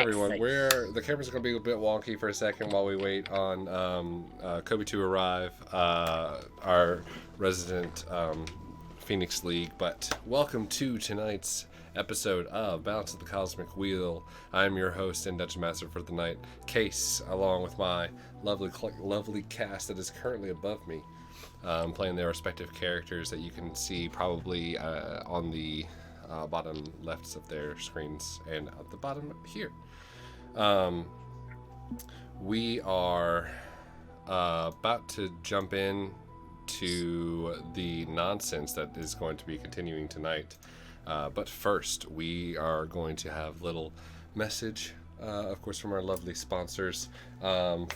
everyone. The camera's going to be a bit wonky for a second while we wait on Kobe to arrive, our resident Phoenix League. But welcome to tonight's episode of Balance of the Cosmic Wheel. I'm your host and Dungeon Master for the night, Case, along with my lovely cast that is currently above me, playing their respective characters that you can see probably on the bottom lefts of their screens and at the bottom here. We are about to jump in to the nonsense that is going to be continuing tonight. But first, we are going to have a little message, of course, from our lovely sponsors.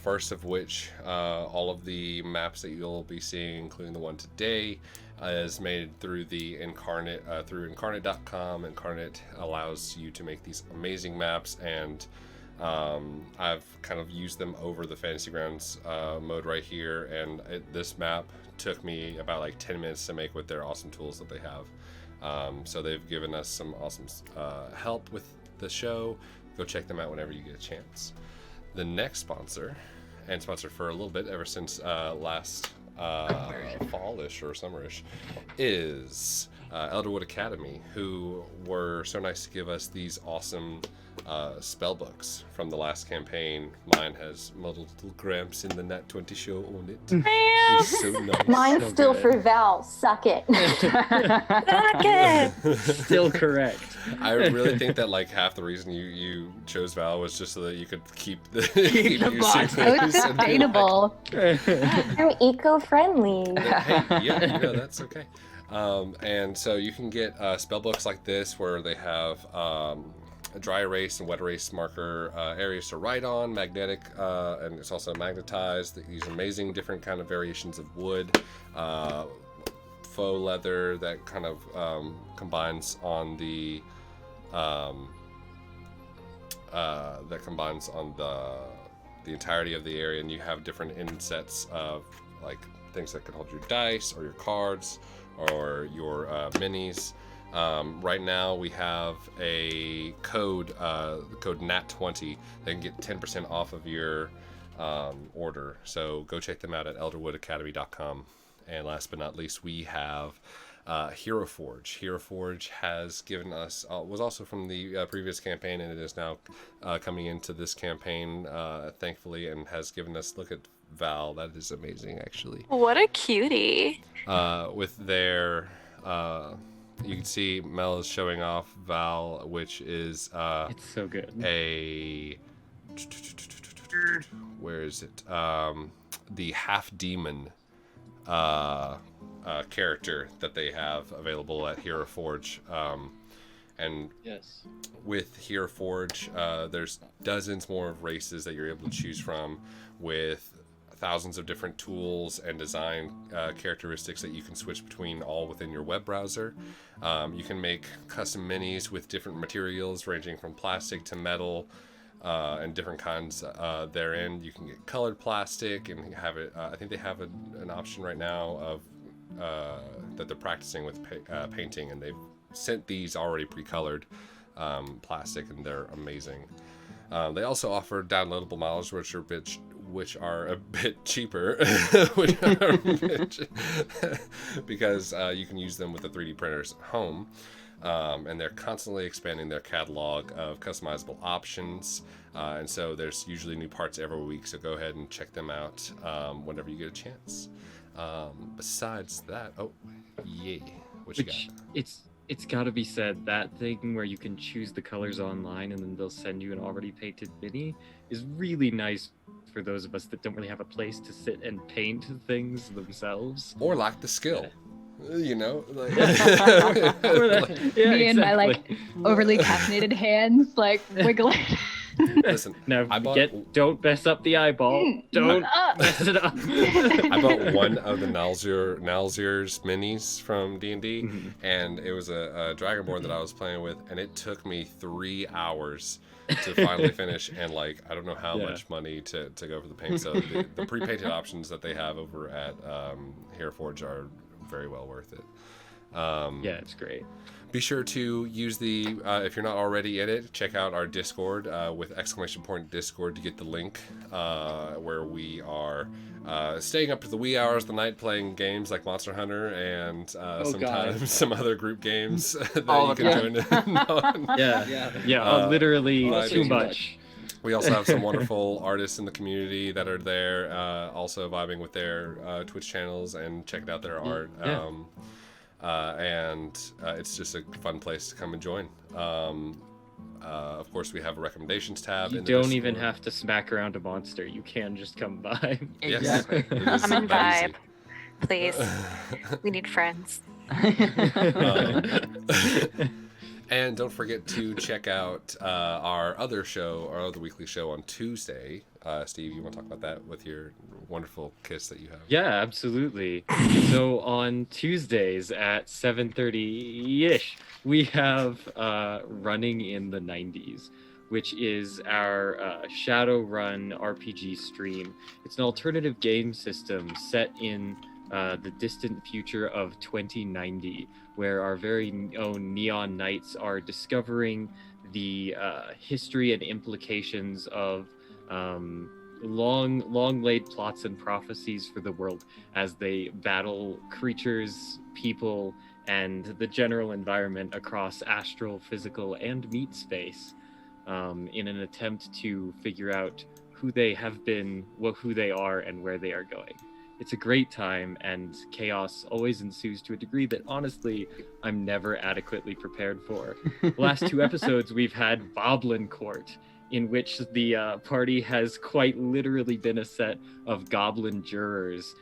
First of which, all of the maps that you'll be seeing, including the one today, is made through the Incarnate, through Incarnate.com. Incarnate allows you to make these amazing maps, and I've kind of used them over the Fantasy Grounds mode right here, and this map took me about like 10 minutes to make with their awesome tools that they have. So they've given us some awesome help with the show. Go check them out whenever you get a chance. The next sponsor, and sponsor for a little bit ever since last fallish or summerish, is Elderwood Academy, who were so nice to give us these awesome spell books from the last campaign. Mine has Muddled Little Gramps in the Nat 20 show on it. It's so nice. Mine's So still good. for Val. Suck it. Suck it! Still correct. I really think that like half the reason you chose Val was just so that you could keep the Keep the using box. So it's those and be sustainable. I'm eco-friendly. like, hey, yeah, that's okay. And so you can get spell books like this where they have a dry erase and wet erase marker areas to write on, magnetic, and it's also magnetized. These amazing different kind of variations of wood, faux leather that kind of combines on the the entirety of the area, and you have different insets of like things that can hold your dice or your cards or your minis. Right now we have a code, the code NAT20, that can get 10% off of your order. So go check them out at elderwoodacademy.com. And last but not least, we have Hero Forge. Hero Forge has given us, was also from the previous campaign, and it is now coming into this campaign, thankfully, and has given us, look at Val, that is amazing actually. What a cutie. With their, you can see Mel is showing off Val, which is It's so good. where is it? The half demon character that they have available at Hero Forge. And Yes. with Hero Forge, there's dozens more of races that you're able to choose from, with thousands of different tools and design characteristics that you can switch between all within your web browser. You can make custom minis with different materials ranging from plastic to metal and different kinds therein. You can get colored plastic and have it. I think they have an option right now of that they're practicing with painting, and they've sent these already pre-colored plastic, and they're amazing. They also offer downloadable models, which are a bit cheaper, because you can use them with the 3D printers at home. And they're constantly expanding their catalog of customizable options. And so there's usually new parts every week, so go ahead and check them out whenever you get a chance. Besides that, what you got? It's got to be said, that thing where you can choose the colors online and then they'll send you an already painted mini is really nice for those of us that don't really have a place to sit and paint things themselves. Or lack the skill. You know, like, Me and my like overly caffeinated hands like wiggling. listen, Now, I bought- don't mess up the eyeball. Don't mess it up. I bought one of the Nalzier's minis from D&D, Mhm. and it was a Dragonborn that I was playing with, and it took me 3 hours to finally finish, and like I don't know how much money to go for the paint. So the pre-painted options that they have over at Hero Forge are very well worth it. Yeah, it's great. Be sure to use the, if you're not already in it, check out our Discord with !Discord to get the link where we are staying up to the wee hours of the night playing games like Monster Hunter and sometimes some other group games that you can join in on. Yeah, literally too vibing. much. We also have some wonderful artists in the community that are there, also vibing with their Twitch channels and checking out their art. Yeah. And it's just a fun place to come and join. Of course, we have a recommendations tab. You in the don't Discord. even have to smack around a monster. You can just come by. Exactly. Yes, I'm in that vibe. Please. We need friends. easy. And don't forget to check out our other weekly show on Tuesday. Steve, you want to talk about that with your wonderful kiss that you have? Yeah, absolutely. So on Tuesdays at 7:30-ish, we have Running in the 90s, which is our Shadowrun RPG stream. It's an alternative game system set in the distant future of 2090, where our very own Neon Knights are discovering the history and implications of long laid plots and prophecies for the world as they battle creatures, people, and the general environment across astral, physical, and meat space in an attempt to figure out who they have been, who they are, and where they are going. It's a great time, and chaos always ensues to a degree that, honestly, I'm never adequately prepared for. The last 2 episodes, we've had Boblin Court, in which the party has quite literally been a set of goblin jurors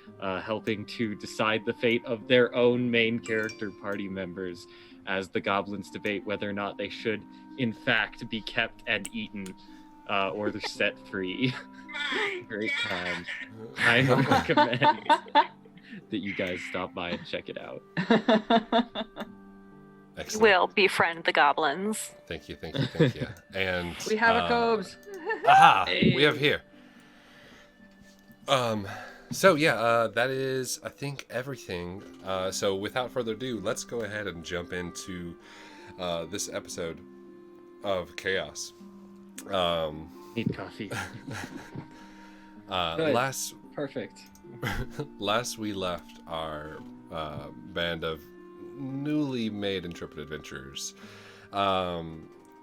helping to decide the fate of their own main character party members as the goblins debate whether or not they should, in fact, be kept and eaten or they're set free. Great time. I recommend that you guys stop by and check it out. Excellent. We'll befriend the goblins. Thank you. And We have a Cobes. Aha! Hey. We have here. So yeah, that is, I think, everything. So without further ado, let's go ahead and jump into this episode of Chaos. Need coffee. Last Perfect. we left our band of newly made intrepid adventurers.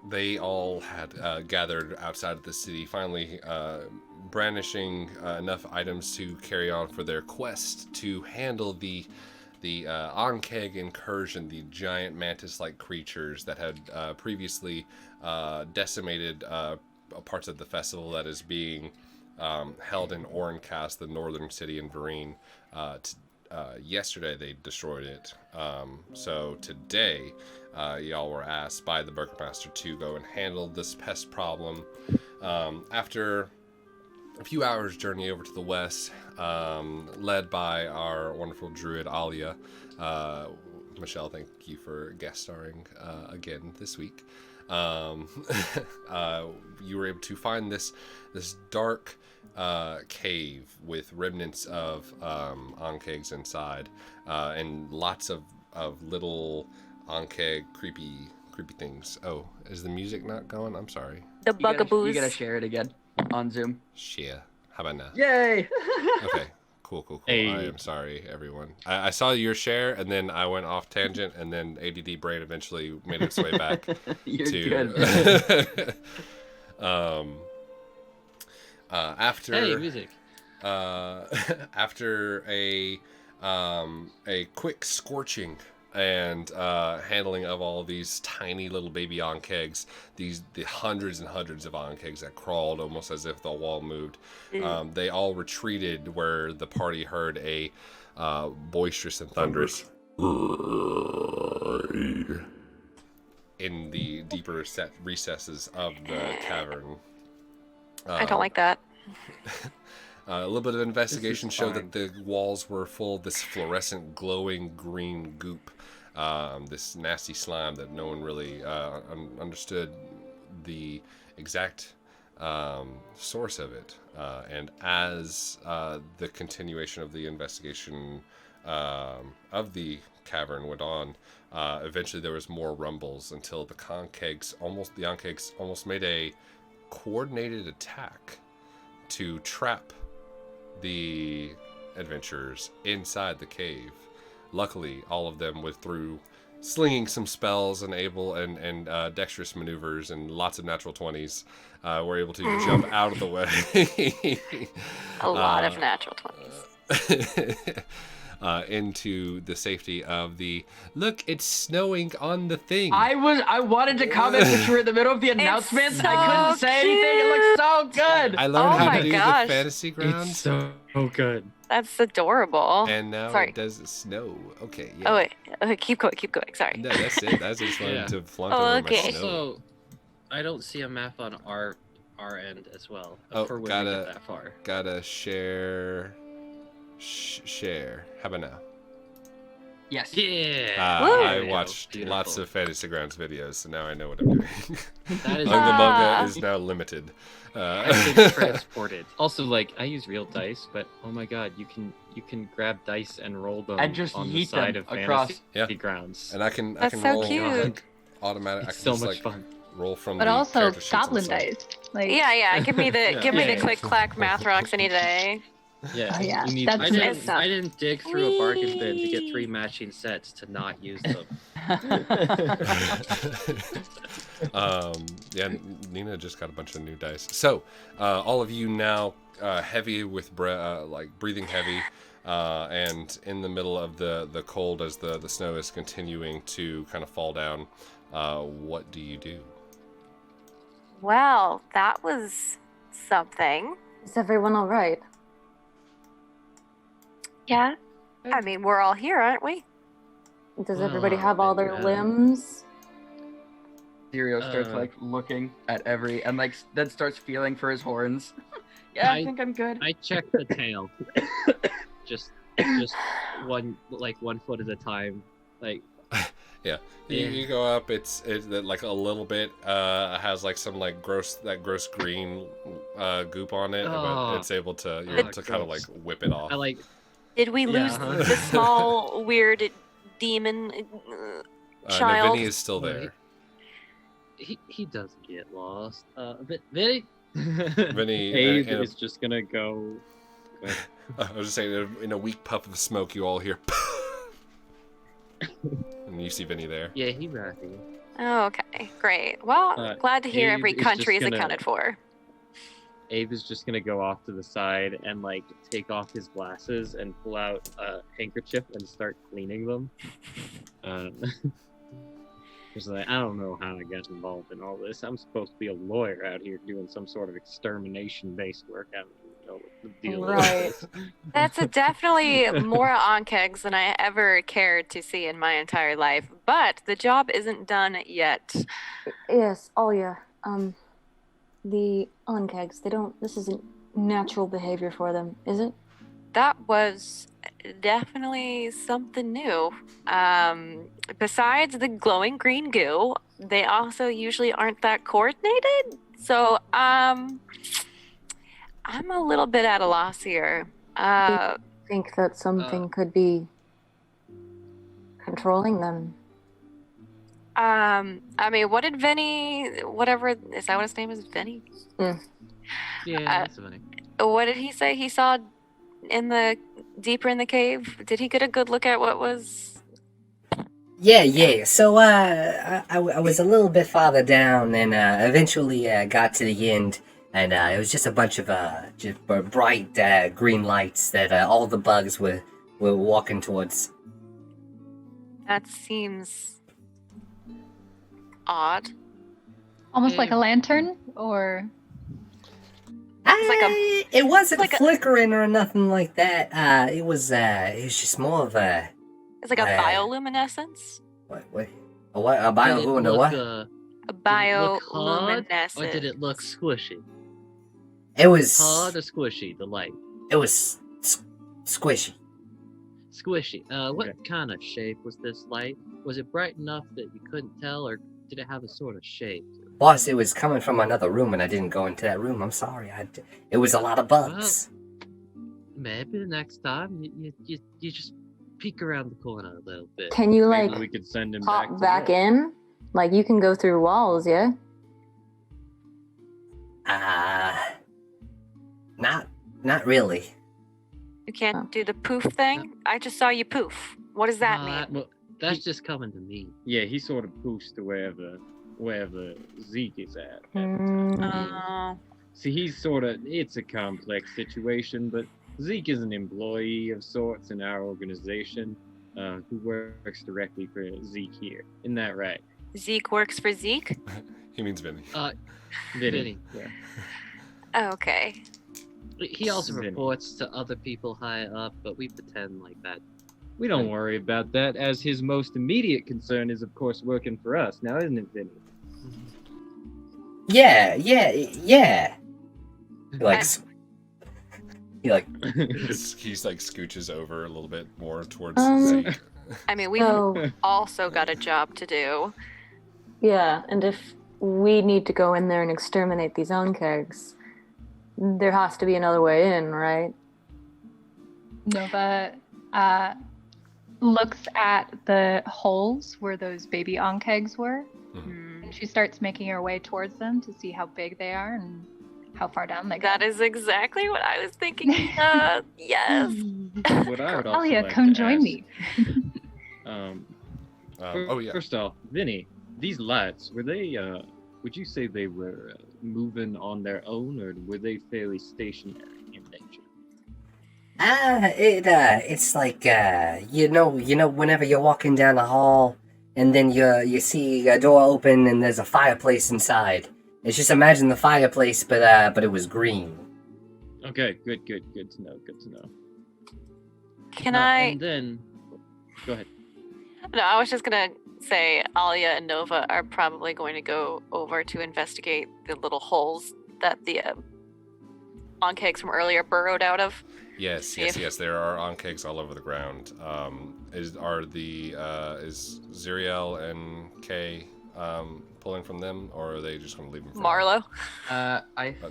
They all had gathered outside of the city, finally brandishing enough items to carry on for their quest to handle the Ankeg incursion, the giant mantis-like creatures that had previously decimated parts of the festival that is being held in Orencast, the northern city in Vereen. Yesterday they destroyed it. So today y'all were asked by the Burgomaster to go and handle this pest problem. After a few hours journey over to the west, led by our wonderful druid Alia. Michelle, thank you for guest starring again this week. You were able to find this dark cave with remnants of Ankegs inside, and lots of little Ankeg creepy things. Oh, is the music not going? I'm sorry. The You gotta bugaboos. share it again on Zoom. Shit. How about now? Yay! Okay. Cool. Hey. I am sorry, everyone. I saw your share, and then I went off tangent, and then ADD brain eventually made its way back You're to. good. After Hey, music. after a quick scorching and handling of all these tiny little baby Ankegs, the hundreds and hundreds of Ankegs that crawled almost as if the wall moved, they all retreated where the party heard a boisterous and thunderous in the deeper set recesses of the cavern. I don't like that. A little bit of investigation showed fine. that the walls were full of this fluorescent, glowing green goop. This nasty slime that no one really understood the exact source of it. And as the continuation of the investigation of the cavern went on, eventually there was more rumbles until the Onkegs almost made a coordinated attack to trap the adventurers inside the cave. Luckily, all of them through slinging some spells and dexterous maneuvers and lots of natural 20s, were able to jump out of the way. A lot of natural 20s. Into the safety of the look. It's snowing on the thing. I wanted to comment, but you were in the middle of the announcements. so I couldn't say anything. It looks so good. I learned Oh how my to do gosh. the fantasy grounds, It's so good. That's adorable. and now Sorry. it does snow. Okay, yeah. Oh, wait. Okay, keep going. Sorry. No, that's it. That's just wanted Yeah. to flunk Oh, over okay. my snow. Also, I don't see a map on our end as well. Oh, for when we gotta- get that far. Gotta share. Share. How about now? Yes. Yeah. Woo! I There we watched go. lots Beautiful. of Fantasy Grounds videos, so now I know what I'm doing. That is The manga Ah. is now limited. I've been transported. Also, like, I use real dice, but oh my god, you can grab dice and roll them And just on the yeet side them of across. fantasy Yeah. grounds. And I can That's so roll cute. like, automatic. I It's can so just much like fun. roll from But the also character sheets and goblin stuff. dice. Like, Yeah. Give me the Yeah. click clack math rocks any day. Yeah, Oh, yeah, you need, that's nice. I didn't dig through a bargain bin to get Whee! 3 matching sets to not use them. Yeah, Nina just got a bunch of new dice. So, all of you now heavy with breathing heavy, and in the middle of the cold as the snow is continuing to kind of fall down. What do you do? Well, that was something. Is everyone all right? Yeah. I mean, we're all here, aren't we? Does everybody Oh, have all their yeah. limbs? Sirio starts Uh, like looking at every and like then starts feeling for his horns. Yeah, I I- think I'm good. I checked the tail. just one 1 foot at a time. Like Yeah, Yeah. you go up. It's like a little bit has like some like gross green goop on it, but Oh. it's able to you're Oh, able to kind of like gross. whip it off. I like Did we Yeah, lose huh? the small, weird demon No, child? Vinny is still there. he doesn't get lost. Vinny. Vinny, Abe in a- is just gonna go. I was just saying, in a weak puff of smoke, you all hear, and you see Vinny there. Yeah, he right here. Oh, okay, great. Well, glad to hear Abe every is just country is gonna- accounted for. Abe is just gonna go off to the side and like take off his glasses and pull out a handkerchief and start cleaning them. Just like, I don't know how I got involved in all this. I'm supposed to be a lawyer out here doing some sort of extermination-based work. I don't even know what the deal Right. is. That's definitely more on kegs than I ever cared to see in my entire life. But the job isn't done yet. Yes, oh yeah. The onkegs, this isn't natural behavior for them, is it? That was definitely something new. Besides the glowing green goo, they also usually aren't that coordinated. So, I'm a little bit at a loss here. I think that something could be controlling them. I mean, what did Vinny, whatever, is that what his name is, Vinny? Yeah, that's funny. What did he say he saw deeper in the cave? Did he get a good look at what was? Yeah. So, I was a little bit farther down and eventually got to the end, and it was just a bunch of just bright green lights that all the bugs were walking towards. That seems odd. Almost like a lantern, or It wasn't like a- flickering or nothing like that. It was just more of a It's like a bioluminescence. what a bioluminescence what? A Did it look hard, bioluminescence. or did it look squishy? It was Hard or squishy? The light. it was squishy. Squishy. What kind of shape was this light? Was it bright enough that you couldn't tell, or did it have a sort of shape? Boss, it was coming from another room, and I didn't go into that room. I'm sorry. It was a lot of bugs. Maybe the next time you just peek around the corner a little bit. Can you Maybe like we could send him pop to back work. in? Like you can go through walls, yeah? Not really. You can't do the poof thing? I just saw you poof. What does that mean? Well, that's just coming to me. Yeah, he sort of poofs to wherever Zeke is at. Oh. See, he's sort of, it's a complex situation, but Zeke is an employee of sorts in our organization who works directly for Zeke here. Isn't that right? Zeke works for Zeke? He means Vinny. Vinny. Yeah. Oh, okay. He also Vinny. reports to other people higher up, but we pretend like that. We don't worry about that, as his most immediate concern is, of course, working for us. Now, isn't it, Vinny? Yeah. He like He's like scooches over a little bit more towards Um, Zeke. I mean, we've So also got a job to do. yeah, and if we need to go in there and exterminate these onkegs, there has to be another way in, right? Nova looks at the holes where those baby onkegs were, Hmm. and she starts making her way towards them to see how big they are and how far down they go. That is exactly what I was thinking. Yes. What I would also Alia, like come to join ask, me. Oh yeah. First off, Vinny, these lights, were they, would you say they were moving on their own, or were they fairly stationary in nature? it's like you know whenever you're walking down the hall and then you see a door open and there's a fireplace inside. It's just imagine the fireplace, but it was green. Okay, good to know, good to know. Can I? And then, go ahead. No, I was just gonna say Alia and Nova are probably going to go over to investigate the little holes that the onkegs from earlier burrowed out of. Yes. There are onkegs all over the ground. Is Xyriel and Kay pulling from them, or are they just going to leave them? For Marlow. I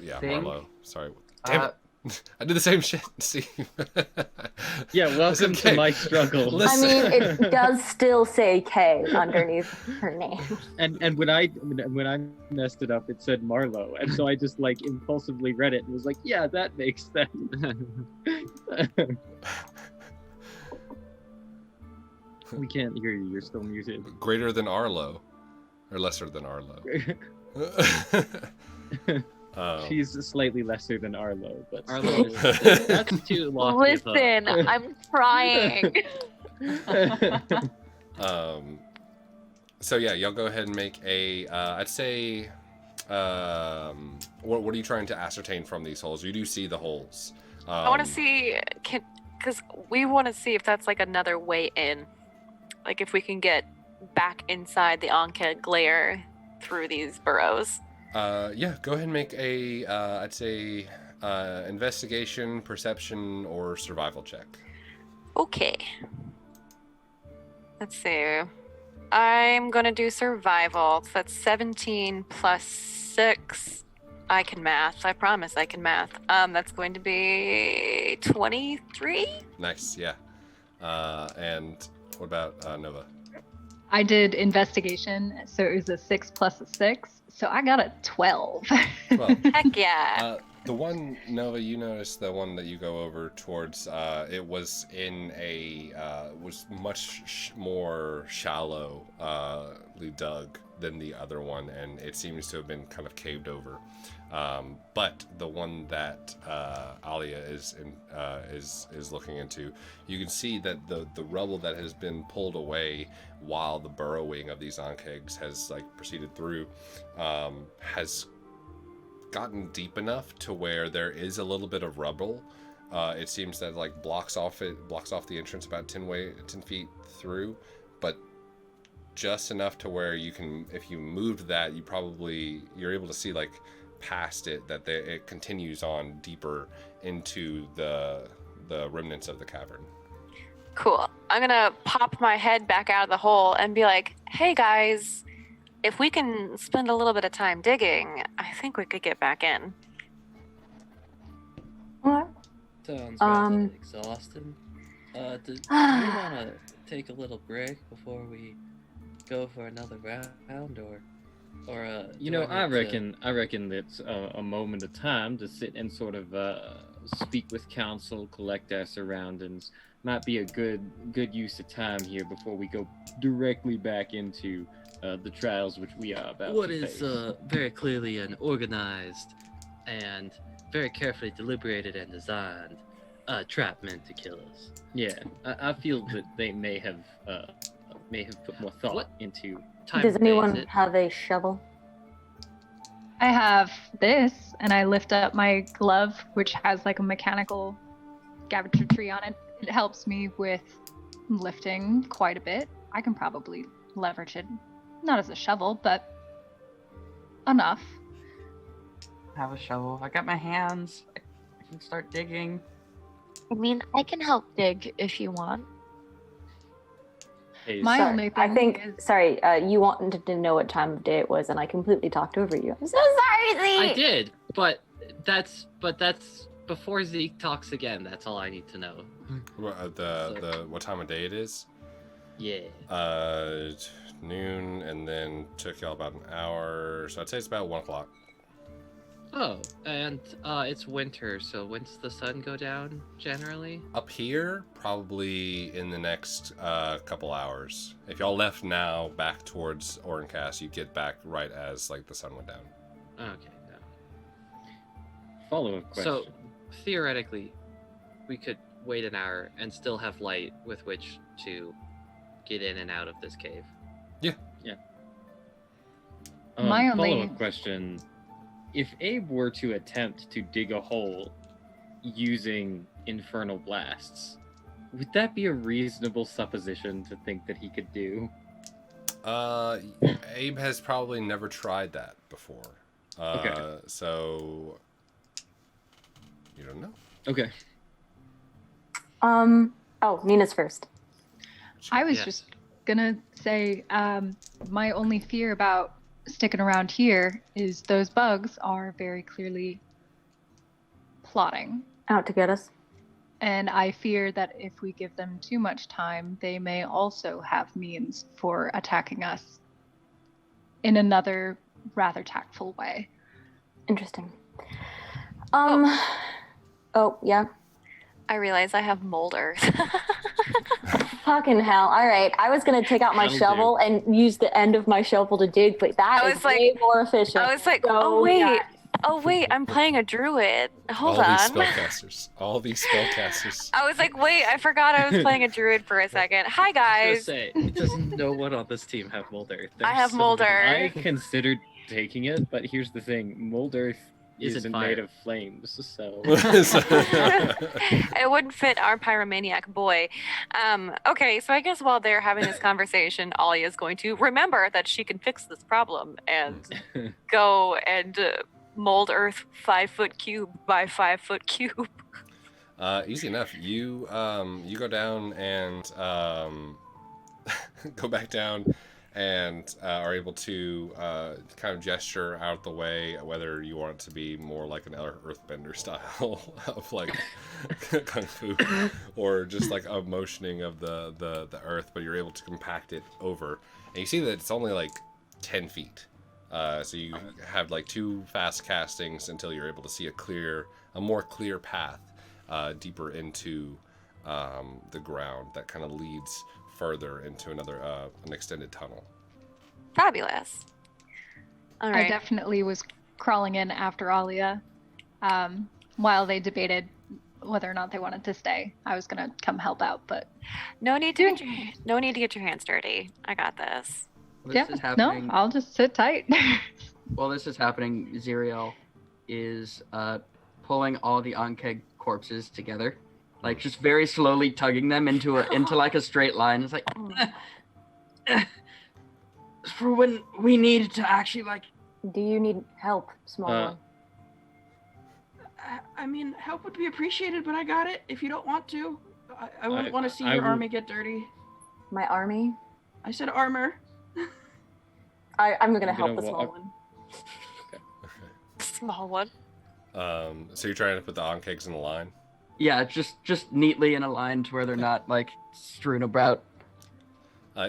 Yeah, think. Marlow. Sorry. Damn it. I did the same shit, Steve. Yeah, welcome Listen, Kay, to my struggle. I listen. mean, it does still say K underneath her name. And when I messed it up, it said Marlow, and so I just like impulsively read it and was like, yeah, that makes sense. We can't hear you. You're still muted. Greater than Arlo, or lesser than Arlo. She's slightly lesser than Arlo, but Arlo still. that's too lofty. of a- Listen, I'm trying. So yeah, y'all go ahead and make a. I'd say. What are you trying to ascertain from these holes? You do see the holes. I want to see, because we want to see if that's like another way in, like if we can get back inside the onkeg layer through these burrows. Yeah, go ahead and make a. I'd say investigation, perception, or survival check. Okay. Let's see. I'm gonna do survival. So that's 17 plus 6. I can math. I promise I can math. That's going to be 23. Nice, yeah. And what about Nova? I did investigation, so it was a 6 plus a 6, so I got a 12. Well, Heck yeah. the one, Nova, you noticed the one that you go over towards, it was in a, was much more shallowly dug than the other one, and it seems to have been kind of caved over. But the one that Alia is looking into, you can see that the rubble that has been pulled away while the burrowing of these onkegs has like proceeded through, has gotten deep enough to where there is a little bit of rubble. It seems that like blocks off the entrance about 10 feet through, but just enough to where you can, if you moved that, you're able to see like past it, that it continues on deeper into the remnants of the cavern. Cool. I'm gonna pop my head back out of the hole and be like, hey guys, if we can spend a little bit of time digging, I think we could get back in. What? Sounds Um, rather exhausting. Do you want to take a little break before we go for another round, or I reckon it's a moment of time to sit and sort of speak with council, collect our surroundings. Might be a good use of time here before we go directly back into the trials which we are about what to is face. very clearly an organized and very carefully deliberated and designed trap meant to kill us. Yeah, I feel that they may have put more thought What? into. Time Does of day is anyone it? have a shovel? I have this, and I lift up my glove, which has like a mechanical cabinetry on it. It helps me with lifting quite a bit. I can probably leverage it, not as a shovel, but enough. Have a shovel. I got my hands. I can start digging. I mean, I can help dig if you want. Hey, My Sorry, only I thing think. is- Sorry, you wanted to know what time of day it was, and I completely talked over you. I'm so sorry, Z. I did, but that's before Zeke talks again. That's all I need to know. What time of day it is? Yeah. Noon, and then took y'all about an hour. So I'd say it's about 1 o'clock. Oh, and it's winter, so when's the sun go down generally? Up here, probably in the next couple hours. If y'all left now back towards Orncast, you get back right as like the sun went down. Okay. No. follow-up question. So theoretically, we could wait an hour and still have light with which to get in and out of this cave. My only- Follow-up question: if Abe were to attempt to dig a hole using infernal blasts, would that be a reasonable supposition to think that he could do? Abe has probably never tried that before. Okay. So you don't know. Okay. Oh, Nina's first. I was Yes. just gonna say, my only fear about sticking around here is those bugs are very clearly plotting. Out to get us. And I fear that if we give them too much time, they may also have means for attacking us in another rather tactful way. Interesting. Oh, yeah. I realize I have mold earth. Fucking hell. All right. I was going to take out my That'll shovel and use the end of my shovel to dig, but that I is was like- way more efficient. I was like, So, oh wait, yeah. I'm playing a druid. Hold All on. these spellcasters. All these spellcasters. I was like, wait, I forgot I was playing a druid for a second. Hi I was guys. gonna say, does no one on this team have mold earth? I have There's mold so earth. many- I considered taking it, but here's the thing: mold earth Isn't isn't fire. made of flames, so. It wouldn't fit our pyromaniac boy. Okay, so I guess while they're having this conversation, Alia is going to remember that she can fix this problem and go and mold earth 5-foot cube by 5-foot cube. Easy enough. You go down and go back down and are able to kind of gesture out the way, whether you want it to be more like an earthbender style of like kung fu, or just like a motioning of the earth, but you're able to compact it over, and you see that it's only like 10 feet. So you have like 2 fast castings until you're able to see a more clear path deeper into the ground that kind of leads further into another an extended tunnel. Fabulous. All I right. definitely was crawling in after Alia while they debated whether or not they wanted to stay. I was gonna come help out, but No need to get your hands dirty. I got this. This is no, happening. I'll just sit tight. While this is happening, Xyriel is pulling all the Ankeg corpses together, like just very slowly tugging them into like a straight line. It's like for when we need to actually like. Do you need help, small one? I mean, help would be appreciated, but I got it. If you don't want to, I wouldn't want to see I your will- army get dirty. My army? I said armor. I'm going to I'm help gonna the small walk- one. Small one. So you're trying to put the onkegs in the line. Yeah, just neatly in a line to where they're not like strewn about.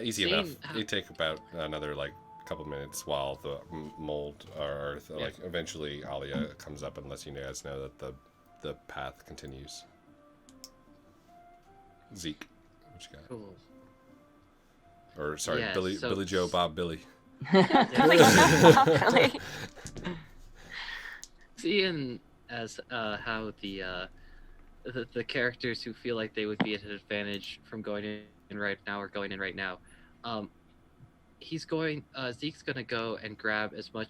Easy Seeing enough. how- It take about another like couple minutes while the mold or like eventually Alia comes up and lets you guys know that the path continues. Zeke, what you got? Cool. Or sorry, Yeah, Billy, so- Billy Joe, Bob, Billy. Really? Seeing as how the characters who feel like they would be at an advantage from going in right now are going in right now, Zeke's gonna go and grab as much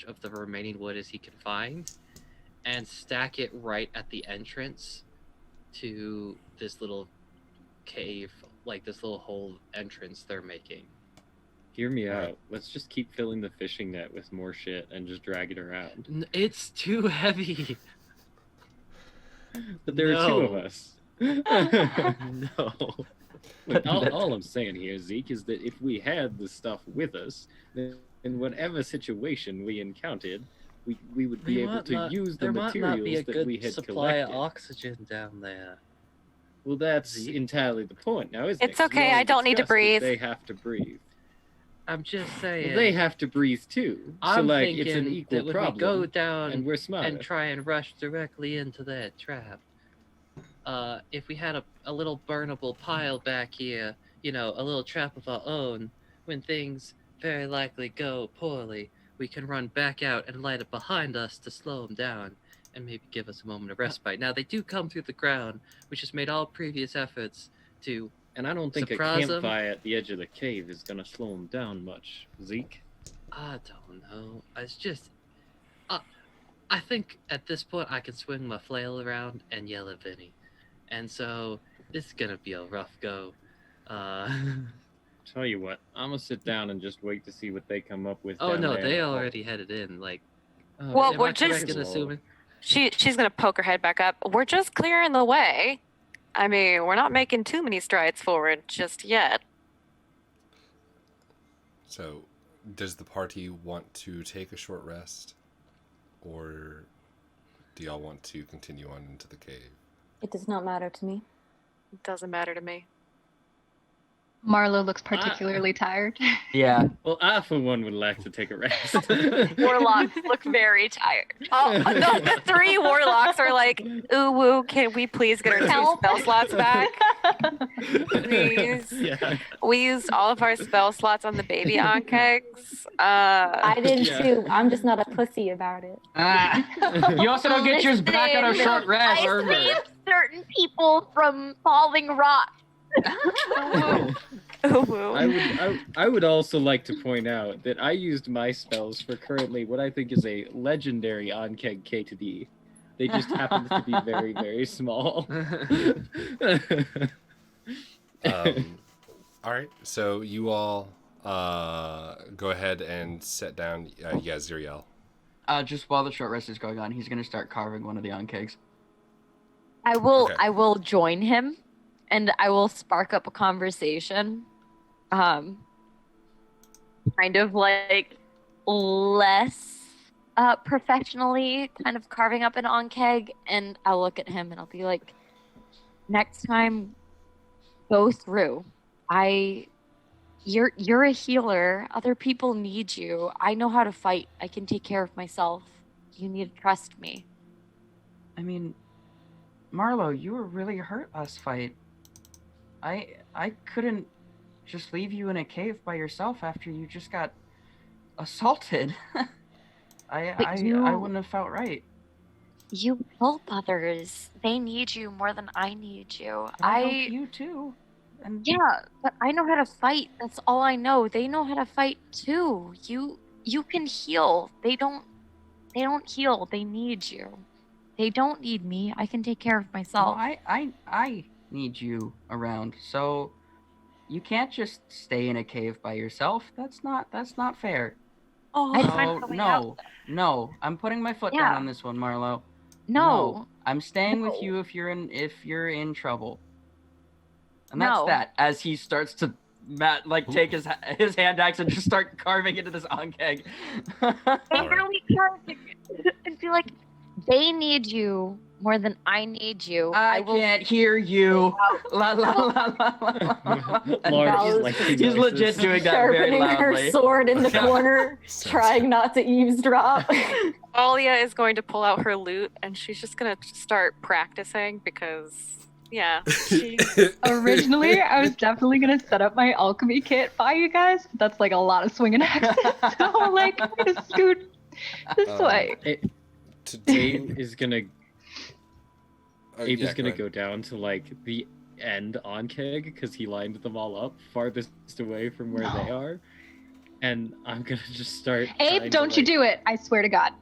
of the remaining wood as he can find and stack it right at the entrance to this little cave, like this little hole entrance they're making. Hear me out. Let's just keep filling the fishing net with more shit and just drag it around. It's too heavy. But there are two of No. us. No. Look, all I'm saying here, Zeke, is that if we had the stuff with us, then in whatever situation we encountered, we would be able to use the there might materials not be a that good we had supply collected. of oxygen down there. Well, that's Zeke? entirely the point now, isn't It's it? 'Cause we okay, I already don't need to discussed that breathe. They have to breathe. I'm just saying. Well, they have to breathe too. I'm so, like, thinking it's an that equal when problem. we go down and we're smarter. and try and rush directly into that trap, if we had a little burnable pile back here, a little trap of our own, when things very likely go poorly, we can run back out and light it behind us to slow them down and maybe give us a moment of respite. Now, they do come through the ground, which has made all previous efforts to... And I don't think a Surprise 'em. campfire at the edge of the cave is gonna slow him down much, Zeke. I don't know. It's just... I think at this point I can swing my flail around and yell at Vinny. And so, this is gonna be a rough go. Tell you what, I'm gonna sit down and just wait to see what they come up with. Oh down no, there in they the hole. already headed in. Like, Well, am we're I correct just- in assuming? She's gonna poke her head back up. We're just clearing the way. I mean, we're not making too many strides forward just yet. So, does the party want to take a short rest, or do y'all want to continue on into the cave? It does not matter to me. It doesn't matter to me. Marlow looks particularly tired. Yeah. Well, I for one would like to take a rest. Warlocks look very tired. Oh, the three warlocks are like, ooh, woo, can we please get our 2 Help. spell slots back? Please. Yeah. We used all of our spell slots on the baby onkegs. I did Yeah. too. I'm just not a pussy about it. You also don't get yours back on a short rest. I saved certain people from falling rocks. Ooh, woo. I would also like to point out that I used my spells for currently what I think is a legendary Onkeg K to D. They just happen to be very, very small. All right, so you all go ahead and set down. Xyriel. Just while the short rest is going on, he's gonna start carving one of the onkegs. I will Okay. I will join him and I will spark up a conversation. Kind of like less professionally kind of carving up an onkeg, and I'll look at him and I'll be like, next time go through. You're a healer. Other people need you. I know how to fight. I can take care of myself. You need to trust me. I mean, Marlow, you were really hurt last fight. I couldn't just leave you in a cave by yourself after you just got assaulted. I wouldn't have felt right. You help others. They need you more than I need you. And I help you too. And Yeah, but I know how to fight. That's all I know. They know how to fight too. You can heal. They don't heal. They need you. They don't need me. I can take care of no, myself. I need you around. So you can't just stay in a cave by yourself. That's not fair. Oh, I'd find No, a way no, out. no. I'm putting my foot Yeah. down on this one, Marlow. No. I'm staying with No. you if you're in trouble. And that's No. that. As he starts to take his hand axe and just start carving into this onkeg. They All right. really carving and be like, they need you more than I need you, I will can't hear you. La la la la la la. Laura's Val's like He's legit doing that very sharpening her loudly. sword in the Yeah. corner, trying not to eavesdrop. Alia is going to pull out her lute and she's just gonna start practicing because, yeah, she. Originally, I was definitely gonna set up my alchemy kit by you guys, but that's like a lot of swinging axes. So like, I'm gonna scoot this way. Abe is gonna Abe yeah, is gonna ahead. go down to like the end on keg because he lined them all up farthest away from where they are, and I'm gonna just start. Abe, don't you do it! I swear to God.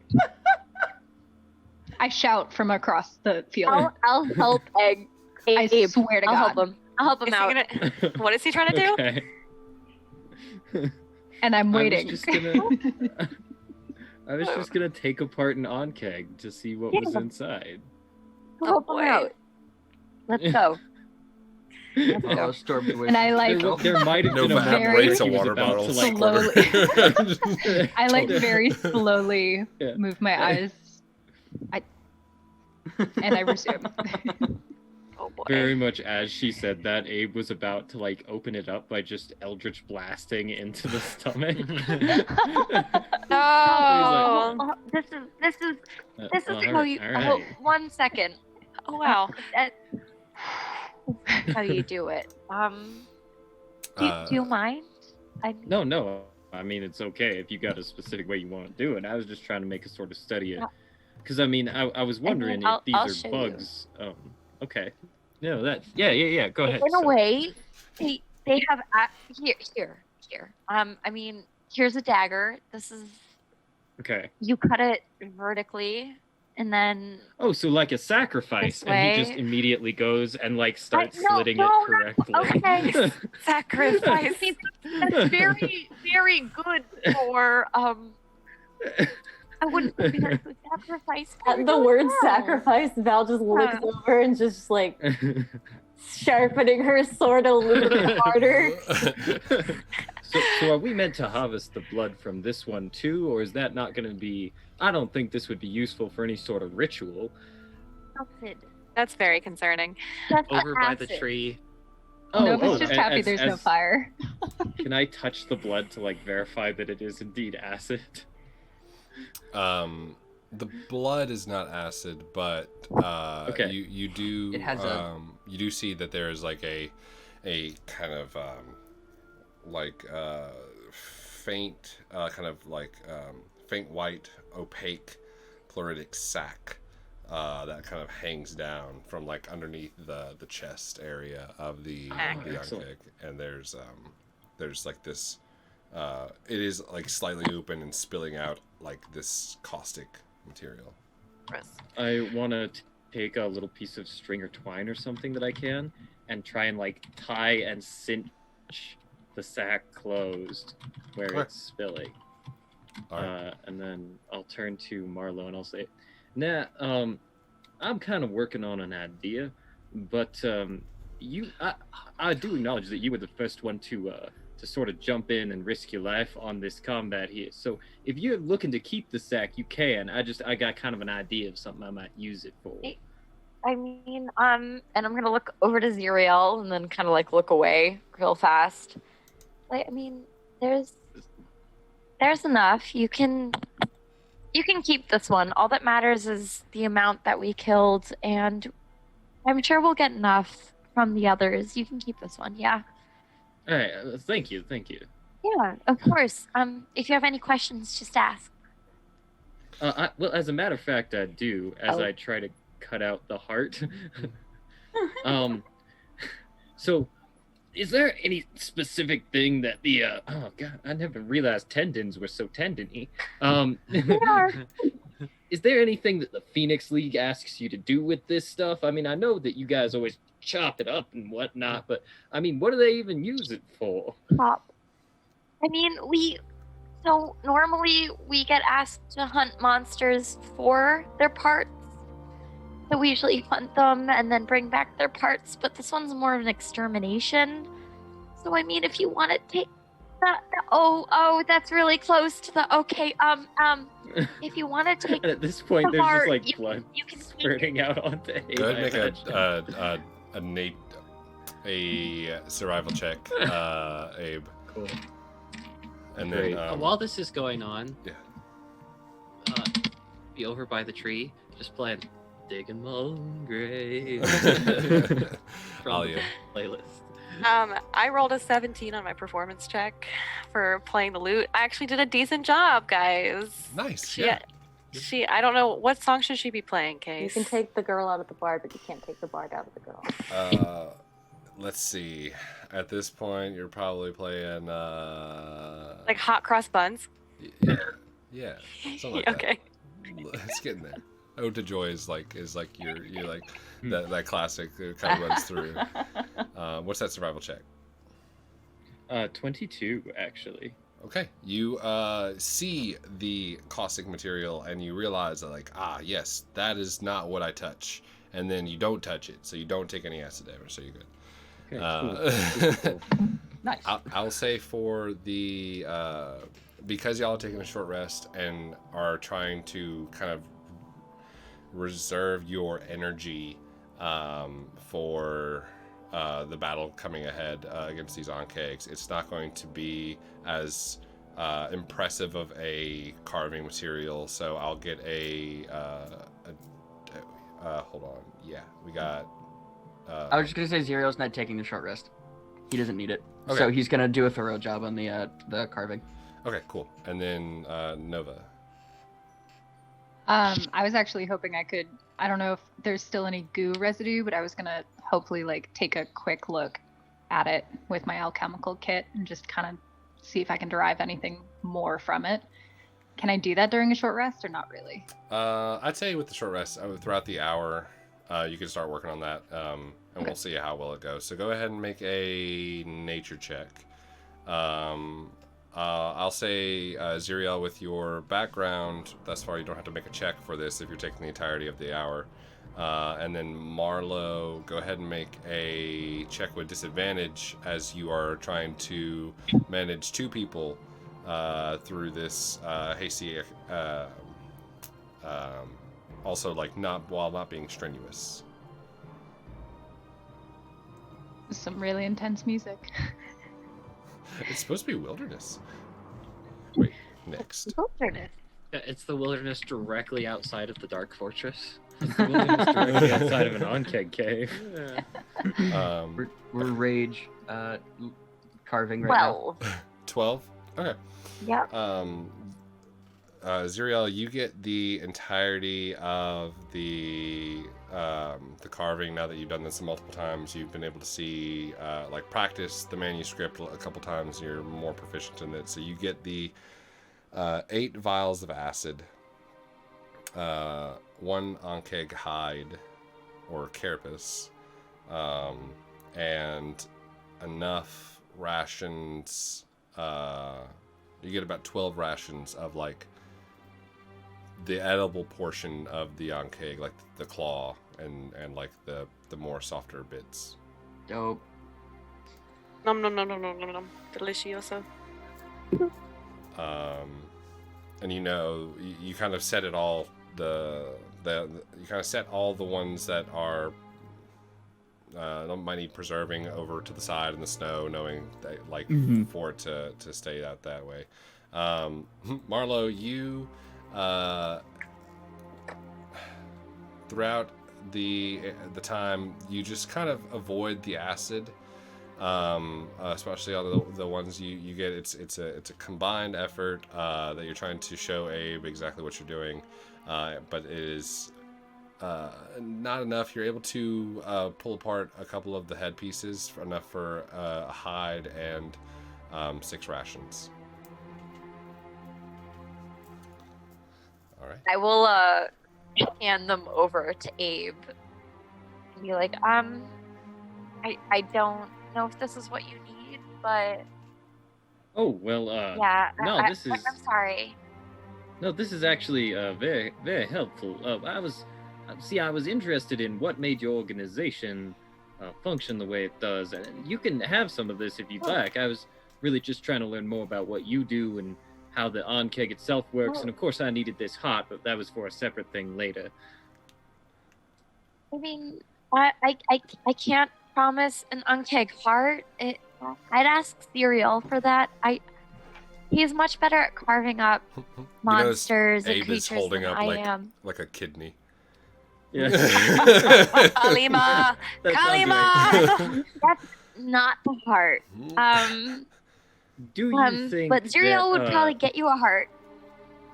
I shout from across the field. I'll help Abe. I swear to I'll God. help him. I'll help him Is he out. gonna, what is he trying to do? Okay. And I'm waiting. I was just gonna take apart an on keg to see what was inside. I'll help boy. him out. Let's go. Oh, Stormy And I like There might have No been a bad moment rates where of he was water about bottles. to, like, slowly. I like very slowly Yeah. move my eyes. And I resume. Oh boy. Very much as she said that, Abe was about to like open it up by just eldritch blasting into the stomach. No. Oh, this is how alright, you. alright. Oh, 1 second. Oh wow. That, how you do it. Do you mind? I mean, No. I mean, it's okay if you got a specific way you want to do it. I was just trying to make a sort of study it. Because, I mean, I was wondering I'll if these show are you. bugs. Okay. No, that... Yeah, go ahead. in a So- way, they have here. I mean, here's a dagger. This is Okay. you cut it vertically, and then Oh, so like a sacrifice, This and he just way. immediately goes and like starts no, slitting no, it correctly. okay. Sacrifice. That's very, very good for I wouldn't say that's a sacrifice. for At the you, word no. sacrifice, Val just looks over and just like sharpening her sword a little bit harder. So are we meant to harvest the blood from this one too, or is that not going to be? I don't think this would be useful for any sort of ritual. Acid. That's very concerning. Just Over by the acid. tree. Nova's just happy as- there's no as- fire. Can I touch the blood to like verify that it is indeed acid? The blood is not acid, but Okay. you do It has you do see that there is like a kind of faint faint white opaque pleuritic sac that kind of hangs down from like underneath the chest area of the Excellent. young pig, and there's like this it is like slightly open and spilling out like this caustic material. I want to take a little piece of string or twine or something that I can, and try and like tie and cinch the sack closed where Okay. it's spilling. All right. And then I'll turn to Marlow and I'll say, "Nah, I'm kind of working on an idea, but I do acknowledge that you were the first one to sort of jump in and risk your life on this combat here. So if you're looking to keep the sack, you can. I got kind of an idea of something I might use it for." I mean, and I'm gonna look over to Xyriel and then kind of like look away real fast. Like, I mean, there's enough. You can keep this one. All that matters is the amount that we killed, and I'm sure we'll get enough from the others. You can keep this one, yeah. All right, thank you. Yeah, of course. If you have any questions, just ask. Well, as a matter of fact, I do. As Oh. I try to cut out the heart. So, is there any specific thing that the oh god, I never realized tendons were so tendony. Is there anything that the Phoenix League asks you to do with this stuff? I mean, I know that you guys always chop it up and whatnot, but I mean, what do they even use it for? Pop. I mean, so normally we get asked to hunt monsters for their parts. So we usually hunt them and then bring back their parts, but this one's more of an extermination. So I mean, if you want to Oh, that's really close to the. Okay, if you want to take And at this point, the there's bar, just like you blood can take spurting out onto Abe. Go ahead I and imagine. make a survival check, Abe. Cool. And Great. then While this is going on, yeah. Be over by the tree, just playing "Digging My Own Grave" from Oh, the yeah. playlist. I rolled a 17 on my performance check for playing the lute. I actually did a decent job, guys. Nice. I don't know, what song should she be playing, Case? You can take the girl out of the bard, but you can't take the bard out of the girl. Let's see. At this point, you're probably playing like Hot Cross Buns? Yeah, something like Okay. that. It's getting there. Ode to Joy is like you're like that classic that kind of runs through. What's that survival check? 22 actually. Okay, you see the caustic material and you realize that yes, that is not what I touch, and then you don't touch it, so you don't take any acid damage, so you're good. Okay, cool. Nice. I'll say for the because y'all are taking a short rest and are trying to kind of reserve your energy for the battle coming ahead against these Onkegs, it's not going to be as impressive of a carving material. So I'll get hold on. Yeah, we got. I was just gonna say Xyriel's not taking a short rest. He doesn't need it, Okay. so he's gonna do a thorough job on the carving. Okay, cool. And then Nova. I was actually hoping I could. I don't know if there's still any goo residue, but I was gonna hopefully take a quick look at it with my alchemical kit and just kind of see if I can derive anything more from it. Can I do that during a short rest or not really? I'd say with the short rest throughout the hour, you can start working on that, and Okay. we'll see how well it goes. So go ahead and make a nature check. I'll say Xyriel, with your background thus far, you don't have to make a check for this if you're taking the entirety of the hour. And then Marlow, go ahead and make a check with disadvantage as you are trying to manage two people through this hasty. Also, while not being strenuous. Some really intense music. It's supposed to be wilderness. Wait, next. wilderness. Yeah, it's the wilderness directly outside of the Dark Fortress. It's the wilderness directly outside of an Onkeg cave. We're rage carving right now. 12? Okay. Yep. Xyriel, you get the entirety of the carving. Now that you've done this multiple times, you've been able to see, practice the manuscript a couple times, and you're more proficient in it. So you get the 8 vials of acid, 1 Onkeg hide, or carapace, and enough rations. You get about 12 rations of the edible portion of the Onkeg, like the claw and the more softer bits. Dope. Nom nom nom nom nom nom nom. Delicioso. And you kind of set it all you kind of set all the ones that are might need preserving over to the side in the snow, knowing that for it to stay out that way. Marlow, you throughout the time, you just kind of avoid the acid, especially all the ones you get. It's a combined effort that you're trying to show Abe exactly what you're doing, but it is not enough. You're able to pull apart a couple of the head pieces, enough for a hide and 6 rations. All right. I will hand them over to Abe and be like, I don't know if this is what you need, but Oh, well, yeah. no, I'm sorry. No, this is actually very, very helpful. I was interested in what made your organization function the way it does, and you can have some of this if you'd like. I was really just trying to learn more about what you do and how the on-keg itself works. And of course, I needed this heart, but that was for a separate thing later. I mean, I can't promise an unkeg heart. I'd ask Xyriel for that. He's much better at carving up monsters and Abe creatures is holding than up I am. like a kidney. Yeah. Kalima! That sounds Kalima! That's not the heart. Do you think But Xyriel that, would probably get you a heart.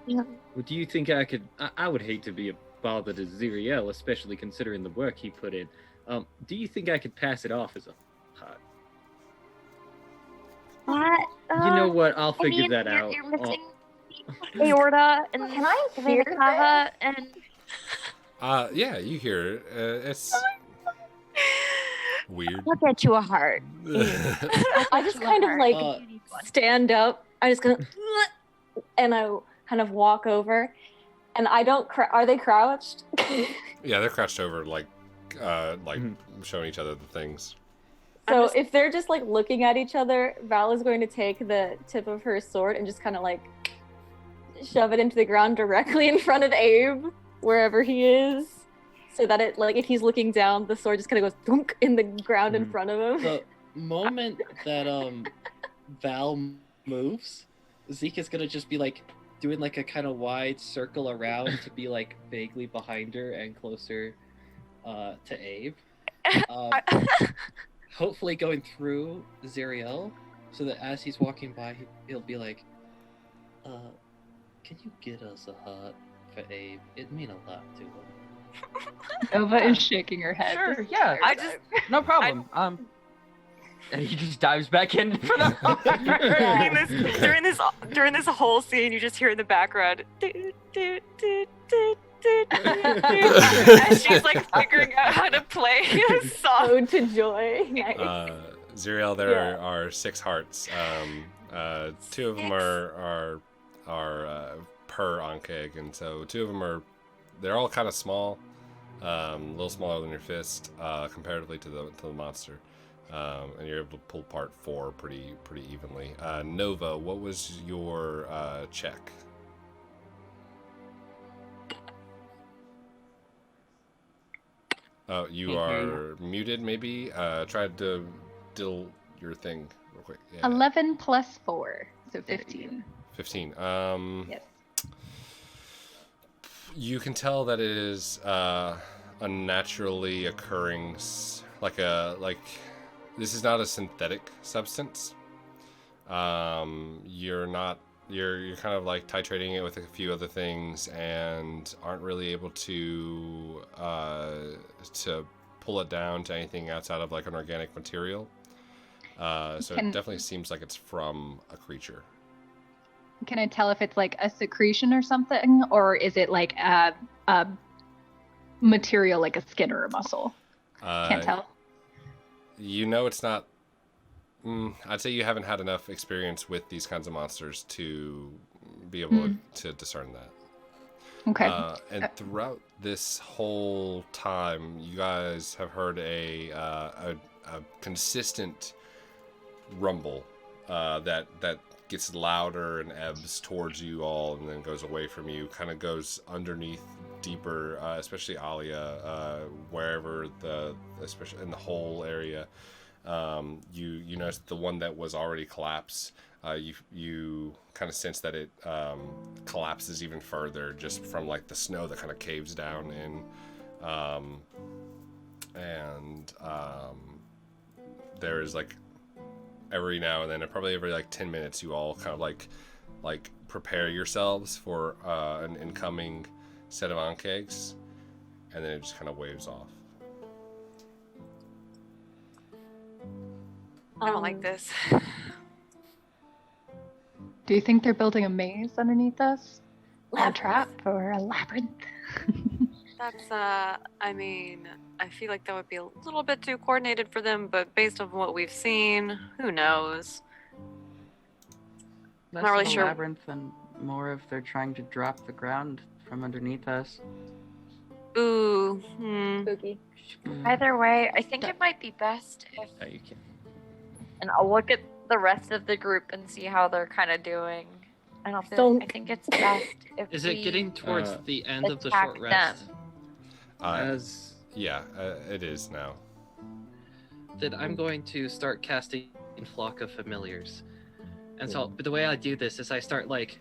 Well, do you think I could... I would hate to be a bother to Xyriel, especially considering the work he put in. Do you think I could pass it off as a heart? You know what? I'll figure that out. You're missing the aorta and Can I hear the cava and... Yeah, you hear it. It's weird. I'll get you a heart. I just kind of like stand up. I just gonna and I kind of walk over, and I don't. Are they crouched? Yeah, they're crouched over, like showing each other the things. So if they're just like looking at each other, Val is going to take the tip of her sword and just kind of like shove it into the ground directly in front of Abe, wherever he is, so that it, like, if he's looking down, the sword just kind of goes thunk in the ground in front of him. The moment that Val moves, Zeke is gonna just be like doing like a kind of wide circle around to be like vaguely behind her and closer to Abe. Hopefully going through Xyriel, so that as he's walking by, he'll be like, can you get us a heart for Abe? It'd mean a lot to him. Nova is shaking her head. Sure, yeah. No problem. And he just dives back in for the during this whole scene, you just hear in the background, as she's like figuring out how to play a song. Ode to Joy. Xyriel, there are 6 hearts. 2 of them are per onkeg, and so 2 of them they're all kind of small, a little smaller than your fist, comparatively to the monster. And you're able to pull apart 4 pretty evenly. Nova, what was your check? Oh, you are muted, maybe? Try to dill your thing real quick. Yeah. 11 plus 4, so 15. 15. Yes. You can tell that it is unnaturally occurring, like this is not a synthetic substance. You're kind of like titrating it with a few other things and aren't really able to pull it down to anything outside of like an organic material. So it definitely seems like it's from a creature. Can I tell if it's like a secretion or something, or is it like a material like a skin or a muscle? Can't tell. You know it's not. I'd say you haven't had enough experience with these kinds of monsters to be able to discern that. Okay. And throughout this whole time, you guys have heard a consistent rumble that gets louder and ebbs towards you all, and then goes away from you. Kind of goes underneath, deeper, especially Alia, wherever especially in the whole area. You notice the one that was already collapsed. You kind of sense that it collapses even further just from like the snow that kind of caves down in, and there is like every now and then, and probably every like 10 minutes, you all kind of like prepare yourselves for an incoming set of onkegs, and then it just kind of waves off. I don't like this. Do you think they're building a maze underneath us? A trap or a labyrinth? That's, I mean, I feel like that would be a little bit too coordinated for them, but based on what we've seen, who knows? Less Not really of a sure. labyrinth and more if they're trying to drop the ground from underneath us. Ooh. Spooky. Either way, I think it might be best if... Oh, you can. And I'll look at the rest of the group and see how they're kind of doing. I don't feel. So- I think it's best if Is we it getting towards Uh, the end of the attack short rest? them. As Yeah, it is now. Then I'm going to start casting Flock of Familiars. And so, but the way I do this is I start like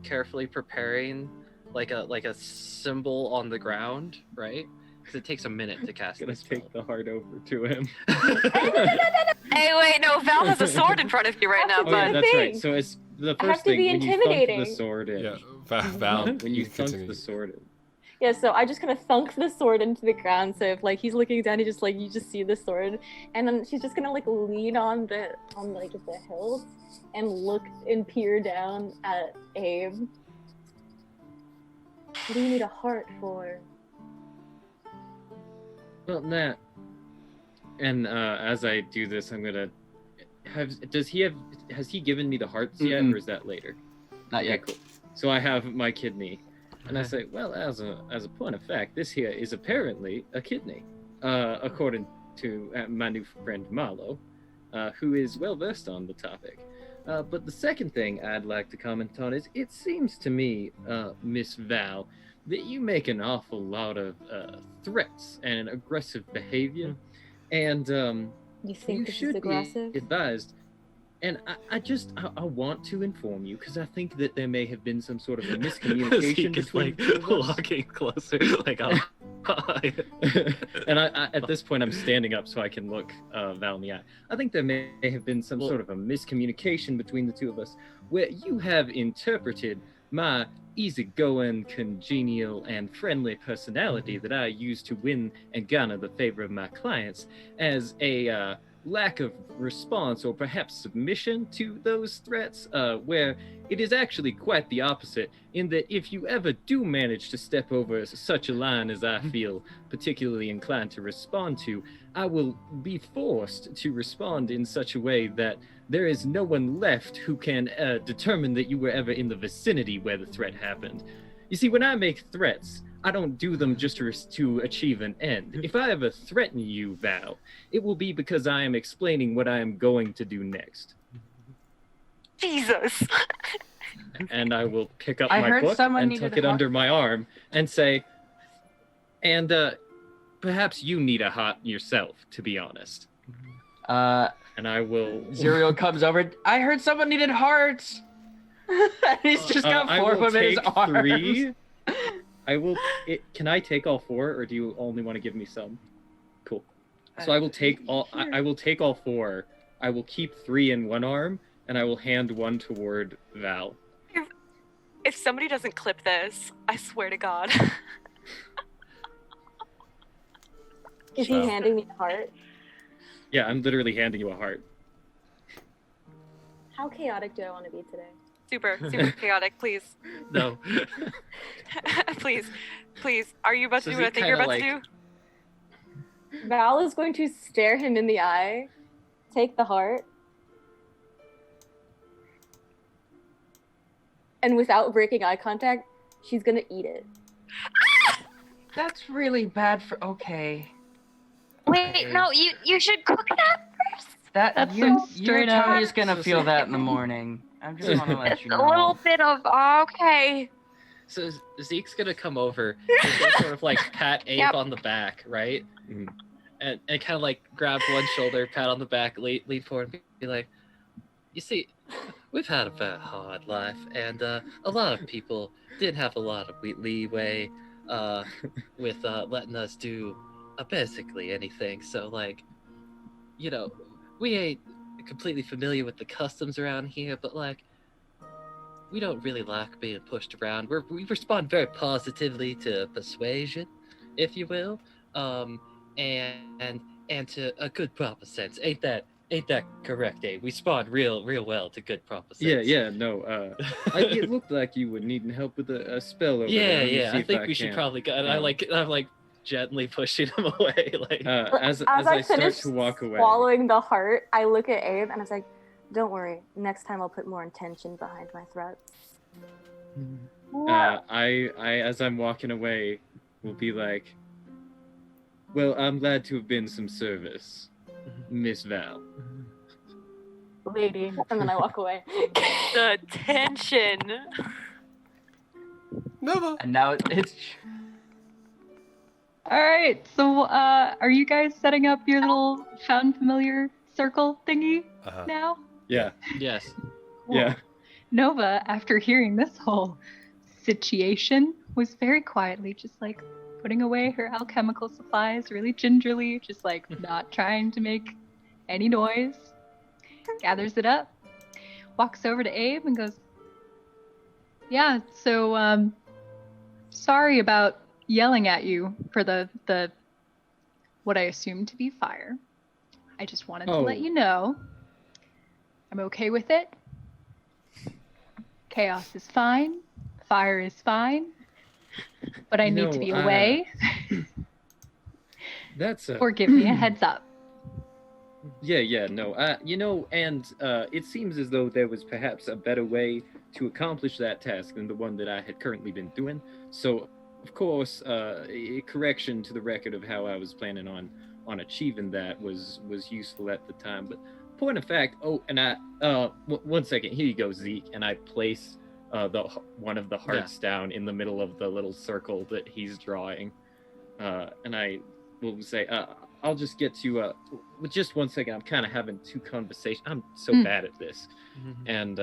carefully preparing like a symbol on the ground, right? Because it takes a minute to cast gonna this spell. take the heart over to him. Hey, wait, no, Val has a sword in front of you right now, Oh yeah, bud. that's right. thing. So it's the I have first to thing be when you thunk intimidating. the sword in. Yeah, Val, When you you thunk continue. the sword in. Yeah, so I just kind of thunk the sword into the ground. So if like he's looking down, he just like you just see the sword, and then she's just gonna like lean on the hilt and look and peer down at Abe. What do you need a heart for? Well, Nat. And as I do this, I'm gonna has he given me the hearts yet, Mm-mm. or is that later? Not Okay, yet. cool. So I have my kidney, and I say, well, as a point of fact, this here is apparently a kidney, according to my new friend Marlow, who is well versed on the topic. But the second thing I'd like to comment on is, it seems to me, Miss Val, that you make an awful lot of threats and aggressive behavior, and You think you this is should aggressive? be advised. And I want to inform you, because I think that there may have been some sort of a miscommunication Zeke is between like the two of us. walking closer, like And I at this point I'm standing up so I can look Val in the eye. I think there may have been some sort of a miscommunication between the two of us, where you have interpreted my easygoing, congenial, and friendly personality that I use to win and garner the favor of my clients as a lack of response or perhaps submission to those threats, where it is actually quite the opposite, in that if you ever do manage to step over such a line as I feel particularly inclined to respond to, I will be forced to respond in such a way that there is no one left who can determine that you were ever in the vicinity where the threat happened. You see, when I make threats, I don't do them just to achieve an end. If I ever threaten you, Val, it will be because I am explaining what I am going to do next. Jesus. And I will pick up I my heard book someone and needed tuck a it under my arm and say, and perhaps you need a heart yourself, to be honest. And I will... Xyriel comes over. I heard someone needed hearts. He's just got I 4 will of them in his take arms. 3. Can I take all 4, or do you only want to give me some? Cool. So I will take all. I will take all 4. I will keep 3 in one arm, and I will hand 1 toward Val. If somebody doesn't clip this, I swear to God. Is he handing me a heart? Yeah, I'm literally handing you a heart. How chaotic do I want to be today? Super, super chaotic, please. No. Please. Are you about to So do what I he think you're kinda about to do? Val is going to stare him in the eye, take the heart, and without breaking eye contact, she's gonna eat it. That's really bad for. Okay. Wait, no, you should cook that first. That's Your some straight up- tummy's gonna So feel sick. that in the morning. I just want to let It's you a know. little bit of okay. So Zeke's gonna come over and gonna sort of like pat Abe Yep. on the back, right? Mhm. And kind of like grab one shoulder, pat on the back, lean forward, and be like, "You see, we've had a very hard life, and a lot of people didn't have a lot of leeway with letting us do basically anything. So like, you know, we ain't completely familiar with the customs around here, but like, we don't really like being pushed around. We respond very positively to persuasion, if you will, and to a good proper sense. Ain't that correct, Abe? We respond real well to good proper sense. Yeah, no. It looked like you were needing help with a spell over there. Let me see I if think we should can. probably go. And I'm like gently pushing him away, like. As I start finish to walk away. swallowing the heart, I look at Abe and I was like, "Don't worry. Next time I'll put more intention behind my threats." I as I'm walking away will be like, well, I'm glad to have been some service, Miss Val. lady, and then I walk away. The tension. Nova. And now it's All right. So, are you guys setting up your little found familiar circle thingy Uh-huh. now? Yeah. Yes. Cool. Yeah. Nova, after hearing this whole situation, was very quietly just like putting away her alchemical supplies really gingerly, just like not trying to make any noise. Gathers it up, walks over to Abe and goes, "Yeah, so sorry about yelling at you for the what I assumed to be fire. I just wanted to let Oh. you know I'm okay with it. Chaos is fine. Fire is fine. But I You need to know, be away. That's a. Or give me a heads up." Yeah, no. And it seems as though there was perhaps a better way to accomplish that task than the one that I had currently been doing. So, of course, a correction to the record of how I was planning on achieving that was useful at the time. But point of fact, one second, here you go, Zeke, and I place one of the hearts down in the middle of the little circle that he's drawing, and I will say, I'll just get to with just 1 second. I'm kind of having two conversations. I'm so bad at this, and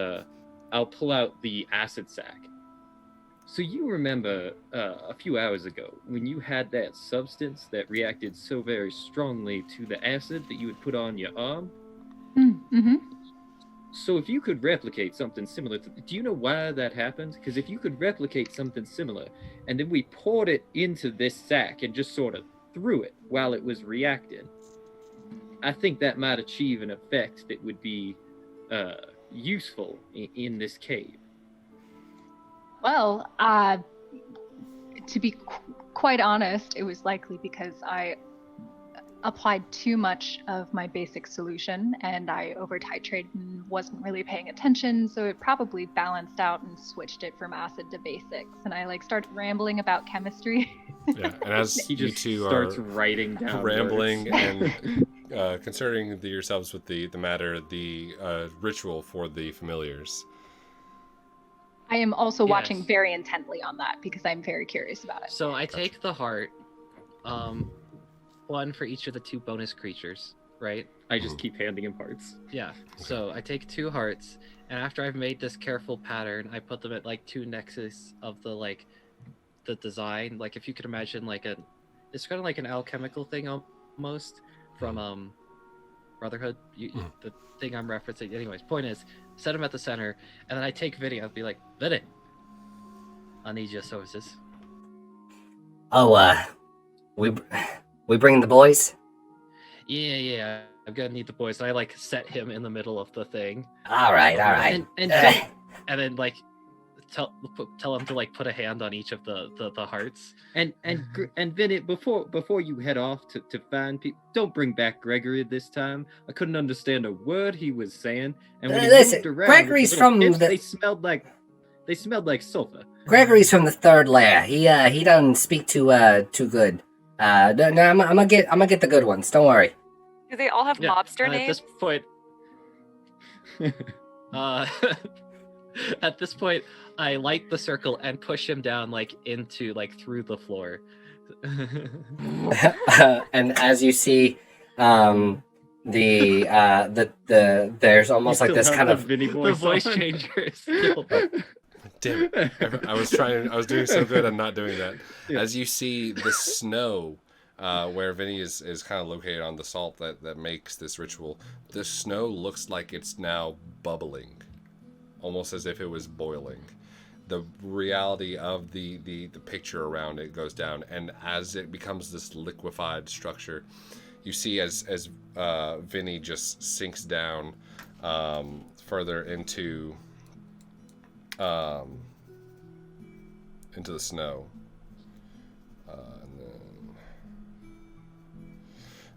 I'll pull out the acid sack. So you remember a few hours ago when you had that substance that reacted so very strongly to the acid that you had put on your arm? Mm-hmm. So if you could replicate something similar, do you know why that happened? Because if you could replicate something similar, and then we poured it into this sack and just sort of threw it while it was reacting, I think that might achieve an effect that would be useful in this cave. Well, to be quite honest, it was likely because I applied too much of my basic solution and I over-titrated and wasn't really paying attention, so it probably balanced out and switched it from acid to basics. And I started rambling about chemistry. Yeah, and as He you just two starts are writing down rambling words. and concerning yourselves with the matter, the ritual for the familiars. I am also watching Yes. very intently on that because I'm very curious about it. So I take the heart, one for each of the two bonus creatures, right? I just keep handing him parts. Yeah. So I take 2 hearts, and after I've made this careful pattern, I put them at 2 nexus of the the design. Like if you could imagine it's kind of like an alchemical thing almost from Brotherhood. The thing I'm referencing. Anyways, point is, set them at the center, and then I take Vinny. I'll be like, Vinny, I need your services. Oh, we bring the boys? Yeah. I'm gonna need the boys. And I set him in the middle of the thing. All right. And then tell him to put a hand on each of the hearts. And Vinny, before you head off to find people, don't bring back Gregory this time. I couldn't understand a word he was saying. And when he Listen, moved around, Gregory's the little from imps, the- they smelled like sulfur. Gregory's from the third layer. He doesn't speak too good. No, I'm gonna get the good ones. Don't worry. Do they all have mobster At names? this point, at this point, I light the circle and push him down into through the floor. And as you see, there's almost like this kind of Vinny The voice on. changer is still. Damn it. I was doing so good at not doing that. Yeah. As you see the snow, where Vinny is kind of located on the salt that makes this ritual, the snow looks like it's now bubbling, almost as if it was boiling. The reality of the picture around it goes down, and as it becomes this liquefied structure, you see as Vinny just sinks down further into the snow.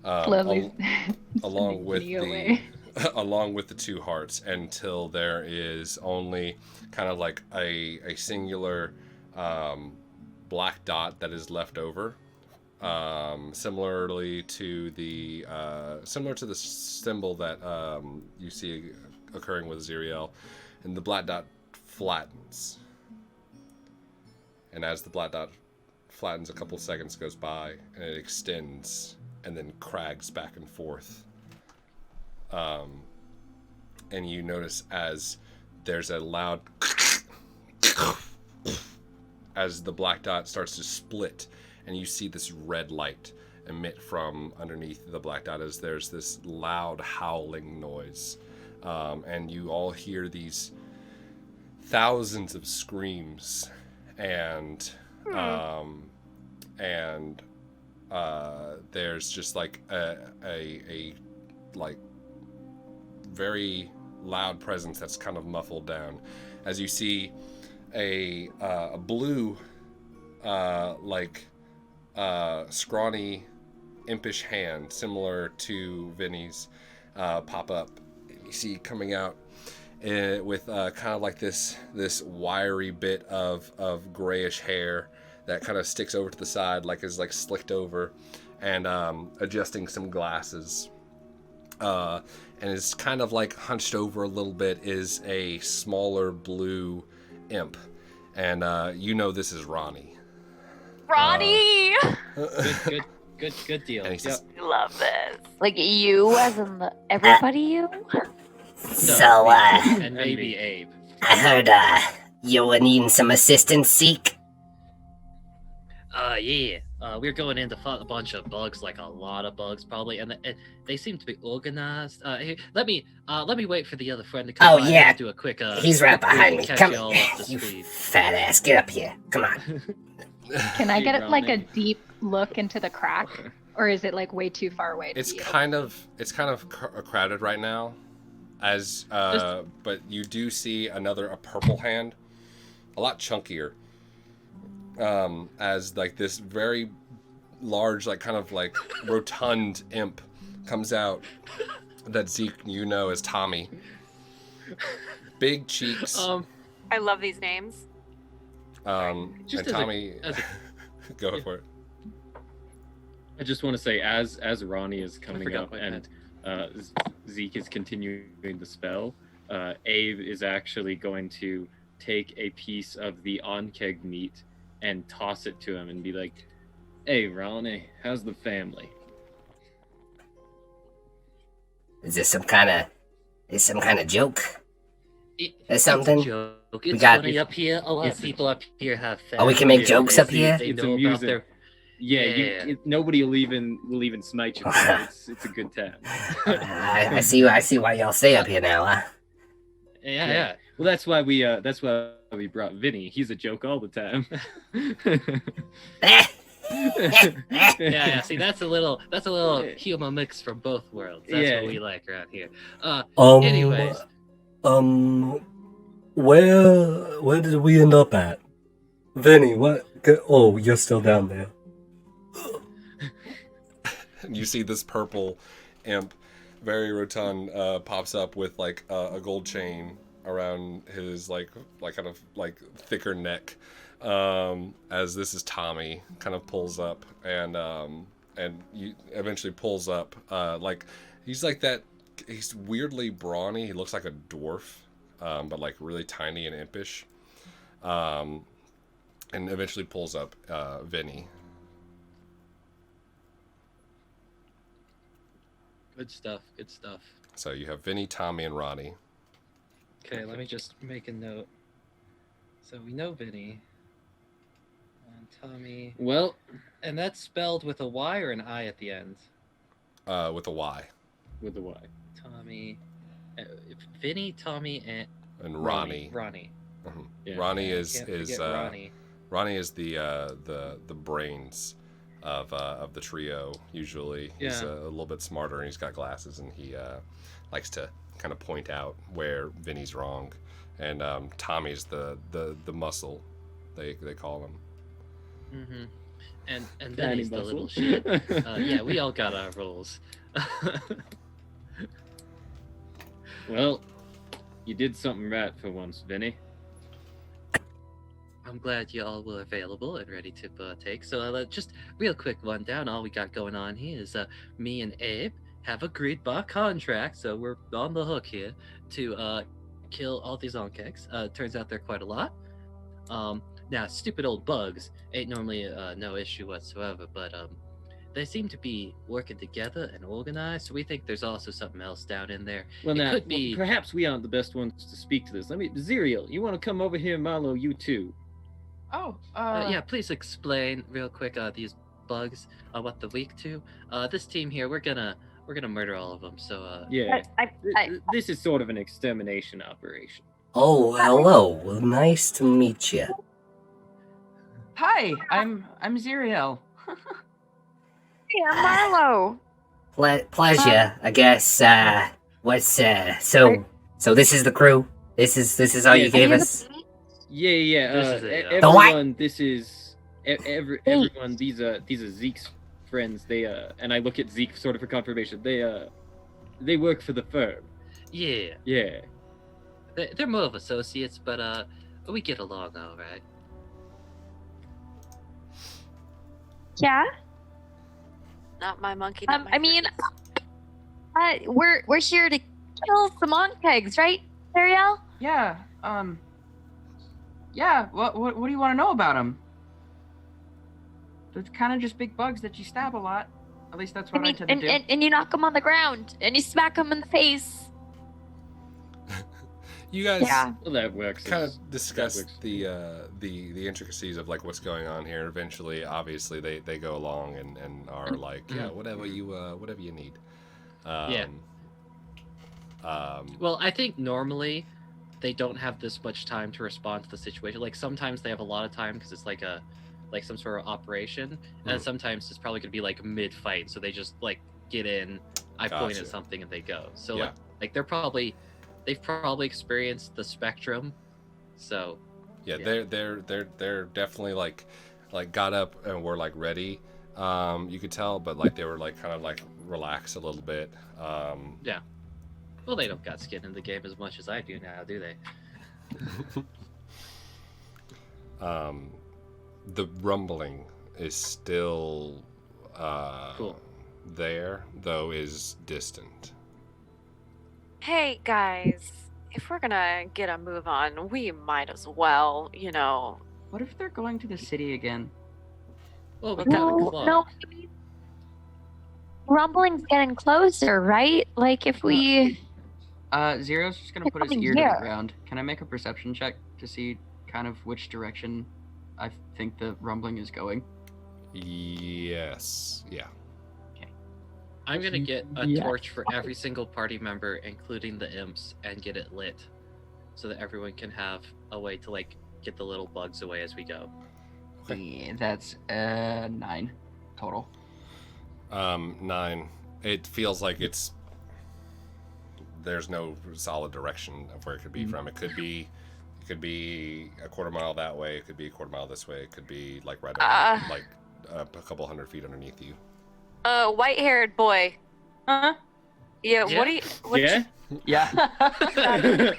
Slowly Oh, Along sending with Vinny away. along with the 2 hearts, until there is only kind of a singular black dot that is left over, similar to the symbol that you see occurring with Xyriel, and the black dot flattens. And as the black dot flattens, a couple seconds goes by, and it extends, and then crags back and forth. And you notice as there's a loud as the black dot starts to split, and you see this red light emit from underneath the black dot as there's this loud howling noise. And you all hear these thousands of screams, and there's just like a like very loud presence that's kind of muffled down as you see a blue scrawny impish hand similar to Vinny's pop up. You see coming out with kind of like this wiry bit of grayish hair that kind of sticks over to the side, like is like slicked over, and adjusting some glasses. And is kind of like hunched over a little bit is a smaller blue imp. And you know this is Ronnie. Ronnie! Good deal. And he says, I love this. Like you as in the everybody you? So, And maybe Abe. I heard, you were needing some assistance, Zeke? Yeah. We're going in to fight a bunch of bugs, like a lot of bugs, probably, and they seem to be organized. Here, let me wait for the other friend to come Oh, by yeah. and do a quick. He's right behind me. catch Come you all here, up to you speed. fat ass. Get up here. Come on. Can I get like a Ronnie. deep look into the crack, or is it like way too far away? it's to be kind of crowded right now, as but you do see a purple hand, a lot chunkier, as like this very large, like kind of like rotund imp comes out that Zeke you know as Tommy. Big cheeks. I love these names. Just and as a- Tommy as go for it. I just want to say, as Ronnie is coming forgot up my and Zeke is continuing the spell, Abe is actually going to take a piece of the on-keg meat and toss it to him and be like, "Hey, Ronnie, how's the family?" Is this some kind of joke? It's something? a joke. We It's got- funny up here. A lot of it's- people up here have Oh, we can make families. jokes up They- here? They It's know about amusing. their. Yeah, Yeah. nobody will even smite you. For it. It's a good time. I see why y'all stay up here now, huh? Yeah. Well, that's why we brought Vinny. He's a joke all the time. Yeah. See, that's a little humor mix from both worlds. That's Yeah. what we like around here. Anyways. Where did we end up at? Vinny, what? Oh, you're still down there. You see this purple imp, very rotund, pops up with like a gold chain around his like kind of like thicker neck. As this is Tommy, kind of pulls up and you eventually pulls up. Like he's like that. He's weirdly brawny. He looks like a dwarf, but like really tiny and impish. And eventually pulls up Vinny. Good stuff. So you have Vinny, Tommy, and Ronnie. Okay, let me just make a note. So we know Vinny. And Tommy. Well, And that's spelled with a Y or an I at the end? With a Y. with the Y. Tommy. Vinny, Tommy, and Ronnie. Ronnie. Mhm. Yeah. Ronnie I is can't forget Ronnie. Ronnie is the brains of the trio. Usually, he's Yeah. a little bit smarter, and he's got glasses, and he likes to kind of point out where Vinny's wrong. And Tommy's the muscle, they call him. Mm-hmm. And Tiny Vinny's the muscle. little shit. Yeah, we all got our roles. Well, you did something right for once, Vinny. I'm glad you all were available and ready to partake. So just real quick rundown. All we got going on here is me and Abe have agreed by contract, so we're on the hook here to kill all these onkegs. Turns out they're quite a lot. Now, stupid old bugs ain't normally no issue whatsoever, but they seem to be working together and organized, so we think there's also something else down in there. Well, It now, could be- perhaps we aren't the best ones to speak to this. Xyriel, you want to come over here, Marlow? You too. Oh, Yeah, please explain real quick these bugs, what they're weak to. This team here, we're gonna murder all of them. So Yeah, I- this is sort of an extermination operation. Oh, hello. Nice to meet you. hi, I'm Xyriel. Hey, I'm Marlow. Pleasure, I guess. What's so this is the crew. This is all Yeah, you gave us. Yeah. This is it, yeah. The what? Everyone, this is everyone. These are Zeke's friends. They and I look at Zeke sort of for confirmation. They work for the firm. yeah, Yeah. they're more of associates, but we get along all right. Yeah. Not my monkey. Not my I mean, we're here to kill some onkegs, right, Xyriel? Yeah. Yeah. What do you want to know about them? They're kind of just big bugs that you stab a lot. At least that's what I tend to do. And you knock them on the ground and you smack them in the face. You guys Yeah. Well, that works. kind It's- of discuss that works. the intricacies of like what's going on here. Eventually, obviously, they go along and are like, yeah, whatever you need. Yeah. Well, I think normally they don't have this much time to respond to the situation. Like sometimes they have a lot of time because it's like some sort of operation, and sometimes it's probably gonna be like mid-fight, so they just like get in. I point Gotcha. at something and they go. So Yeah. like they've probably experienced the spectrum. So Yeah, Yeah. they're definitely like got up and were like ready. You could tell, but like they were like kind of like relaxed a little bit. well, they don't got skin in the game as much as I do now, do they? The rumbling is still Cool. there, though is distant. Hey guys, if we're gonna get a move on, we might as well, you know. What if they're going to the city again? Well, we got a clock. No. I mean, rumbling's getting closer, right? Like if we. Zero's just gonna They're put his coming ear to here. the ground. Can I make a perception check to see kind of which direction I think the rumbling is going? Yes. Yeah. I'm gonna get a Yeah. torch for every single party member, including the imps, and get it lit, so that everyone can have a way to like get the little bugs away as we go. Yeah, that's 9 total. 9. It feels like there's no solid direction of where it could be from. It could be a quarter mile that way. It could be a quarter mile this way. It could be like right over, like a couple 100 feet underneath you. White-haired boy. Huh? Yeah. Yeah. What do you? What Yeah. Yeah.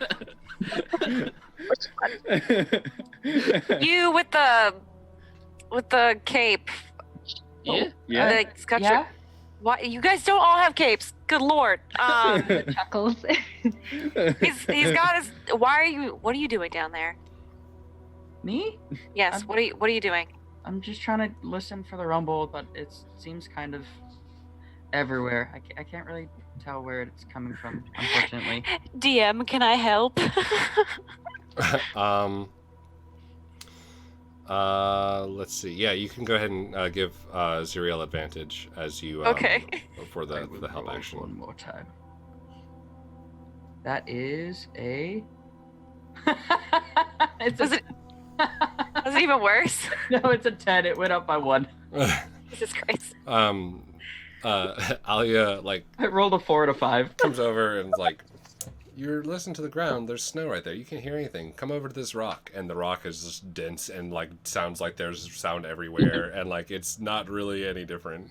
You with the cape? Yeah. Yeah. It's got yeah. your. Why you guys don't all have capes? Good lord. Chuckles. He's got his. Why are you? What are you doing down there? Me? Yes. What are you doing? I'm just trying to listen for the rumble, but it seems kind of everywhere. I can't really tell where it's coming from, unfortunately. DM, can I help? Let's see. Yeah, you can go ahead and give Xyriel advantage as you Okay. for I will the help roll action. one more time. That is a. it's Was it even worse? No, it's a 10. It went up by 1. Jesus Christ. Alia like I rolled a 4 and a 5. comes over and is like, "You're listening to the ground. There's snow right there. You can't hear anything. Come over to this rock." And the rock is just dense and like sounds like there's sound everywhere, and like it's not really any different.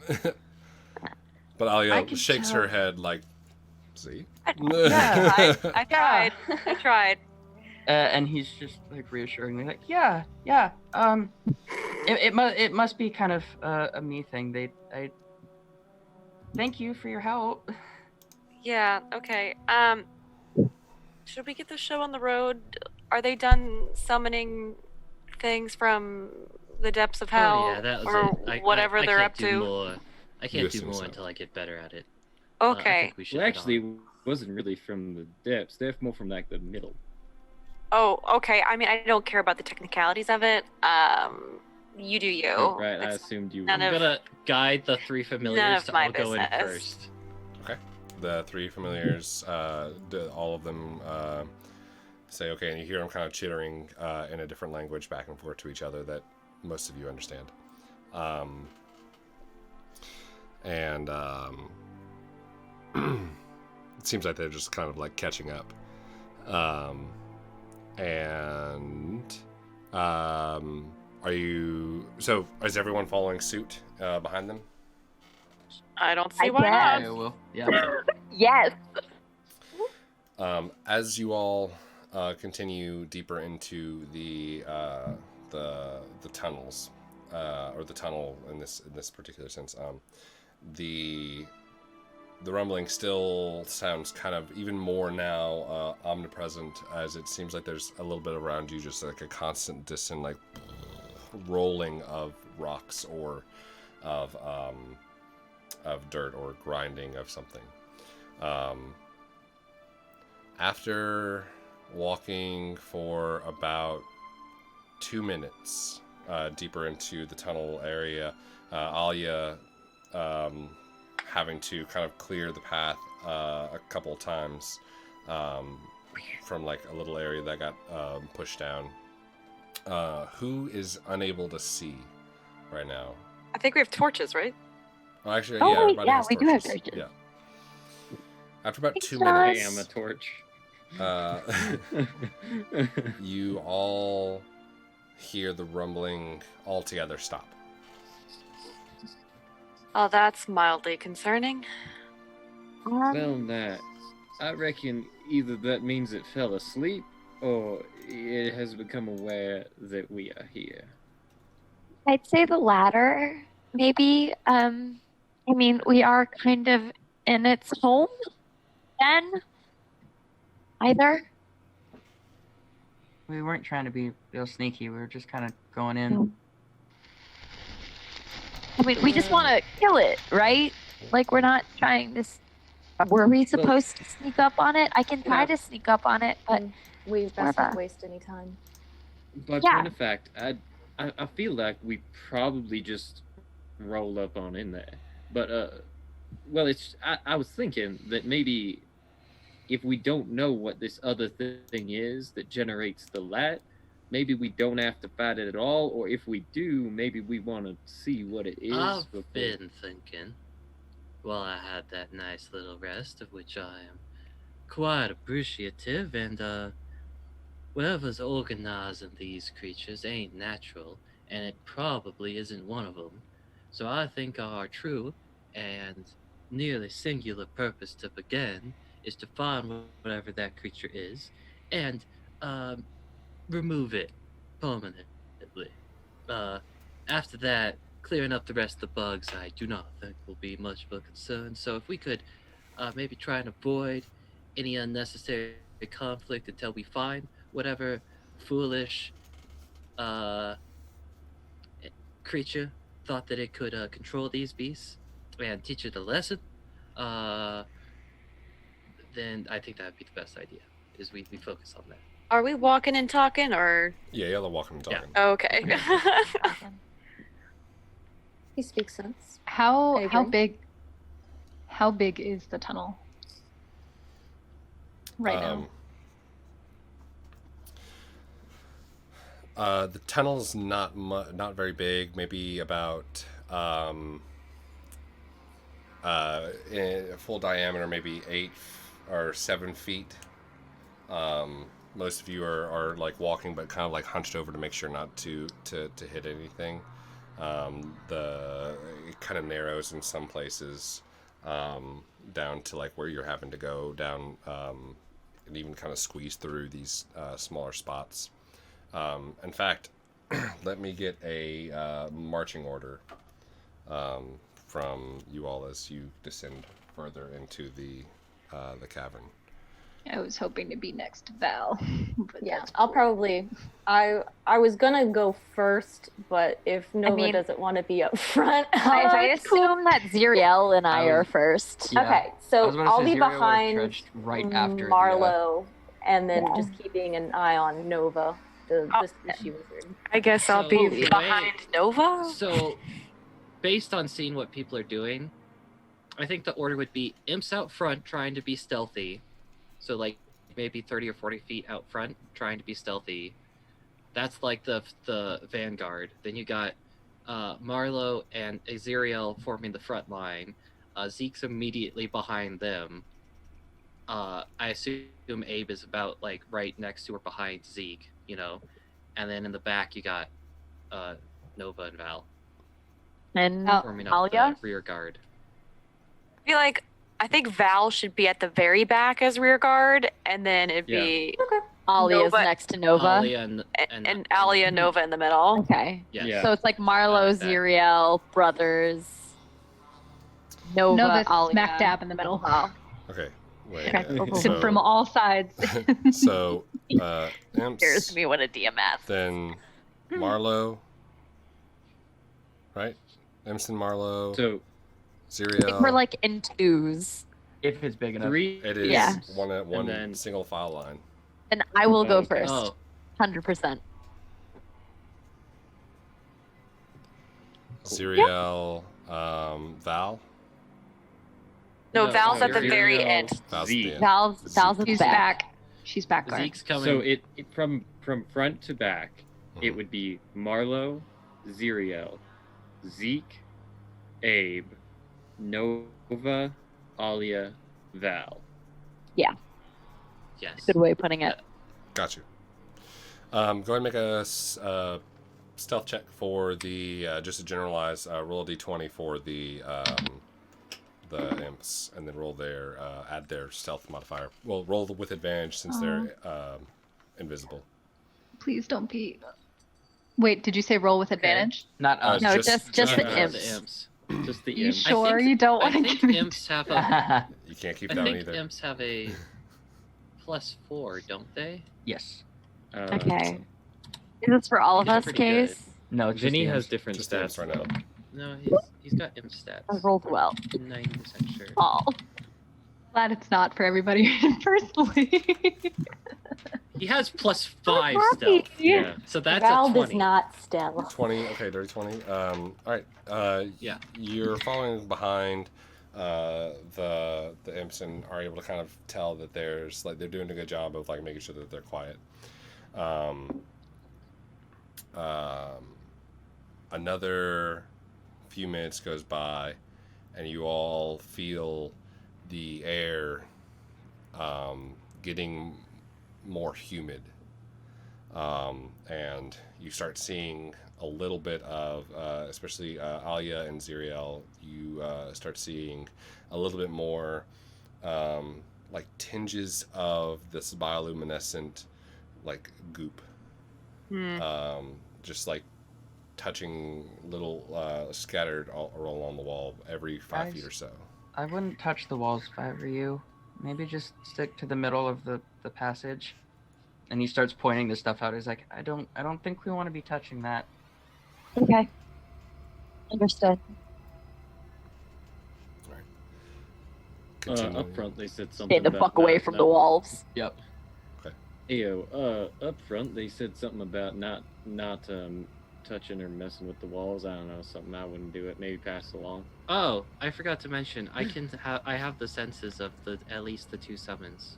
But I Alia can shakes tell. her head like, "See." Yeah, I tried. I tried. And he's just like reassuringly like, yeah. It must be kind of a me thing. thank you for your help. Yeah, okay. Should we get the show on the road? Are they done summoning things from the depths of hell? Oh yeah, that was or it. whatever I they're can't up do to? more. I You can't do assume more so. until I get better at it. I Okay. think we should Well, head actually, on. it wasn't really from the depths. They're more from like the middle. Oh, okay. I mean, I don't care about the technicalities of it. You do you. Oh, right, I It's assumed you none were. I'm of- gonna guide the three familiars of to my all go in business. first. The three familiars, all of them say okay, and you hear them kind of chittering in a different language back and forth to each other that most of you understand. It seems like they're just kind of like catching up. Are you? So is everyone following suit behind them? I don't see I why guess. not. I will. Yeah. Yes. As you all continue deeper into the tunnels, or the tunnel in this particular sense, the rumbling still sounds kind of even more now omnipresent, as it seems like there's a little bit around you, just like a constant distant like rolling of rocks or of dirt or grinding of something. After walking for about 2 minutes deeper into the tunnel area, Alia having to kind of clear the path a couple times from like a little area that got pushed down. Who is unable to see right now? I think we have torches, right? Well, actually, Oh, yeah, everybody yeah, has we do have torches. torches. Yeah. After about Thanks, 2 Josh. I minutes, am a torch. you all hear the rumbling altogether stop. Oh, that's mildly concerning. Well, that I reckon either that means it fell asleep or it has become aware that we are here. I'd say the latter, maybe. I mean, we are kind of in its home then. Either. We weren't trying to be real sneaky. We were just kind of going in. I mean, we just want to kill it, right? Like, we're not trying to. Were we supposed to sneak up on it? I can try No. to sneak up on it, but We best Whatever. not waste any time. By Yeah. point of fact, I feel like we probably just rolled up on in there. But well, it's I was thinking that maybe if we don't know what this other thing is that generates the light, maybe we don't have to fight it at all, or if we do, maybe we want to see what it is. I've before- been thinking, while I had that nice little rest, of which I am quite appreciative, and whatever's organizing these creatures ain't natural, and it probably isn't one of them. So I think our true and nearly singular purpose to begin is to find whatever that creature is and remove it permanently. After that, clearing up the rest of the bugs I do not think will be much of a concern. So if we could maybe try and avoid any unnecessary conflict until we find whatever foolish creature thought that it could control these beasts and teach it a lesson, then I think that would be the best idea, is we focus on that. Are we walking and talking, or? Yeah, y'all are walking and talking. Okay. He speaks sense. I How agree. big is the tunnel right now? The tunnel's not very big. Maybe about in full diameter, maybe 8 or 7 feet. Most of you are like walking, but kind of like hunched over to make sure not to hit anything. It kind of narrows in some places down to like where you're having to go down, and even kind of squeeze through these smaller spots. In fact, let me get a marching order from you all as you descend further into the cavern. I was hoping to be next to Val. But Yeah, that's I'll cool. probably. I was gonna go first, but if Nova mean- doesn't want to be up front, I it's cool. assume that Xyriel and I I are was- first. Yeah. Okay, I so was about to I'll say be Xyriel would've behind trudged right after Marlow, and then Yeah. just keeping an eye on Nova, the she wizard. I guess I'll So, be the way- behind Nova. So, based on seeing what people are doing, I think the order would be imps out front trying to be stealthy. So, like, maybe 30 or 40 feet out front trying to be stealthy. That's like the vanguard. Then you got Marlow and Xyriel forming the front line. Zeke's immediately behind them. I assume Abe is about like right next to or behind Zeke, you know. And then in the back you got Nova and Val And forming up Alia? the rear guard. I think Val should be at the very back as rear guard, and then it'd be Alia's Nova- next to Nova. Alia and Alia Nova in the middle. Okay. Yes. Yeah. So it's like Marlow, like that. Xyriel, brothers, Nova, Nova's Alia. smack dab in the middle. Wow. Okay, wait. Okay. So, From all sides. so Scares imps, me when a DM asks. then Marlow, right? Imps and Marlow, So I think Xyriel. we're like in twos. If it's big enough. 3. It is Yeah. one then- single file line. And I will go Okay. first. Oh, 100%. Xyriel, Val. No, No, Val's no, at the you're- very Xyriel, end. Val's Zeke. the end. Val's at the She's back. back. She's back guard. Zeke's coming. So it from front to back, it Mhm. would be Marlow, Xyriel, Zeke, Abe, Nova, Alia, Val. yes. Good way of putting it. Got you. Go ahead and make a stealth check for the just to generalize. Roll a d20 for the imps, and then roll their add their stealth modifier. Well, roll with advantage since they're invisible. Please don't be. Wait, did you say roll with advantage? Not us. No, just just the The imps. imps. Just the You imps. sure think- you don't I want to think give me? imps have a. You can't keep I down think either. imps have a +4, don't they? Yes. Okay. Is this for all of These are us, pretty good. Case? No, it's just Vinny the has imps. different Just the imps stats right now. No, he's got imp stats. I rolled well. 90% sure. Oh. Glad it's not for everybody personally. He has +5 happy. stealth. Yeah. So that's Val a 20. does not stealth. 20. Okay, dirty 20. All right. Yeah. You're following behind the imps and are able to kind of tell that there's like they're doing a good job of like making sure that they're quiet. Another few minutes goes by, and you all feel the air getting more humid, and you start seeing a little bit of, especially Alia and Xyriel, you start seeing a little bit more like tinges of this bioluminescent like goop, just like touching little scattered all along the wall every 5 feet or so. I wouldn't touch the walls if I were you. Maybe just stick to the middle of the passage. And he starts pointing this stuff out. He's like, I don't think we want to be touching that. Okay. Understood. Continuing. Up front, they said something Stay the about fuck away not- from not- the walls. Yep. Ayo, up front, they said something about not touching or messing with the walls. I don't know, something I wouldn't do it. Maybe pass along. Oh, I forgot to mention. I have the senses of at least the 2 summons.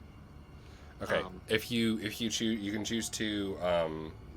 Okay, if you choose, you can choose to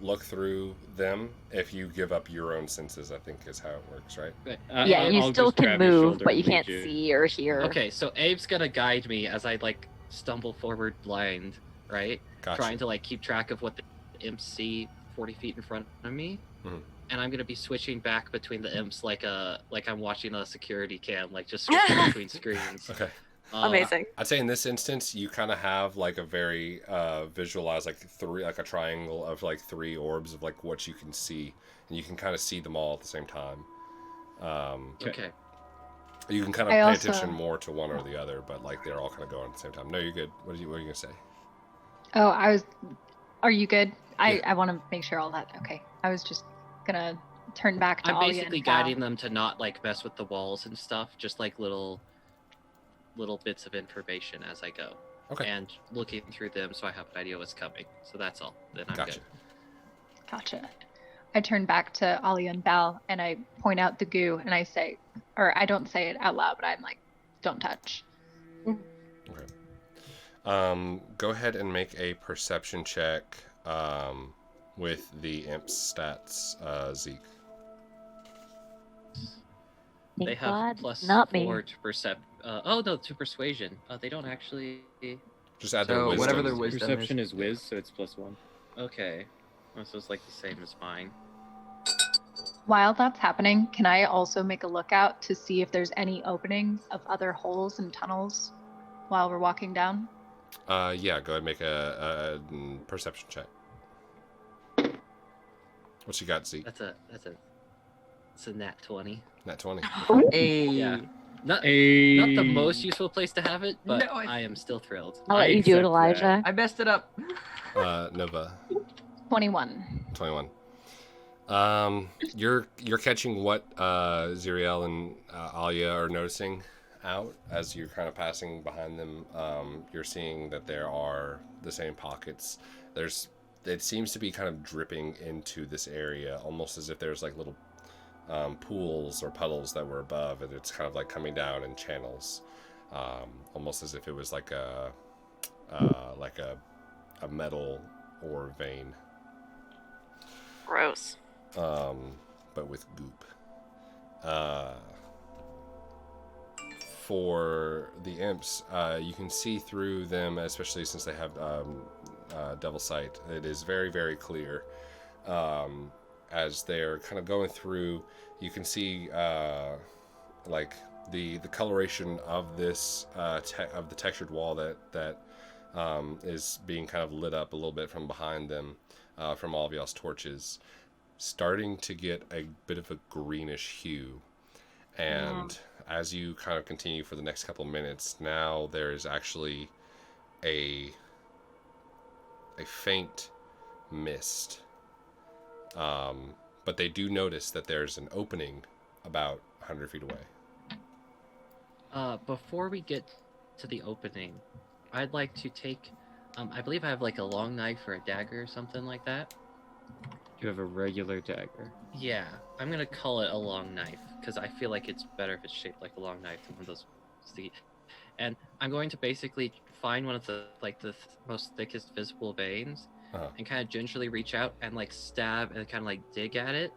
look through them. If you give up your own senses, I think is how it works, right? Right. Yeah, you I'll still just can grab your move, shoulder but you and lead can't see or hear. Okay, so Abe's gonna guide me as I like stumble forward blind, right? Gotcha. Trying to like keep track of what the imps see 40 feet in front of me. Mhm. And I'm gonna be switching back between the imps like I'm watching a security cam, like just switching between screens. Okay. Amazing. I'd say in this instance, you kind of have like a very visualized like a triangle of like 3 orbs of like what you can see, and you can kind of see them all at the same time. Okay. You can kind of I pay also- attention more to one or the other, but like they're all kind of going at the same time. No, you're good. What are you gonna say? Oh, are you good? Yeah. I want to make sure all that. Okay. I was just gonna turn back to I'm Alia basically and Val. guiding them to not like mess with the walls and stuff, just like little bits of information as I go. Okay. And looking through them so I have an idea what's coming. So that's all. Then I'm Gotcha. good. Gotcha. I turn back to Alia and Val and I point out the goo and I say, or I don't say it out loud, but I'm like, don't touch. Okay. Go ahead and make a perception check with the imp's stats, Zeke. Thank They have God, plus not me. 4 to to persuasion. They don't actually. Just add their So wisdom. whatever their wisdom Perception is. is whiz, so it's +1. Okay. Oh, so it's like the same as mine. While that's happening, can I also make a lookout to see if there's any openings of other holes and tunnels while we're walking down? Yeah, go ahead and make a perception check. What you got, Zeke? It's a nat 20. Nat 20. Hey. Yeah. Not the most useful place to have it, but No, I am still thrilled. I'll let you do it, accept that. Elijah. I messed it up. Nova. 21. 21. You're catching what Xyriel and Alia are noticing out as you're kind of passing behind them. You're seeing that there are the same pockets. It seems to be kind of dripping into this area, almost as if there's like little pools or puddles that were above, and it's kind of like coming down in channels, almost as if it was like a metal ore vein. Gross. But with goop. For the imps, you can see through them, especially since they have devil sight. It is very, very clear. As they're kind of going through, you can see like the coloration of this of the textured wall that is being kind of lit up a little bit from behind them, from all of y'all's torches, starting to get a bit of a greenish hue. And as you kind of continue for the next couple of minutes, now there is actually a faint mist. But they do notice that there's an opening about 100 feet away. Before we get to the opening, I'd like to take. I believe I have like a long knife or a dagger or something like that. You have a regular dagger. Yeah, I'm gonna call it a long knife because I feel like it's better if it's shaped like a long knife than one of those sticky. And I'm going to basically find one of the most thickest visible veins and kind of gingerly reach out and like stab and kind of like dig at it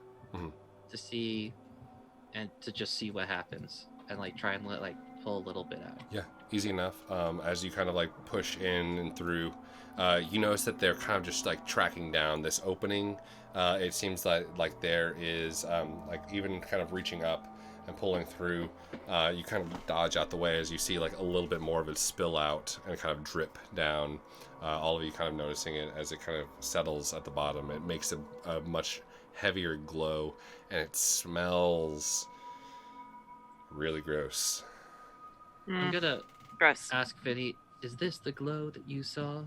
to see and to just see what happens and like try and pull a little bit out. Yeah, easy enough. As you kind of like push in and through, you notice that they're kind of just like tracking down this opening. It seems like there is like even kind of reaching up and pulling through. You kind of dodge out the way as you see like a little bit more of it spill out and kind of drip down. All of you kind of noticing it as it kind of settles at the bottom. It makes a much heavier glow, and it smells really gross. I'm gonna Gross. ask Vinny, is this the glow that you saw?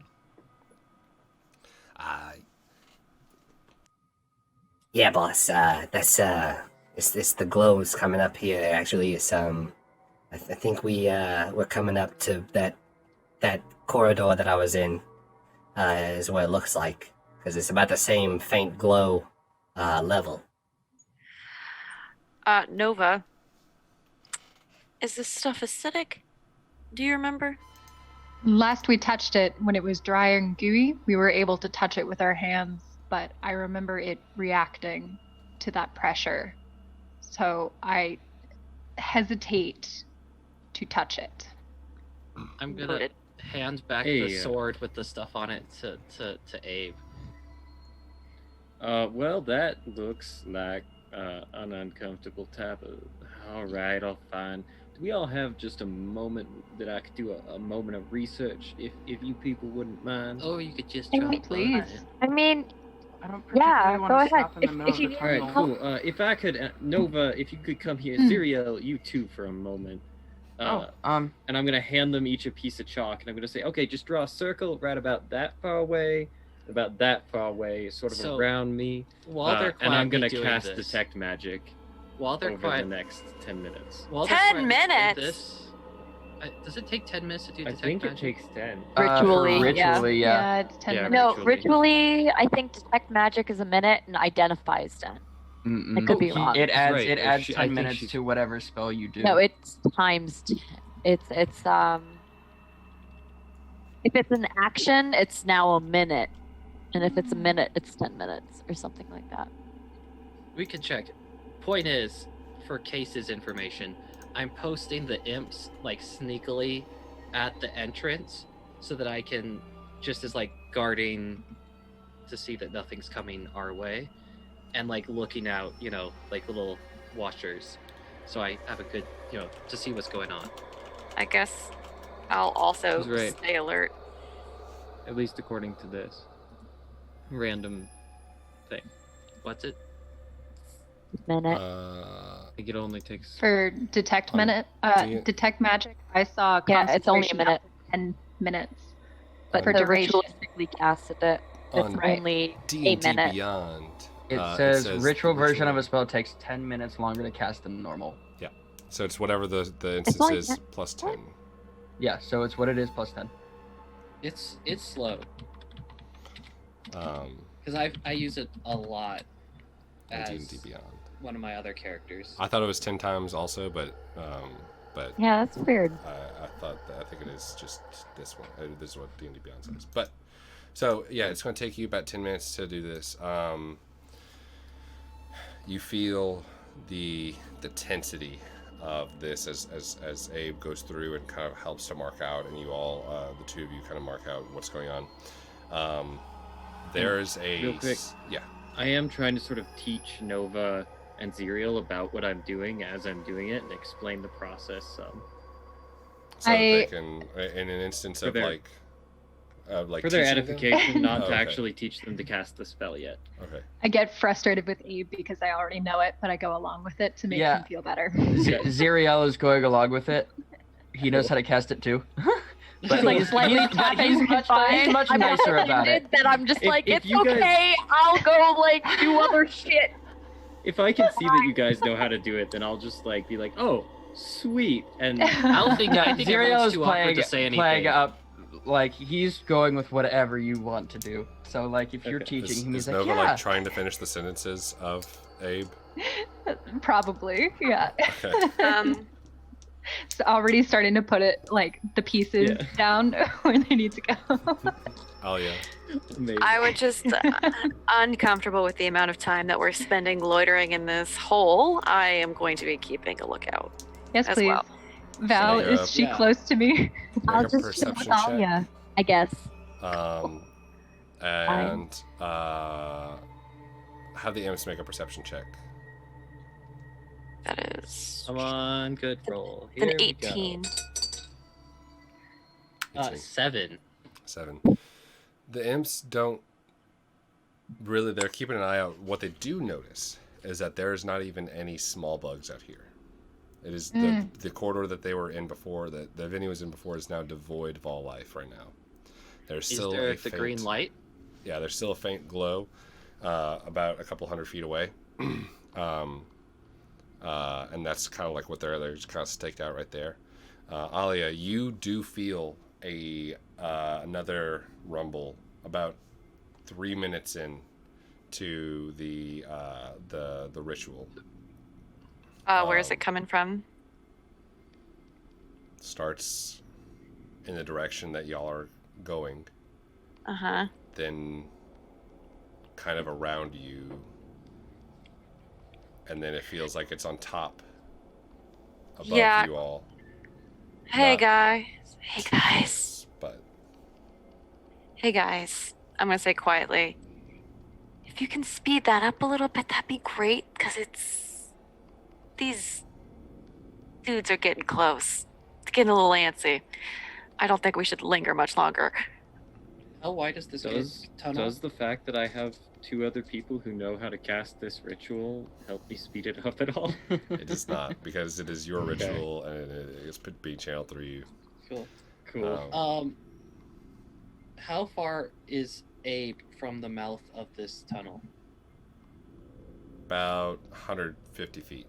Yeah, boss. That's it's the glows coming up here. Actually, it's I think we're coming up to that corridor that I was in. Is what it looks like, because it's about the same faint glow level. Nova. Is this stuff acidic? Do you remember? Last we touched it, when it was dry and gooey, we were able to touch it with our hands, but I remember it reacting to that pressure. So I hesitate to touch it. I'm gonna Noted. hand back Hey, the sword with the stuff on it to Abe. Well, that looks like an uncomfortable type of... Alright, I'll fine. Do we all have just a moment that I could do a moment of research, if you people wouldn't mind? Or you could just I try mean, please. I mean, I don't particularly want go to ahead. stop in the middle If of you the need All right, tunnel. cool. If I could, Nova, if you could come here, Xyriel, you too for a moment. And I'm gonna hand them each a piece of chalk, and I'm gonna say, okay, just draw a circle right about that far away, sort of So, around me. While they're and I'm gonna doing cast this, detect magic while they're over the next 10 minutes. while they're 10 quietly minutes? doing this, does it take 10 minutes to do I detect think it magic? takes 10. Ritually, for yeah. ritually, yeah. it's 10 Yeah, minutes. No, ritually. ritually, I think detect magic is a minute and identifies 10. I Mm-mm. could be wrong. It adds right. it adds I 10 think minutes she's- to whatever spell you do. No, it's times 10. It's if it's an action, it's now a minute. And if it's a minute, it's 10 minutes or something like that. We can check. Point is, for cases information, I'm posting the imps like sneakily at the entrance so that I can, just as like guarding to see that nothing's coming our way, and like looking out, like little watchers, so I have a good, to see what's going on. I guess I'll also He's right. stay alert. At least according to this random thing. What's it? Minute. Uh, I think it only takes. For detect On minute, D- detect magic, I saw Yeah, it's only a concentration minute. up to 10 minutes. But for the duration. ritualistically casted it. It's On only D&D a minute. Beyond. It it says says ritual the version of ritual. a spell takes 10 minutes longer to cast than normal. So it's whatever the instance only is 10. plus 10. Yeah, so it's what it is plus 10. It's slow Um, because I use it a lot on as D&D Beyond. one of my other characters. I thought it was 10 times also, but Yeah, that's weird. I think it is just this one. This is what D&D Beyond says. But so yeah, it's going to take you about 10 minutes to do this. You feel the tensity of this as Abe goes through and kind of helps to mark out, and you all, the two of you, kind of mark out what's going on. There's a Real quick. Yeah. I am trying to sort of teach Nova and Xyriel about what I'm doing as I'm doing it and explain the process some. So that they I- can, in an instance For of their- like for for their edification, not Oh, to okay. actually teach them to cast the spell yet. Okay. I get frustrated with Eve because I already know it, but I go along with it to make Yeah. him feel better. Xyriel is going along with it. He knows how to cast it too. But Like he's, slightly he's, but tapping he's much, fine. he's much I'm nicer about it. That I'm just If- like, if it's you guys- okay. I'll go like do other shit. If I can see that you guys know how to do it, then I'll just like be like, oh, sweet, and I don't think Yeah, I think Xyriel everyone's is too awkward playing, to say playing anything. up, like he's going with whatever you want to do. So like if you're Okay. teaching him, Is he's like, Nova yeah. like trying to finish the sentences of Abe? Probably, yeah. Okay. It's already starting to put it like the pieces Yeah. down where they need to go. Oh yeah. amazing. I would just uncomfortable with the amount of time that we're spending loitering in this hole. I am going to be keeping a lookout Yes, as please. well. Val, So, is she yeah. close to me? I'll Make a just chill perception with check. Alia, I guess. And have the imps make a perception check. That is Come on, good roll. an Here we go. 18. 7. 7. The imps don't really, they're keeping an eye out. What they do notice is that there's not even any small bugs out here. It is the corridor that they were in before, that the venue was in before, is now devoid of all life right now. There's Is still there a the faint, green light? Yeah, there's still a faint glow about a couple hundred feet away. And that's kind of like what they're just kind of staked out right there. Alia, you do feel another rumble about 3 minutes in to the ritual. Where is it coming from? Starts in the direction that y'all are going, Uh-huh. then kind of around you, and then it feels like it's on top above Yeah. you all. Hey Not- guys. Hey guys. But Hey guys. I'm gonna say quietly. If you can speed that up a little bit, that'd be great, because these dudes are getting close. It's getting a little antsy. I don't think we should linger much longer. How wide is this tunnel? Does the fact that I have 2 other people who know how to cast this ritual help me speed it up at all? It does not, because it is your Okay. ritual and it is being channeled through you. Cool. Cool. How far is Abe from the mouth of this tunnel? About 150 feet.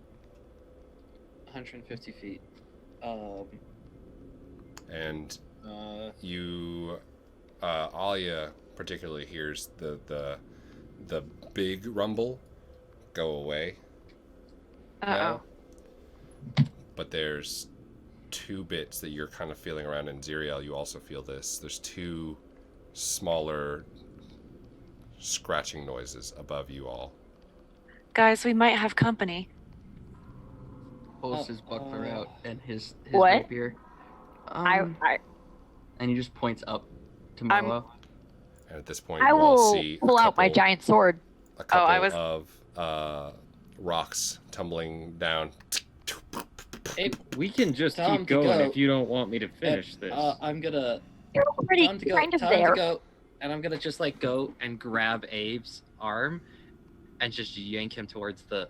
150 feet. And you, Alia particularly hears the big rumble go away. Uh-oh. Now. But there's 2 bits that you're kind of feeling around, and Xyriel, you also feel this. There's 2 smaller scratching noises above you all. Guys, we might have company. Pulls his buckler out and his What? rapier. I And he just points up to Marlow. And at this point, I you all will see pull out my giant sword. a couple I was- of rocks tumbling down. Abe, We can just Time keep to going go. if you don't want me to finish this. I'm gonna You're already time to go. kind of Time there. to go. And I'm gonna just like go and grab Abe's arm, and just yank him towards the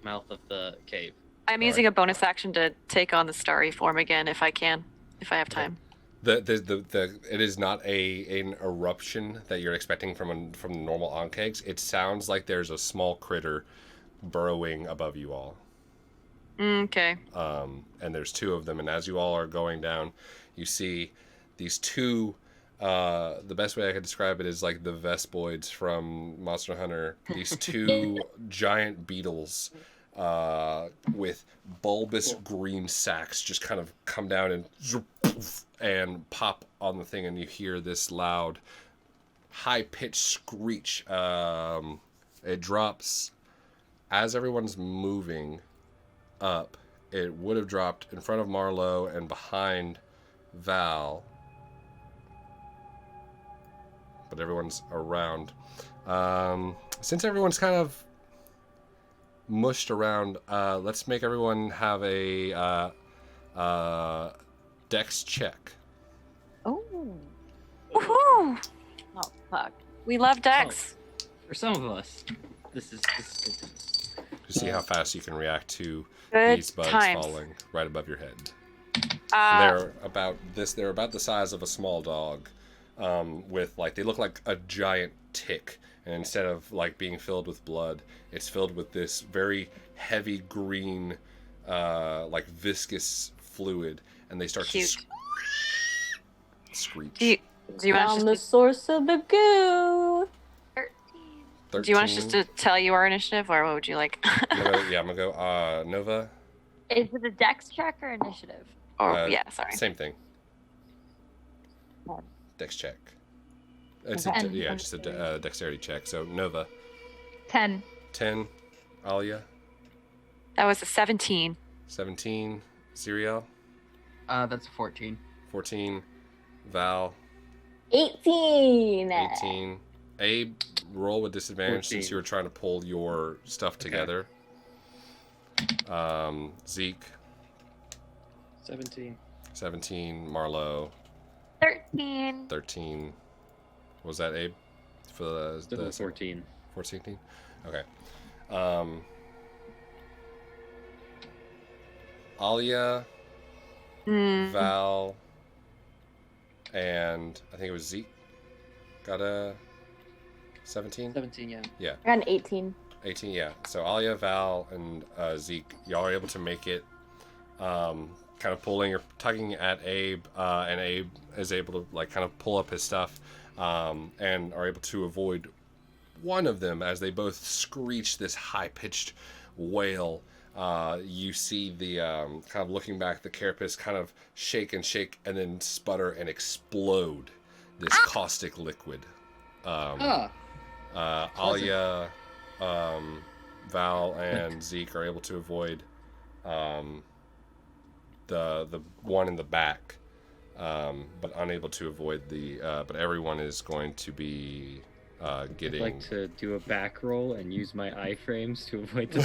mouth of the cave. I'm using a bonus action to take on the starry form again if I can, if I have time. It is not an eruption that you're expecting from normal onkegs. It sounds like there's a small critter burrowing above you all. Okay. And there's 2 of them, and as you all are going down, you see these 2. The best way I could describe it is like the Vespoids from Monster Hunter. These 2 giant beetles with bulbous green sacks just kind of come down and pop on the thing, and you hear this loud, high-pitched screech. It drops as everyone's moving up. It would have dropped in front of Marlow and behind Val, but everyone's around. Since everyone's kind of mushed around, let's make everyone have a dex check. Oh. Woohoo! Oh, fuck. We love Dex. For some of us, this is good. To see how fast you can react to Good these bugs times. falling right above your head. Uh, They're about the size of a small dog, with they look like a giant tick, and instead of being filled with blood, it's filled with this very heavy green, viscous fluid, and they start Cute. to screech. do you want found us the just source of the goo. to, do you want us just to tell you our initiative, or what would you like? I'm gonna go Nova. Is it a dex check or initiative? Yeah, sorry. Same thing. Okay. Dex check. It's Okay. just a dexterity check. So Nova, 10. 10. Alia, That was a 17. 17. Xyriel, That's a 14. 14. Val, 18. 18. Abe, roll with disadvantage 14. since you were trying to pull your stuff together. Zeke, 17. 17. Marlow, 13. 13. Was that Abe? For the Still 14. 14? Okay. Alia, Val, and I think it was Zeke got a 17? 17, yeah. I got an 18. 18, yeah. So Alia, Val, and Zeke, y'all are able to make it, kind of pulling or tugging at Abe, and Abe is able to kind of pull up his stuff, and are able to avoid one of them as they both screech this high-pitched wail. You see the kind of looking back, the carapace kind of shake and then sputter and explode this caustic liquid. Alia, Val, and Zeke are able to avoid the one in the back, but unable to avoid the. But everyone is going to be getting. I'd like to do a back roll and use my iframes to avoid the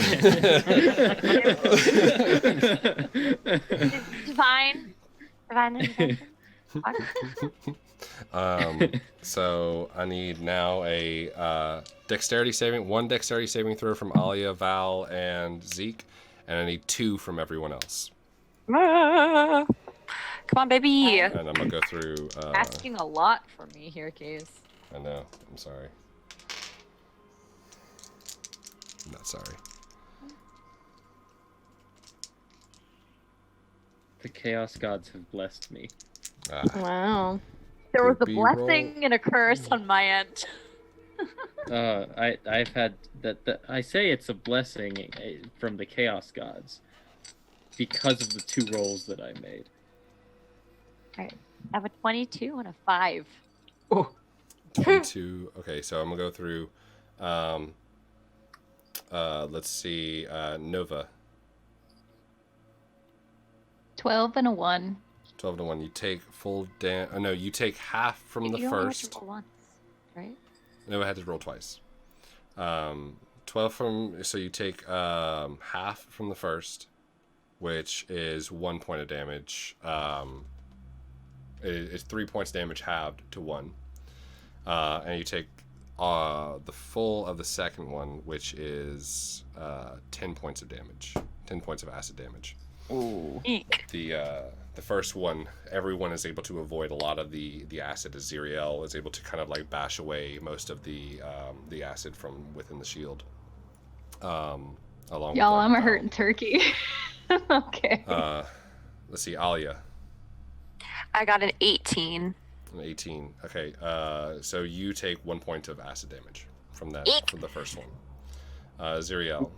Divine intervention? So I need now a one dexterity saving throw from Alia, Val, and Zeke, and I need 2 from everyone else. Come on, baby. And I'm gonna go through. Asking a lot from me here, Case. I know. I'm sorry. I'm not sorry. The Chaos Gods have blessed me. Wow. There was a Good B-roll. blessing and a curse on my end. I've had that. I say it's a blessing from the Chaos Gods because of the 2 rolls that I made. Alright. I have a 22 and a 5. Oh, 22. Okay, so I'm gonna go through. Let's see. Nova. 12 and a 1. 12 to 1. You take full no, you take half from the You only have to first. roll once, right? No, I had to roll twice. 12 from. So you take half from the first, which is 1 point of damage. It's 3 points damage halved to 1. And you take the full of the second one, which is 10 points of damage. 10 points of acid damage. ooh. Eek. The first one, everyone is able to avoid a lot of the acid, as Xyriel is able to kind of like bash away most of the acid from within the shield. Along with, Y'all, like, I'm a hurting turkey. Okay. Let's see, Alia, I got an 18. an 18. Okay, so you take 1 point of acid damage from that Eek. from the first one. Xyriel,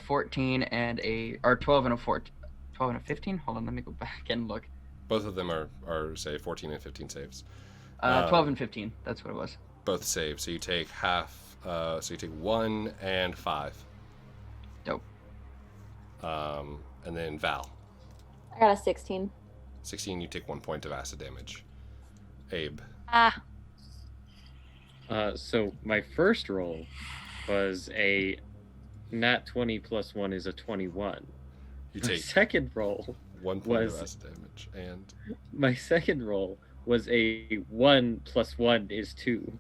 14 and 12 and a 14. 12 and a 15? Hold on, let me go back and look. both of them are say 14 and 15 saves. 12 and 15, that's what it was. Both save. So you take half. So you take 1 and 5. Dope. And then Val, I got a 16. 16. You take 1 point of acid damage. Abe, So my first roll was a nat 20 plus 1 is a 21. you My take second roll 1 point of was- acid damage, and My second roll was a 1 plus 1 is 2.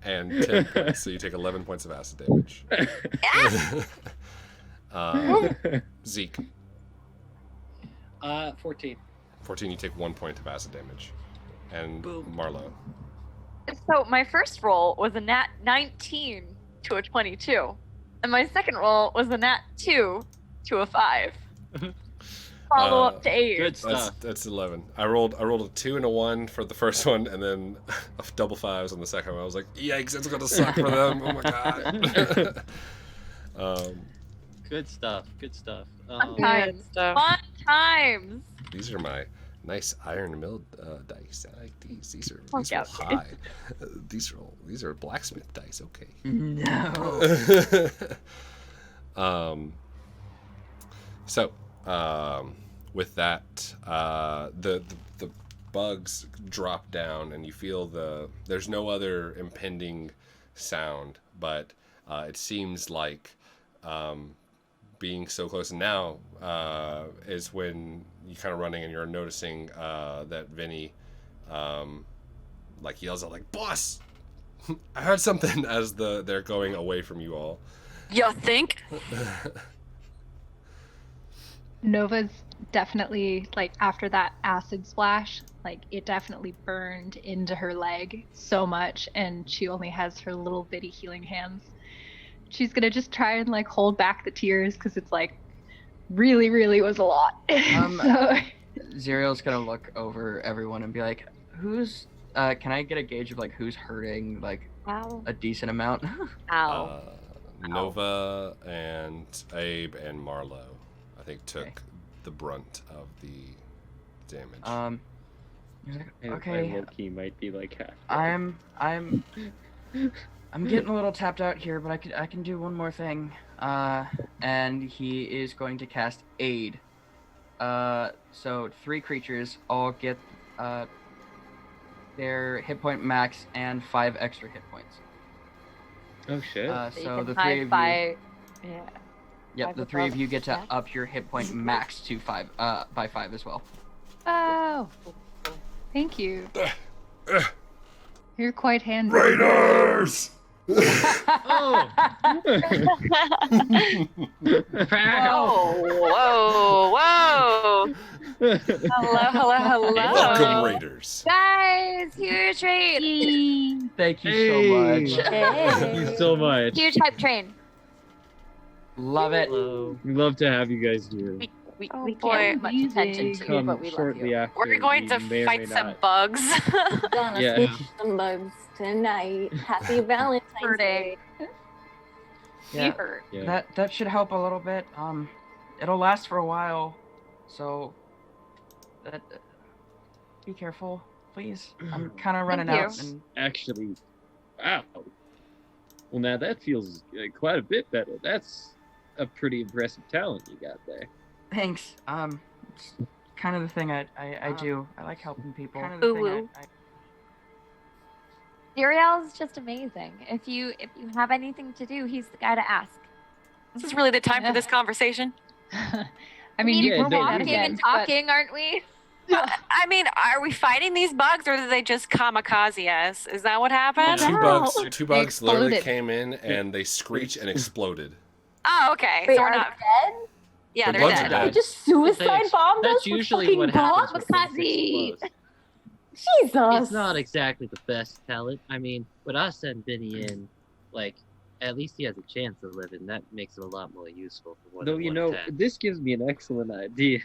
10 points. So you take 11 points of acid damage. Zeke, 14. 14. You take 1 point of acid damage, and Boom. Marlow. So my first roll was a nat 19 to a 22. And my second roll was a nat 2 to a 5. Follow up to 8. Good That's stuff. 11. I rolled a 2 and a 1 for the first one, and then double 5s on the second one. I was like, yikes, it's gonna suck for them. Oh my god. Good stuff. Good stuff. Fun Good times. stuff. Fun times. These are my nice iron milled dice. I like these. These are Fuck out, high. These are blacksmith dice. Okay. No. So with that, the bugs drop down, and you feel there's no other impending sound, but it seems like being so close. And now is when you're kind of running, and you're noticing that Vinny like yells out like, "Boss, I heard something," as they're going away from you all. You think? Nova's definitely, like, after that acid splash, like, it definitely burned into her leg so much, and she only has her little bitty healing hands. She's gonna just try and, like, hold back the tears, because it's, like, really, really was a lot. So, Xyriel's gonna look over everyone and be like, who's, can I get a gauge of, like, who's hurting, like, Ow. a decent amount? Ow. Nova and Abe and Marlow, I think, took Okay. the brunt of the damage. He's like, I okay, low-key might be like half. I'm getting a little tapped out here, but I can do one more thing. And he is going to cast Aid. So 3 creatures all get their hit point max and 5 extra hit points. Oh shit. So you So can the 3 hide of you, by... Yeah. yep, 5 the 3 of above you get to deck. up your hit point max to 5 by 5 as well. Oh, thank you. You're quite handy. Raiders! Oh! Whoa, whoa. Hello. Welcome, Raiders. Guys, huge train. Thank you Hey. so much. Thank you so much. Huge hype train. Love it. Hello. We love to have you guys here. We Oh, we boy. can't pay much attention to you, Come but we love shortly you. after. We're going to we may or fight may some not. bugs. Gonna Yeah. fish some bugs tonight. Happy Valentine's Day. Yeah. You hurt. Yeah. That should help a little bit. It'll last for a while, so be careful, please. I'm kind of running Thank out. you. And Actually, wow. Well, now that feels quite a bit better. That's a pretty impressive talent you got there. thanks. It's kind of the thing I do. I like helping people. Kind of Ooh, ooh. Xyriel's just amazing. If you have anything to do, he's the guy to ask. This is really the time for this conversation. I mean, you Yeah, can no, say that we- walking again, and talking, aren't we? I mean, are we fighting these bugs or did they just kamikaze us? Is that what happened? Two No. bugs literally exploded. came in and they screeched and exploded. Oh, okay. Wait, So we're are not. they dead? Yeah, The they're bugs are dead. dead. You just suicide Thanks. bombed That's us with usually fucking what happens bugs? when things explode. Jesus. It's not exactly the best talent. I mean, when I send Vinny in, like, at least he has a chance of living. That makes it a lot more useful for one. Though, you know, this gives me an excellent idea.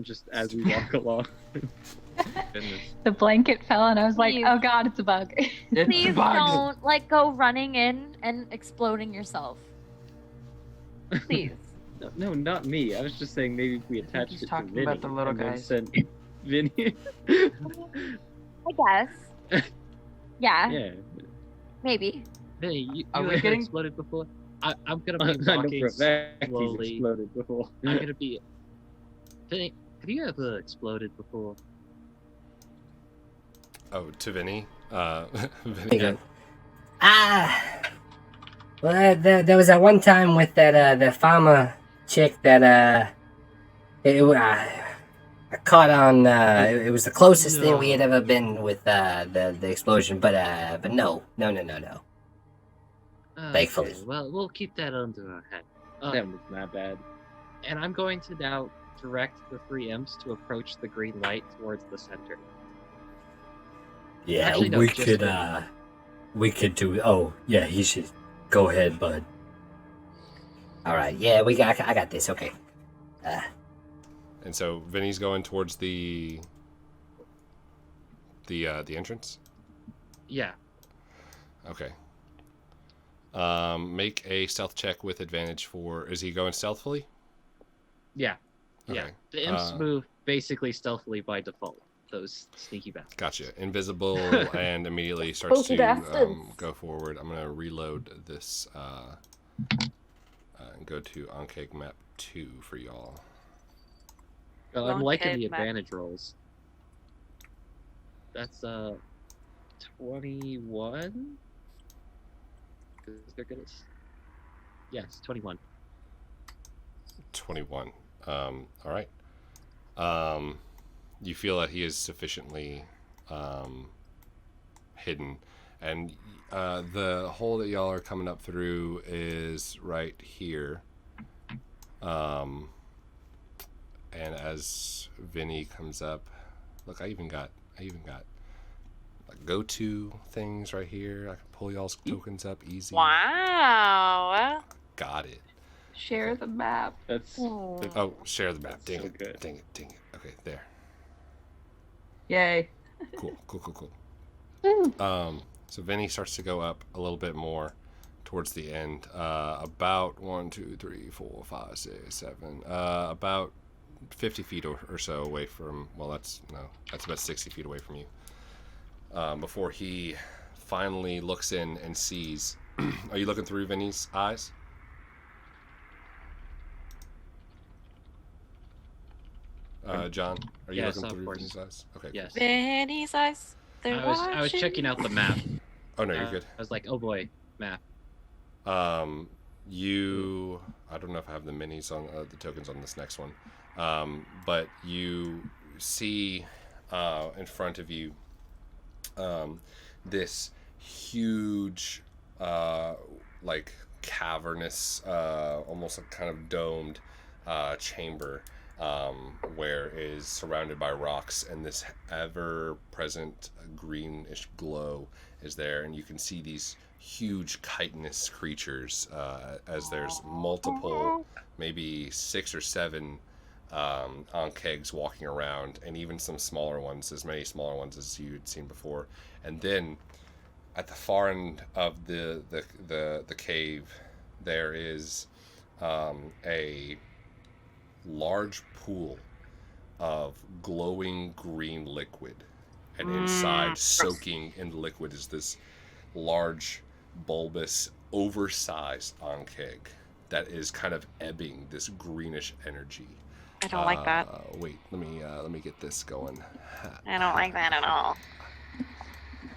Just as we walk along. Goodness. the blanket fell, and I was like, Please. "Oh God, it's a bug." It's Please bugs. don't go running in and exploding yourself. Please. No, not me. I was just saying maybe if we attached he's it to talking Vinny about the little and then guys. sent Vinny. I guess. Yeah, Yeah. maybe. Vinny, you Are we ever getting- exploded before? I'm gonna I be know walking for a fact he's slowly. exploded before. I'm gonna be. Vinny, have you ever exploded before? Oh, to Vinny. Vinny. There you go. Well, there was that one time with that the farmer chick that I caught on. It was the closest thing we had ever been with the explosion, but no. Thankfully. Okay, well, we'll keep that under our head. That was not bad. And I'm going to now direct the 3 imps to approach the green light towards the center. Yeah, Actually, no, we just could Vinny. we could do. Oh, yeah, he should go ahead, bud. All right, yeah, I got this. Okay. And so Vinny's going towards the entrance. Yeah. Okay. Make a stealth check with advantage for. Is he going stealthily? Yeah. Yeah. Okay. The imps move basically stealthily by default. Those sneaky bastards. Gotcha. Invisible and immediately starts Spooky to bastards. go forward. I'm gonna reload this and go to Onkeg map 2 for y'all. Well, I'm liking Okay, the Matt. advantage rolls. That's 21. 'Cause they're good. Yes, 21. 21. All right. You feel that he is sufficiently hidden, and the hole that y'all are coming up through is right here. And as Vinny comes up, look, I even got like go-to things right here. I can pull y'all's tokens up easy. Wow. Got it. Share the map. That's Oh, share the map. Dang so it. good. Dang it. Okay, there. Yay. Cool. So Vinny starts to go up a little bit more towards the end. About 1, 2, 3, 4, 5, 6, 7. About 50 feet or so away from. Well, that's about 60 feet away from you. Before he finally looks in and sees. Are you looking through Vinny's eyes? John, are you Yes, looking of through course. Vinny's eyes? Okay. Yes. Vinny's eyes. They're I was checking out the map. Oh no, you're good. I was like, oh boy, map. I don't know if I have the minis on the tokens on this next one, but you see in front of you this huge, like cavernous, almost like kind of domed chamber, where is surrounded by rocks, and this ever-present greenish glow is there, and you can see these huge chitinous creatures as there's multiple, maybe 6 or 7 on kegs walking around, and even some smaller ones, as many smaller ones as you'd seen before. And then at the far end of the cave, there is a large pool of glowing green liquid, and inside, soaking in the liquid, is this large, bulbous, oversized onkeg that is kind of ebbing this greenish energy. I don't like that. Wait, let me get this going. I don't like that at all.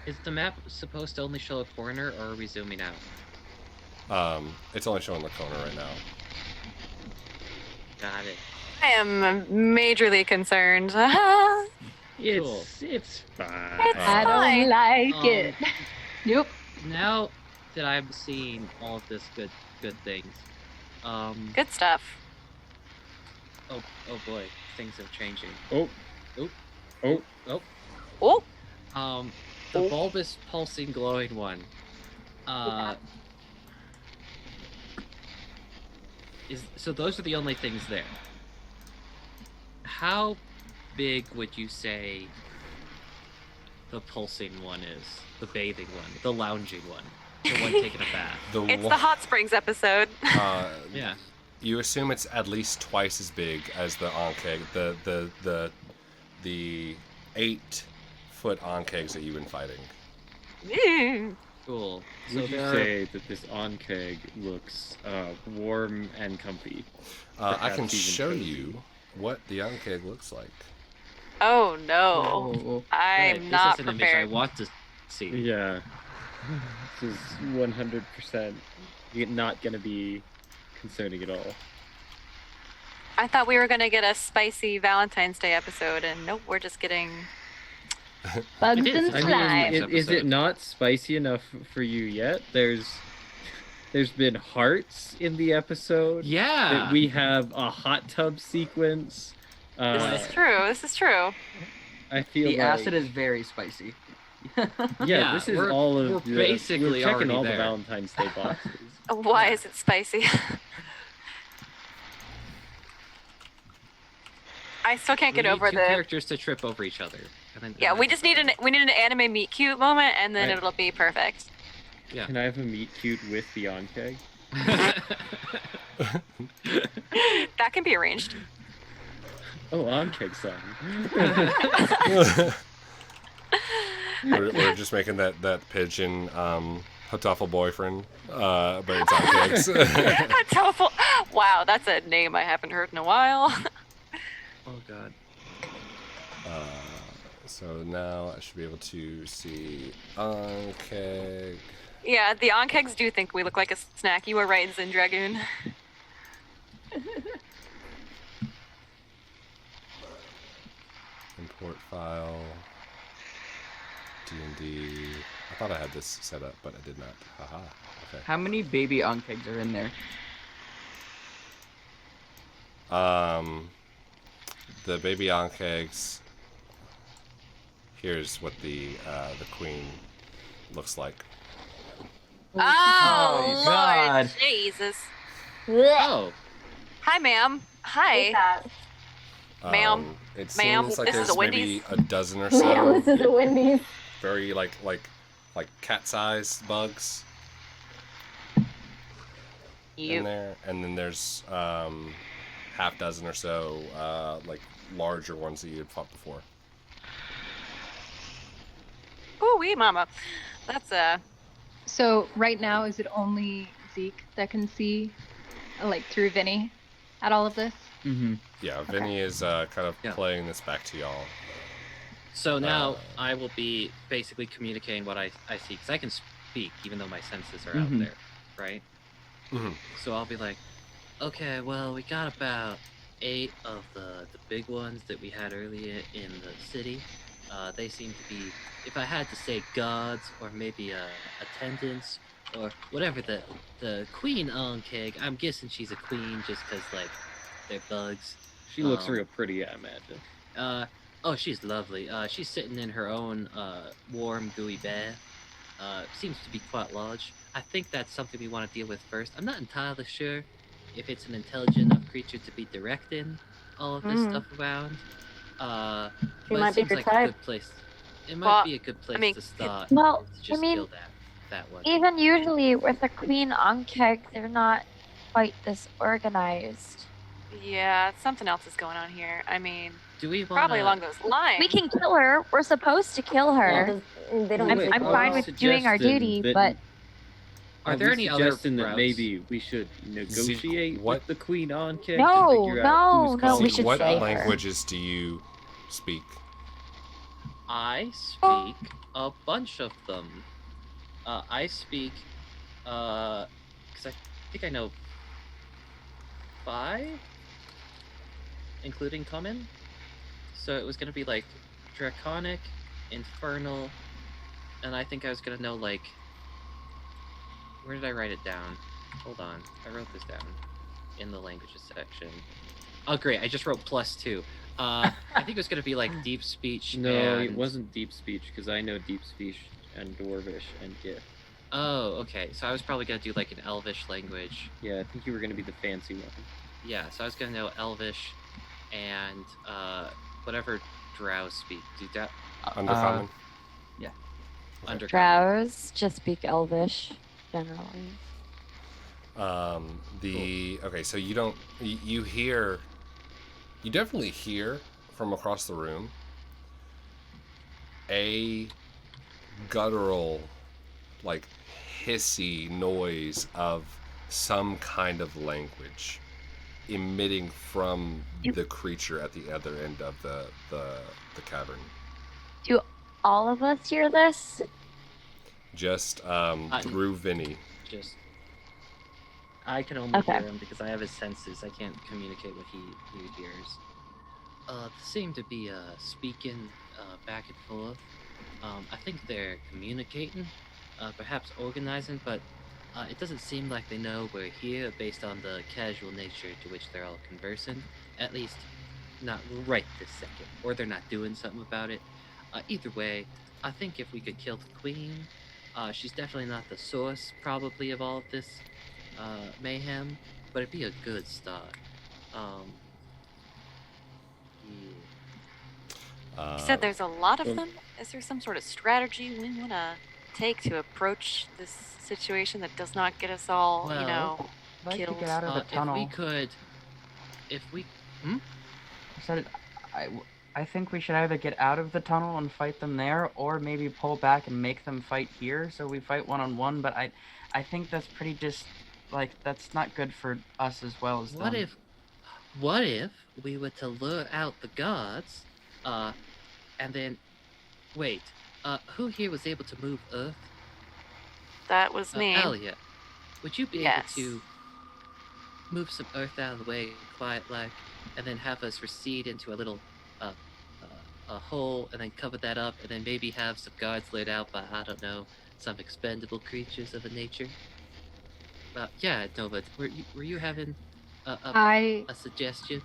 Is the map supposed to only show a corner, or are we zooming out? It's only showing the corner right now. Got it. I am majorly concerned. It's fine. I fine. don't like it. Nope. Now that I'm seeing all of this good things, Good stuff. oh boy, things are changing. Oh. Oh, The bulbous, pulsing, glowing one. So those are the only things there. How big would you say the pulsing one is? The bathing one, the lounging one, the one taking a bath. it's the hot springs episode. Yeah. You assume it's at least twice as big as the onkeg, the 8-foot onkegs that you've been fighting. Cool. So Would you there say that this onkeg looks warm and comfy? I can Perhaps even show cozy. you what the onkeg looks like. Oh no, Oh, I'm this not is an image I prepared. want to see. yeah. This is 100% not going to be concerning at all. I thought we were gonna get a spicy Valentine's Day episode, and nope, we're just getting. Bugs It is. and I mean, slime. Is it episode. not spicy enough for you yet? There's been hearts in the episode. Yeah. We have a hot tub sequence. This is true. This is true. I feel The like, acid is very spicy. Yeah, this is we're- all of we're the, basically we're checking already all there. the Valentine's Day boxes. Why is it spicy? I still can't We get need over two the. characters to trip over each other. And then Yeah, we just need an anime meet cute moment, and then Right. it'll be perfect. Yeah. Can I have a meet cute with the onkeg? That can be arranged. Oh, onkeg song. We're just making that pigeon Hatoffel boyfriend, but it's onkegs. Tofu. Wow, that's a name I haven't heard in a while. Oh god. So now I should be able to see onkeg. Yeah, the onkegs do think we look like a snack. You were right, Zen Dragoon. Import file. D&D. I thought I had this set up, but I did not. Haha. Okay. How many baby onkegs are in there? The baby onkegs. Here's what the queen looks like. Oh, Lord God. Jesus. Oh. Hi, ma'am. Hi. Ma'am. It Ma'am, seems like this is there's a maybe Wendy's. a dozen or Ma'am, so this is a Wendy's. very like cat-sized bugs in You. there, and then there's half dozen or so like larger ones that you had fought before. Ooh, wee mama. That's So right now, is it only Zeke that can see, like through Vinny, at all of this? Mm-hmm. Yeah, Vinny is kind of Yeah. playing this back to y'all. So now I will be basically communicating what I see, because I can speak even though my senses are out Mhm. there, right? Mhm. So I'll be like, okay, well, we got about 8 of the big ones that we had earlier in the city. They seem to be, if I had to say guards or maybe attendants or whatever the queen on keg, I'm guessing she's a queen just because, like, they're bugs. She looks real pretty, I imagine. Oh, she's lovely. She's sitting in her own warm, gooey bath. Seems to be quite large. I think that's something we want to deal with first. I'm not entirely sure if it's an intelligent enough creature to be directing all of this stuff around. She But might it be seems your like type. a good place. It might Well, be a good place mean, to start. Well, is to just I mean, kill that one. even usually with a queen on keg, they're not quite this organized. Yeah, something else is going on here. I mean, Do we want probably along those lines. We can kill her. We're supposed to kill her. They don't. Wait, I'm are fine we with doing our suggesting duty, that- but Are there any other suggesting that routes? maybe we should negotiate what- with the queen on keg No, to figure out who's no, calling we Zeke, should what save her. languages do you speak? I speak a bunch of them. I speak, because I think I know 5, including common. So it was gonna be like draconic, infernal, and I think I was gonna know like. Where did I write it down? Hold on, I wrote this down in the languages section. Oh great, I just wrote +2. I think it was gonna be like deep speech. No, and... it wasn't deep speech because I know deep speech and dwarvish and gift. Oh, okay. So I was probably gonna do like an Elvish language. Yeah, I think you were gonna be the fancy one. Yeah, so I was gonna know Elvish and whatever drow speak. Do that Undercommon? under drows just speak Elvish generally. Okay, so you don't you hear, you definitely hear from across the room a guttural, like hissy noise of some kind of language emitting from the creature at the other end of the cavern. Do all of us hear this? Just through Vinny. Just I can only Okay. hear him because I have his senses. I can't communicate what he hears. They seem to be speaking back and forth. I think they're communicating, perhaps organizing, but it doesn't seem like they know we're here based on the casual nature to which they're all conversing. At least, not right this second, or they're not doing something about it. Either way, I think if we could kill the queen, she's definitely not the source, probably, of all of this mayhem, but it'd be a good start. Yeah. You said there's a lot of well- them. Is there some sort of strategy we want to take to approach this situation that does not get us all, you Well, know, I'd like to killed? get out of the tunnel. If we I said, I think we should either get out of the tunnel and fight them there, or maybe pull back and make them fight here, so we fight one-on-one. But I think that's pretty that's not good for us as well as What them. if we were to lure out the guards, and then, wait, who here was able to move Earth? That was me. Alia, would you be Yes. able to move some Earth out of the way, quiet-like, and then have us recede into a little, a hole, and then cover that up, and then maybe have some guards laid out by, I don't know, some expendable creatures of the nature? Yeah, no, but were you having I a suggestion?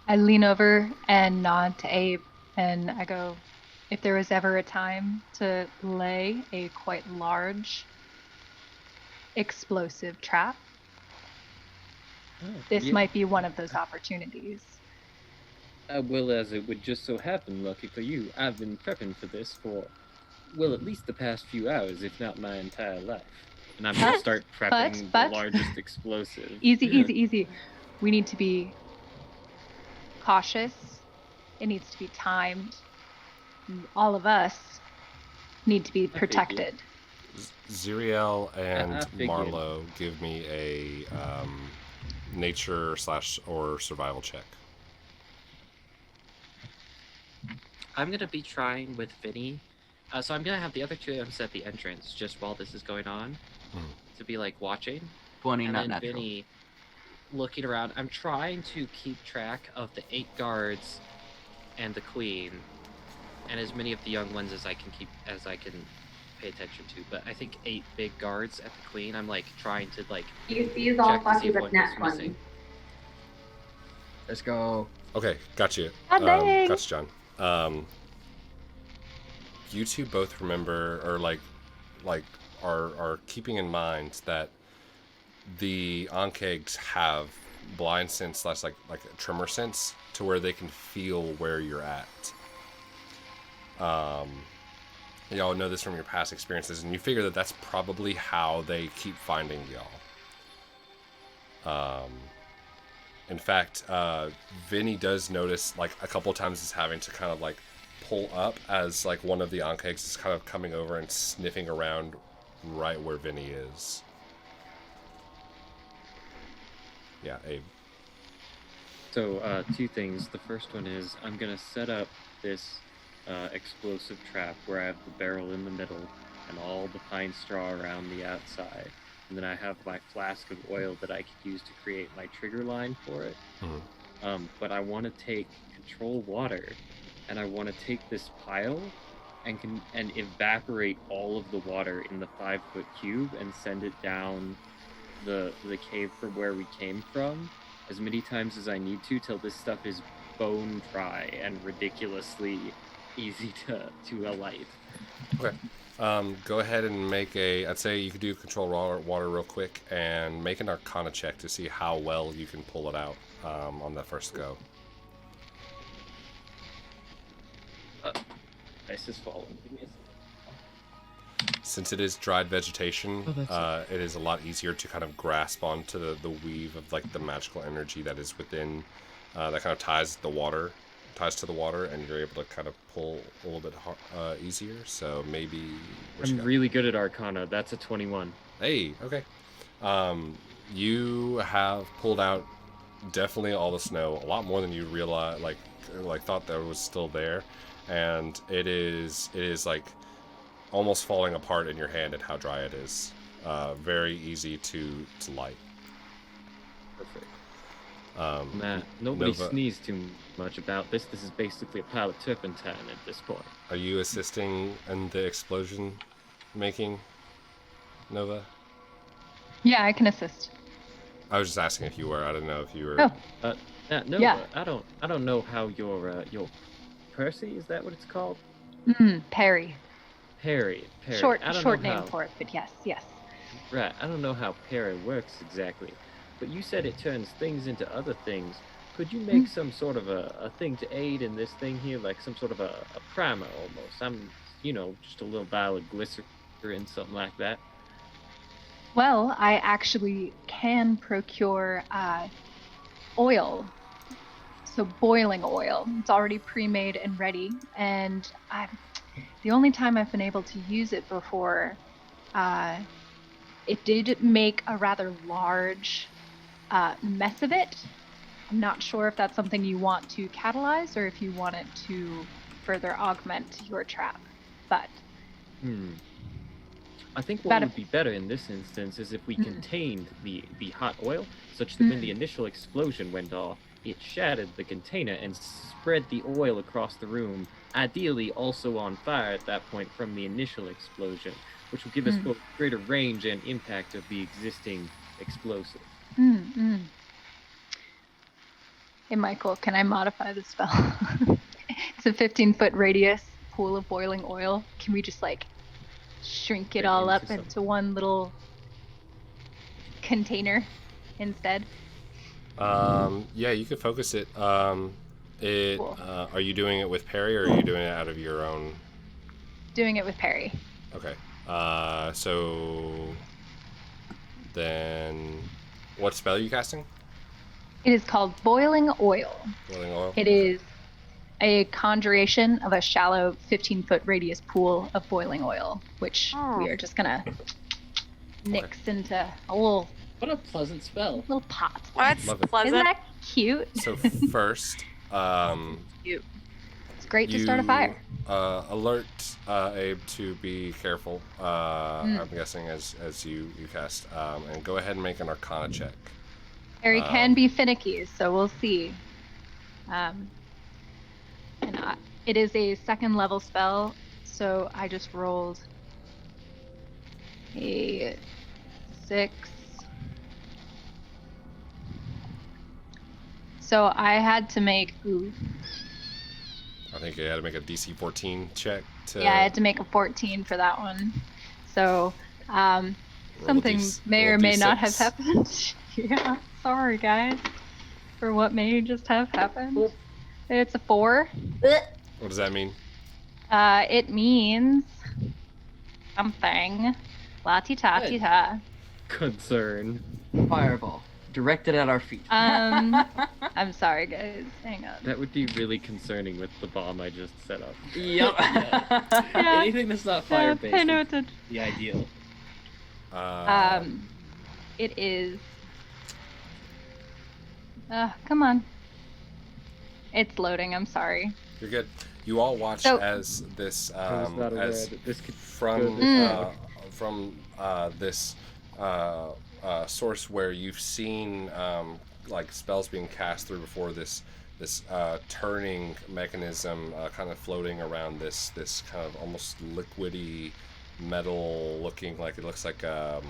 lean over and nod to Abe, and I go, if there was ever a time to lay a quite large explosive trap, this might be one of those opportunities. Well, as it would just so happen, lucky for you, I've been prepping for this for, well, at least the past few hours, if not my entire life. And I'm gonna start prepping but- the largest explosive. Easy. We need to be cautious. It needs to be timed. All of us need to be figured. protected. Xyriel I and figured. Marlow, give me a nature / or survival check. I'm gonna be trying with Vinny. So I'm gonna have the other two of them at the entrance just while this is going on, Mhm. to be like watching. 20, and not then natural. Vinny looking around. I'm trying to keep track of the 8 guards and the queen, and as many of the young ones as I can pay attention to. But I think 8 big guards at the queen. I'm like trying to like These all check to see fuck if with one nat goes 20. missing. Let's go. Okay, got you. dang. Got you, John. You two both remember, or are keeping in mind that the Ankegs have blind sense / like a tremor sense to where they can feel where you're at. Y'all know this from your past experiences, and you figure that that's probably how they keep finding y'all. In fact, Vinny does notice like a couple times he's having to kind of like pull up as like one of the Ankegs is kind of coming over and sniffing around right where Vinny is. Yeah, Abe. So, 2 things. The first one is I'm gonna set up this explosive trap where I have the barrel in the middle and all the pine straw around the outside. And then I have my flask of oil that I could use to create my trigger line for it. Mm-hmm. But I want to control water, and I want to take this pile and evaporate all of the water in the 5-foot cube and send it down the cave from where we came from as many times as I need to till this stuff is bone dry and ridiculously easy to alight. Okay. Go ahead and make I'd say you could do control water real quick and make an Arcana check to see how well you can pull it out on the first go. Ice is falling. Give me a second. Since it is dried vegetation, it is a lot easier to kind of grasp onto the weave of like the magical energy that is within that kind of ties to the water, and you're able to kind of pull a little bit easier. So maybe I'm really good at Arcana. That's a 21. Hey, okay. You have pulled out definitely all the snow, a lot more than you realized, like thought that was still there, and it is like almost falling apart in your hand at how dry it is. Very easy to light. Perfect. Matt, nobody Nova, sneezed too much about this. This is basically a pile of turpentine at this point. Are you assisting in the explosion making, Nova? Yeah, I can assist. I was just asking if you were. I didn't know if you were. Oh. Nova, Yeah. I don't know how your Percy, is that what it's called? Perry. Perry. Short I don't know name how. for it, but yes. Right. I don't know how Perry works exactly, but you said it turns things into other things. Could you make some sort of a thing to aid in this thing here, like some sort of a primer almost? Just a little vial of glycerin, something like that. Well, I actually can procure oil. So boiling oil. It's already pre-made and ready, and the only time I've been able to use it before, it did make a rather large mess of it. I'm not sure if that's something you want to catalyze or if you want it to further augment your trap, but... I think what would be better in this instance is if we contained the hot oil, such that when the initial explosion went off, it shattered the container and spread the oil across the room, ideally also on fire at that point from the initial explosion, which will give us both greater range and impact of the existing explosive. Hey, Michael, can I modify the spell? It's a 15-foot radius pool of boiling oil. Can we just, shrink it all up into one little container instead? Yeah, you could focus it. Cool. Are you doing it with Perry, or are you doing it out of your own? Doing it with Perry. Okay. So then, what spell are you casting? It is called Boiling Oil. Boiling oil. It is a conjuration of a shallow 15-foot radius pool of boiling oil, which we are just gonna mix into a little. What a pleasant spell. Little pot. That's pleasant. Isn't that cute? So first, Cute. It's great to start a fire. Alert Abe to be careful. I'm guessing as you cast, and go ahead and make an Arcana check. Harry can be finicky, so we'll see. It is a 2nd level spell, so I just rolled a 6. So I had to make. I think you had to make a DC 14 check. Yeah, I had to make a 14 for that one. So something may or may not have happened. Yeah, sorry guys for what may just have happened. It's a 4. What does that mean? It means something. La-ti-ta-ti-ta. Concern. Fireball. Directed at our feet. I'm sorry, guys. Hang on. That would be really concerning with the bomb I just set up. Yep. Yeah. Anything that's not fire-based I know is it's a... the ideal. It is... come on. It's loading, I'm sorry. You're good. You all watch So- as this I was not aware as that this could from this source where you've seen like spells being cast through before, this turning mechanism kind of floating around this kind of almost liquidy metal looking, like it looks like a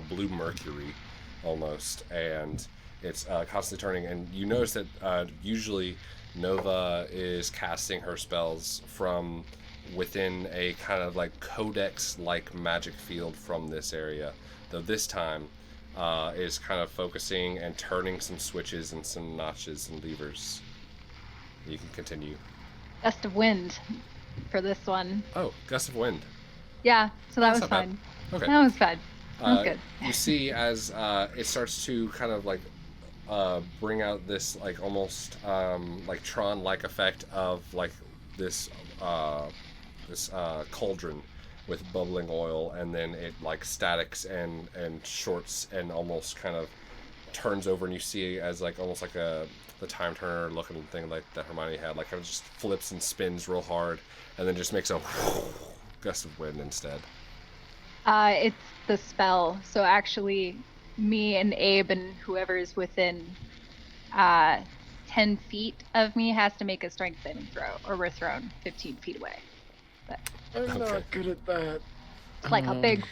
blue mercury almost, and it's constantly turning. And you notice that usually Nova is casting her spells from within a kind of like codex-like magic field from this area, though this time is kind of focusing and turning some switches and some notches and levers. You can continue. Gust of wind for this one. Oh, gust of wind. Yeah, so that That's was not bad. fine. Okay. That was fine. That was good. You see as it starts to kind of like bring out this like almost like Tron-like effect of like this cauldron with bubbling oil, and then it like statics and shorts and almost kind of turns over, and you see as like almost like the time turner looking thing like that Hermione had, like kind of just flips and spins real hard, and then just makes a gust of wind instead. It's the spell. So actually, me and Abe and whoever is within 10 feet of me has to make a strength saving throw, or we're thrown 15 feet away. But I'm not good at that. it's like a big...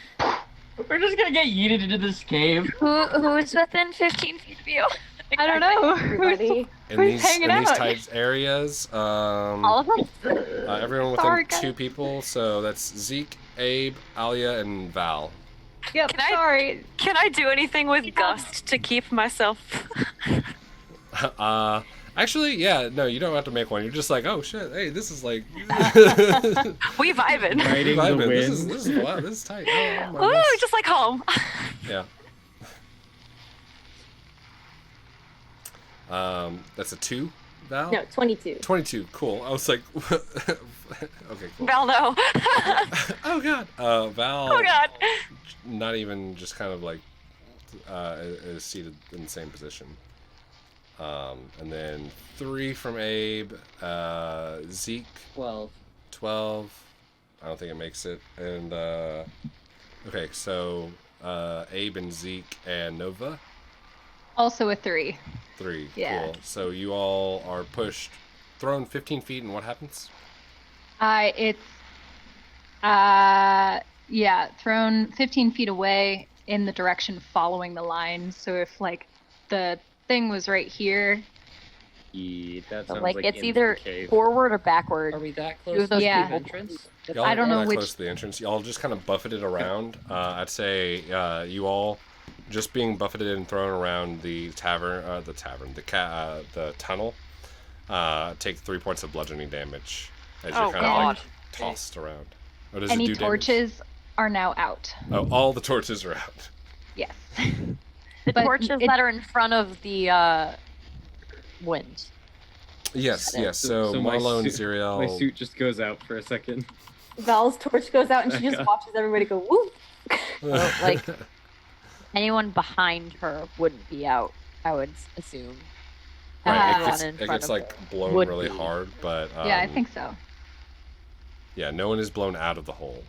We're just gonna get yeeted into this cave. Who's within 15 feet of you? I don't know. Everybody. In Who's these hanging out? tight areas, All of them? everyone within Sorry, guys. 2 people, so that's Zeke, Abe, Alia, and Val. Yep, Can I- sorry. Can I do anything with Gust to keep myself? Actually, yeah, no, you don't have to make one. You're just like, oh shit, hey, this is like, We vibing. Riding the vibing. wind. This is wow, this is tight. Oh, my Ooh, wrist. just like home. Yeah. That's a 2, Val? No, 22. 22, cool. I was like, okay, cool. Val, no. Oh god. Val. Oh god. Not even just kind of like is seated in the same position. And then 3 from Abe, Zeke 12. I don't think it makes it. And okay, so Abe and Zeke and Nova Also a 3. 3. Yeah. Cool. So you all are pushed, thrown 15 feet, and what happens? It's thrown 15 feet away in the direction following the line. So if like the thing was right here, Yeah, that So, sounds like, like it's in either the cave. forward or backward. Are we that Two close of those to Yeah. the entrance? Y'all I don't are know not which- close to the entrance. Y'all just kind of buffeted around. I'd say you all just being buffeted and thrown around the tunnel. Take 3 points of bludgeoning damage as you're Oh, kind God. of like tossed around. What does it any do torches are now out. damage? Oh, all the torches are out. Yes. The But torches it- that are in front of the wind. Yes, yes. So, So my Marlow and suit- Xyriel. My suit just goes out for a second. Val's torch goes out and she just watches everybody go woo. So, like, anyone behind her wouldn't be out, I would assume. Right, one it in gets front of like her blown would really be. hard, but Yeah, I think so. yeah, no one is blown out of the hole.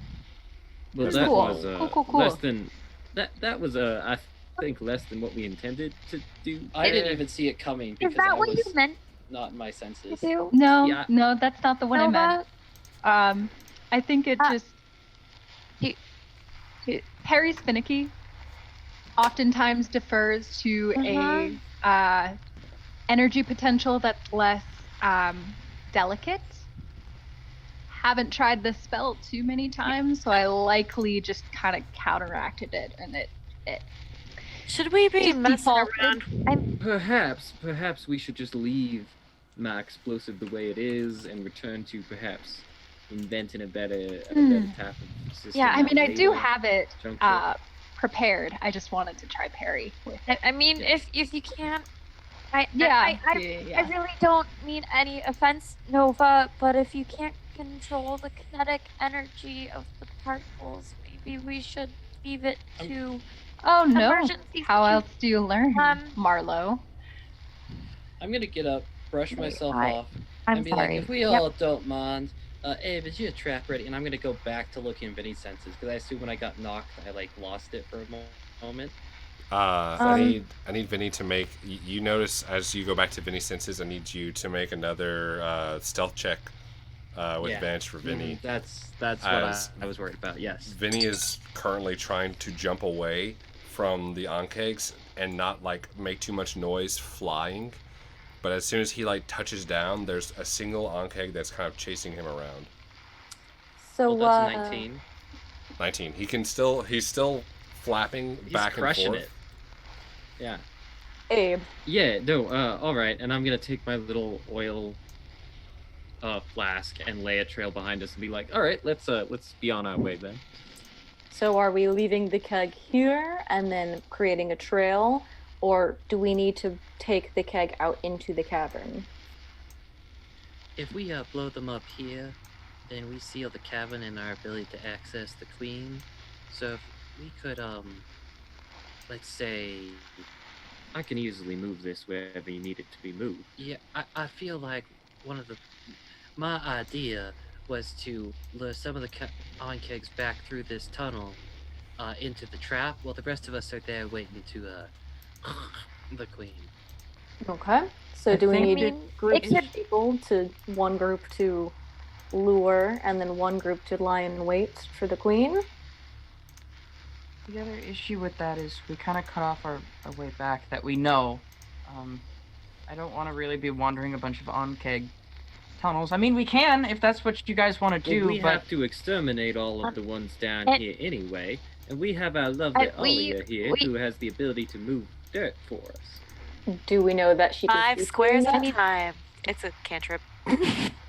Well, That's that cool. was Cool. less than that was I think less than what we intended to do. I didn't there. even see it coming Is because that I what you was meant not in my to senses. do? No, Yeah. no, that's not the one I meant. Nova? I think it just You- Harry's finicky. Oftentimes defers to a energy potential that's less delicate. Haven't tried this spell too many times, so I likely just kind of counteracted it, and it Should we be just messing defaulted. around? Perhaps we should just leave my explosive the way it is and return to perhaps inventing a better type of system. Yeah, I mean, I do later. have it juncture. prepared. I just wanted to try parry with it. I mean, if you can't, I Yeah. I really don't mean any offense, Nova, but if you can't control the kinetic energy of the particles, maybe we should leave it to Oh no! emergency How situ- else do you learn, Marlow? I'm gonna get up, brush myself I- off, I'm and be sorry. like, if we all don't mind, Abe, is your trap ready? And I'm gonna go back to looking in Vinny's senses because I assume when I got knocked, I like lost it for a moment. I need Vinny to make. You notice as you go back to Vinny's senses, I need you to make another stealth check with Yeah. advantage for Vinny. That's what As- I was worried about. Yes. Vinny is currently trying to jump away from the onkegs and not like make too much noise flying. But as soon as he like touches down, there's a single onkeg that's kind of chasing him around. So Well, that's 19. 19. He's still flapping He's back and crushing forth. it. Yeah. Abe, Yeah, no, all right, and I'm gonna take my little oil flask and lay a trail behind us and be like, all right, let's be on our way then. so are we leaving the keg here and then creating a trail, or do we need to take the keg out into the cavern? If we blow them up here, then we seal the cavern and our ability to access the queen. So if we could, let's say, I can easily move this wherever you need it to be moved. yeah, I feel like my idea was to lure some of the onkegs back through this tunnel into the trap, while the rest of us are there waiting to the queen. Okay. So do we think need we- groups it of people to one group to lure and then one group to lie in wait for the queen? The other issue with that is we kind of cut off our way back that we know. I don't want to really be wandering a bunch of onkeg tunnels. I mean, we can if that's what you guys want to Well, do, we but have to exterminate all of the ones down and- here anyway, and we have our lovely we- Alia here we- who has the ability to move dirt for us. Do we know that she can 5 speak squares to at me? a time. It's a cantrip.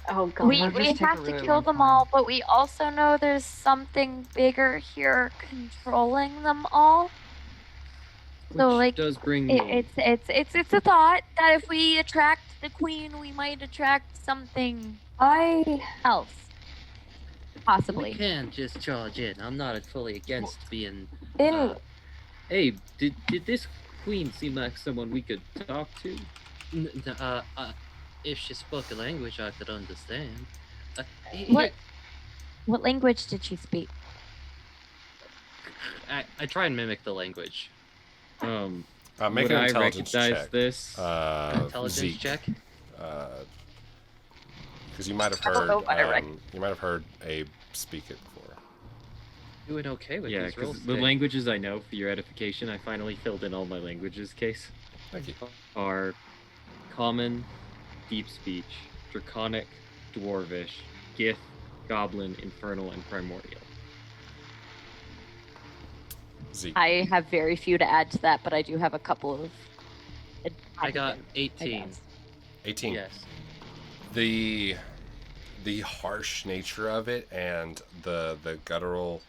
Oh god. We It'll just take a have to really kill long them time. all, but we also know there's something bigger here controlling them all. Which So, like, does bring me... It's a thought that if we attract the queen, we might attract something I else, We possibly. can just charge in. I'm not fully against being. in Hey, did this queen seem like someone we could talk to? If she spoke a language I could understand. What language did she speak? I try and mimic the language. Make Would an I intelligence recognize check. this? Intelligence Zeke. check. Because you might have I don't heard. know if I You might have heard Abe speak it before. Doing okay with Yeah, these rolls. because the today. languages I know, for your edification, I finally filled in all my languages, Case, Thank you. are Common, Deep Speech, Draconic, Dwarvish, Gith, Goblin, Infernal, and Primordial. Zeke. I have very few to add to that, but I do have a couple of. I got I 18. guess. 18. Yes. The harsh nature of it and the guttural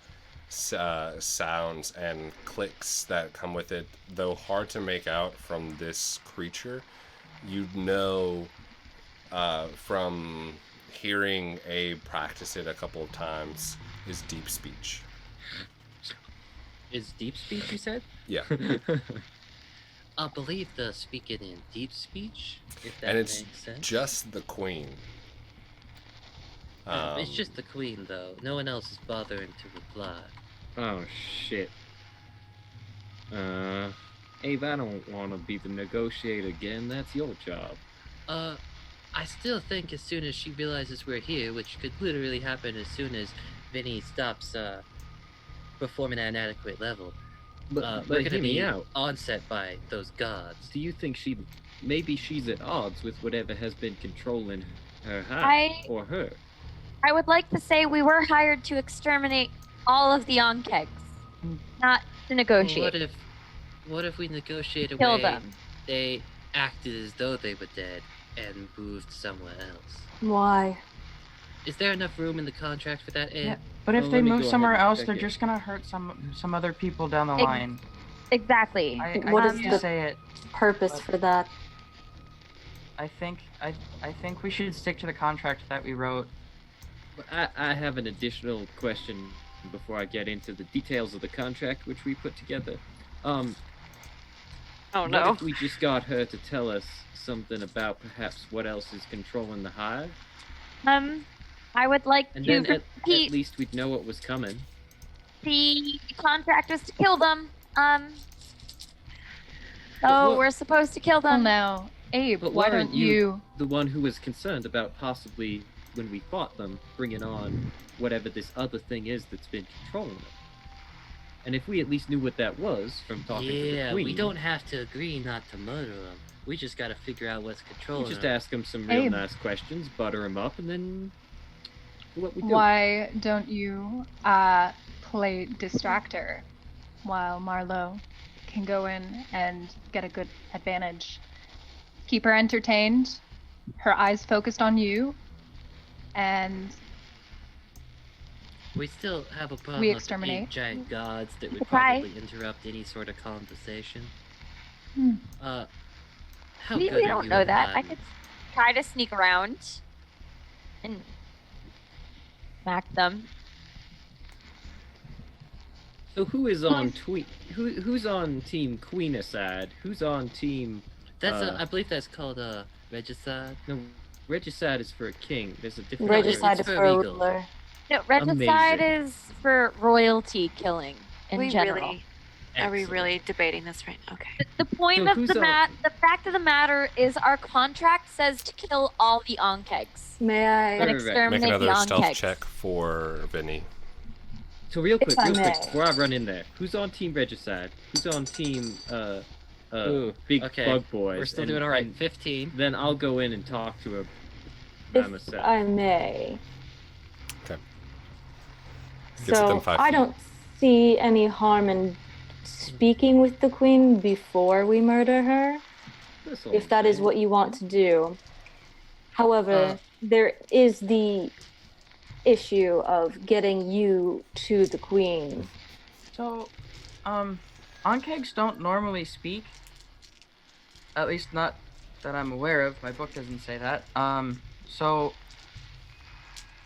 sounds and clicks that come with it, though hard to make out from this creature, you know from hearing Abe practice it a couple of times, is deep speech. Is deep speech, you said? Yeah. I believe they're speaking in deep speech, if that And it's makes sense. just the queen. It's just the queen, though. No one else is bothering to reply. Oh shit. Abe, I don't want to be the negotiator again. That's your job. I still think as soon as she realizes we're here, which could literally happen as soon as Vinny stops performing at an adequate level, But we're hear gonna me be out. onset by those gods. Do you think maybe she's at odds with whatever has been controlling her hive or her? I would like to say we were hired to exterminate all of the Onkegs, not to negotiate. What if we negotiate a Kill way them. they acted as though they were dead and moved somewhere else? Why? Is there enough room in the contract for that, Abe? Yeah, but if Well, they let me move go somewhere ahead and else, check they're it. just gonna hurt some other people down the line. Exactly. I What hate is to the say it. purpose for that? I think we should stick to the contract that we wrote. But I have an additional question before I get into the details of the contract which we put together. Oh What no. if we just got her to tell us something about perhaps what else is controlling the hive? I would like And to then at repeat least we'd know what was coming. the contract was to kill them. So Well, we're supposed to kill Well, them. now, Abe, But why weren't don't you? the one who was concerned about possibly, when we fought them, bringing on whatever this other thing is that's been controlling them? And if we at least knew what that was from talking to the Yeah, queen, we don't have to agree not to murder them. We just gotta figure out what's we controlling just them. ask them some real Abe. nice questions, butter them up, and then do what we do. Why don't you play distractor while Marlow can go in and get a good advantage? Keep her entertained, her eyes focused on you, and We still have a problem We with exterminate. 8 giant gods that would Surprise. probably interrupt any sort of conversation. Hmm. How we good are don't you know at that. I hiding? could try to sneak around and smack them. So who is on who's on team Queenicide? Who's on team That's Uh, I believe that's called regicide. no, Regicide is for a king. There's a different Regicide it's is for for a legal. ruler. No, regicide Amazing. is for royalty killing in we general. really are we Excellent. really debating this right? Okay. The point So of who's the on- the fact of the matter is our contract says to kill all the Onkegs May I? and Right. Make exterminate the another stealth Onkegs. check for Vinny. So real If quick, I real quick, may. before I run in there, who's on team Regicide? Who's on team Ooh, Big okay. Bug Boys? We're still And- doing all right. and 15. Then I'll go in and talk to her by If myself. I may. Okay. Gets within So 5 I feet. don't see any harm in speaking with the queen before we murder her, That's all if I'm that is saying. what you want to do. However, there is the issue of getting you to the queen. So, Onkegs don't normally speak. At least not that I'm aware of. My book doesn't say that. So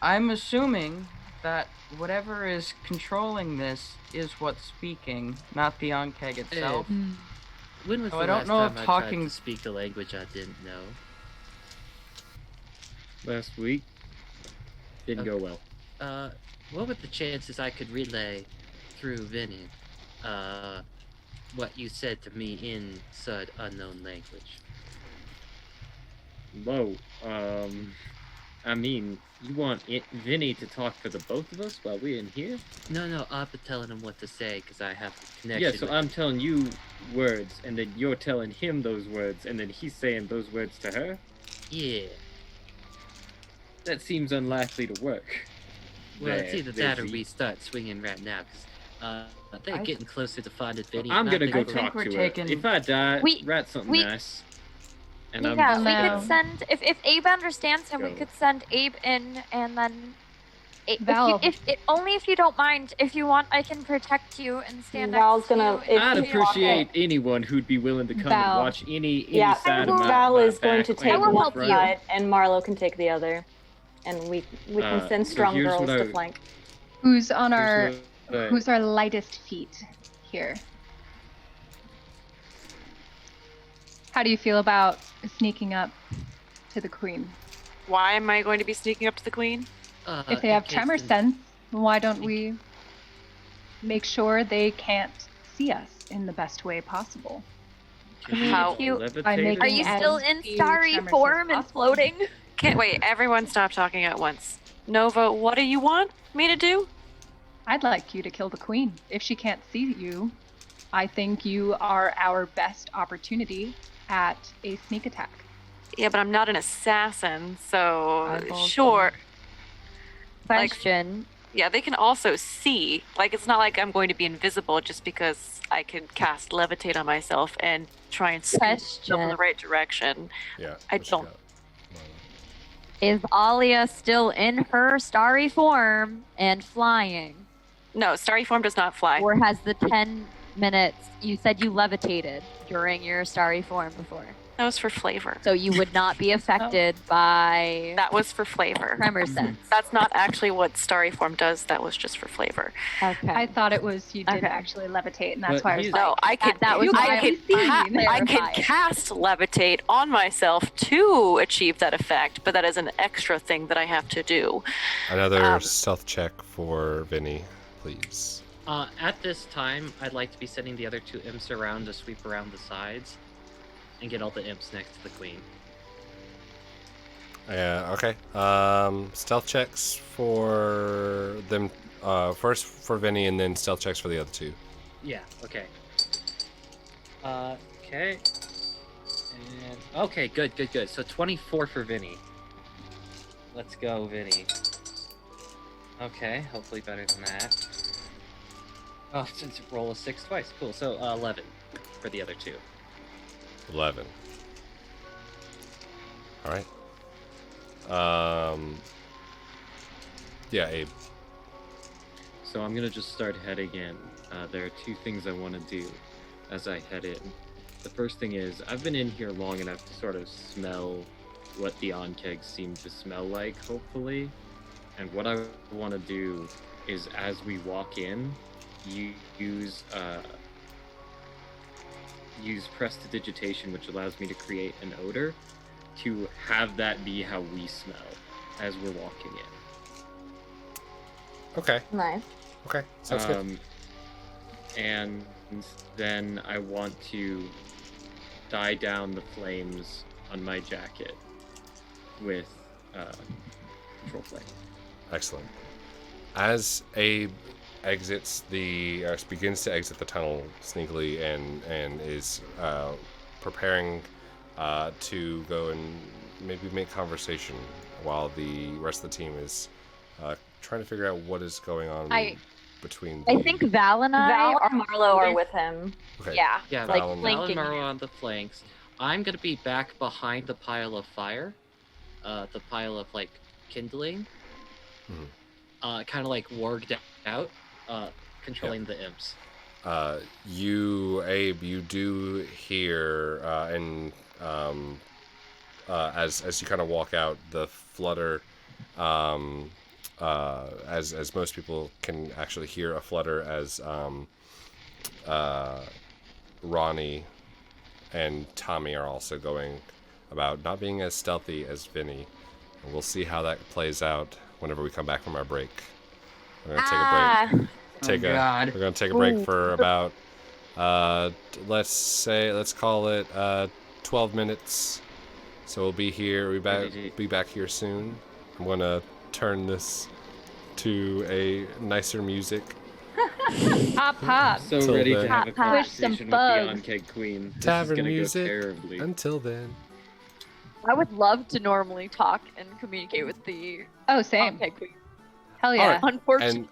I'm assuming that whatever is controlling this is what's speaking, not the Onkeg itself. Hmm. When was So the I don't last know time if I tried talking- to speak a language I didn't know? Last week didn't go well. What were the chances I could relay through Vinny, what you said to me in said unknown language? Low. I mean, you want Vinny to talk for the both of us while we're in here? No, I've been telling him what to say because I have a connection. Yeah, so with I'm telling you words, and then you're telling him those words, and then he's saying those words to her? Yeah. That seems unlikely to work. Well, it's There, either there's that or the- we start swinging right now because they're I- getting closer to finding Vinny. I'm and I gonna think go I we're- think talk we're to taking- her. If I die, We- write something we- nice. And I'm Yeah, just we No. could send if Abe understands him, we Go. could send Abe in and then. Val. Only if you don't mind. If you want, I can protect you and stand Val's next to gonna- you. if I'd you want appreciate anyone who'd be willing to come Val. and watch any Yeah, side of my Val my is going back to or take I will one help you. side, and Marlow can take the other, and we can send so strong here's girls what to I- flank. Who's on our Here's what I- Who's our lightest feet here? How do you feel about sneaking up to the queen? Why am I going to be sneaking up to the queen? If they have tremor sense, why don't we make sure they can't see us in the best way possible? How- By making Are you as still in few starry tremors as form and possible. floating? Can't wait. Everyone stop talking at once. Nova, what do you want me to do? I'd like you to kill the queen. If she can't see you, I think you are our best opportunity at a sneak attack. Yeah, but I'm not an assassin, so Eyeballs sure. Question. Yeah, they can also see. Like, it's not like I'm going to be invisible just because I can cast levitate on myself and try and scoop them in the Question. right direction. Yeah. I what you don't- got? Is Alia still in her starry form and flying? No, starry form does not fly. Or has the 10 minutes, you said you levitated during your starry form before. That was for flavor. So you would not be affected by That was for flavor. tremor sense. That's not actually what starry form does. That was just for flavor. Okay. I thought it was you did Okay. actually levitate, and that's But why I was he's- like, No, I could. that was I my could. I could clarify. cast levitate on myself to achieve that effect, but that is an extra thing that I have to do. Another stealth check for Vinny, please. At this time, I'd like to be sending the other two imps around to sweep around the sides and get all the imps next to the queen. Yeah. Okay. Stealth checks for them. First for Vinny, and then stealth checks for the other two. Yeah, okay. Okay. And okay, good. So 24 for Vinny. Let's go, Vinny. Okay, hopefully better than that. Oh, since roll a 6 twice. Cool. So 11 for the other two. 11. All right. Yeah, Abe. So I'm gonna just start heading in. There are two things I want to do as I head in. The first thing is I've been in here long enough to sort of smell what the on-kegs seem to smell like, hopefully. And what I want to do is, as we walk in, use prestidigitation, which allows me to create an odor, to have that be how we smell as we're walking in. Okay. Nice. Okay. Sounds good. And then I want to dye down the flames on my jacket with control flame. Excellent. As Abe begins to exit the tunnel sneakily and is preparing to go and maybe make conversation while the rest of the team is trying to figure out what is going on between. I think Val and I Val are and Marlow are with him. Okay. Yeah. Yeah, Like Val and Val and flanking Marrow him. on the flanks. I'm gonna be back behind the pile of fire, the pile of like kindling, kind of like warged out, controlling the imps. Abe, you do hear, as you kind of walk out, the flutter, as most people can actually hear a flutter as Ronnie and Tommy are also going about not being as stealthy as Vinny. And we'll see how that plays out whenever we come back from our break. We're gonna take a break. God. We're gonna take a break for about let's call it 12 minutes. So we'll be here. Be back here soon. I'm gonna turn this to a nicer music. Pop, pop. So Till ready then. to have a Push some conversation with the bugs. on-keg queen. This Tavern is gonna music. go terribly. Until then. I would love to normally talk and communicate with the Oh, same. on-keg queen. Hell yeah. Alright. Unfortunately,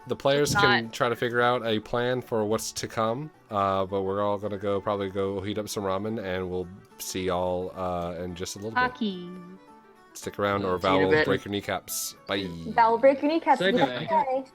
The players It's can not- try to figure out a plan for what's to come, but we're all gonna probably go heat up some ramen, and we'll see y'all in just a little bit. Hockey. Stick around, or See you Val in a will bit. break your kneecaps. Bye. That will break your kneecaps. Side note, Okay.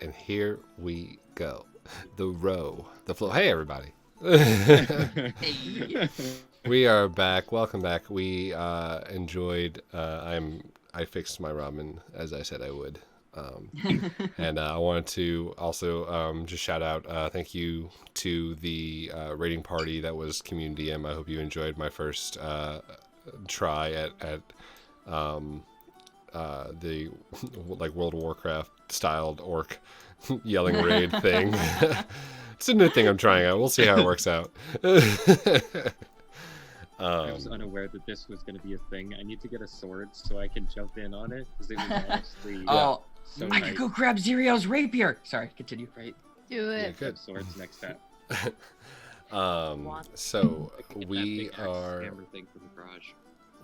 And here we echo, the row, the flow. Hey, everybody. We are back. Welcome back. We enjoyed. I fixed my ramen as I said I would. And I wanted to also just shout out. Thank you to the raiding party that was Community DM. I hope you enjoyed my first try at the like World of Warcraft styled orc yelling raid thing. It's a new thing I'm trying out. We'll see how it works out. I was unaware that this was going to be a thing. I need to get a sword so I can jump in on it because it was honestly Oh, so I nice. could go grab Xyriel's rapier. Sorry, continue. Right? Do Yeah, it. good. Swords next step. So I can get that we big axe are. hammer thing from the garage.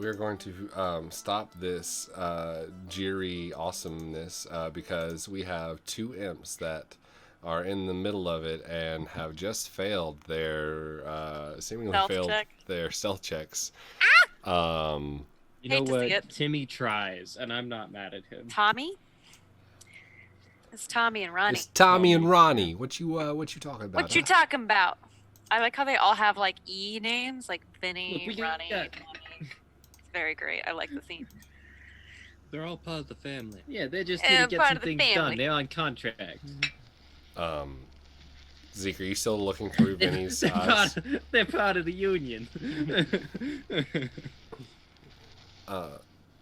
We're going to stop this Jiri awesomeness because we have two imps that are in the middle of it and have just failed their seemingly Stealth failed check. their stealth checks. You know Hate to see what? it. Timmy tries, and I'm not mad at him. Tommy? It's Tommy and Ronnie. It's Tommy and Tommy. Ronnie. What you talking about? What you talking about? I like how they all have like E names, like Vinny, Look, we Ronnie, got- Tommy. It's very great. I like the theme. They're all part of the family. Yeah, they're just Yeah, here to get part some of the things done. family. They're on contract. Zeke, are you still looking through Vinny's eyes? They're part of the union.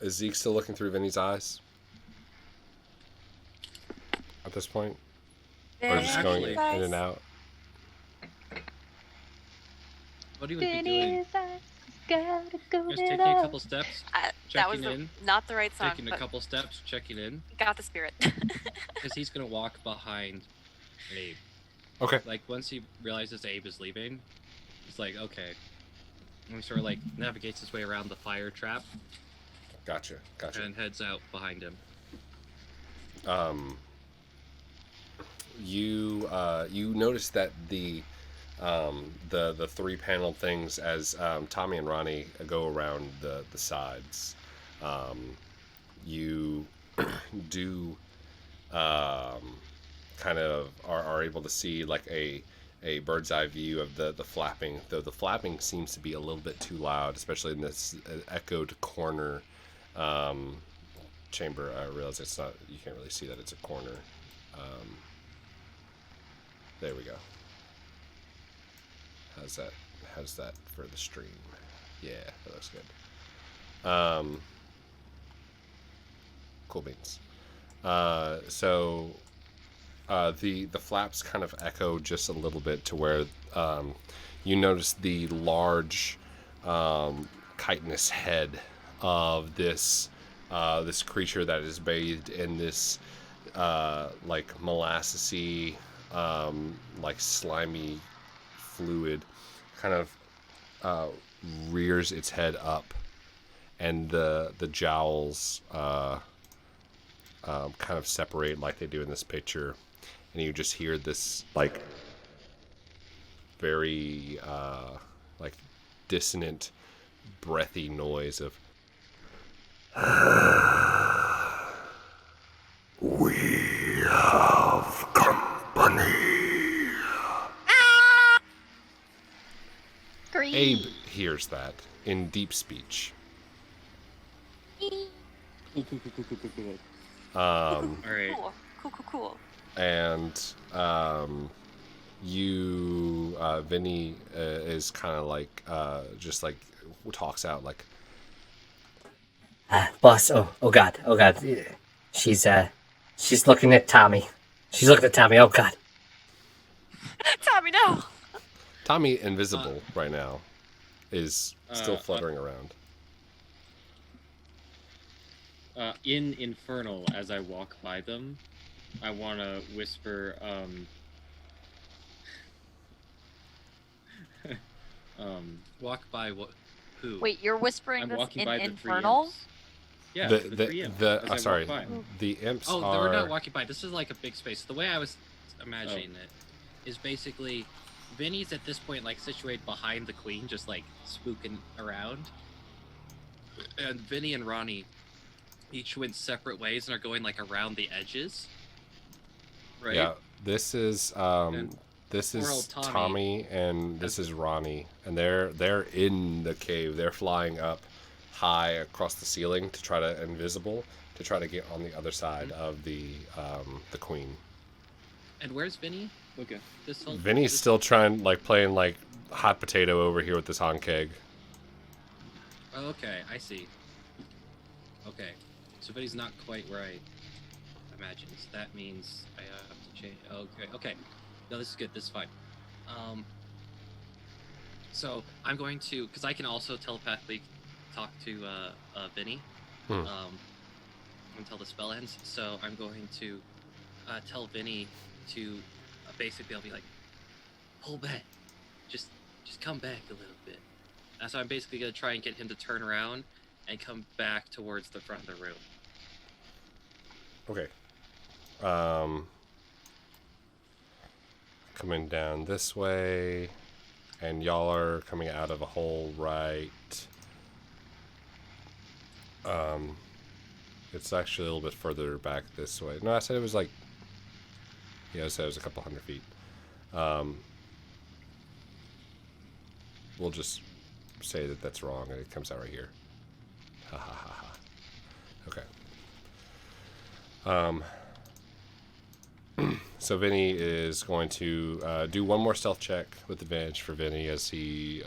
Is Zeke still looking through Vinny's eyes at this point? Or just going in Actually- and out? What do you be doing? Vinny's eyes gotta go Just it taking a up. couple steps, That was checking in, not the right song, taking a but couple steps, checking in, got the spirit. because he's gonna walk behind Abe. Okay. Like once he realizes Abe is leaving, he's like, okay. And he sort of like navigates his way around the fire trap Gotcha. and heads out behind him. You notice that the 3-paneled things as Tommy and Ronnie go around the sides. You do kind of are able to see like a bird's eye view of the flapping, though the flapping seems to be a little bit too loud, especially in this echoed corner chamber. I realize it's not, you can't really see that it's a corner. There we go. How's that for the stream? Yeah, that looks good. Cool beans. So the flaps kind of echo just a little bit to where you notice the large chitinous head of this creature that is bathed in this like molassesy, like slimy fluid, kind of rears its head up, and the jowls kind of separate like they do in this picture, and you just hear this like very like dissonant, breathy noise of we have company. Scream. Abe hears that in deep speech. Cool. All Alright. Cool. And you Vinny is kind of like just like talks out like, Boss, oh god. She's looking at Tommy. She's looking at Tommy, oh god. Tommy, no. Tommy, invisible right now, is still fluttering around. In Infernal, as I walk by them, I want to whisper, walk by what? Who? Wait, you're whispering I'm this walking in by the Infernal? 3 imps. Yeah, the the 3 imps. as I walk sorry, by. the imps Oh, are. we're not walking by. This is like a big space. The way I was imagining it is basically Vinny's at this point like situated behind the queen, just like spooking around. And Vinny and Ronnie each went separate ways and are going like around the edges. Right? Yeah, This is Poor old Tommy. Tommy and this is Ronnie, and they're in the cave. They're flying up high across the ceiling to try to invisible to try to get on the other side of the queen. And where's Vinny? Okay. Vinny's still playing hot potato over here with this on keg. Oh, okay, I see. Okay, so Vinny's not quite where I imagined. So that means I have to change. Okay. No, this is good. This is fine. So I'm going to, because I can also telepathically talk to Vinny until the spell ends. So I'm going to tell Vinny to basically, I'll be like, pull back, just come back a little bit. So I'm basically gonna try and get him to turn around and come back towards the front of the room. Okay. Coming down this way, and y'all are coming out of a hole right. It's actually a little bit further back this way. No, I said it was like. Yeah, I said it was a couple hundred feet. We'll just say that that's wrong, and it comes out right here. Ha ha ha ha. Okay. So Vinny is going to do one more stealth check with advantage for Vinny as he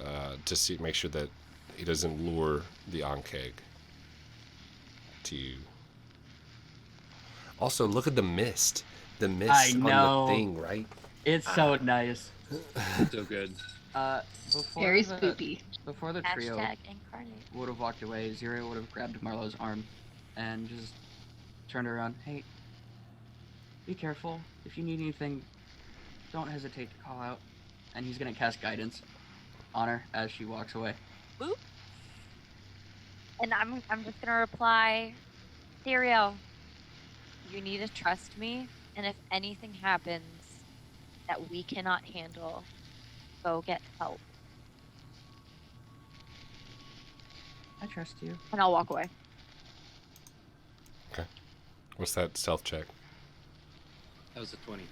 make sure that he doesn't lure the Ankeg to you. Also, look at the mist. The mist on the thing, right? It's so nice. So good. Very spoopy. Before the trio #incarnate. would have walked away, Xyriel would have grabbed Marlow's arm and just turned around. Hey, be careful. If you need anything, don't hesitate to call out. And he's gonna cast guidance on her as she walks away. Boop. And I'm just gonna reply, Xyriel, you need to trust me, and if anything happens that we cannot handle, go get help. I trust you. And I'll walk away. Okay. What's that stealth check? That was a 20.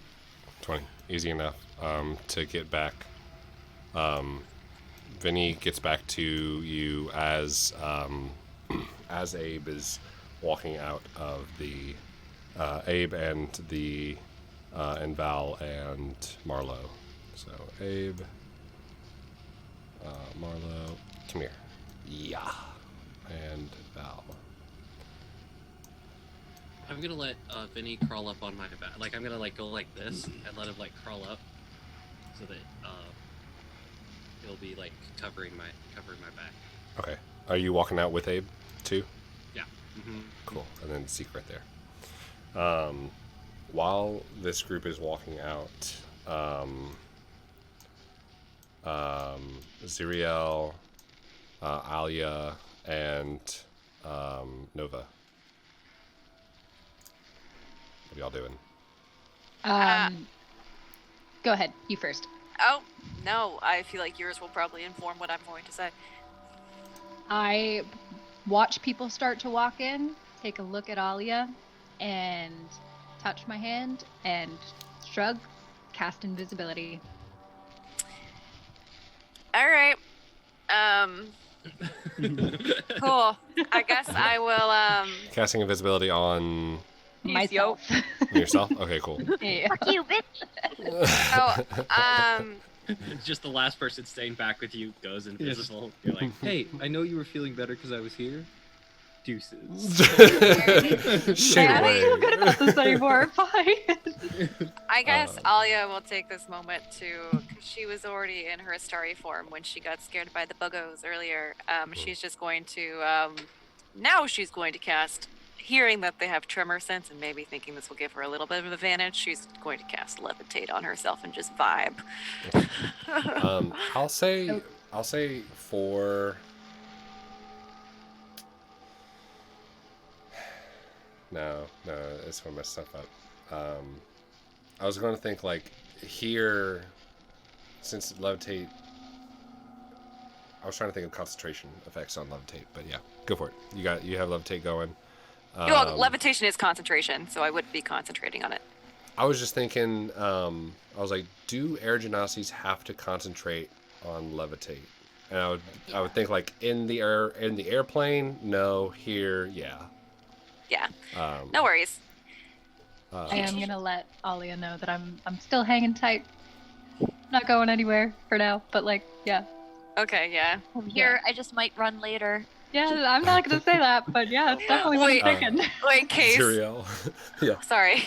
20. Easy enough to get back. Vinny gets back to you as Abe is walking out of the Abe and Val and Marlow. So Abe, Marlow, come here. Yeah. And Val. I'm gonna let Vinny crawl up on my back. Like I'm gonna go like this and let him crawl up, so that he'll be covering my back. Okay. Are you walking out with Abe too? Yeah. Mm-hmm. Cool. And then Zeke right there. While this group is walking out, Xyriel, Alia, and Nova. What are y'all doing? Go ahead. You first. Oh, no. I feel like yours will probably inform what I'm going to say. I watch people start to walk in, take a look at Alia, and touch my hand and shrug, cast invisibility. All right. Cool. I guess I will, Casting invisibility on Myself. yourself? Okay, cool. Yeah. Fuck you, bitch! So, Just the last person staying back with you goes invisible. You're like, hey, I know you were feeling better because I was here. Deuces. Shade I away. don't feel good about this anymore. Fine. I guess Alia will take this moment because she was already in her starry form when she got scared by the buggos earlier. She's just going to, now she's going to cast, hearing that they have tremor sense and maybe thinking this will give her a little bit of advantage, she's going to cast levitate on herself and just vibe. I'll say for... No, it's gonna mess stuff up. I was going to think here, since levitate. I was trying to think of concentration effects on levitate, but yeah, go for it. You have levitate going. Well, levitation is concentration, so I would be concentrating on it. I was just thinking. I was like, do air genasies have to concentrate on levitate? And I would think like in the airplane, no. Here, yeah. Yeah. No worries. I am gonna let Alia know that I'm still hanging tight, not going anywhere for now. But like, yeah, Okay, yeah. Here, I just might run later. yeah. I'm not gonna say that, but yeah, it's definitely what I'm thinking. Wait, Case. Xyriel. Yeah. Sorry.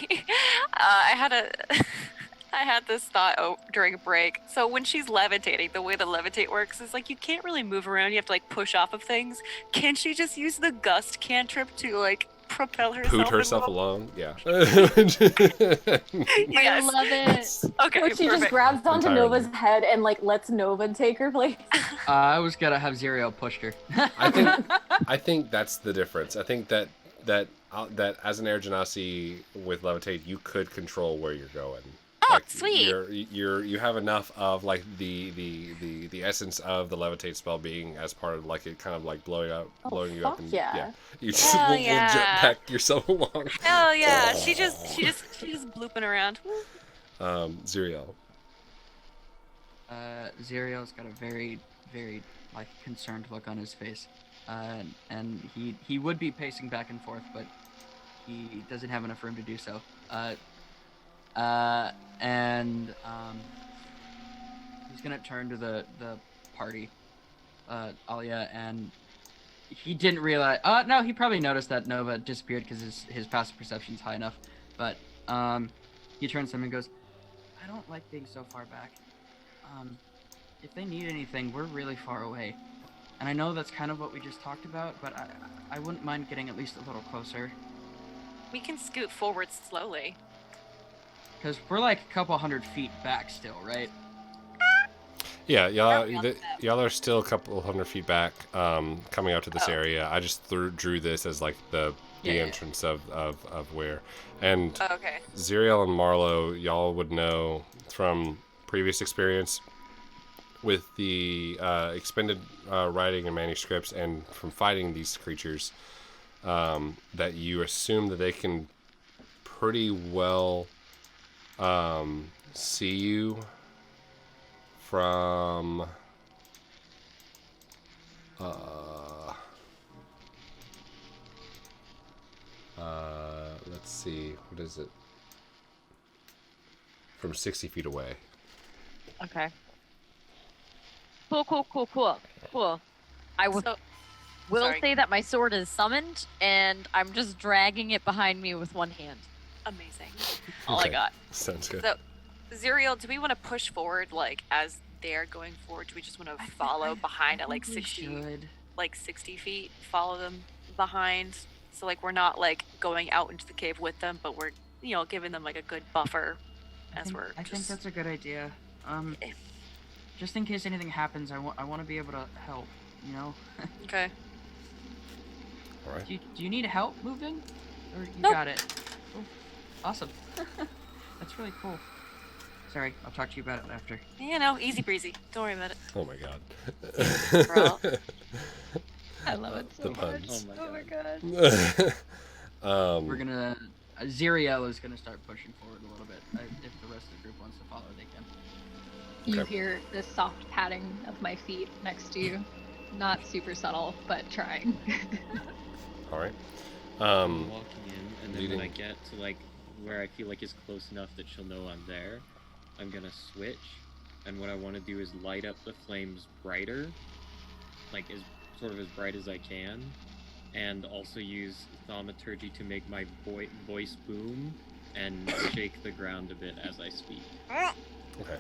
I had this thought during a break. So when she's levitating, the way the levitate works is like you can't really move around. You have to like push off of things. Can she just use the gust cantrip to like propel herself? Poot herself along. Yeah. Yes. I love it. Okay, Or she just perfect. grabs onto Entirely. Nova's head and like lets Nova take her place. I was gonna have Xyriel pushed her. I think that's the difference. I think that as an air genasi with levitate, you could control where you're going. Oh, Like, sweet. You have enough of like the essence of the levitate spell being as part of like it kind of like blowing you up fuck and yeah. you just Hell will yeah. jetpack yourself along. Hell yeah. She just blooping around. Xyriel. Xyriel's got a very, very like concerned look on his face, and he would be pacing back and forth, but he doesn't have enough room to do so. And he's gonna turn to the party, Alia, and he didn't realize. No, he probably noticed that Nova disappeared because his passive perception's high enough. But he turns to him and goes, "I don't like being so far back. If they need anything, we're really far away. And I know that's kind of what we just talked about, but I wouldn't mind getting at least a little closer. We can scoot forward slowly. Because we're like a couple 100 feet back still, right? Yeah, y'all are still a couple 100 feet back, coming out to this area. I just drew this as like the entrance of where. And Okay. Xyriel and Marlow, y'all would know from previous experience with the expended writing and manuscripts and from fighting these creatures, that you assume that they can pretty well see you from let's see, what is it? From 60 feet away. Okay. Cool. I will Sorry. say that my sword is summoned, and I'm just dragging it behind me with one hand. Amazing. All I got. Sounds good. So, Xyriel, do we want to push forward like as they're going forward? Do we just want to follow behind at like 60 feet? Follow them behind, so like we're not like going out into the cave with them, but we're giving them like a good buffer I think that's a good idea. Just in case anything happens, I want to be able to help. Okay. All right. Do you need help moving, or you Nope. got it? Oh, awesome. That's really cool. Sorry, I'll talk to you about it after. Easy breezy. Don't worry about it. Oh my god. Girl. I love it so The much. puns. Oh my god. We're gonna. Xyriel is gonna start pushing forward a little bit. If the rest of the group wants to follow, they can. You Okay. hear the soft patting of my feet next to you. Not super subtle, but trying. All right. I'm walking in, and then when I leading- get to like where I feel like is close enough that she'll know I'm there, I'm gonna switch, and what I want to do is light up the flames brighter, like as bright as I can, and also use thaumaturgy to make my voice boom and shake the ground a bit as I speak. Okay.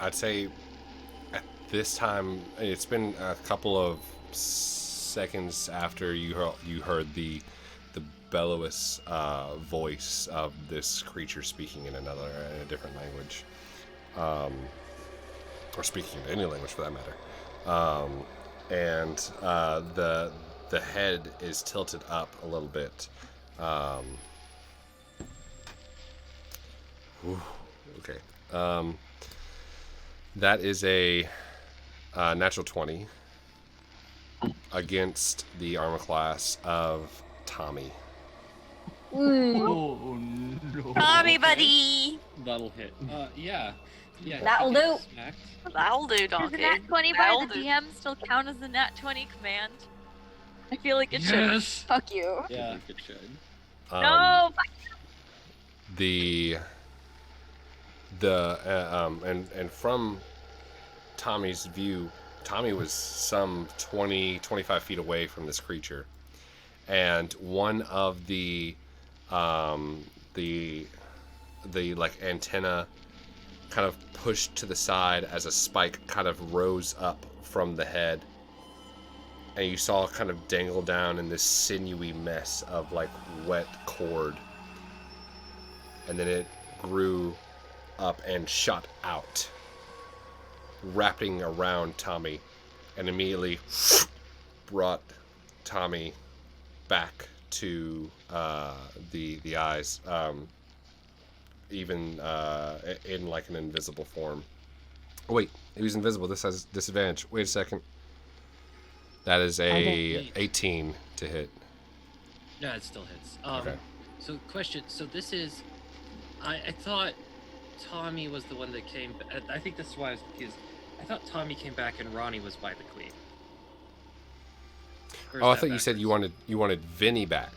I'd say at this time, it's been a couple of seconds after you heard the bellowous voice of this creature speaking in a different language, or speaking in any language for that matter. And the head is tilted up a little bit. Okay. That is a natural 20 against the armor class of Tommy. Oh no. Tommy, buddy. That'll hit. Yeah. Yeah. That'll he do. gets smacked. That'll do, Does a donkey. nat 20 by That'll the do. DM still count as a nat 20 command? I feel like it should. Yes. Fuck you. Yeah, I think it should. No. And from Tommy's view, Tommy was some 20-25 feet away from this creature, and one of the like antenna kind of pushed to the side as a spike kind of rose up from the head, and you saw it kind of dangle down in this sinewy mess of like wet cord, and then it grew up and shot out, wrapping around Tommy, and immediately brought Tommy back to the eyes, even in like an invisible form. Oh, wait, he was invisible. This has disadvantage. Wait a second. That is a 18 to hit. Yeah, it still hits. Okay. So, question. So this is, I thought Tommy was the one that came. I think that's why I was confused. I thought Tommy came back and Ronnie was by the queen. Or is Oh, I that thought you said backwards? you wanted Vinny back.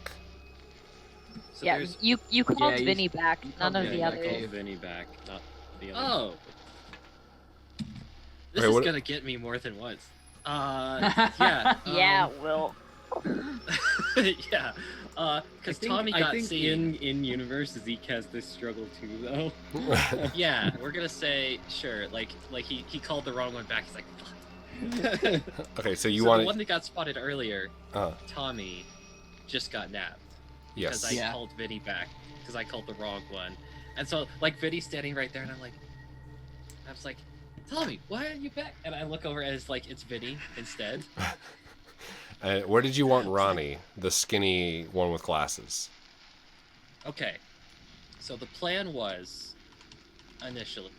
So Yeah, there's- you called you- Vinny back, you none called of Vinny the back, I others. called Vinny back, not the other. Oh. This Okay, is what- gonna get me more than once. Yeah. Yeah, Will. Yeah. Because Tommy I got think seen. in universe Zeke has this struggle too, though. Yeah, we're gonna say sure. Like he called the wrong one back. He's like, fuck. Okay, so you so wanted. the one that got spotted earlier, Uh, Tommy, just got nabbed yes. because I Yeah. called Vinny back because I called the wrong one, and so like Vinny's standing right there, and I was like, Tommy, why are you back? And I look over and it's Vinny instead. Where did you want Ronnie, the skinny one with glasses? Okay, so the plan was initially,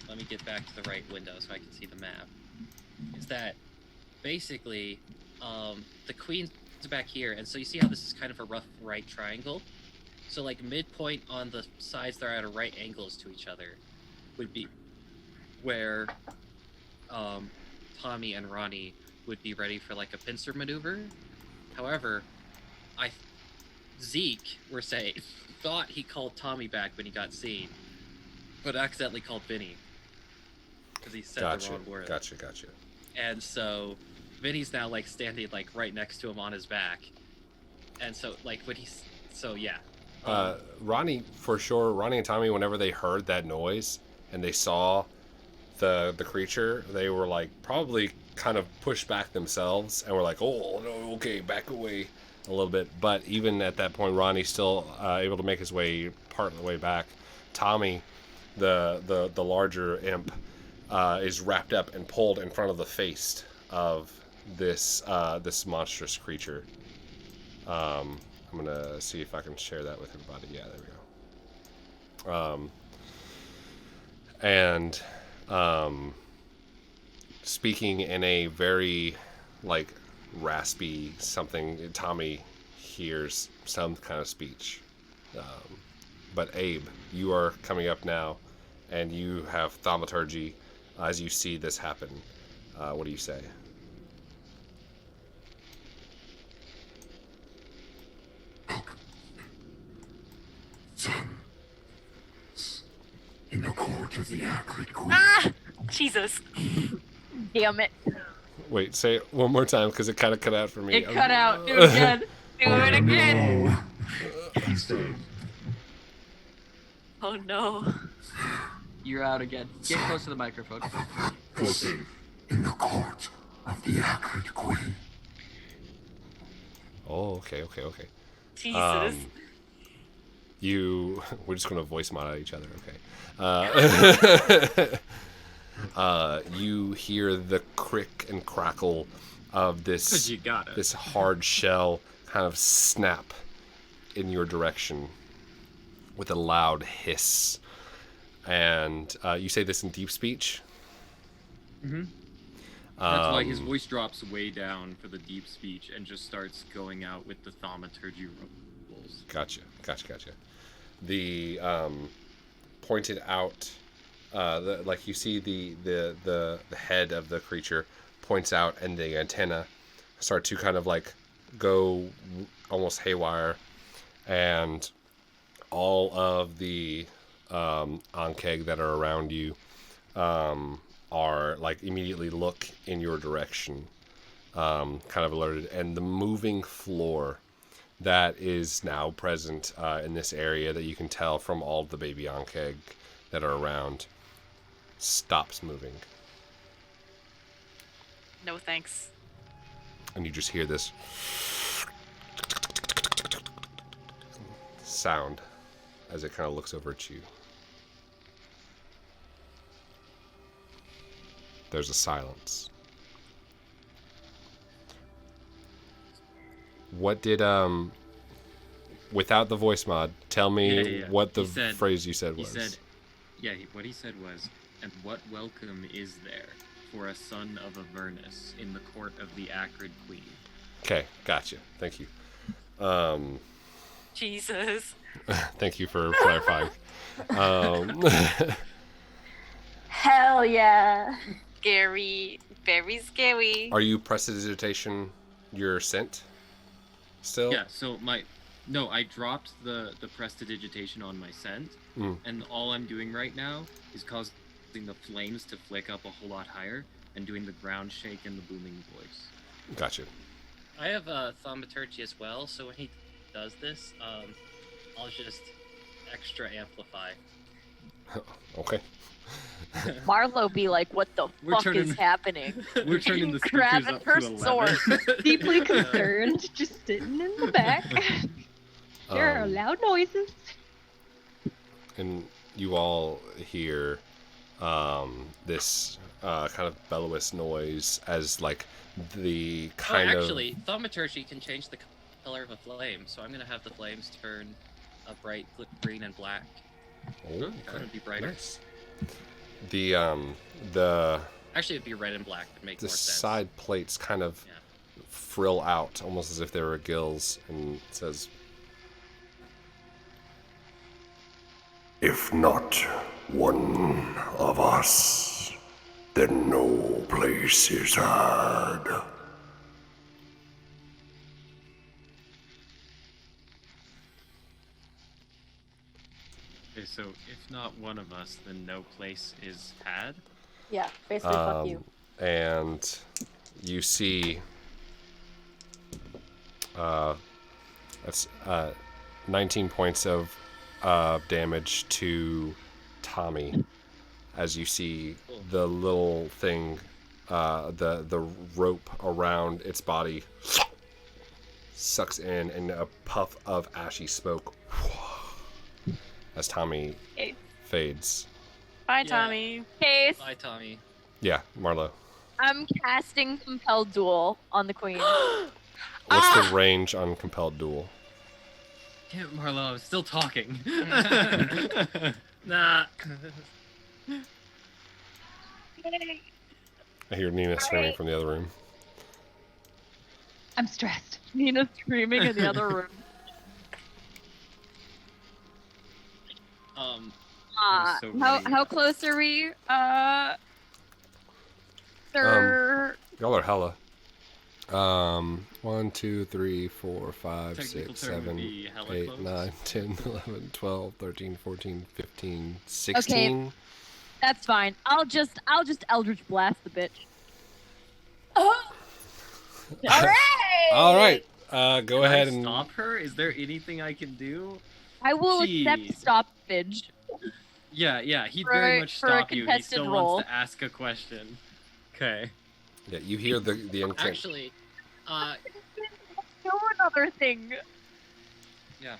let me get back to the right window so I can see the map, is that basically the queen's back here, and so you see how this is kind of a rough right triangle? So like midpoint on the sides that are at right angles to each other would be where Tommy and Ronnie would be ready for like a pincer maneuver. However, Zeke, we're saying, thought he called Tommy back when he got seen, but accidentally called Vinny because he said the wrong word. Gotcha. And so Vinny's now like standing like right next to him on his back, and so like when he's yeah. Ronnie, for sure. Ronnie and Tommy, whenever they heard that noise and they saw the creature, they were like probably kind of pushed back themselves and were like, oh no, okay, back away a little bit. But even at that point, Ronnie's still able to make his way part of the way back. Tommy, the larger imp, is wrapped up and pulled in front of the face of this monstrous creature. I'm gonna see if I can share that with everybody. Yeah, there we go. Speaking in a very like raspy something, Tommy hears some kind of speech. But Abe, you are coming up now, and you have thaumaturgy as you see this happen. What do you say? In the court of the Acrid Queen. Ah! Jesus. Damn it. Wait, say it one more time because it kind of cut out for me. It cut out. Do it again. Do it again. No. He's dead. Oh no. You're out again. Get close to the microphone. Listen, in the court of the Acrid Queen. Oh, okay. Jesus. We're just gonna voice mod at each other, okay? You hear the crick and crackle of this You got it. this hard shell kind of snap in your direction with a loud hiss, and you say this in deep speech. Mm-hmm. That's why his voice drops way down for the deep speech and just starts going out with the thaumaturgy roll. those. Gotcha. The pointed out, like you see the head of the creature points out, and the antenna start to kind of like go almost haywire, and all of the Ankeg that are around you are like immediately look in your direction, kind of alerted, and the moving floor that is now present in this area that you can tell from all the baby Ankeg that are around stops moving. No thanks. And you just hear this sound as it kind of looks over at you. There's a silence. What did without the voice mod, tell me what the phrase you said was. What he said was, "And what welcome is there for a son of Avernus in the court of the acrid queen?" Okay, gotcha. Thank you. Jesus. Thank you for clarifying. Hell yeah. Scary. Very scary. Are you prestidigitation your scent still? Yeah, so I dropped the prestidigitation on my scent, and all I'm doing right now is causing the flames to flick up a whole lot higher and doing the ground shake and the booming voice. Gotcha. I have thaumaturgy as well, so when he does this, I'll just extra amplify. Okay. Marlow be like, what the fuck is happening? We're turning the speakers Grabbing up her to 11. sword. Deeply concerned, just sitting in the back. There are loud noises. And you all hear this kind of bellowous noise as like the kind Actually, thaumaturgy can change the color of a flame, so I'm gonna have the flames turn a bright green and black. Oh, It's gonna be brighter. nice. The Actually, it'd be red and black to make the more sense. side plates kind of frill out almost as if they were gills, and it says, If not one of us, then no place is hard. Okay, so if not one of us, then no place is had. Yeah, basically fuck you. and you see that's 19 points of damage to Tommy as you see the little thing, the rope around its body sucks in, and a puff of ashy smoke as Tommy fades. Bye, Tommy. Case, Bye, Tommy. Yeah, Marlow. I'm casting Compelled Duel on the queen. What's the range on Compelled Duel? Damn, Marlow, I was still talking. Nah. I hear Nina screaming from the other room. I'm stressed. Nina's screaming in the other room. so How close are we? Sir. Y'all are hella. 1, 2, 3, 4, 5, Technical 6, term would 7, be hella 8, close. 9, 10, 11, 12, 13, 14, 15, 16. That's fine. I'll just Eldritch Blast the bitch. All right. Go Can I ahead and stop her? Is there anything I can do? I will Jeez. accept stoppage. Yeah, he'd For- very much for a stop you. He contested still roll. wants to ask a question. Okay. Yeah, you hear the intent. Actually, Do another thing. yeah.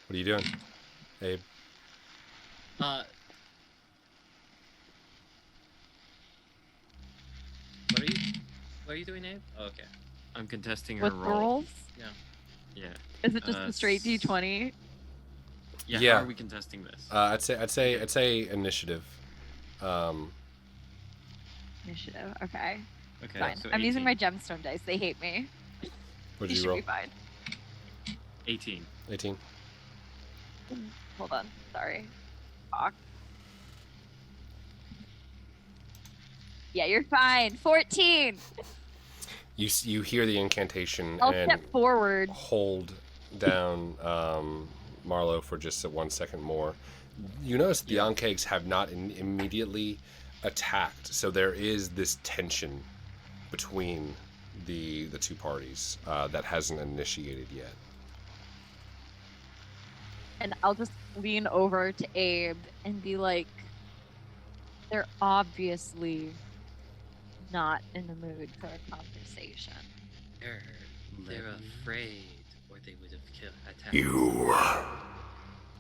What are you doing, Abe? What are you doing, Abe? Oh, okay. I'm contesting her With roll. rolls? Yeah. Is it just a straight D20? Yeah. How are we contesting this? I'd say initiative. Initiative. Okay. Okay. Fine. So I'm using my 18. gemstone dice. They hate me. What'd You you should roll? be fine. 18. 18. Hold on. Sorry. Fuck. Yeah, you're fine. 14. You hear the incantation I'll and step forward. hold down Marlow for just 1 second more. You notice the Onkegs have not immediately attacked, so there is this tension between the two parties that hasn't initiated yet. And I'll just lean over to Abe and be like, they're obviously not in the mood for a conversation. They're afraid, or they would have attacked. You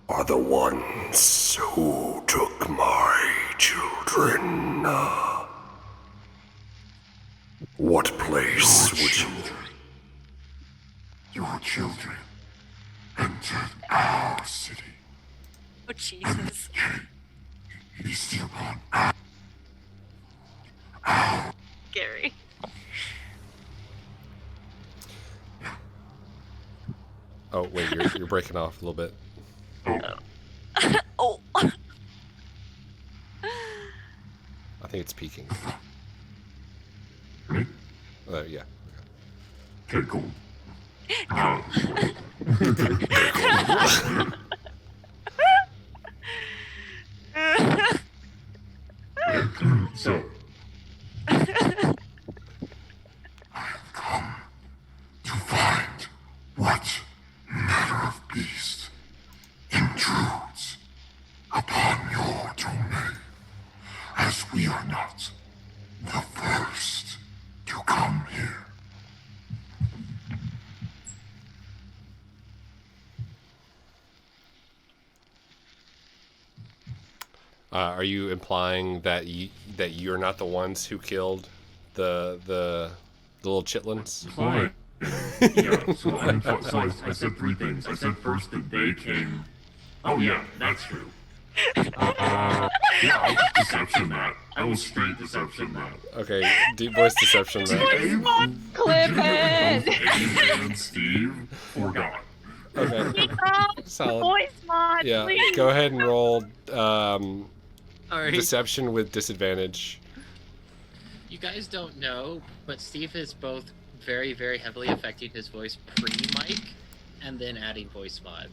are the ones who took my children. What place would you... Your children entered our city. Oh, Jesus. Feast upon Gary. Oh wait, you're breaking off a little bit. Oh. I think it's peaking. Me? Yeah. Okay, cool. So, I have come to find what manner of beast intrudes upon your domain, as we are not the first to come here. Are you implying that you're not the ones who killed the little chitlins? Fine. Yeah, so I said three things. I said first that they came. Oh yeah, that's true. Yeah, I was deception that. I was straight deception that. Okay, deep voice deception. That. Clip it! Abe and Steve forgot. Okay, solid. Voice mod, Yeah, please. go ahead and roll Alright. deception with disadvantage. You guys don't know, but Steve is both very, very heavily affecting his voice pre-mic and then adding voice mod.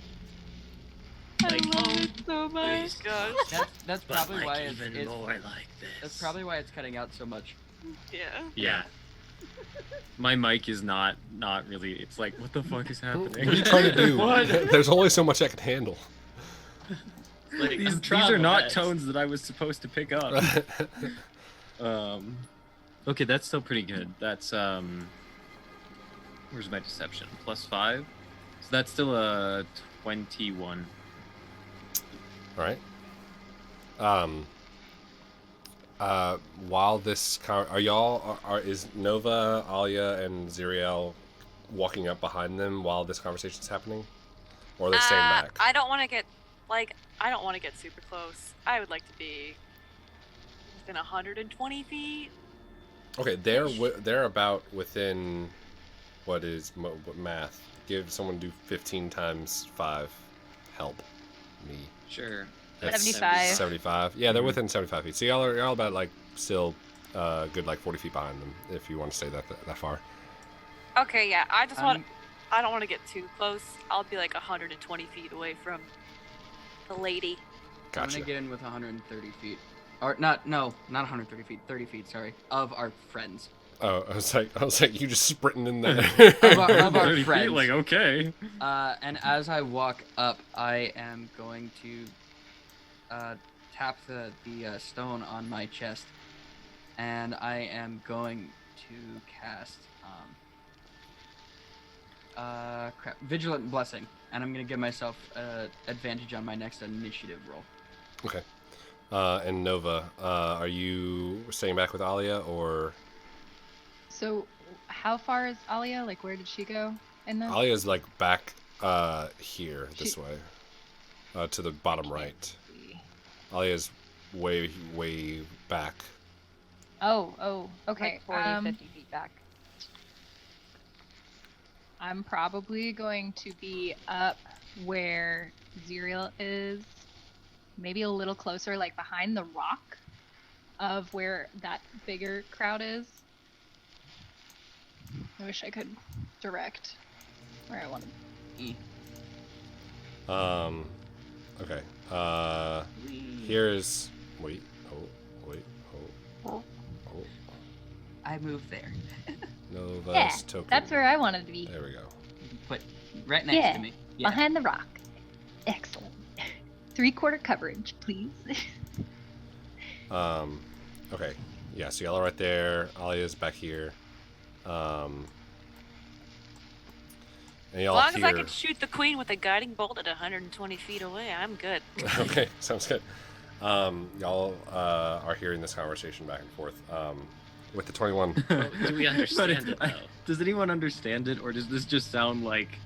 Like, So much. Gosh. That's but probably like why even it's more like this. that's probably why it's cutting out so much. Yeah. Yeah. My mic is not really. It's like, what the fuck is happening? What are you trying to do? What? There's only so much I can handle. Like, These are not tones that I was supposed to pick up. Okay, that's still pretty good. That's where's my deception? +5. So that's still a 21. All right. While this are y'all is Nova, Alia, and Xyriel walking up behind them while this conversation's happening, or are they staying back? I don't want to get super close. I would like to be within 120 feet. Okay, they're about within what math? Give someone do 15 times 5. Help me. Sure. That's 75. 75. Yeah, they're within 75 feet. So y'all are about like still good like 40 feet behind them if you want to stay that far. Okay, yeah. I don't want to get too close. I'll be like 120 feet away from the lady. I'm Gotcha. gonna get in with 130 feet. Or not 130 feet, 30 feet, sorry, of our friends. Oh, I was like, you just sprinting in there. Of our 30 feet, friends. like, okay. And as I walk up, I am going to tap the stone on my chest, and I am going to cast Vigilant Blessing, and I'm gonna give myself advantage on my next initiative roll. Okay. And Nova, are you staying back with Alia or? So, how far is Alia? Like, where did she go in this? Alia's like back here this way, to the bottom right. Alia's way back. Oh, okay. Like 40, 50 feet back. I'm probably going to be up where Xyriel is, maybe a little closer, like behind the rock of where that bigger crowd is. I wish I could direct where I want to be. Okay. Here's. Wait. Oh. I moved there. Nova's Yeah, token. that's where I wanted to be. There we go. Put right next Yeah, to me. Yeah. behind the rock. Excellent. 3/4 coverage, please. Okay. Yeah, so y'all are right there. Alia's back here. And As y'all long as I hear... can shoot the queen with a guiding bolt at 120 feet away, I'm good. Okay, sounds good. Y'all are hearing this conversation back and forth. With the 21. Do we understand it, though? Does anyone understand it, or does this just sound like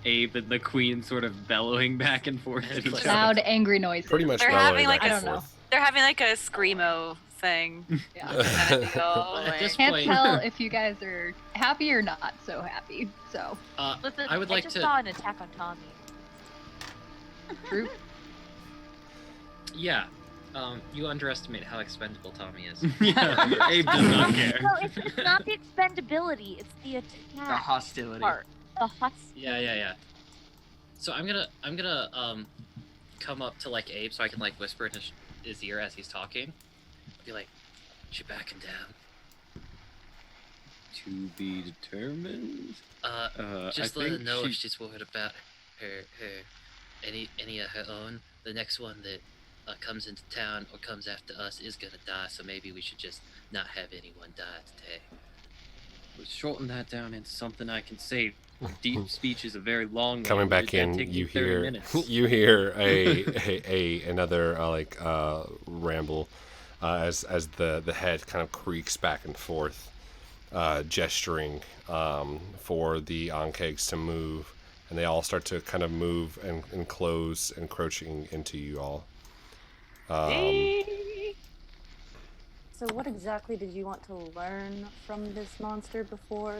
Abe and the Queen sort of bellowing back and forth? It's like- Loud, angry noises. Pretty much They're bellowing having, like, back a- and I don't know. forth. They're having like a screamo thing. Yeah. At this Can't point, tell if you guys are happy or not so happy. So, Listen, I would like just to. saw an attack on Tommy. true. Yeah. You underestimate how expendable Tommy is. Yeah, Abe does not care. No, it's not the expendability. It's the attack The hostility. part. The Yeah. So I'm gonna come up to like Abe so I can like whisper in his ear as he's talking. Be like, "She backing down." To be determined. Just I let her think know if she- she's worried about any of her own. The next one that comes into town or comes after us is gonna die. So maybe we should just not have anyone die today. Let's shorten that down into something I can say. Deep speech is a very long. Coming back in, you hear another ramble as the head kind of creaks back and forth, gesturing for the onkegs to move, and they all start to kind of move and close, encroaching into you all. So what exactly did you want to learn from this monster before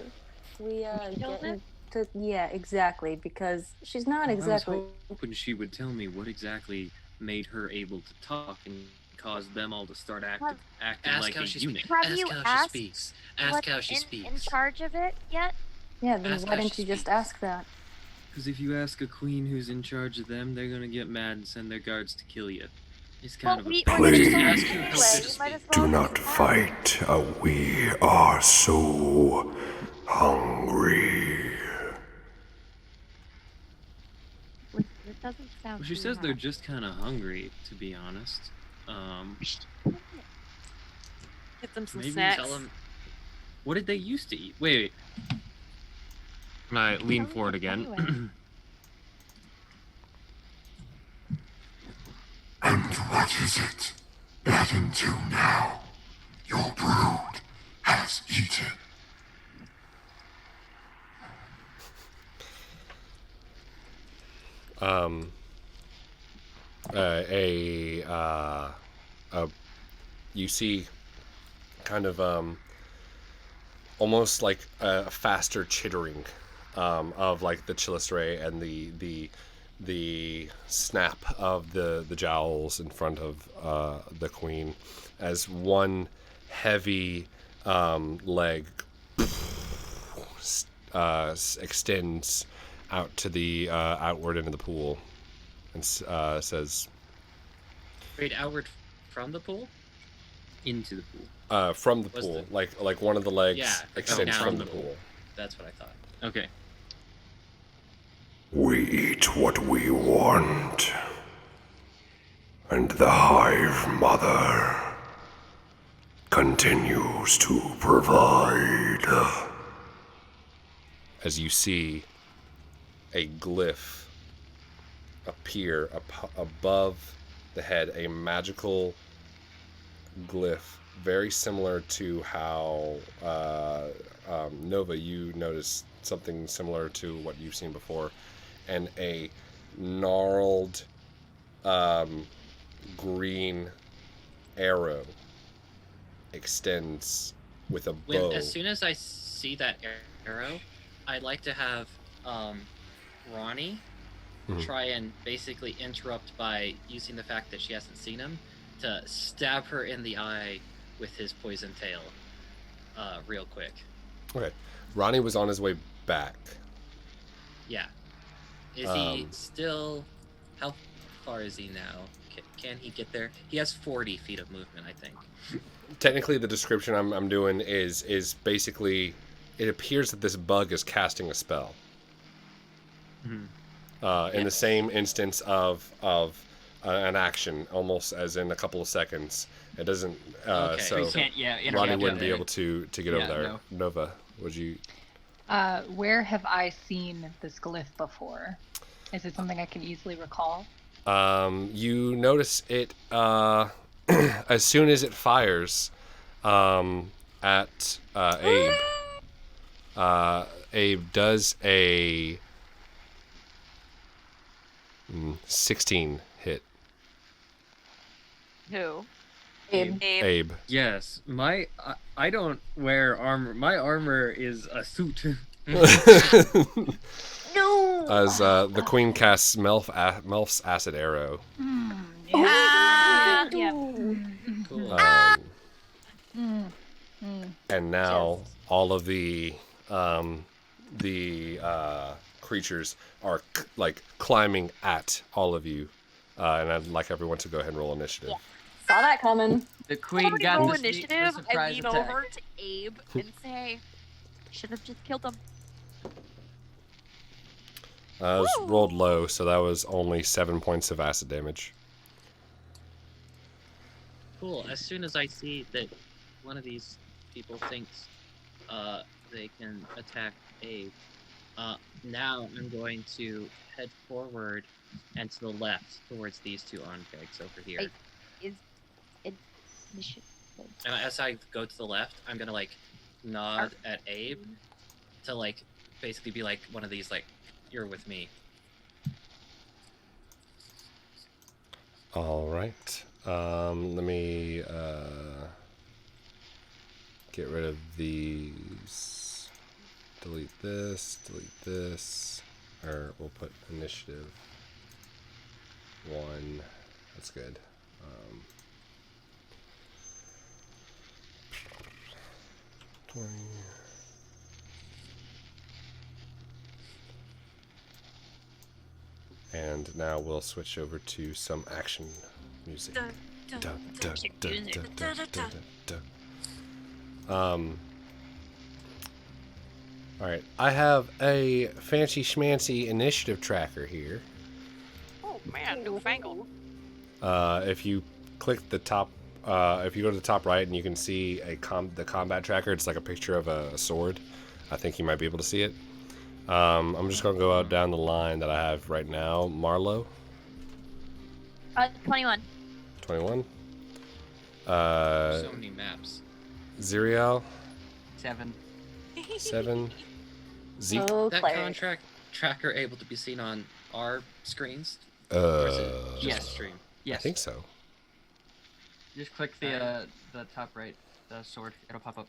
we killed get it? into... Yeah, exactly, because she's not exactly... I was hoping she would tell me what exactly made her able to talk and caused them all to start acting Ask like how a she unit. speaks. Have you Ask how asked she speaks. Ask what's how she in speaks. charge of it yet? Yeah, then Ask why how didn't she you just speaks. ask that? Because if you ask a queen who's in charge of them, they're gonna get mad and send their guards to kill you. It's kind of a we're Please, gonna ask do her it how anyway. to We speak. might as well Do not just ask. fight. We are so hungry. It doesn't sound. Well, she too says they're hot. just kind of hungry, to be honest. Get them some Maybe snacks. Tell him. What did they used to eat? Wait. Can I lean Tell forward me again? anyway. And what is it that until now your brood has eaten? You see kind of almost like a faster chittering of like the Chilisray and the snap of the jowls in front of the queen as one heavy leg extends out to the outward into the pool and says Wait, outward from the pool? Into the pool. from the Was pool, the- like one of the legs Yeah, extends down from the the pool. pool. That's what I thought. Okay. We eat what we want. And the Hive Mother continues to provide. As you see a glyph appear above the head, a magical glyph, very similar to how Nova, you noticed something similar to what you've seen before, and a gnarled green arrow extends with a bow. As soon as I see that arrow, I'd like to have Ronnie Mhm. try and basically interrupt by using the fact that she hasn't seen him to stab her in the eye with his poison tail real quick. Okay. Ronnie was on his way back. Yeah. Is he still... How far is he now? Can he get there? He has 40 feet of movement, I think. Technically, the description I'm doing is basically, it appears that this bug is casting a spell. In the same instance of an action, almost as in a couple of seconds. It doesn't. Okay. So We can't, Ronnie interact wouldn't with be it. able to get over there. no. Nova, would you? Where have I seen this glyph before? Is it something I can easily recall? You notice it as soon as it fires at Abe. Abe does a 16 hit. Who? Abe. Yes, I don't wear armor. My armor is a suit. No. As the queen casts Melf's acid arrow. Ah, yeah. Cool. And now all of the creatures are like climbing at all of you, and I'd like everyone to go ahead and roll initiative. Yeah. Saw that coming. The queen Somebody got roll the initiative. the I surprise lean attack. over to Abe and say, "Should have just killed him." It was rolled low, so that was only 7 points of acid damage. Cool. As soon as I see that one of these people thinks they can attack Abe, now I'm going to head forward and to the left towards these two on-kegs over here. Initiative. And as I go to the left, I'm gonna like nod at Abe to like basically be like one of these like, you're with me. All right. Let me get rid of these. Delete this. Or we'll put initiative 1. That's good. 20. And now we'll switch over to some action music. Dun, dun, Dun, dun, dun, music, dun, music, dun, dun, dun, dun, dun, dun. All right, I have a fancy schmancy initiative tracker here. Oh man, newfangled. If you click the top, if you go to the top right and you can see the combat tracker, it's like a picture of a sword. I think you might be able to see it. I'm just gonna go out down the line that I have right now. Marlow, 21. 21. So many maps. Xyriel, 7. 7. Zeke, Oh, That player. contract tracker able to be seen on our screens? Or is it just Yes. the stream? Yes. I think so. Just click the top right, the sword. It'll pop up.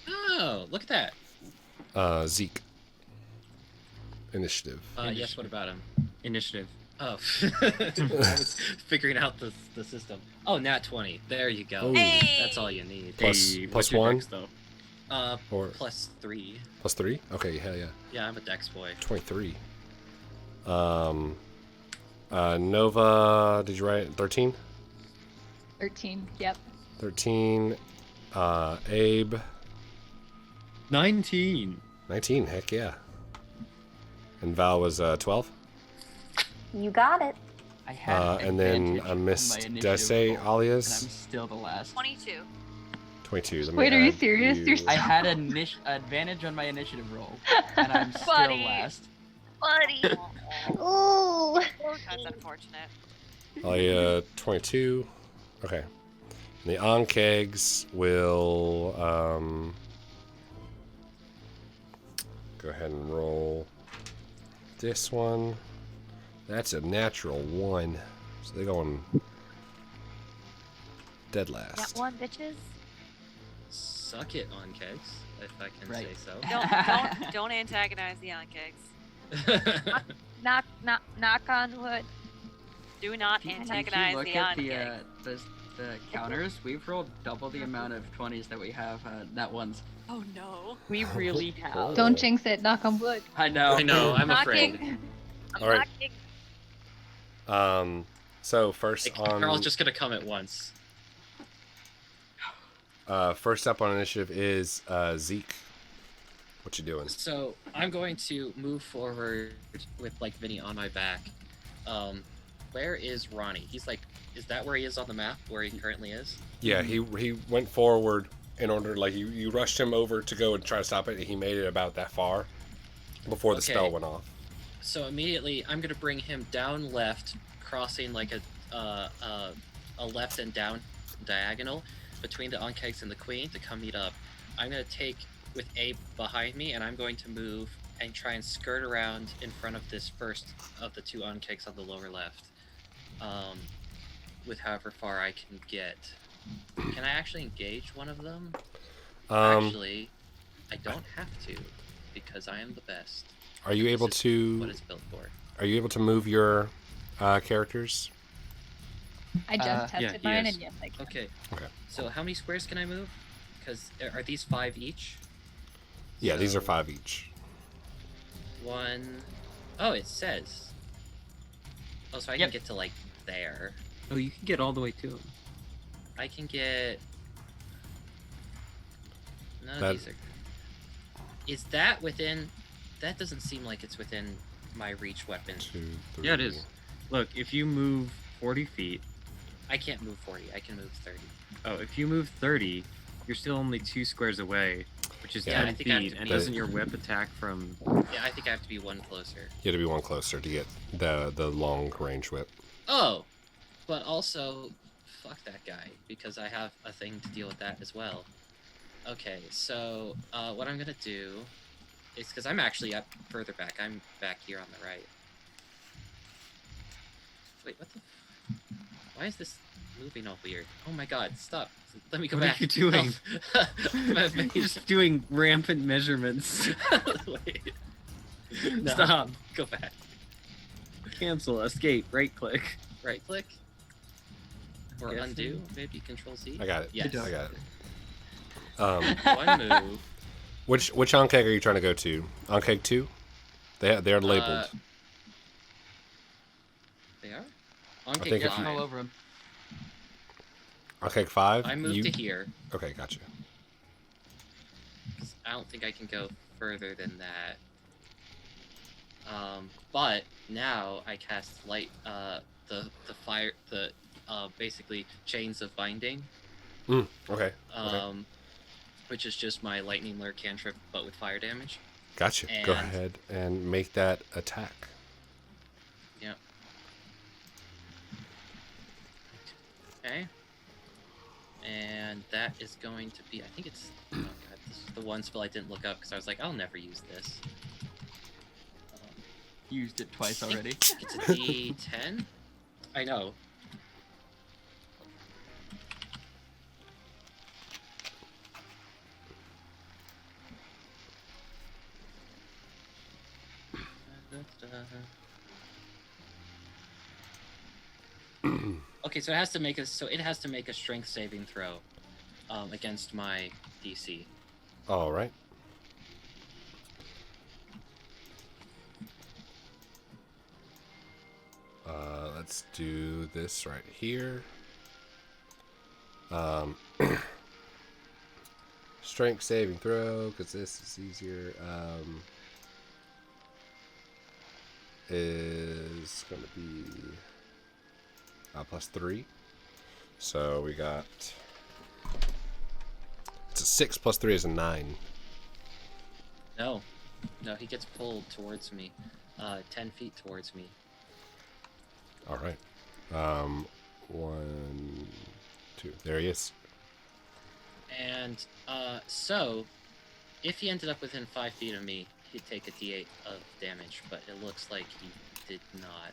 Oh, look at that. Zeke, initiative. Yes, what about him? Initiative. Oh, I was figuring out the system. Oh, nat 20. There you go. Ooh. Hey! That's all you need. Plus- Hey, plus what's your 1? dex, though? Or Plus 3. plus 3? Okay, hell yeah. Yeah, I'm a dex boy. 23. Nova, did you write 13? 13. Yep. 13. Abe, 19. 19. Heck yeah. And Val was 12. You got it. I had And then advantage I on missed my initiative Dese roll, and I'm alias still the last. 22. 22. Let me Wait, are you add serious? You're I had advantage on my initiative roll, and I'm still Buddy. last. Buddy. Ooh. That's unfortunate. Alia 22. Okay. And the on-kegs will go ahead and roll this one. That's a natural 1. So they're going dead last. Got one, bitches. suck it on kegs, if I can Right. say so. Don't antagonize the onkegs. Knock on wood. Do not If you antagonize look the at onkegs. the counters, we've rolled double the amount of 20s that we have nat ones. Oh no. We really have. Don't jinx it. Knock on wood. I know. I know, I'm afraid. Knocking. I'm All right. knocking. So first Like, on Carl's just gonna come at once. first up on initiative is Zeke. What you doing? So I'm going to move forward with like Vinny on my back. Where is Ronnie? He's like, is that where he is on the map? Where he currently is? Yeah, he went forward in order, like you rushed him over to go and try to stop it, and he made it about that far before the spell went off. So immediately I'm gonna bring him down left, crossing like a left and down diagonal between the onkegs and the queen to come meet up. I'm gonna take with Abe behind me, and I'm going to move and try and skirt around in front of this first of the two onkegs on the lower left, with however far I can get. Can I actually engage one of them? Actually, I don't have to, because I am the best. Are you able This is to? what it's built for. Are you able to move your characters? I just tested yeah, he mine, is. and yes, I can. Okay. Okay. So how many squares can I move? Because are these 5 each? Yeah, these are So, 5 each. 1. Oh, it says. Oh, so I Yep. can get to like there. Oh, you can get all the way to him. I can get. None That- of these are. Is that within? That doesn't seem like it's within my reach weapon. 2, 3. Yeah, it is. Look, if you move 40 feet, I can't move 40. I can move 30. oh, if you move 30, you're still only 2 squares away, which is Yeah, 10 I think I have feet. to And be- doesn't your whip attack from? Yeah, I think I have to be 1 closer. You had to be one closer to get the long range whip. Oh, but also, fuck that guy, because I have a thing to deal with that as well. Okay, so what I'm gonna do is, because I'm actually up further back. I'm back here on the right. Wait, what the? Why is this moving all weird? Oh my god, stop. Let me go What are back. you doing? My You're face. just doing rampant measurements. Wait. No, Stop. Go back. Cancel. Escape. Right click. Right click. Or Yes, undo. Maybe Control Z. I got it. Yes. I got it. One move. Which onkeg are you trying to go to? Onkeg 2? They're labeled. They are? think Okay, if you- All fine. over him. Onkeg 5? I moved to here. Okay, gotcha. 'Cause I don't think I can go further than that. But now I cast light. The fire. The basically chains of binding. Okay. Which is just my lightning lure cantrip, but with fire damage. Gotcha. Go And- ahead and make that attack. Yep. Okay. And that is going to be. I think it's. Oh god, this is the one spell I didn't look up because I was like, I'll never use this. Used it twice already. It's a D10. I know. Okay, so it has to make a strength saving throw against my DC. All right. Let's do this right here. Strength saving throw, because this is easier. Is going to be +3. So we got. It's a 6 + 3 is a 9. No, he gets pulled towards me, 10 feet towards me. All right. 1, 2. There he is. And so, if he ended up within 5 feet of me, he'd take a D8 of damage, but it looks like he did not.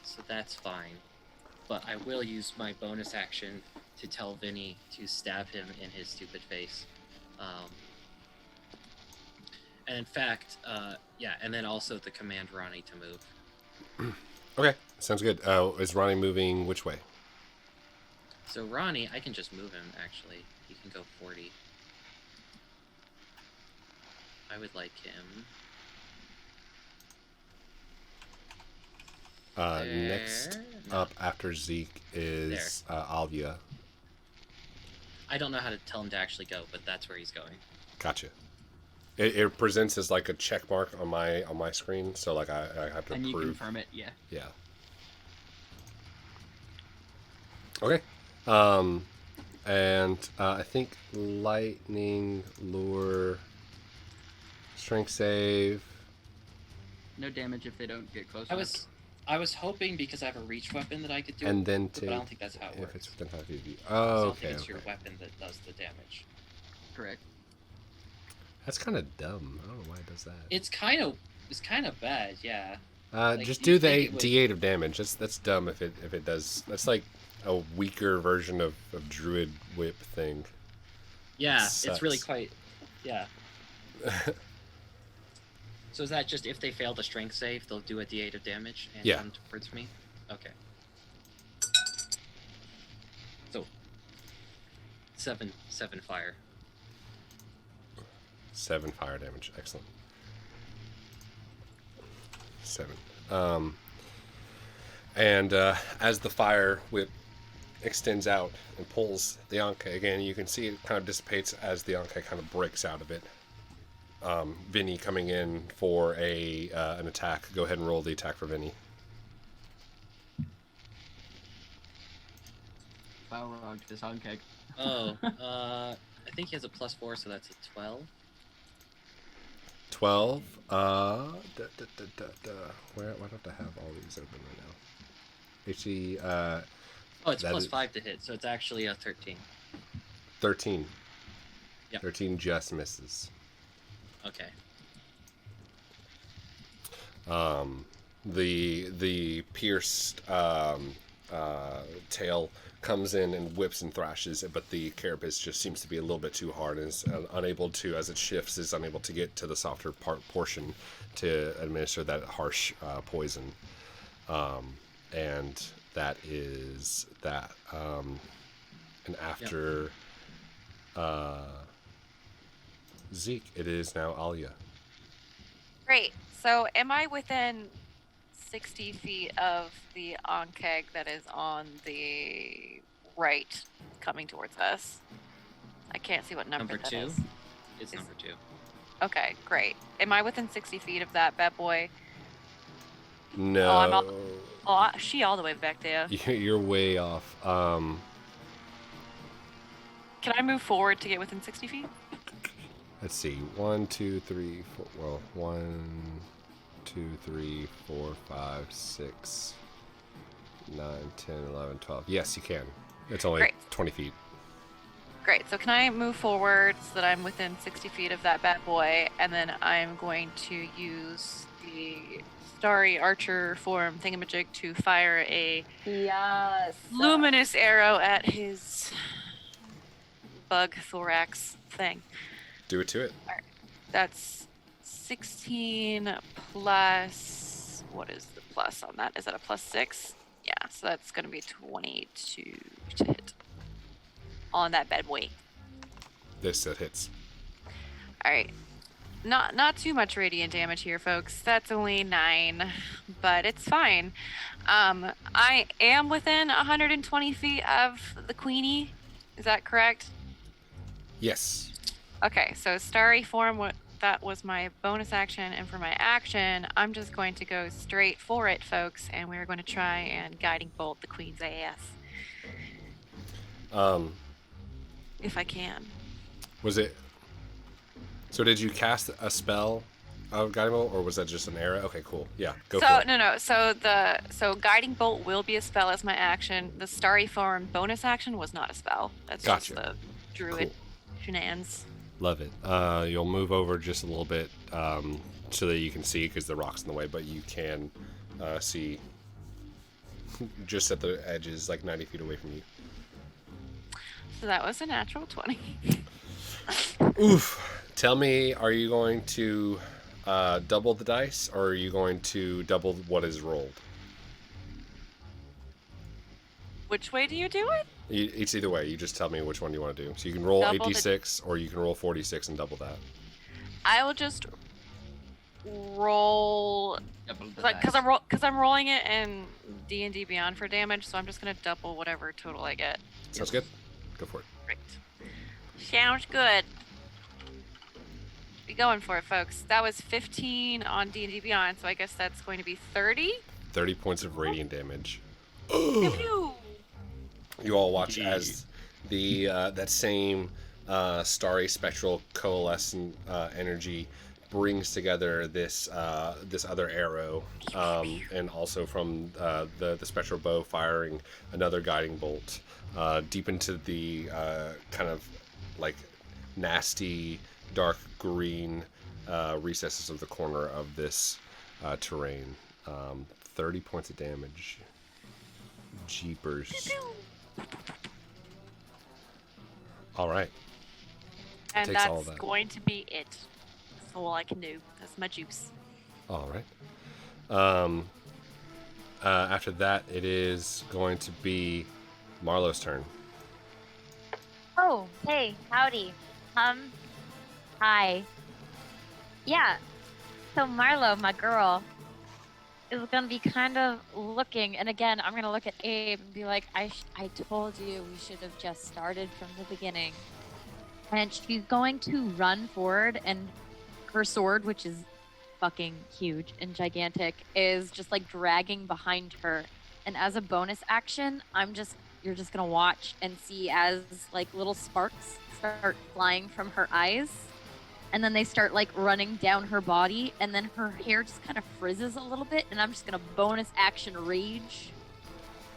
So that's fine. but I will use my bonus action to tell Vinny to stab him in his stupid face. And in fact, and then also the command Ronnie to move. Okay, sounds good. Is Ronnie moving which way? So Ronnie, I can just move him, actually. He can go 40. I would like him. Next up after Zeke is Alvia. I don't know how to tell him to actually go, but that's where he's going. Gotcha. It presents as like a check mark on my screen, so like I have to And you prove. confirm it, yeah. Yeah. Okay. And I think lightning lure, strength save. No damage if they don't get close enough. I was hoping because I have a reach weapon that I could do And it, then but I don't think that's how it if works. it's within 5 feet of you. I Oh, don't okay. think it's Okay. your weapon that does the damage. Correct. That's kind of dumb. I don't know why it does that. It's kind of bad, yeah. Just you'd do the think it would- D8 of damage. That's dumb if it does. That's like a weaker version of Druid Whip thing. Yeah, Sucks. it's really quite, yeah. So is that just if they fail the strength save, they'll do a D8 of damage and come towards me? Okay. So 7 fire. 7 fire damage. Excellent. 7. And as the fire whip extends out and pulls the Anke again, you can see it kind of dissipates as the Anke kind of breaks out of it. Vinny coming in for an attack. Go ahead and roll the attack for Vinny. Balrog this Ankeg. Oh, I think he has a +4, so that's a 12. 12. Why don't I have all these open right now? HC, Oh, it's that +5 to hit, so it's actually a 13. 13. Yep. 13 just misses. Okay. The pierced tail comes in and whips and thrashes, but the carapace just seems to be a little bit too hard and is unable to, as it shifts, is unable to get to the softer portion to administer that harsh poison. And that is that. And after Zeke, it is now Alia. Great. So am I within 60 feet of the Ankeg that is on the right coming towards us? I can't see what number that 2? is. It's number 2. Okay, great. Am I within 60 feet of that bad boy? No. Oh, she all the way back there. You're way off. Can I move forward to get within 60 feet? Let's see. 1, 2, 3, 4. Well, 1, 2, 3, 4, 5, 6, 9, 10, 11, 12. Yes, you can. It's only Great. 20 feet. Great. So can I move forward so that I'm within 60 feet of that bad boy, and then I'm going to use the starry archer form thingamajig to fire a luminous arrow at his bug thorax thing. Do it to it. All right. That's 16 plus. What is the plus on that? Is that a +6? Yeah, so that's going to be 22 to hit on that bad boy. This hits. All right. Not too much radiant damage here, folks. That's only 9, but it's fine. I am within 120 feet of the Queenie. Is that correct? Yes. Okay, so starry form, that was my bonus action, and for my action, I'm just going to go straight for it, folks, and we're going to try and guiding bolt the Queen's ass. If I can. Was it? So did you cast a spell of guiding bolt, or was that just an arrow? Okay, cool. Yeah, go for it. No. So guiding bolt will be a spell as my action. The starry form bonus action was not a spell. That's Gotcha. just the druid shenanigans. Love it. You'll move over just a little bit so that you can see, because the rock's in the way, but you can see just at the edges, like 90 feet away from you. So that was a natural 20. Oof. Tell me, are you going to double the dice, or are you going to double what is rolled? Which way do you do it? It's either way. You just tell me which one you want to do. So you can roll Double 8d6, or you can roll 46 and double that. I will just roll Double the because I'm rolling it in D&D Beyond for damage, so I'm just gonna double whatever total I get. Sounds good? Go for it. Great. Sounds good. Be going for it, folks. That was 15 on D&D Beyond, so I guess that's going to be 30. 30 points of radiant damage. Pew-pew. You all watch as the that same starry spectral coalescent energy brings together this this other arrow, and also from the spectral bow firing another guiding bolt deep into the kind of like nasty dark green recesses of the corner of this terrain. 30 points of damage. Jeepers. All right. And Takes all that's that. going to be it. That's all I can do. That's my juice. All right. After that, it is going to be Marlow's turn. Oh, hey, howdy. Hi. Yeah. So Marlow, my girl, is gonna be kind of looking, and again, I'm gonna look at Abe and be like, I told you we should have just started from the beginning. And she's going to run forward, and her sword, which is fucking huge and gigantic, is just like dragging behind her. And as a bonus action, you're just gonna watch and see as like little sparks start flying from her eyes, and then they start like running down her body, and then her hair just kind of frizzes a little bit, and I'm just gonna bonus action rage.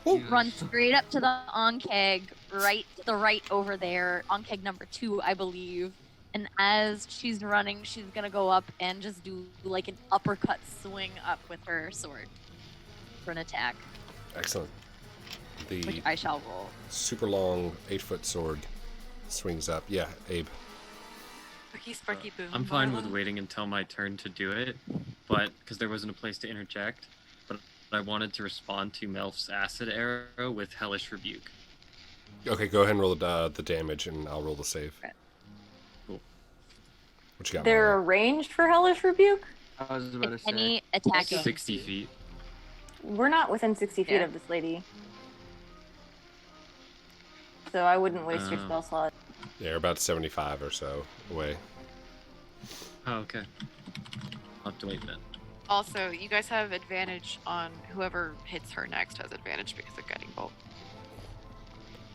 Run straight up to the Onkeg, right to the right over there, Onkeg number 2, I believe. And as she's running, she's gonna go up and just do like an uppercut swing up with her sword for an attack, Excellent. The which I shall roll. super long 8-foot sword swings up. Yeah, Abe. Sparky, sparky, boom. I'm fine with Marlow. waiting until my turn to do it, but because there wasn't a place to interject, but I wanted to respond to Melf's acid arrow with Hellish Rebuke. Okay, go ahead and roll the damage, and I'll roll the save. Okay. Cool. What you got, They're Marlow? arranged for Hellish Rebuke? I was about to If say. any attacking. 60 feet. We're not within 60 feet Yeah. of this lady. So I wouldn't waste your Oh. spell slot. Yeah, you're about 75 or so away. Oh, okay. I'll have to wait then. Also, you guys have advantage on whoever hits her next has advantage because of guiding bolt.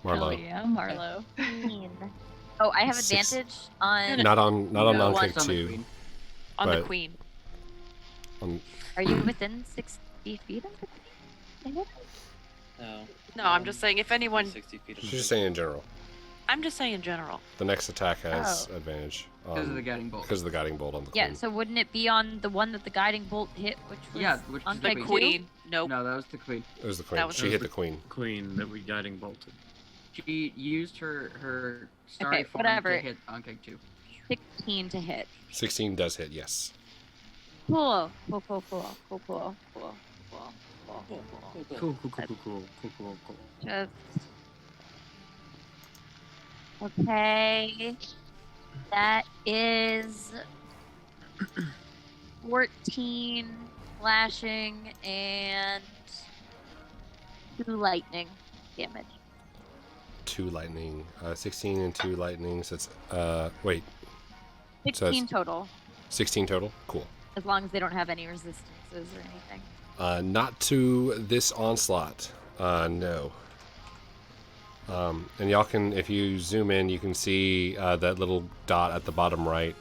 Marlow. Hell yeah, Marlow. Oh, I have Six- advantage on. Not on No, non-kick it's on the 2. queen. On the But- queen. Are you within 60 feet of the queen? No. No, I'm just saying if anyone. 60 feet. She's just saying in general. I'm just saying in general. The next attack has advantage. Because of the guiding bolt. Because of the guiding bolt on the Yeah, queen. so wouldn't it be on the one that the guiding bolt hit, which was Yeah, which is on the The Peg queen. queen. Nope. No, that was the queen. It was the queen. That was- She hit the queen. Queen that we guiding bolted. She used her starry Okay, form whatever. to hit Onkeg 2. 16 to hit. 16 does hit, yes. Cool. Cool, cool, cool, cool, cool, cool, cool, cool, cool, cool. Cool. Just... Okay. That is 14 slashing and 2 lightning damage. 2 lightning. 16 and 2 lightning. So it's, wait. So 16 total, 16 total? Cool. as long as they don't have any resistances or anything. Not to this onslaught. No. And y'all can, if you zoom in, you can see that little dot at the bottom right.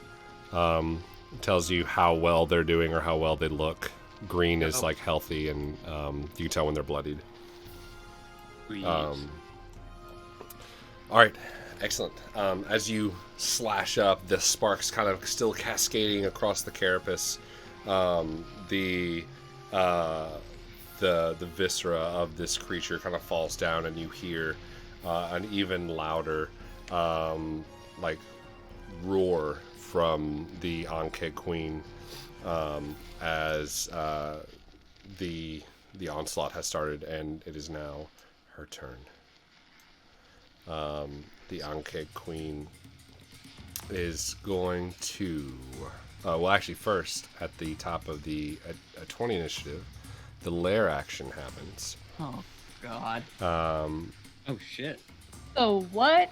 Tells you how well they're doing or how well they look. Green is like healthy, and you can tell when they're bloodied. All right, excellent. As you slash up, the sparks kind of still cascading across the carapace. The the viscera of this creature kind of falls down, and you hear an even louder like roar from the Ankhe Queen as the onslaught has started, and it is now her turn. The Ankhe Queen is going to well, actually, first at the top of the 20 initiative, the lair action happens. Oh God. Oh shit. Oh, what?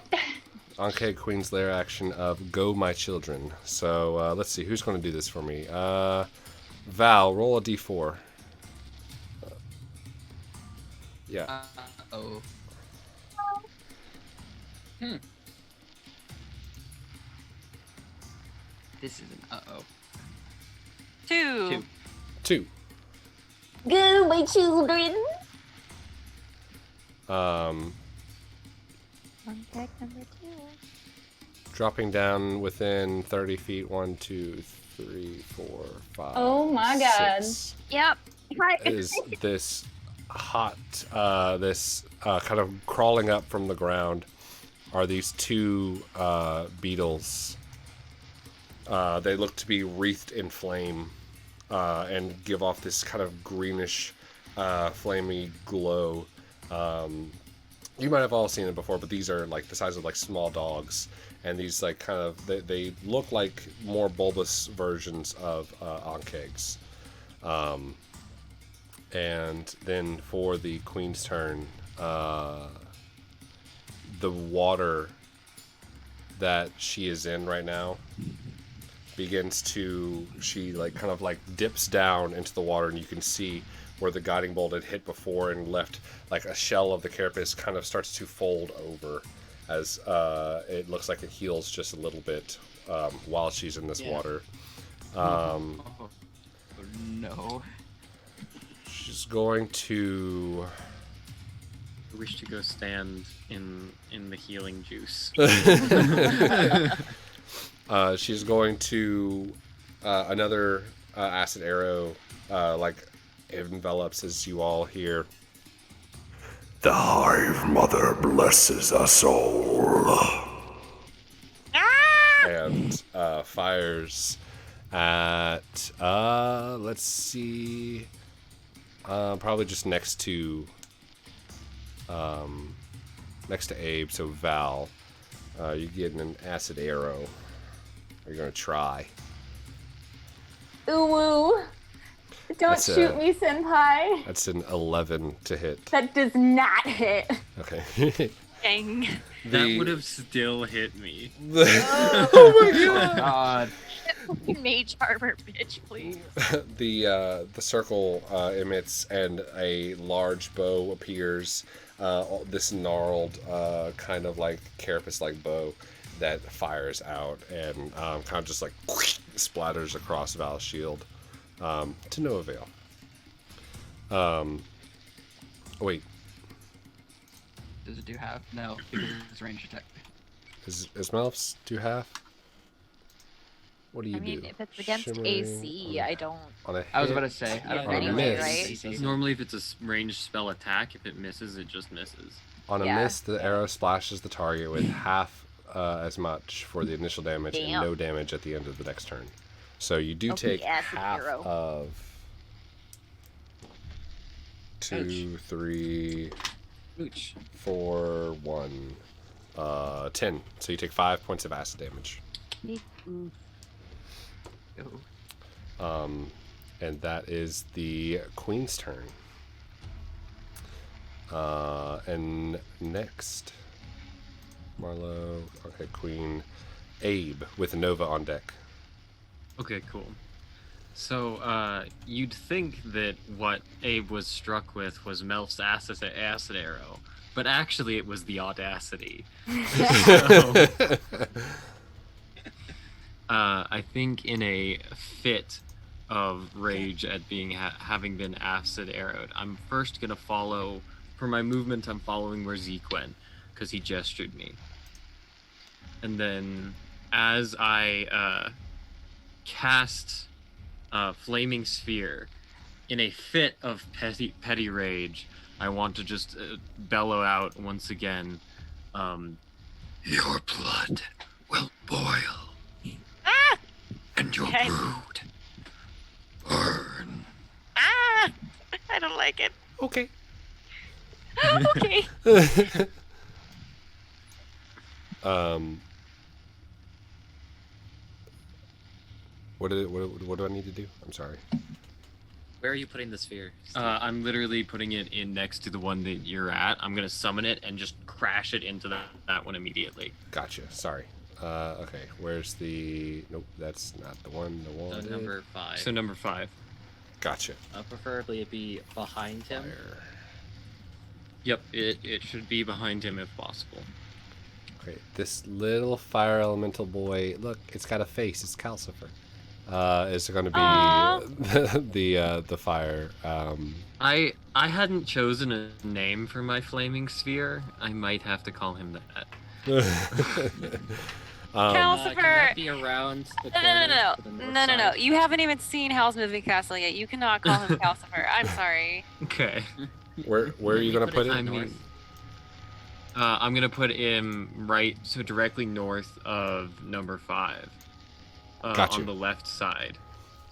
Ankhe Queen's lair action of Go My Children. So let's see, who's going to do this for me? Val, roll a d4. Yeah. Uh-oh. This is an uh-oh. 2. 2. Go, my children. Contact number 2. Dropping down within 30 feet. 1, 2, 3, 4, 5. Oh my God. 6. Yep. Hi. Is this hot, kind of crawling up from the ground are these two beetles. They look to be wreathed in flame and give off this kind of greenish, flamey glow. You might have all seen it before, but these are like the size of like small dogs, and these like kind of they look like more bulbous versions of Ankegs. And then for the Queen's turn, the water that she is in right now begins to, she like kind of like dips down into the water, and you can see where the guiding bolt had hit before and left like a shell of the carapace kind of starts to fold over as it looks like it heals just a little bit while she's in this water. Oh no. She's going to I wish to go stand in the healing juice. She's going to another acid arrow like envelops as you all hear. The Hive Mother blesses us all. And fires at let's see, probably just next to Abe. So Val, you're getting an acid arrow. You're gonna try. Ooh, woo. Don't That's shoot me, senpai. That's an 11 to hit. That does not hit. Okay. Dang. That would have still hit me. Oh my God. Mage armor, bitch, please. The circle emits, and a large bow appears. This gnarled, kind of like carapace-like bow that fires out and kind of just like splatters across Val's shield to no avail. Wait. Does it do half? No, because it's range attack. Is Melf's do half? What do you I mean, do? if it's against Shimmering AC, I don't. on a hit? I was about to say. I don't On a think miss. it's right? Normally, if it's a ranged spell attack, if it misses, it just misses. On a Yeah. miss, the arrow splashes the target with half as much for the initial damage and Damn. no damage at the end of the next turn. So you do Okay, take acid half arrow. of 2, 3, Ooch. 4, 1, 10. So you take 5 points of acid damage. Oh. And that is the Queen's turn. And next, Marlow, okay, Queen, Abe with a Nova on deck. Okay, cool. So, you'd think that what Abe was struck with was Melf's acid arrow, but actually it was the audacity. So, I think in a fit of rage at being having been acid arrowed, I'm first gonna follow, for my movement, I'm following where Zeke went, because he gestured me. And then, as I cast Flaming Sphere in a fit of petty rage, I want to just bellow out once again. Your blood will boil, Ah! and your Okay. brood burn. Ah! I don't like it. Okay. Okay. What do I need to do? I'm sorry. Where are you putting the sphere? Steve? I'm literally putting it in next to the one that you're at. I'm gonna summon it and just crash it into that one immediately. Gotcha. Sorry. Okay. Where's the? Nope, that's not the one. The one. So number 5. So number 5. Gotcha. Preferably it be behind him. Fire. Yep, it should be behind him if possible. Okay. This little fire elemental boy. Look, it's got a face. It's Calcifer. Is going to be the fire. I hadn't chosen a name for my flaming sphere. I might have to call him that. Calcifer. Can that be around the corner to the north No. side? You haven't even seen Howl's Moving Castle yet. You cannot call him Calcifer. I'm sorry. Okay. Where are you gonna put it? I mean, I'm gonna put him directly north of number 5. Gotcha. On the left side.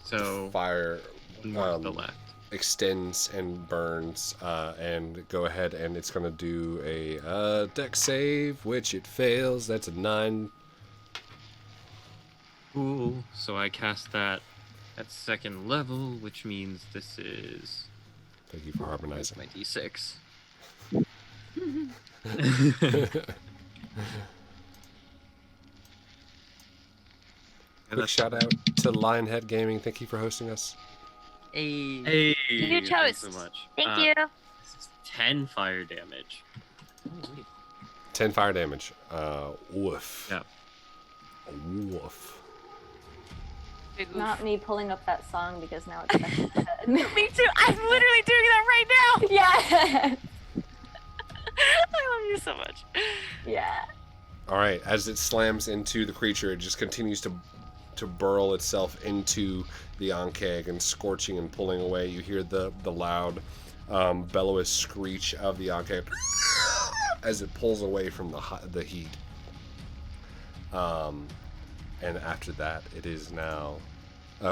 So Fire north the left. extends and burns, and go ahead, and it's gonna do a dex save, which it fails. That's a 9. Cool. So I cast that at 2nd level, which means this is Thank you for harmonizing. my d6. Quick shout out to Lionhead Gaming. Thank you for hosting us. Hey, Huge thanks host. so much. Thank you. This is 10 fire damage. 10 fire damage. Woof. Yeah. Woof. Big oof. Not me pulling up that song because now it's stuck in my head. Me too. I'm literally doing that right now. Yeah. I love you so much. Yeah. All right. As it slams into the creature, it just continues to burrow itself into the Ankeg and scorching and pulling away. You hear the loud, bellowous screech of the Ankeg as it pulls away from the heat. And after that, it is now.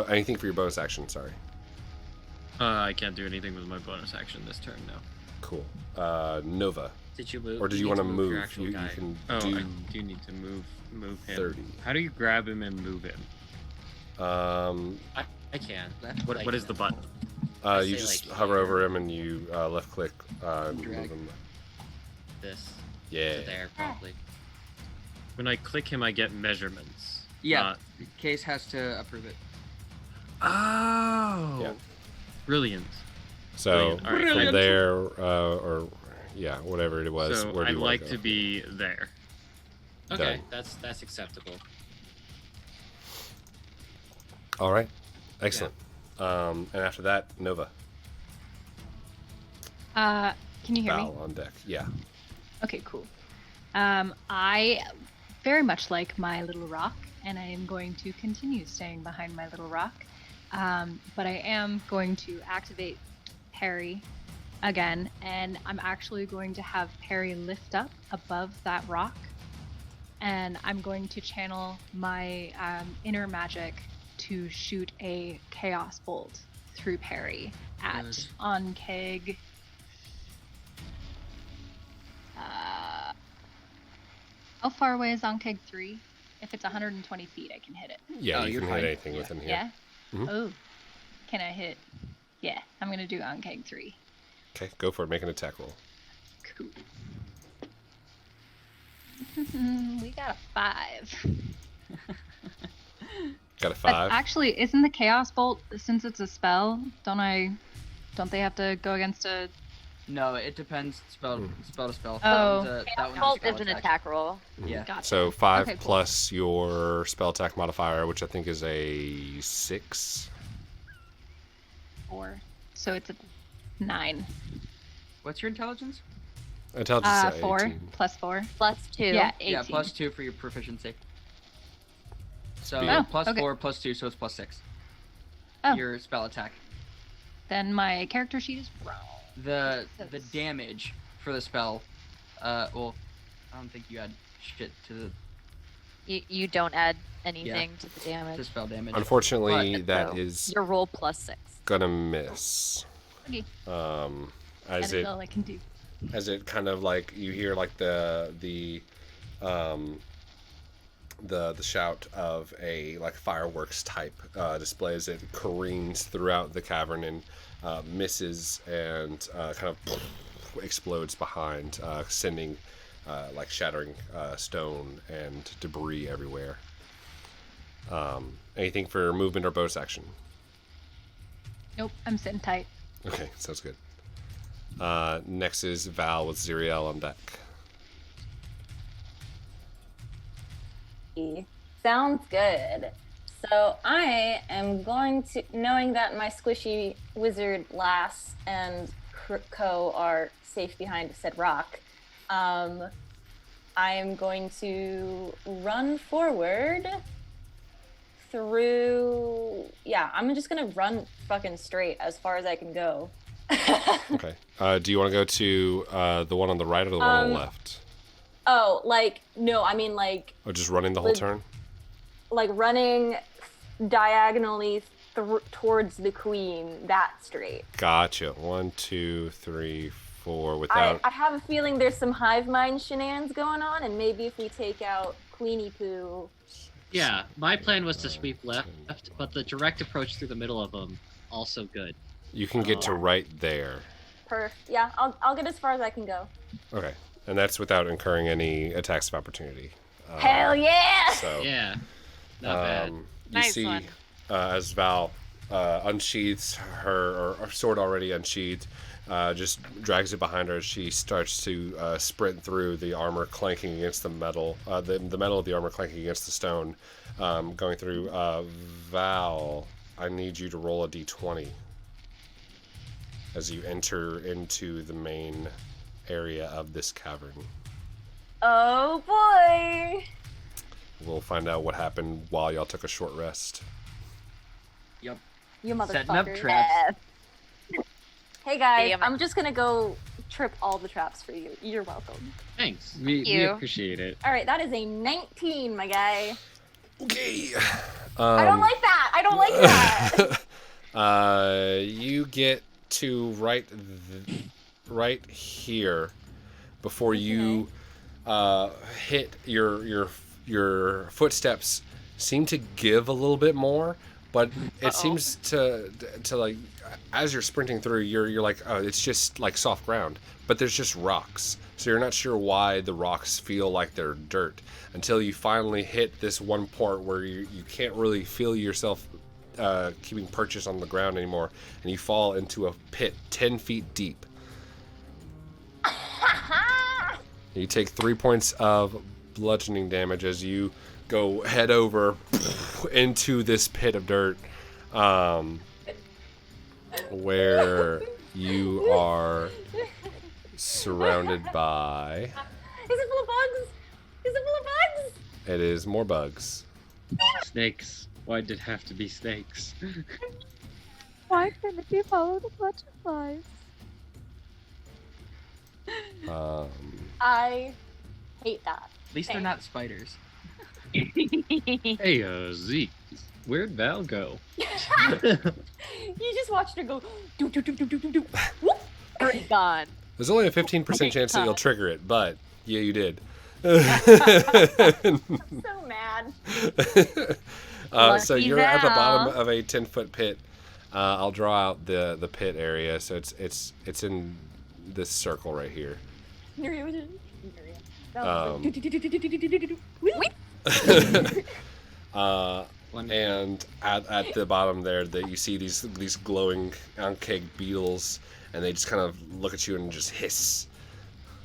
Anything for your bonus action? Sorry. I can't do anything with my bonus action this turn now. Cool. Nova. Did you move? Or did you need want to your move? actual You guy. can Oh, do I do need to move him. 30. How do you grab him and move him? I can. What is the button? You say, just like, hover here. over him and you left click move Drag. him. This Yeah. to there probably. When I click him, I get measurements. Yeah, Case has to approve it. Oh. Yeah. Brilliant. So Brilliant. All right, from Brilliant. there, or yeah, whatever it was. So where do I'd you wanna like go? to be there. Okay, Done. that's acceptable. All right, excellent. And after that, Nova. Can you hear me? Val on deck. Yeah. Okay, cool. I very much like my little rock, and I am going to continue staying behind my little rock. But I am going to activate Perry again, and I'm actually going to have Perry lift up above that rock, and I'm going to channel my inner magic to shoot a chaos bolt through Perry at Nice. Ankeg. How far away is Ankeg 3? If it's 120 feet, I can hit it. Yeah, Oh, you you're can fine. hit anything within here. Yeah? Mhm. Oh. Can I hit? Yeah, I'm going to do Ankeg 3. Okay, go for it. Make an attack roll. Cool. We got a 5. Got a But 5. actually, isn't the Chaos Bolt, since it's a spell, don't they have to go against a... No, it depends spell to spell. Oh. That one's a Bolt spell is an attack. attack roll. Yeah. Gotcha. So 5 Okay, cool. plus your spell attack modifier, which I think is a 6. 4. So it's a 9. What's your intelligence? Intelligence is 4 18. plus 4. Plus 2. Yeah, 18. Yeah, plus 2 for your proficiency. So Oh, plus okay. 4 plus 2, so it's plus 6. Oh. Your spell attack. Then my character sheet is wrong. The damage for the spell. Well, I don't think you add shit to the You don't add anything to the damage. spell damage. Unfortunately, But, that so is your roll +6. gonna miss. Okay. As That is all I can do. as it kind of like you hear like the shout of a like fireworks type display as it careens throughout the cavern and misses and kind of explodes behind, sending like shattering stone and debris everywhere. Anything for movement or bonus action? Nope, I'm sitting tight. Okay, sounds good. Next is Val with Xyriel on deck. Sounds good. So I am going to, knowing that my squishy wizard lass and co are safe behind said rock, I am going to run forward through. Yeah, I'm just gonna run fucking straight as far as I can go. Okay. Do you want to go to the one on the right or the one on the left? Oh, like no, I mean like. Or just running the whole turn? Like running diagonally towards the queen, that straight. Gotcha. 1, 2, 3, 4. Without. I have a feeling there's some hive mind shenanigans going on, and maybe if we take out Queenie Poo. Yeah, my plan was to sweep left, but the direct approach through the middle of them, also good. You can get to right there. Yeah, I'll get as far as I can go. Okay. And that's without incurring any attacks of opportunity. Hell yeah! So, Yeah, not bad. you Nice see, one. as Val unsheathes her or sword already unsheathed, just drags it behind her as she starts to sprint through the armor clanking against the metal, the metal of the armor clanking against the stone, going through. Val, I need you to roll a d20 as you enter into the main area of this cavern. Oh boy! We'll find out what happened while y'all took a short rest. Yep. You motherfucker. Setting up traps. Hey guys, Damn it. I'm just gonna go trip all the traps for you. You're welcome. Thanks. We you. appreciate it. All right, that is a 19, my guy. Okay. I don't like that. I don't like that. You get to right here before you hit your footsteps seem to give a little bit more, but it seems to like as you're sprinting through you're like, oh, it's just like soft ground, but there's just rocks, so you're not sure why the rocks feel like they're dirt until you finally hit this one part where you can't really feel yourself keeping purchase on the ground anymore, and you fall into a pit 10 feet deep. You take 3 points of bludgeoning damage as you go head over into this pit of dirt, where you are surrounded by. Is it full of bugs? Is it full of bugs? It is more bugs. Snakes. Why did it have to be snakes? Why couldn't you follow the butterflies? I hate that. At least they're not spiders. Hey, Zeke, where'd Val go? You just watched her go do do do do do do do. Whoop. Gone. There's only a 15% chance that you'll trigger it, but yeah, you did. I'm so mad. So Lucky you're at the Val. bottom of a 10-foot pit. I'll draw out the pit area, so it's in this circle right here. And at the bottom there, that you see these glowing Ankeg beetles, and they just kind of look at you and just hiss.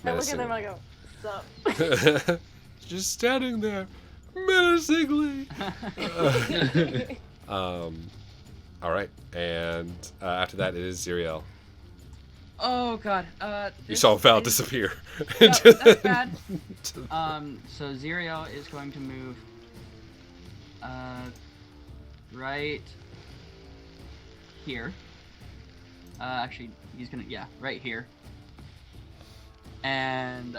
I look at them and I go, sup? Just standing there, menacingly. All right, and after that it is Xyriel. Oh god. You saw Val disappear. Yep, that's bad. So Xyriel is going to move right here. Actually, he's gonna, right here. And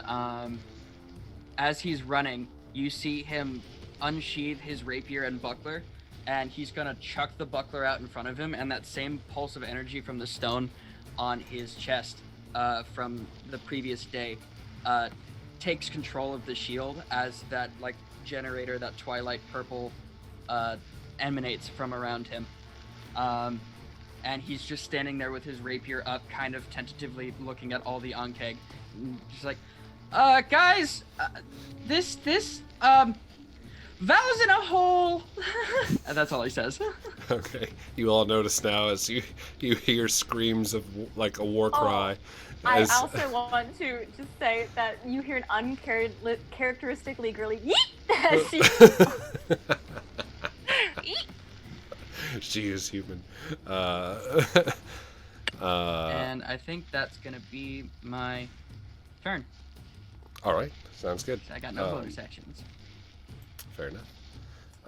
as he's running, you see him unsheath his rapier and buckler, and he's gonna chuck the buckler out in front of him, and that same pulse of energy from the stone on his chest from the previous day takes control of the shield as that like generator, that twilight purple emanates from around him. And he's just standing there with his rapier up, kind of tentatively looking at all the Ankeg. Just like, guys, this Val's in a hole. And that's all he says. Okay, you all notice now as you hear screams of like a war cry. I also want to just say that you hear an uncharacteristically girly yeet as she. She is human. And I think that's gonna be my turn. All right, sounds good. I got no bonus actions. Fair enough.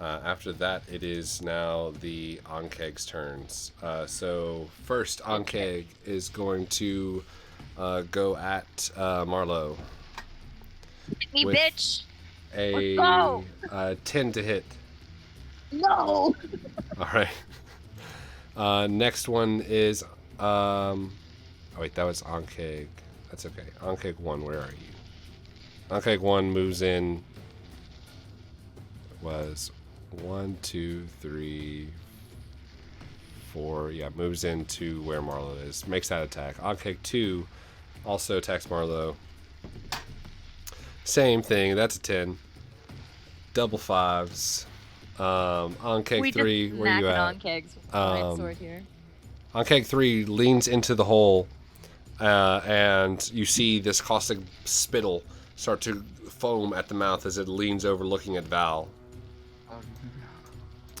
After that, it is now the Ankeg's turns. So first, Ankeg is going to go at Marlow. Hit me, with bitch. A Let's go. 10 to hit. No. All right. Next one is oh wait, that was Ankeg. That's okay. Ankeg 1, where are you? Ankeg 1 moves in. Was 1, 2, 3, 4. Yeah, moves into where Marlow is. Makes that attack. Ankeg 2 also attacks Marlow. Same thing. That's a 10. Double 5s. Ankeg 3, where you at? On kegs with my sword here. Ankeg 3 leans into the hole, and you see this caustic spittle start to foam at the mouth as it leans over, looking at Val.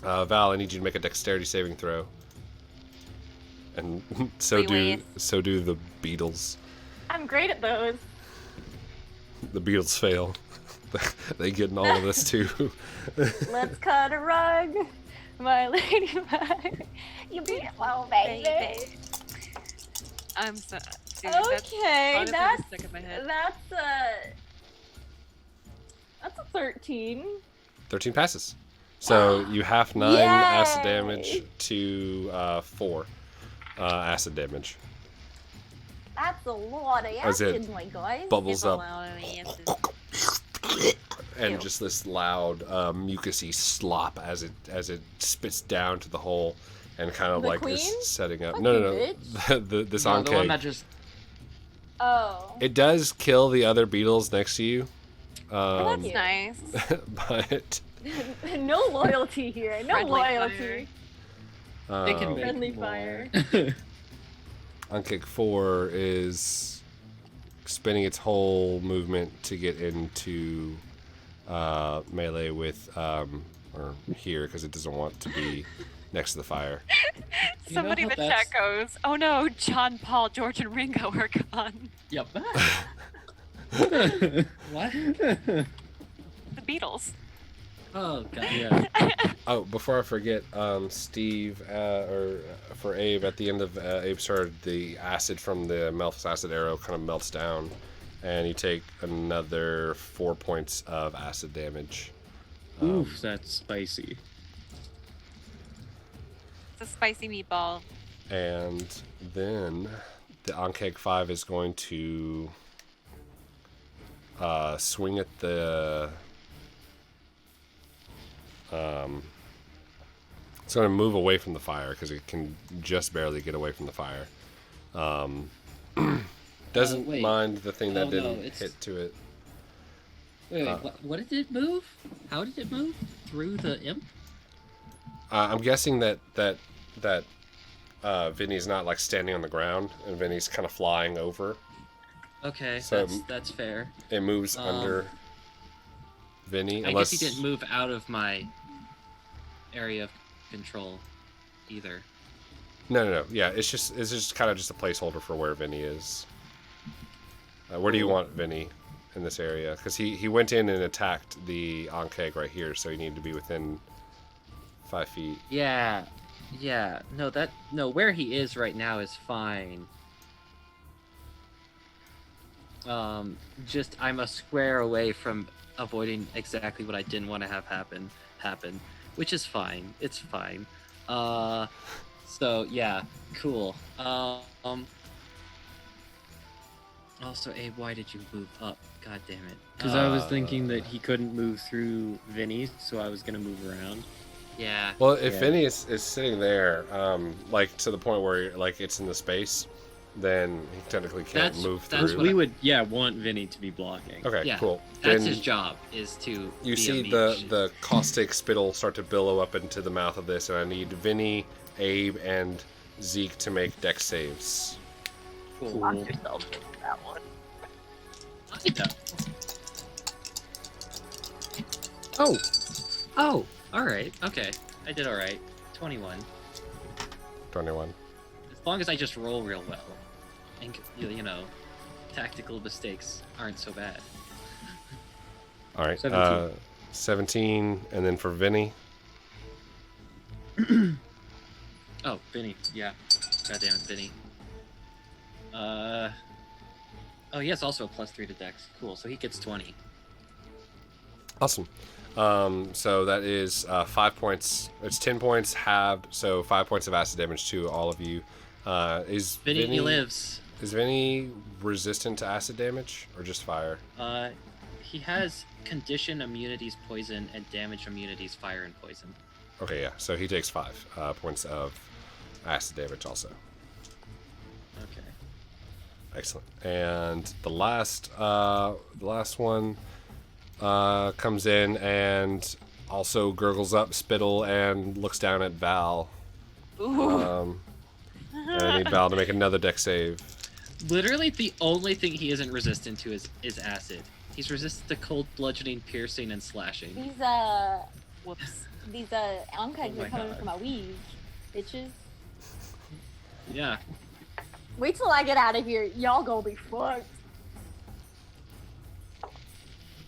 Val, I need you to make a dexterity saving throw. And so do the beetles. I'm great at those. The beetles fail. They get in all of this too. Let's cut a rug, my ladybug. You beautiful, baby. I'm so. Dude, Okay, that's stuck in my head. That's a 13. 13 passes. So you half 9 acid damage to 4 acid damage. That's a lot of As it acid, my guys. bubbles up. And Ew. just this loud mucusy slop as it spits down to the hole and kind of The like queen? is setting up. Fuck No. you, This No, the one that Ankeg. just. Oh. It does kill the other beetles next to you. That's nice. But No loyalty here. No Friendly loyalty. They can make Friendly more. fire. Ankeg 4 is spending its whole movement to get into melee with or here because it doesn't want to be next to the fire. Somebody in how the chat goes, "Oh no, John, Paul, George, and Ringo are gone." Yep. What? The Beatles. Oh god, yeah. Oh, before I forget, Steve, or for Abe, at the end of Abe's turn, the acid from the Melph's acid arrow kind of melts down, and you take another 4 points of acid damage. Oof, that's spicy. It's a spicy meatball. And then the Ankeg 5 is going to swing at the... it's going to move away from the fire because it can just barely get away from the fire. Doesn't wait. mind the thing that Oh, no, didn't it's- hit to it. Wait, what did it move? How did it move? Through the imp? I'm guessing that Vinny's not like standing on the ground, and Vinny's kind of flying over. Okay, So- that's fair. It moves under Vinny, I unless guess he didn't move out of my area of control either. No. Yeah, it's just kind of just a placeholder for where Vinny is. Where do you want Vinny in this area? Because he went in and attacked the Ankeg right here, so he needed to be within 5 feet. Yeah. Yeah, no, where he is right now is fine. Just I'm a square away from avoiding exactly what I didn't want to have happen, which is fine. It's fine. So yeah, cool. Also, Abe, why did you move up? God damn it. Because I was thinking that he couldn't move through Vinny, so I was gonna move around. Yeah. Well, if Yeah. Vinny is sitting there, like to the point where like it's in the space, then he technically can't move through. That's what We would, want Vinny to be blocking. Okay, Yeah, cool. That's Then his job, is to you be a see niche. the caustic spittle start to billow up into the mouth of this, and I need Vinny, Abe, and Zeke to make dex saves. Cool. Lock yourself into that one. Oh, alright, okay. I did alright. 21. 21. As long as I just roll real well. And, you know, tactical mistakes aren't so bad. All right. 17. 17, and then for Vinny. Oh, Vinny, yeah. God damn it, Vinny. Oh, he has also a +3 to dex. Cool, so he gets 20. Awesome. So that is 5 points. It's 10 points halved, so 5 points of acid damage to all of you. Is Vinny lives. Is Vinny resistant to acid damage or just fire? He has condition immunities poison and damage immunities fire and poison. Okay, yeah. So he takes 5 points of acid damage also. Okay. Excellent. And the last one comes in and also gurgles up spittle and looks down at Val. Ooh. And I need Val to make another dex save. Literally, the only thing he isn't resistant to is acid. He's resistant to cold, bludgeoning, piercing, and slashing. These Whoops. Ankegs Oh are my coming God. from my weave, bitches. Yeah. Wait till I get out of here. Y'all gonna be fucked.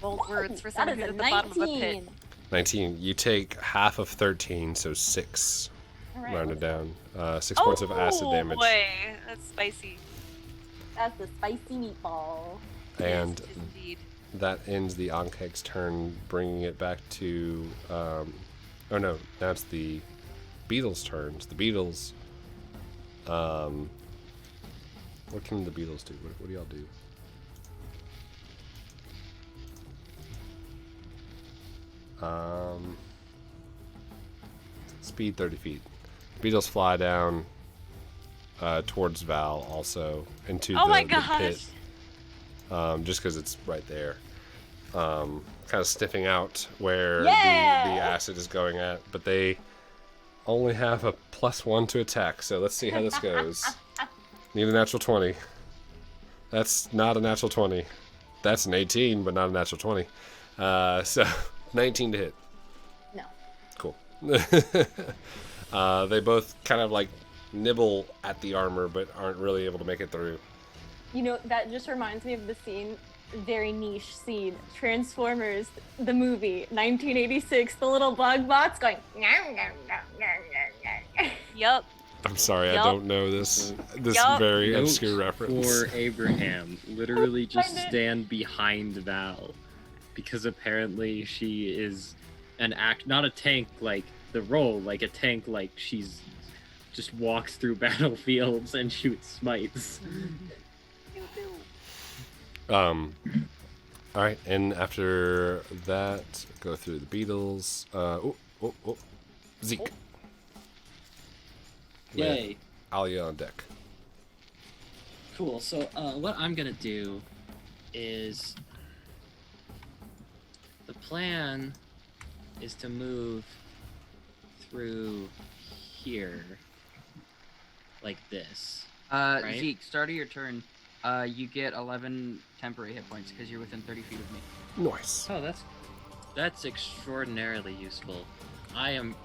Bold words for That someone is who's a at the bottom of a pit. 19. 19. You take half of 13, so 6. All right, Rounded down. 6 points of acid damage. Boy, that's spicy. that's the spicy meatball. And Yes, indeed. that ends the Ankeg's turn, bringing it back to... oh no, now it's the Beetles' turns. The Beetles... what can the Beetles do? What do y'all do? Speed 30 feet. Beetles fly down towards Val also into Oh my the gosh. pit. Just because it's right there. Kind of sniffing out where Yeah! the acid is going at, but they only have a +1 to attack, so let's see how this goes. Need a natural 20. That's not a natural 20. That's an 18, but not a natural 20. So 19 to hit. No. Cool. They both kind of like nibble at the armor, but aren't really able to make it through. You know, that just reminds me of the scene, very niche scene, Transformers, the movie, 1986, the little bug bots going, "Nom, nom, nom, nom, nom, nom." Yup. I'm sorry, I Yup. don't know this Yup. very Note obscure reference. for Abraham. Literally just Find it. stand behind Val. Because apparently she is an not a tank like the role, like a tank like she's just walks through battlefields and shoots smites. All right, and after that, go through the Beatles. Zeke. Yay. Alia on deck. Cool. So what I'm gonna do is the plan is to move through here like this. Right. Zeke, start of your turn. You get 11 temporary hit points because you're within 30 feet of me. Nice. Oh, that's extraordinarily useful. I am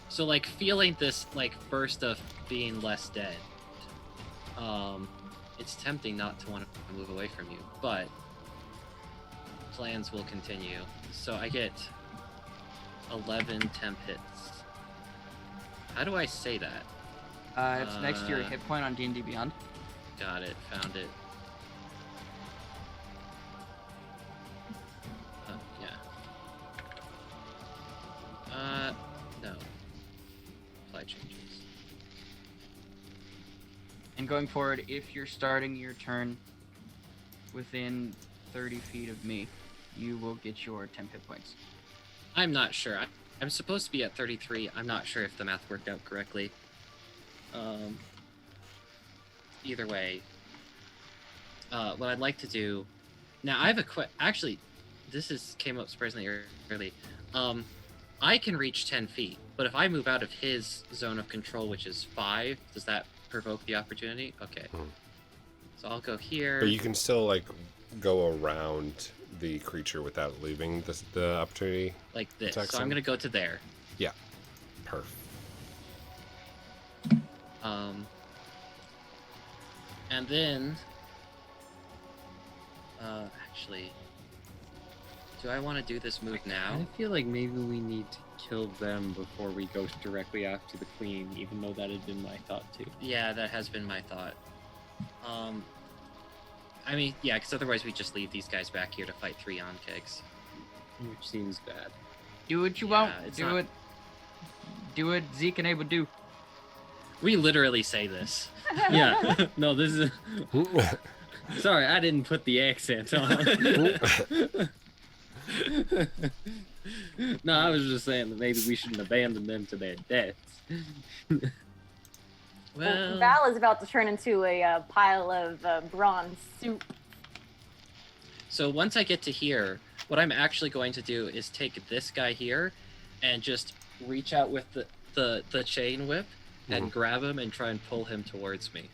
so like feeling this like burst of being less dead. It's tempting not to want to move away from you, but plans will continue. So I get 11 temp hits. How do I say that? It's next to your hit point on D&D Beyond. Got it. Found it. Yeah. No. Apply changes. And going forward, if you're starting your turn within 30 feet of me, you will get your 10 hit points. I'm not sure. I'm supposed to be at 33. I'm not sure if the math worked out correctly. Either way, what I'd like to do now, I have a actually, this came up surprisingly early. I can reach 10 feet, but if I move out of his zone of control, which is 5, does that provoke the opportunity? Okay. So I'll go here. But you can still like go around the creature without leaving the opportunity. Like this. Attack So I'm zone? gonna go to there. Yeah. Perfect. And then, actually, do I want to do this move now? I feel like maybe we need to kill them before we go directly after the queen, even though that had been my thought too. Yeah, that has been my thought. I mean, yeah, because otherwise we just leave these guys back here to fight 3 on-kegs. Which seems bad. Do what you Yeah, want. it's Do not- it. Do what Zeke and Abel do. We literally say this. Yeah. No, this is. Sorry, I didn't put the accent on. No, I was just saying that maybe we shouldn't abandon them to their deaths. Well, Val is about to turn into a pile of bronze soup. so once I get to here, what I'm actually going to do is take this guy here and just reach out with the chain whip and grab him and try and pull him towards me.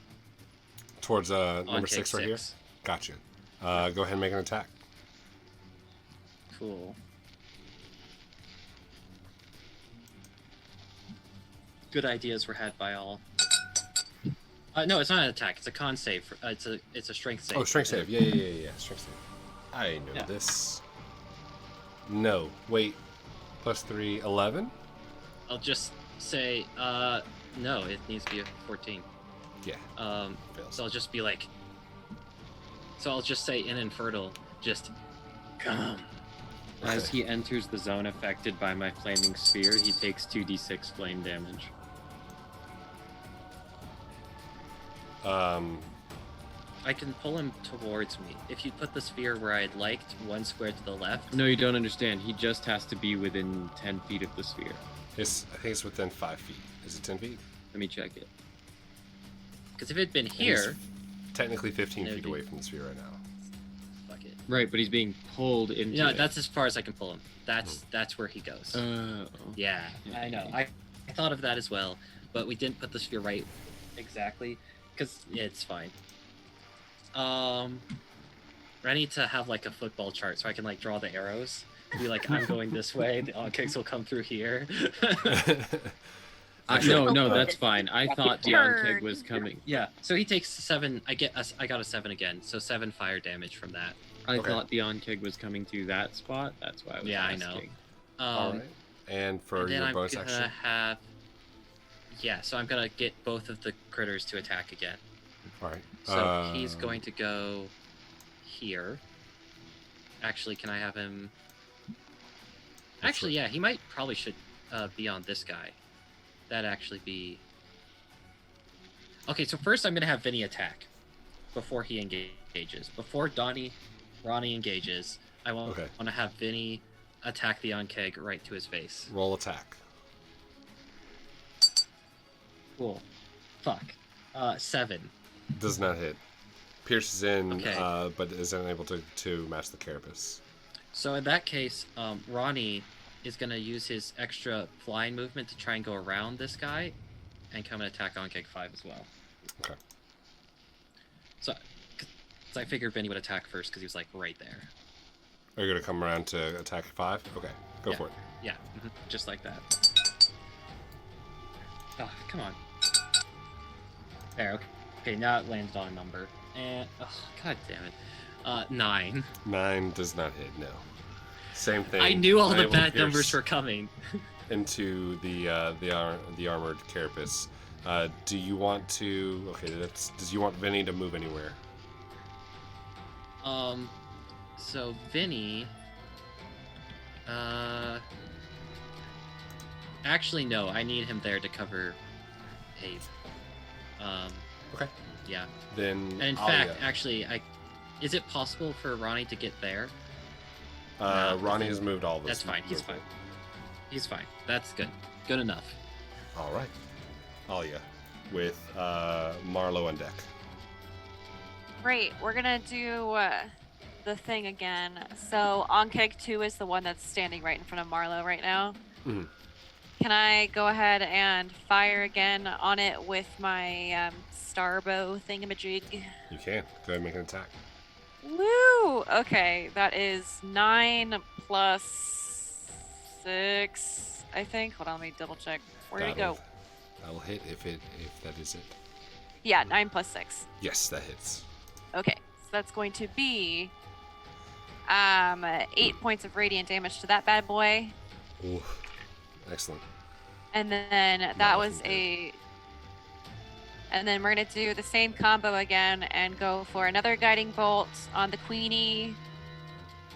Towards number On 6 take right here. 6. Gotcha. Go ahead and make an attack. Cool. Good ideas were had by all. No, it's not an attack. It's a con save. It's a strength save. Oh, strength save. Yeah. Strength save. I know Yeah. this. No. Wait. Plus 3, 11? I'll just say, no, it needs to be a 14. Yeah. So I'll just be like, so I'll just say in Infertile, just come. As he enters the zone affected by my flaming sphere, he takes 2d6 flame damage. I can pull him towards me. If you put the sphere where I'd liked, 1 square to the left. No, you don't understand. He just has to be within 10 feet of the sphere. I think it's within 5 feet. Is it 10 feet? Let me check it. Because if it'd been I think here, it's technically 15 It'd feet be- away from the sphere right now. fuck it. Right, but he's being pulled into No, it. that's as far as I can pull him. That's where he goes. Yeah, I know. I thought of that as well, but we didn't put the sphere right exactly because it's fine. I need to have like a football chart so I can like draw the arrows. Be like, I'm going this way. The on-kicks will come through here. No, that's fine. I thought the on-keg was coming. Yeah. So he takes 7. I got a 7 again. So 7 fire damage from that. I Okay. thought the on-keg was coming to that spot. That's why I was Yeah, I asking. know. All right. And for And then your I'm bonus gonna action? have. Yeah. So I'm gonna get both of the critters to attack again. All right. So he's going to go here. Actually, can I have him? Actually, yeah, he probably should be on this guy. That'd actually be. Okay, so first I'm gonna have Vinny attack before he engages. Before Ronnie engages, I want to have Vinny attack the on-keg right to his face. Roll attack. Cool. Fuck. 7. Does not hit. Pierces in, Okay. but is unable to match the carapace. So in that case, Ronnie is going to use his extra flying movement to try and go around this guy and come and attack on Keg 5 as well. Okay. So I figured Vinny would attack first because he was like right there. Are you going to come around to attack 5? Okay, go Yeah. for it. Yeah, just like that. Oh, come on. There, okay. Okay, now it landed on a number. And, oh, god damn it. 9. 9 does not hit, no. Same thing. I knew all the Unable to bad pierce. numbers were coming. into the armored carapace. Do you want to? Okay, does you want Vinny to move anywhere? So Vinny. Actually, no. I need him there to cover Abe. Okay. Yeah. Then. And in fact, actually, is it possible for Ronnie to get there? Ronnie has moved all of us. That's fine. He's fine. He's fine. That's good. Good enough. All right. Alia, with Marlow on deck. Great. We're gonna do the thing again. So Onkeg 2 is the one that's standing right in front of Marlow right now. Mhm. Can I go ahead and fire again on it with my starbow thingamajig? You can. Go ahead and make an attack. Woo! Okay, that is 9 plus 6, I think. Hold on, let me double check. Where'd it go? That'll hit if that is it. Yeah, 9 plus 6. Yes, that hits. Okay, so that's going to be 8 points of radiant damage to that bad boy. Ooh, excellent. And then that was a... And then we're going to do the same combo again and go for another guiding bolt on the Queenie.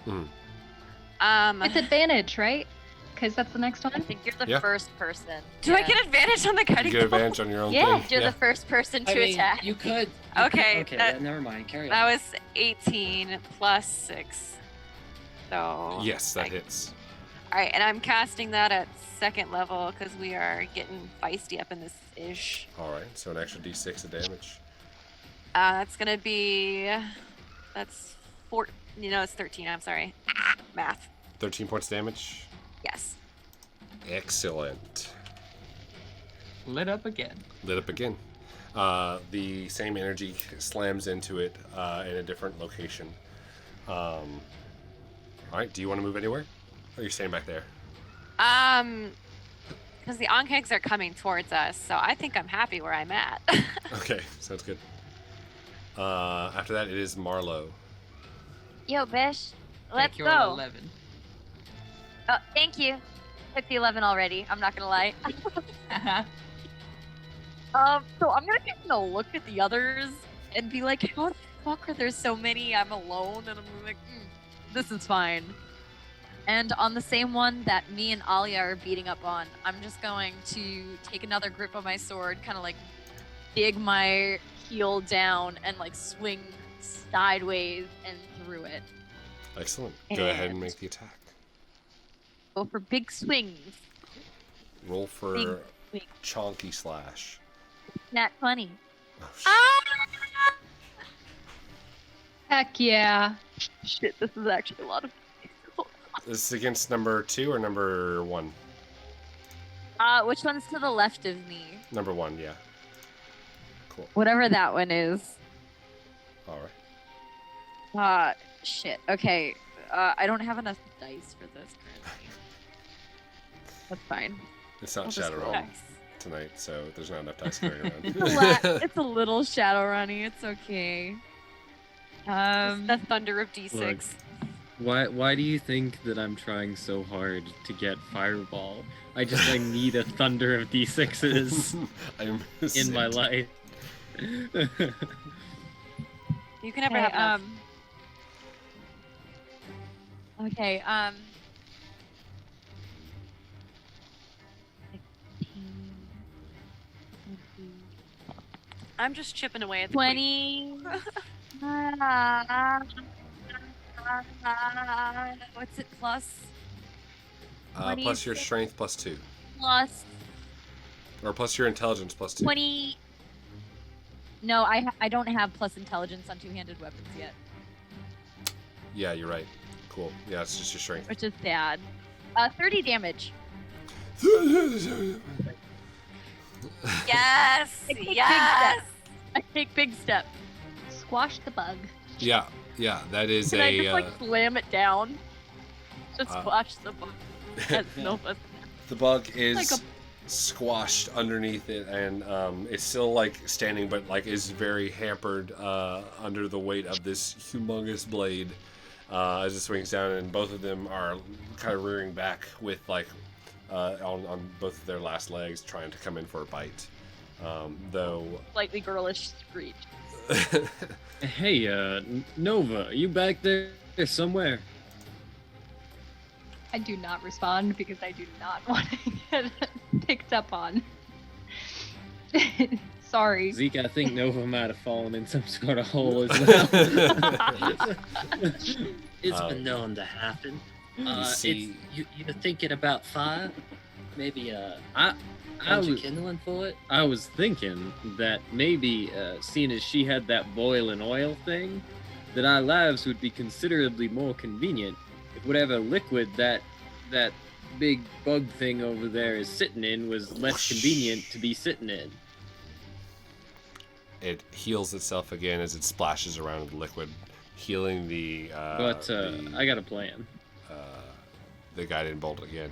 It's advantage, right? Because that's the next I one. think you're the first person. Do I get advantage on the You guiding get bolt? advantage on your own Yeah, thing. you're the first person to attack. You could. Okay, Okay, that- never mind. Carry on. That was 18 plus 6. So... Yes, that hits. Alright, and I'm casting that at 2nd level because we are getting feisty up in this ish. All right, so an extra d6 of damage. That's gonna be... That's 4... it's 13, I'm sorry. Math. 13 points damage. Yes. Excellent. Lit up again. Lit up again. The same energy slams into it in a different location. All right, do you want to move anywhere? Or are you staying back there? Because the Onkegs are coming towards us, so I think I'm happy where I'm at. Okay, sounds good. After that, it is Marlow. Yo, Bish, let's Take your go. 11. Oh, thank you. Hit the 11 already. I'm not gonna lie. So I'm gonna take a look at the others and be like, how the fuck are there so many? I'm alone, and I'm like, this is fine. And on the same one that me and Alia are beating up on, I'm just going to take another grip on my sword, kind of like dig my heel down and like swing sideways and through it. Excellent. Go ahead and make the attack. Go for big swings. Roll for Big swings. Chonky Slash. Nat 20. Oh, Heck yeah. Shit, this is actually a lot of. This is against number 2 or number 1? Which one's to the left of me? Number 1, yeah. Cool. Whatever that one is. All right. Shit. Okay. I don't have enough dice for this currently. That's fine. It's not I'll just Shadowrun relax. tonight, so there's not enough dice going around. It's a little Shadowrunny. It's okay. It's the thunder of D6. Look. Why do you think that I'm trying so hard to get Fireball? I just need a thunder of D6s I'm in my sick. life. You can never have enough. Okay, I'm just chipping away at the 20. What's it plus? Plus your strength plus 2. Plus Or plus your intelligence plus 2. 20. No, I don't have plus intelligence on two-handed weapons yet, Yeah, you're right. Cool. Yeah, it's just your strength. which is sad. 30 damage. Yes! I take big Yes! steps. I take big steps. Squash the bug. Yeah, that is Can I a. just slam it down? Just squash the bug. That's no fun. The bug is Like squashed underneath it, and it's still standing, but is very hampered under the weight of this humongous blade as it swings down, and both of them are kind of rearing back with on both of their last legs, trying to come in for a bite. Though Slightly girlish screech. Hey, Nova, are you back there somewhere? I do not respond because I do not want to get picked up on. Sorry. Zeke, I think Nova might have fallen in some sort of hole as well. It's been known to happen. see- You're thinking about fire? Maybe I bunch was, of kindling for it? I was thinking that maybe, seeing as she had that boiling oil thing, that our lives would be considerably more convenient if whatever liquid that big bug thing over there is sitting in was less convenient to be sitting in. it heals itself again as it splashes around in the liquid, healing the. I got a plan. The guiding bolt again.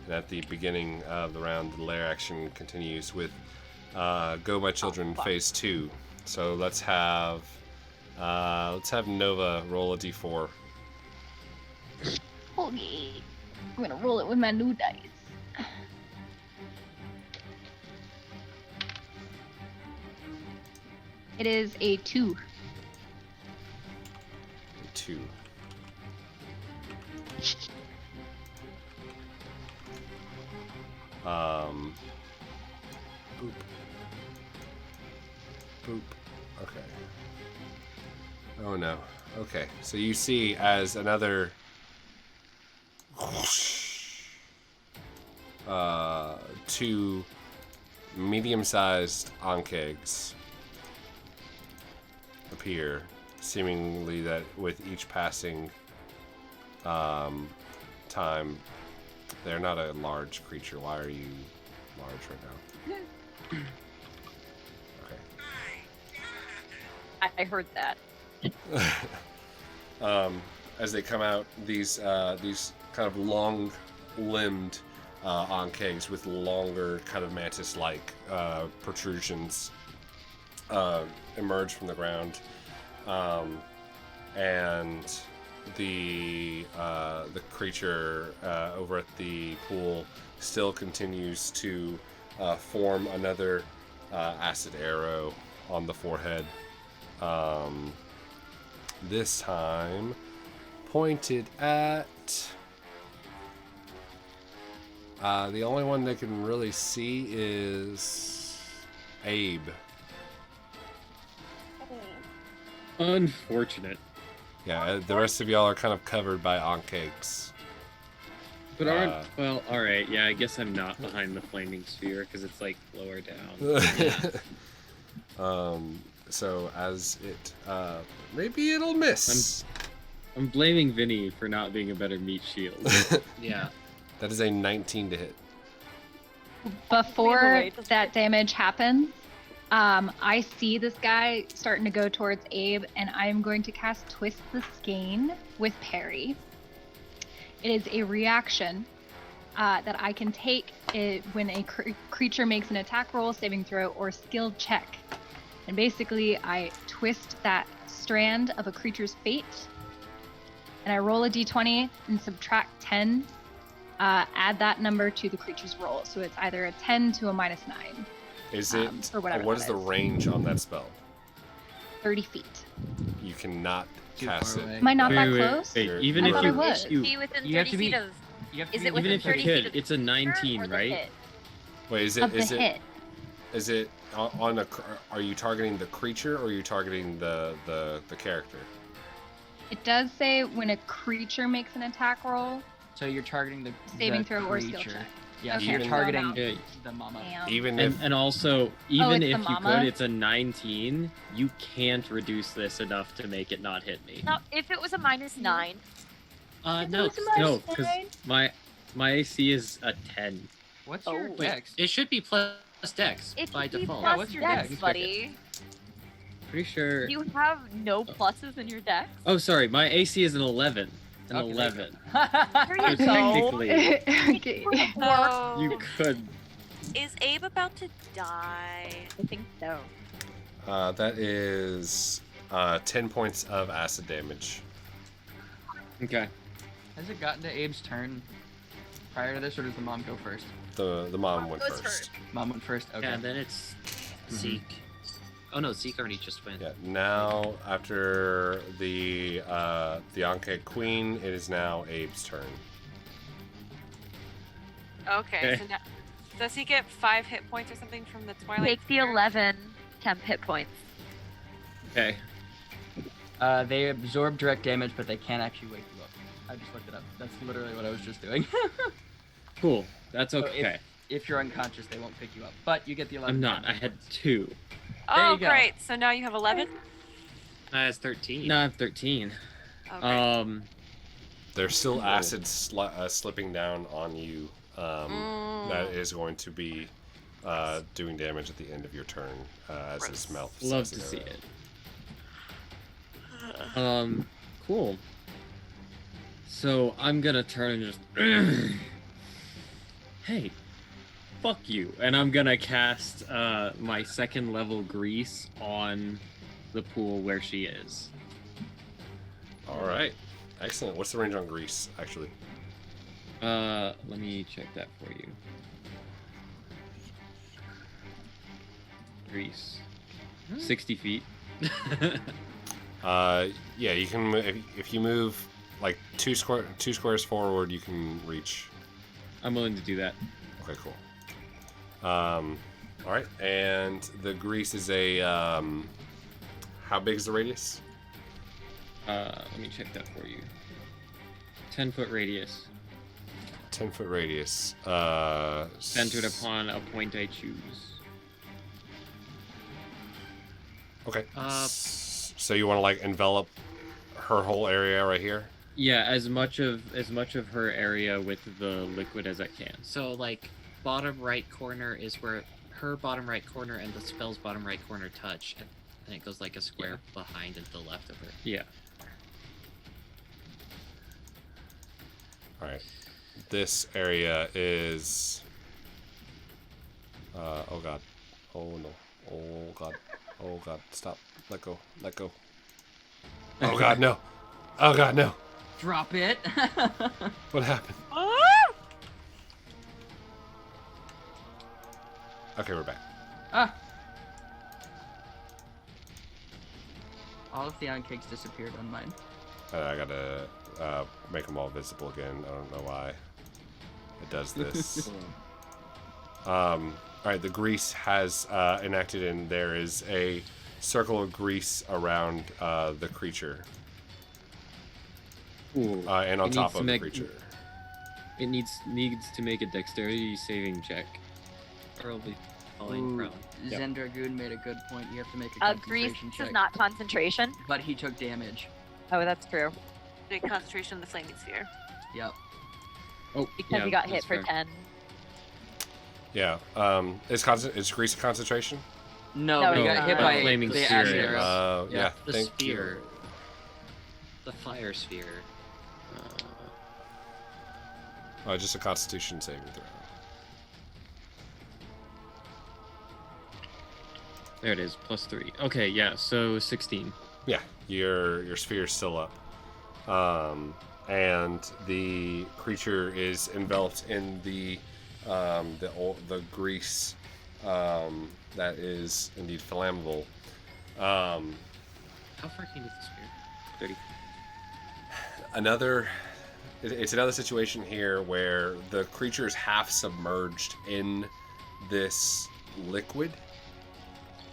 And at the beginning of the round, the lair action continues with Go My Children Phase 2. So let's have Nova roll a d4. Okay. I'm gonna roll it with my new dice. It is a 2. 2. Boop. Boop. Okay. Oh no. Okay. So you see as another two medium-sized onkegs appear, seemingly that with each passing time, they're not a large creature. Why are you large right now? Okay. I heard that. As they come out, these kind of long-limbed onkegs with longer, kind of mantis-like protrusions emerge from the ground, and the creature over at the pool still continues to form another acid arrow on the forehead. This time pointed at the only one they can really see is Abe. Unfortunate. Yeah, the rest of y'all are kind of covered by onkegs. But aren't, well, alright, yeah, I guess I'm not behind the flaming sphere because it's like lower down. So as it, maybe it'll miss. I'm blaming Vinny for not being a better meat shield. Yeah. That is a 19 to hit. Before that damage happens, I see this guy starting to go towards Abe, and I'm going to cast Twist the Skein with Parry. It is a reaction that I can take when a creature makes an attack roll, saving throw, or skill check. And basically, I twist that strand of a creature's fate, and I roll a d20 and subtract 10. Add that number to the creature's roll. So it's either a 10 to a -9. Is it, or whatever what that is the is. range on that spell? 30 feet. You cannot Too cast far it. away. Am I not that Wait, close? even I if thought you, it was. It should be within You have 30 to be- feet of. You have to Is be it even within if you 30 feet hit, of the it's a creature 19, or the right? hit? Wait, is Of it the hit. is it on a? Are you targeting the creature or are you targeting the character? It does say when a creature makes an attack roll, So you're targeting the saving the throw or skill creature. check. Yeah, so Okay, you're so targeting no. Yeah, the mama. Damn. Even if and also, even it's the if you mama? could, it's a 19. You can't reduce this enough to make it not hit me. Now, if it was a -9, No, No, because my AC is a 10. What's Oh, your wait. dex? it should be plus dex it by should be default. plus what's your dex, dex? buddy. Pretty sure. You have no pluses in your dex. Oh, sorry, my AC is an 11. An Okay, there you 11. Here So you go. technically, Okay. So, you could. is Abe about to die? I think so. that is 10 points of acid damage. Okay. Has it gotten to Abe's turn? prior to this, or does the mom go first? The mom went goes first. Mom went first. Okay. Yeah, and then it's Zeke. Oh no, Zeke already just went. Yeah. Now after the Anke Queen, it is now Abe's turn. Okay, so now, does he get 5 hit points or something from the Twilight? Take the Sphere? 11 temp hit points. Okay. They absorb direct damage, but they can't actually wake you up. I just looked it up. That's literally what I was just doing. Cool. That's So okay. if you're unconscious, they won't pick you up. But you get the 11. I'm not. I had 2. There Oh, you go. great. So now you have 11? I has 13. No, I have 13. Okay. There's still acid slipping down on you. That is going to be doing damage at the end of your turn as his mouth. Love sucks to see air. it. Cool. So I'm gonna turn and just hey, fuck you, and I'm gonna cast my 2nd level grease on the pool where she is. All right, excellent. What's the range on grease, actually? Let me check that for you. Grease, 60 feet. Yeah, you can move, if you move like two squares forward, you can reach. I'm willing to do that. Okay, cool. All right, and the grease is a how big is the radius? Let me check that for you. 10-foot radius, 10-foot radius. centered upon a point I choose. Okay. So you want to like envelop her whole area right here? Yeah, as much of her area with the liquid as I can. So like bottom right corner is where her bottom right corner and the spell's bottom right corner touch, and then it goes like a square behind and to the left of her. Yeah. All right. This area is. Oh god. Oh no. Oh god. Oh god. Stop. Let go. Let go. Oh god, no. Oh god, no. Drop it. What happened? Okay, we're back. Ah. All of the cakes disappeared on mine. I gotta make them all visible again. I don't know why it does this. Alright, the grease has enacted, and there is a circle of grease around the creature. Ooh, And on it top needs to of the make- creature. It needs to make a dexterity saving check. Or will be falling Ooh, prone. Yep. Zendragoon made a good point. You have to make a Grease concentration is check. not concentration. But he took damage. Oh, that's true. The concentration of the flaming sphere. Yep. Oh, Because yeah, he got hit that's for fair. 10. Yeah. Is grease a concentration? No, No, he no, got hit no. by Flaming the sphere acid is- arrow. Yeah. The Thank sphere. you. The fire sphere. Just a Constitution saving throw. There it is, +3. Okay, yeah, so 16. Yeah, your sphere is still up, and the creature is enveloped in the grease that is indeed flammable. How far can you get the sphere? 30. It's another situation here where the creature is half submerged in this liquid,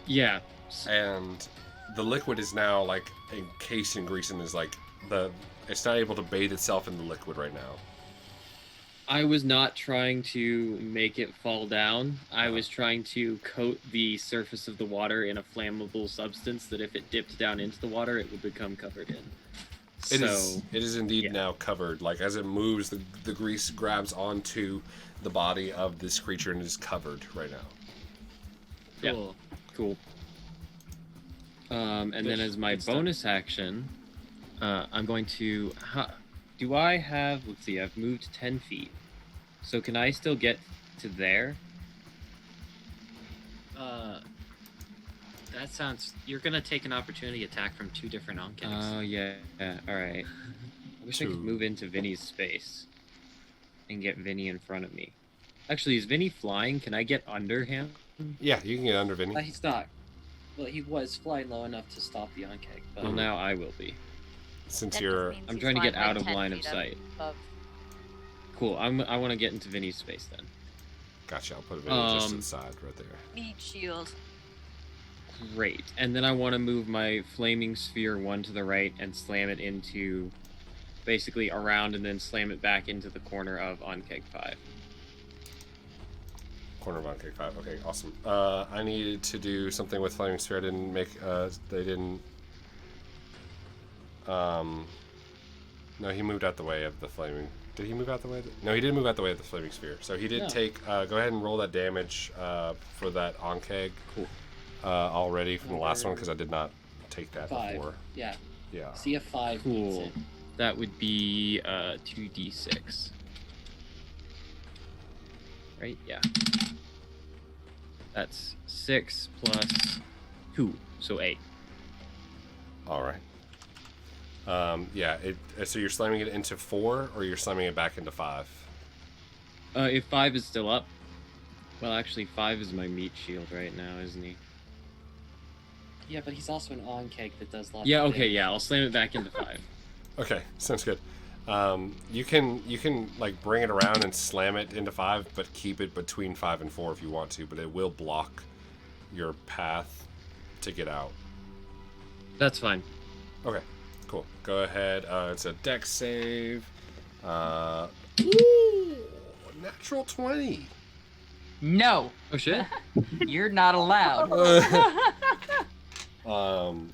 Yeah. and the liquid is now like encased in grease and is like it's not able to bathe itself in the liquid right now. I was not trying to make it fall down. I was trying to coat the surface of the water in a flammable substance that if it dipped down into the water, it would become covered in. It is indeed yeah. now covered. Like as it moves, the grease grabs onto the body of this creature and is covered right now. Yeah. Cool. Cool. And then as my Good stuff. bonus action, I'm going to... do I have... Let's see, I've moved 10 feet. So can I still get to there? That sounds. You're gonna take an opportunity attack from 2 different Oh, onkeks. yeah. Alright. I wish I Two. could move into Vinny's space. and get Vinny in front of me. Actually, is Vinny flying? Can I get under him? Yeah, you can get under Vinny. He's not. Well, he was flying low enough to stop the on-keg, but Well, now I will be. Since That you're... just means I'm he's trying to get flying, out like, of 10 line of feet sight. above. Cool. I want to get into Vinny's space then. Gotcha, I'll put Vinny just to the side right there. Meat shield. Great. And then I want to move my flaming sphere 1 to the right and slam it into, basically around, and then slam it back into the corner of on-keg 5. Corner of on-keg 5. Okay, awesome. I needed to do something with Flaming Sphere. I didn't make... they didn't... No, he moved out the way of the Flaming... Did he move out the way? No, he didn't move out the way of the Flaming Sphere. So he did No. take... go ahead and roll that damage for that on-keg. Cool. Already from the last one, because I did not take that 5. before. Yeah. Yeah. See a 5. Cool. beats it. That would be 2d6. Right? Yeah. That's 6 plus 2, so 8. All right. Yeah. So you're slamming it into 4, or you're slamming it back into 5? If 5 is still up, well, actually 5 is my meat shield right now, isn't he? Yeah, but he's also an on-keg that does lots Yeah. of Okay. damage. Yeah. I'll slam it back into 5. Okay, sounds good. You can like bring it around and slam it into 5, but keep it between 5 and 4 if you want to. But it will block your path to get out. That's fine. Okay, cool. Go ahead. It's a dex save. Ooh, natural 20. No, Oh shit. you're not allowed.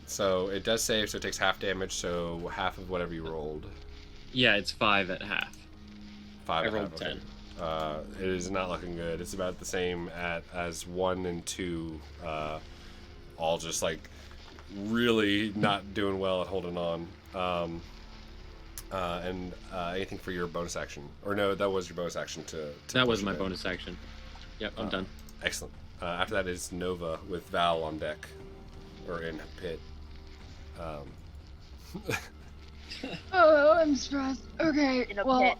So it does save, so it takes half damage, so half of whatever you rolled. Yeah, it's 5 at half. 5 I and a half, rolled okay. 10. It is not looking good. It's about the same as 1 and 2, all just like really not doing well at holding on. And anything for your bonus action? Or no, that was your bonus action to That was push my it in. bonus action. Yep, I'm done. Excellent. After that is Nova with Val on deck, or in pit. Oh, I'm stressed. Okay, In a well, pit.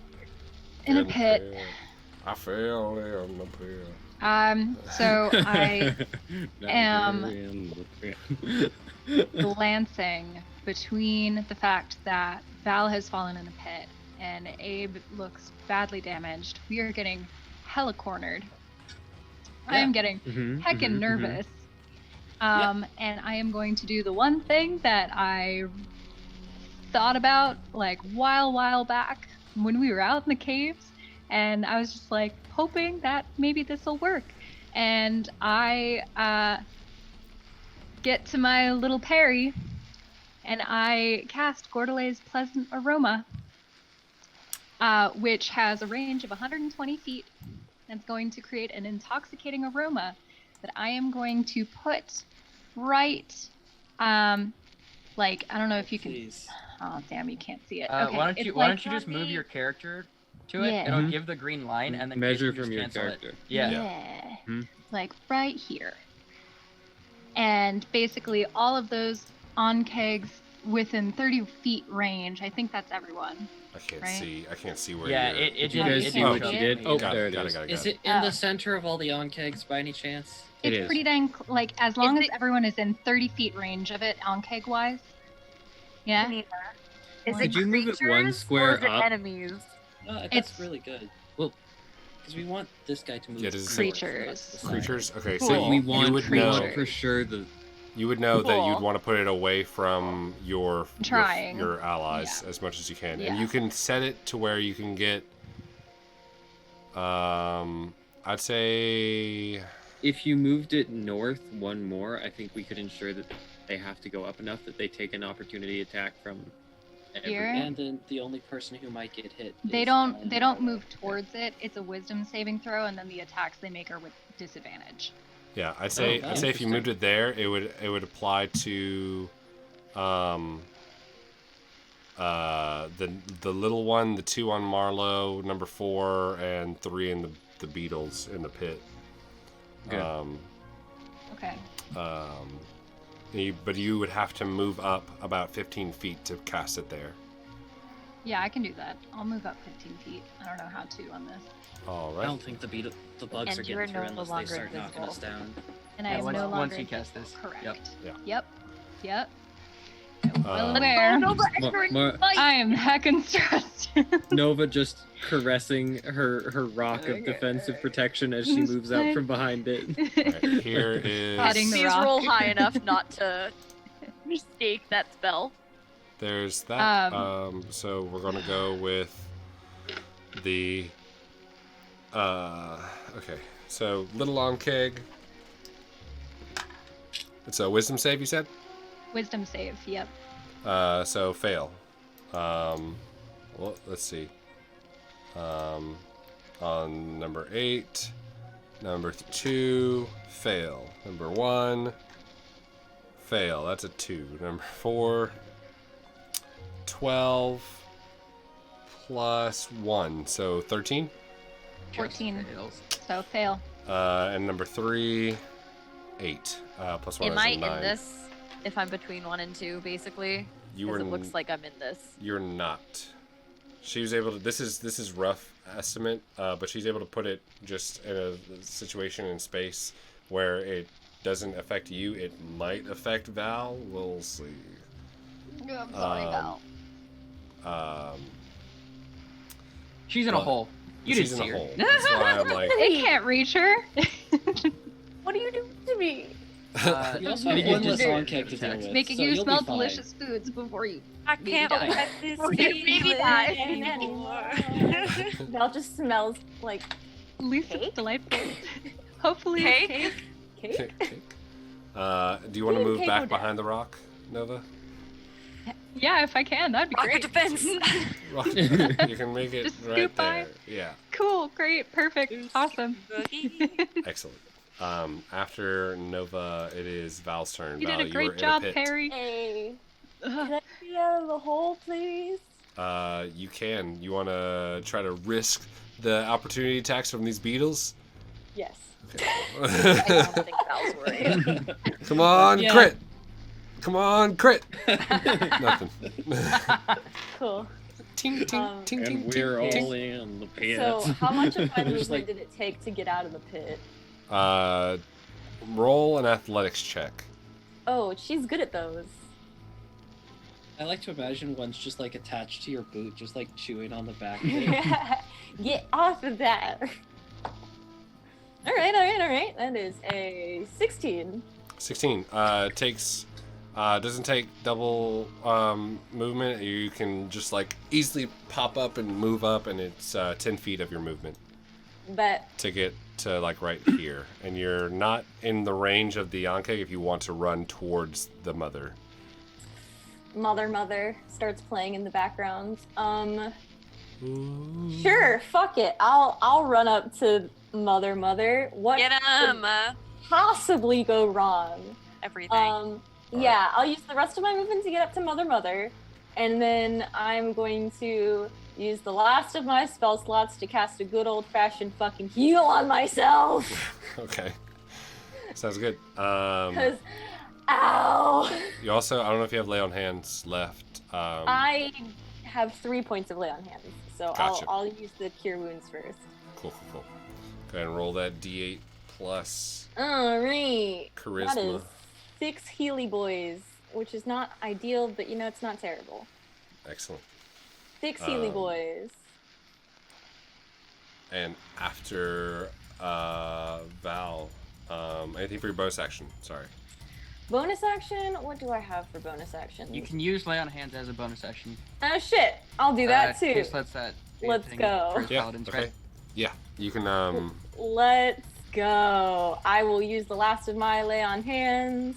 in a pit. I fell in the pit. So I Now am- we're in the pit. glancing between the fact that Val has fallen in a pit and Abe looks badly damaged. We are getting hella cornered. I am getting Mhm, heckin' mhm, mhm. nervous. And I am going to do the one thing that I thought about like while back when we were out in the caves, and I was just like hoping that maybe this will work. And I get to my little parry, and I cast Gordelay's Pleasant Aroma, which has a range of 120 feet. And it's going to create an intoxicating aroma that I am going to put right, like, I don't know if you can. Please. Oh damn, you can't see it. Why Okay, don't it's you like just move your character to it? Yeah. It'll Mhm. give the green line, and then Measure you can from just your cancel character. It. Yeah. Yeah. Hmm. Like right here. And basically all of those on kegs within 30 feet range. I think that's everyone. I can't Right? see. I can't see where. Yeah, you're... it Did you did. guys it see did what show you up did? to me, Oh, yeah. there it got is. it. Is it in Oh. the center of all the on-kegs by any chance? It It's is. pretty dang like as long as it- everyone is in 30 feet range of it on keg wise. Yeah. Neither. Is Could it you move it one creatures square or is it up? enemies? No, that's It's- really good. Well- because we want this guy to move. Yeah, does it say- forward, Creatures. not to the side. Creatures. Okay, Cool. so So we you want, would we know. want for sure the. You would know that you'd Cool. want to put it away from your Trying. your allies as much as you can, Yeah. and you can set it to where you can get. I'd say If you moved it north one more, I think we could ensure that they have to go up enough that they take an opportunity attack from. Here. And then the only person who might get hit. They is, don't they don't Marlow. move towards it. It's a wisdom saving throw, and then the attacks they make are with disadvantage. yeah. I'd say Oh, I'd say if you interesting. moved it there, it would apply to, the little one, the 2 on Marlow, number 4, and 3 in the beetles in the pit. Okay. Okay. But you would have to move up about 15 feet to cast it there. Yeah, I can do that. I'll move up 15 feet. I don't know how to on this. All I right. don't think the bugs And are you are getting through no unless they longer start knocking invisible. us down. And I Yeah, am once- no longer once you cast this. Correct. Yep. Yeah. Yep. Well Um, aware. Mar- I am heckin' stressed. Nova just caressing her rock of defensive protection as she moves out from behind it. Alright, here Patting is the Please rock. roll high enough not to mistake that spell. there's that. Um, So we're gonna go with the okay. So little on keg. It's a wisdom save, you said? Wisdom save, yep. So fail. Well, let's see. On number 8, number 2, fail. Number 1, fail. That's a 2. Number 4, 12 plus 1, so 13. 14. Fails. So fail. And number 3, 8. Plus 1 Am is I a 9. in this? If I'm between 1 and 2, basically, You 'Cause were it looks like I'm in this. You're not. She was able to. This is rough estimate, but she's able to put it just in a situation in space where it doesn't affect you. It might affect Val. We'll see. I'm sorry, Val. She's in a But hole. You she's didn't in see a her. hole. That's why I'm like. It can't reach her. What do you do to me? You also You have one can less just- on cake to deal with. Making so you you'll smell be fine. delicious foods before you. I Maybe can't die. let this Maybe feeling die. anymore. Val just smells like Least Cake? delightful. Hopefully Cake? it's cake. cake. Kick. Do you want to Leave move Cake back down. behind the rock, Nova? Yeah, if I can, that'd be Rocket great. defense. Rock. You can make it Just right scoot by. there. Yeah. Cool, great, perfect, awesome. Excellent. After Nova, it is Val's turn. You Val, did a were great in job, pit. Perry. Hey, Ugh. can I get out of the hole, please? You can. You want to try to risk the opportunity attacks from these beetles? Yes. I don't think Val's worried. Come on, Yeah. crit! Come on, crit! Nothing. Cool. Ting, ting, ting, ting, And we're ting, ting. all in the pit. So, how much of my Just movement like- did it take to get out of the pit? Roll an athletics check. Oh, she's good at those. I like to imagine one's just like attached to your boot, just like chewing on the back of it. Get off of that. All right. That is a 16. 16. Takes. Doesn't take double movement. You can just like easily pop up and move up, and it's 10 feet of your movement Bet. to get to like right here. And you're not in the range of the Anke if you want to run towards the mother. Mother starts playing in the background. Sure, fuck it. I'll run up to Mother. What Get could him. possibly go wrong? Everything. Yeah, I'll use the rest of my movement to get up to Mother, and then I'm going to use the last of my spell slots to cast a good old-fashioned fucking heal on myself. Okay. Sounds good. Because, ow! You also, I don't know if you have lay on hands left. I have 3 points of lay on hands, so Gotcha. I'll use the cure wounds first. Cool. Go ahead and roll that D8 plus All right. That charisma. is 6 Healy boys, which is not ideal, but it's not terrible. Excellent. 6 Healy Um, boys. And after Val, anything for your bonus action? Sorry. Bonus action? What do I have for bonus action? You can use lay on hands as a bonus action. Oh shit! I'll do that too. Just lets that be a Let's thing go. for Yeah. paladins, Okay. right? Yeah. You can. Let's go. I will use the last of my lay on hands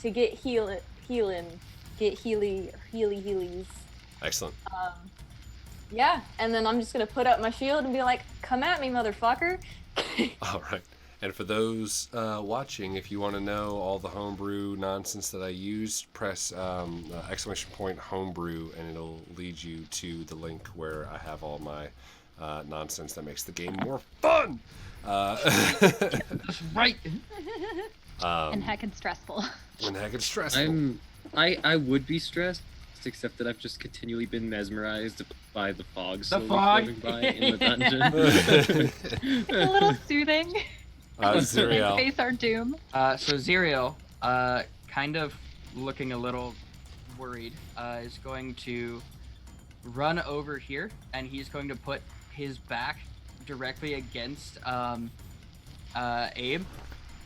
to get healing. Get healies. Excellent. Yeah, and then I'm just gonna put up my shield and be like, "Come at me, motherfucker!" All right. And for those watching, if you want to know all the homebrew nonsense that I used, press exclamation point homebrew, and it'll lead you to the link where I have all my nonsense that makes the game more fun. That's right. And heckin' stressful. When the heck it's stressful. I would be stressed except that I've just continually been mesmerized by the fog The slowly fog. floating by in the dungeon. It's a little soothing. Xyriel. Face our doom. So Xyriel, kind of looking a little worried, is going to run over here, and he's going to put his back directly against Abe,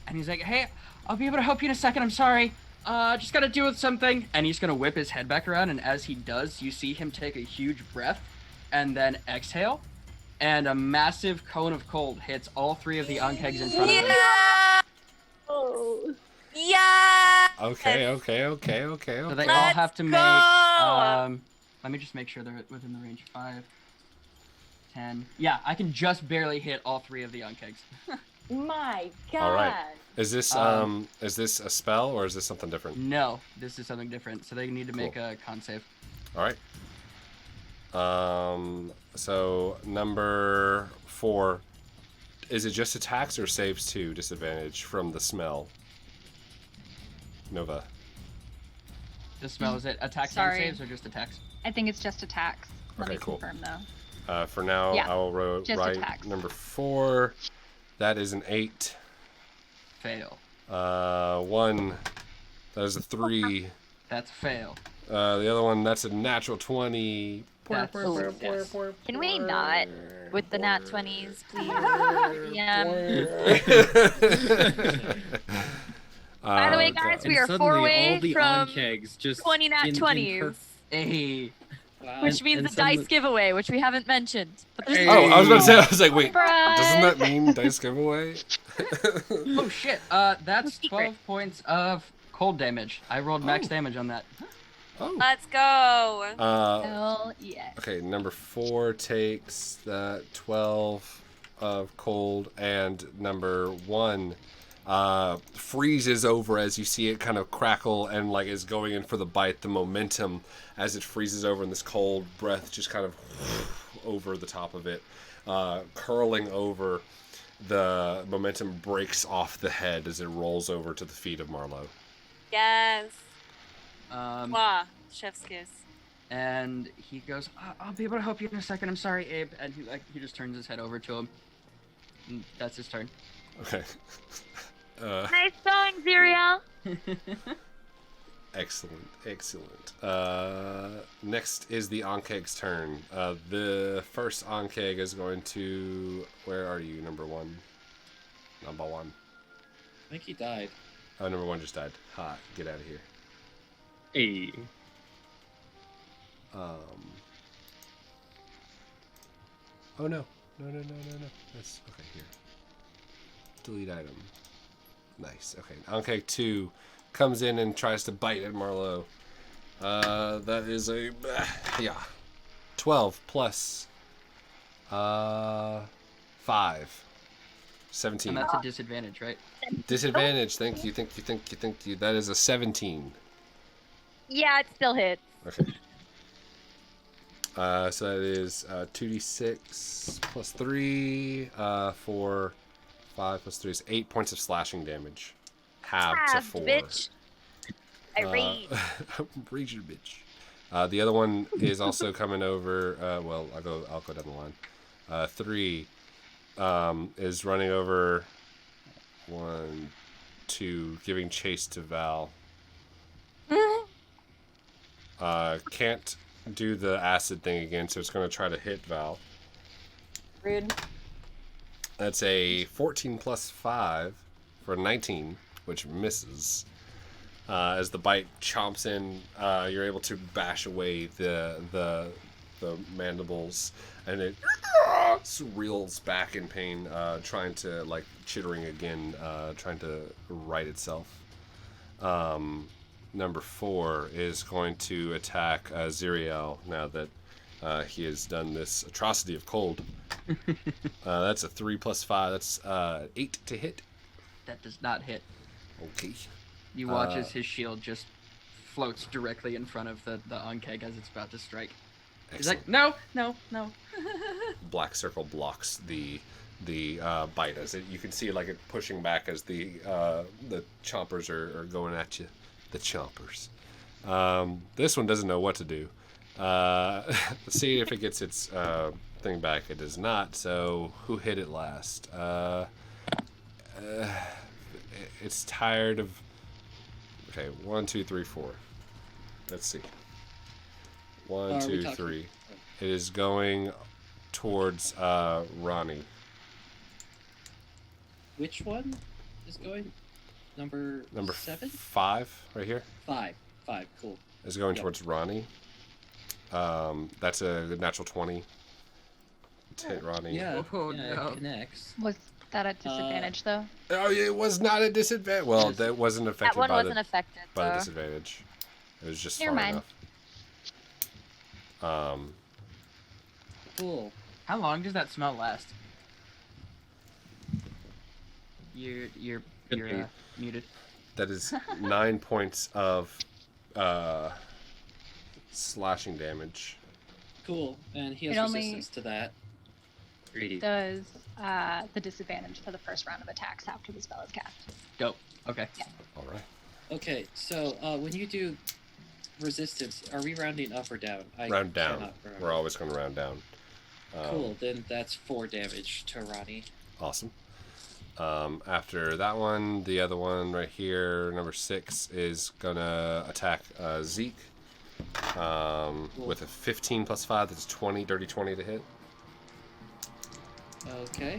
and he's like, "Hey, I'll be able to help you in a second. I'm sorry. Just gotta deal with something." And he's gonna whip his head back around, and as he does, you see him take a huge breath, and then exhale, and a massive cone of cold hits all 3 of the Ankegs in front of him. Oh. Yeah. Okay. So they all Let's have to make. go! Let me just make sure they're within the range. 5, 10. Yeah, I can just barely hit all 3 of the Ankegs. My God. All right. Is this Um, is this a spell or is this something different? No, this is something different. So they need to make a con save. All right. So number 4, is it just attacks or saves too? Disadvantage from the smell. Nova. The smell is it attacks Sorry. and saves or just attacks? I think it's just attacks. Let Okay, me cool. confirm though. For now, Yeah, I will just write attacks. number 4. That is an 8. Fail. 1. That is a 3. That's a fail. The other one, that's a natural 20. That's yes. Can we not with the nat 20s, please? Yeah. By the way, guys, we And are suddenly, 4 all away the from on-kegs just 20 nat in 20s, Hey. which means and the suddenly- dice giveaway, which we havenn't mentioned. But there's Oh, I was about to say, I was like, wait, Surprise! doesn't that mean dice giveaway? Oh shit. That's Secret. 12 points of cold damage. I rolled max damage on that. Oh. Let's go. Hell yes. Okay, number 4 takes that 12 of cold, and number 1 freezes over as you see it kind of crackle and like is going in for the bite. The momentum as it freezes over, and this cold breath just kind of over the top of it, curling over. The momentum breaks off the head as it rolls over to the feet of Marlow. Yes. Um, Chef's kiss. and he goes, "I'll be able to help you in a second. I'm sorry, Abe." And he just turns his head over to him. And that's his turn. Okay. nice going, Xyriel. Excellent. Next is the Ankeg's turn. The first Ankeg is going to... Where are you, number 1? Number 1. I think he died. Oh, number 1 just died. Ha, get out of here. Hey. Oh, no. No. That's... Okay, here. Delete item. Nice. Okay, Ankeg 2 comes in and tries to bite at Marlow. That is a... Yeah. 12 plus... 5. 17. And that's a disadvantage, right? Disadvantage. Thank you. That is a 17. Yeah, it still hits. Okay. So that is 2d6 plus 3, 4, 5 plus 3 is 8 points of slashing damage. Halved to Halved, 4. bitch. I rage. Rage your bitch. The other one is also coming over. Well, I'll go down the line. 3 is running over. 1, 2, giving chase to Val. Can't do the acid thing again, so it's going to try to hit Val. Rude. That's a 14 plus 5 for 19, which misses. As the bite chomps in, you're able to bash away the mandibles, and it reels back in pain, trying to, like, chittering again, trying to right itself. Number 4 is going to attack Xyriel now that he has done this atrocity of cold. That's a 3 plus 5. That's 8 to hit. That does not hit. Okay. You watch as his shield just floats directly in front of the Ankeg as it's about to strike. He's like, no. Black circle blocks the bite as it. You can see like it pushing back as the chompers are going at you. The chompers. This one doesn't know what to do. Let's see if it gets its thing back. It does not. So who hit it last? It's tired of. Okay, 1, 2, 3, 4. Let's see. 1, 2, 3. It is going towards Ronnie. Which one is going? Number 7? 5, right here. 5. Cool. Is going towards Ronnie. That's a natural 20. To hit Ronnie. Yeah, Oh, yeah, no. it connects. Was that a disadvantage though? Oh, yeah, it was not a disadvantage. Well, that wasn't affected That one by wasn't the affected. by the though. disadvantage. It was just Never far mind. enough. Cool. How long does that smell last? You're muted. That is 9 points of slashing damage. Cool. And he has It only- resistance to that. Greedy. Does the disadvantage for the first round of attacks after the spell is cast? Dope. Okay. All right. Okay, so when you do resistance, are we rounding up or down? Round down. cannot remember. We're always going to round down. Cool. Then that's 4 damage to Ronnie. Awesome. After that one, the other one right here, number 6, is going to attack Zeke with a 15 plus 5. That's 20, dirty 20 to hit. Okay.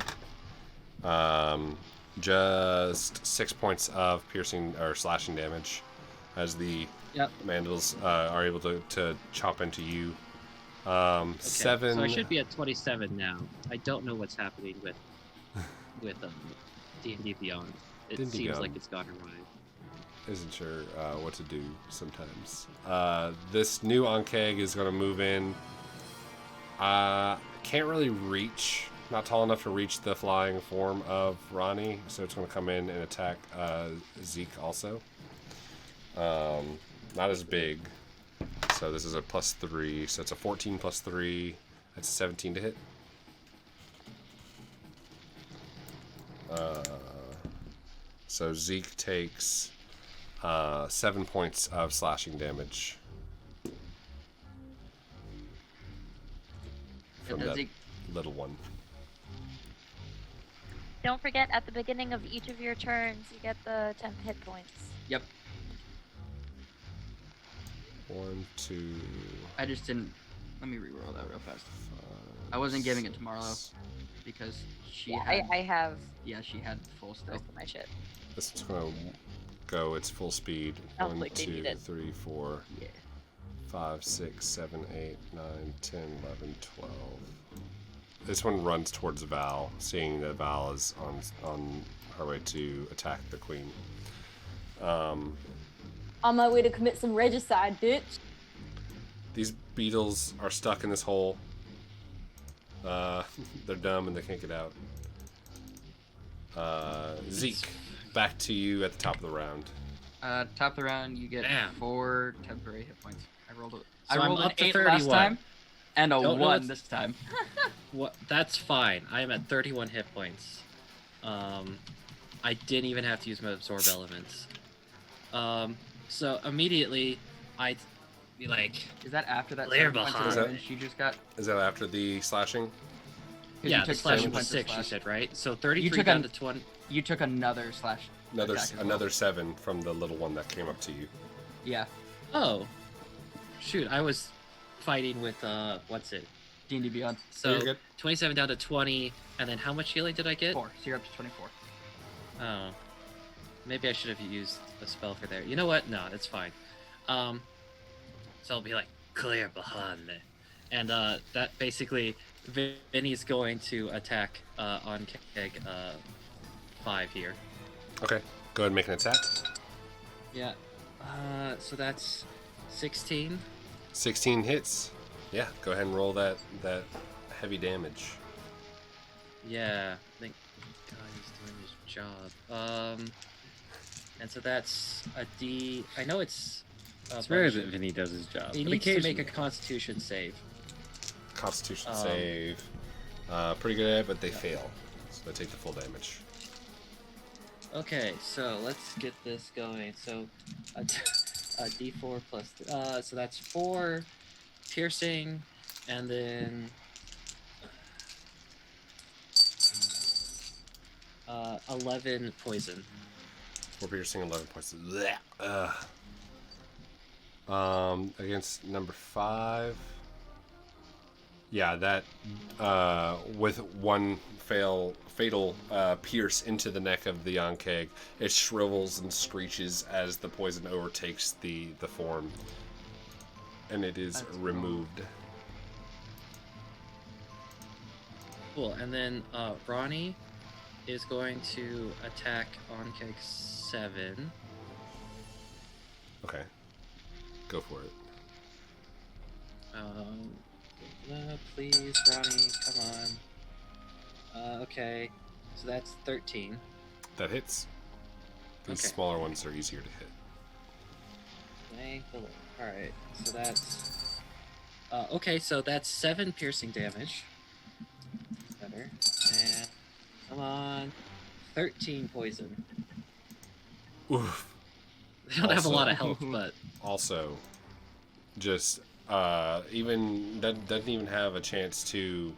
Just 6 points of piercing or slashing damage as the mandals are able to chop into you. Okay. 7. So I should be at 27 now. I don't know what's happening with D&D Beyond. It D&D seems Beyond. like it's gone awry. Isn't sure what to do sometimes. This new Ankeg is going to move in. Can't really reach. Not tall enough to reach the flying form of Ronnie, so it's going to come in and attack Zeke also. Not as big. So this is a +3, so it's a 14 plus 3. That's a 17 to hit. So Zeke takes 7 points of slashing damage from And that Zeke- little one. Don't forget, at the beginning of each of your turns, you get the 10 hit points. Yep. 1, 2. I just didn't. Let me reroll that real fast. 5, I wasn't giving it to Marlow because she Yeah, had. I have Yeah, she had full stuff. most of my shit. This is going to go its full speed. Sounds 1, like they 2, need it. 3, 4, Yeah. 5, 6, 7, 8, 9, 10, 11, 12. This one runs towards Val, seeing that Val is on her way to attack the queen. On my way to commit some regicide, bitch. These beetles are stuck in this hole. They're dumb and they can't get out. Zeke, back to you at the top of the round. Top of the round, you get Damn. 4 temporary hit points. I rolled So I I'm rolled an up to 8 last 31. time, and a Don't know 1 what's- this time. What? That's fine. I am at 31 hit points. I didn't even have to use my absorb elements. So immediately, I'd be like, Is that after that Clear 7 points behind. of Is that- damage you just got? 'Cause Is that after the slashing? yeah, you the took slashing 7 was points of 6, you slash. said, right? So 33 took down an- to 20. You took another slash. Another attack as well. another 7 from the little one that came up to you. Yeah, Oh, shoot! I was fighting with what's it? D&D Beyond. So You're good. 27 down to 20, and then how much healing did I get? 4, so you're up to 24. Oh, maybe I should have used a spell for there. You know what? No, it's fine. So I'll be like, clear behind me, and that basically Vinny's going to attack on Keg 5 here. Okay, go ahead and make an attack. Yeah. So that's 16. 16 hits. Yeah, go ahead and roll that heavy damage. Yeah, I think God, he's doing his job. And so that's a D. I know it's. It's rare that Vinny does his job. He but needs to make a occasionally- Constitution save. Constitution save. Pretty good at it, but they fail. So they take the full damage. Okay, so let's get this going. So, D4 plus. So that's 4 piercing, and then 11 poison. 4 piercing, 11 points. Against number 5. Yeah, that with one fatal pierce into the neck of the Ankeg, it shrivels and screeches as the poison overtakes the form, and it is removed. Cool. And then Ronnie is going to attack Ankeg 7. Okay, go for it. Please, Ronnie, come on. Okay, so that's 13. That hits. These Okay. smaller ones are easier to hit. Thank the Lord. Alright, so that's... okay, so that's 7 piercing damage. Better. And... come on. 13 poison. Oof. They don't have a Also- lot of health, but... Also, just even doesn't even have a chance to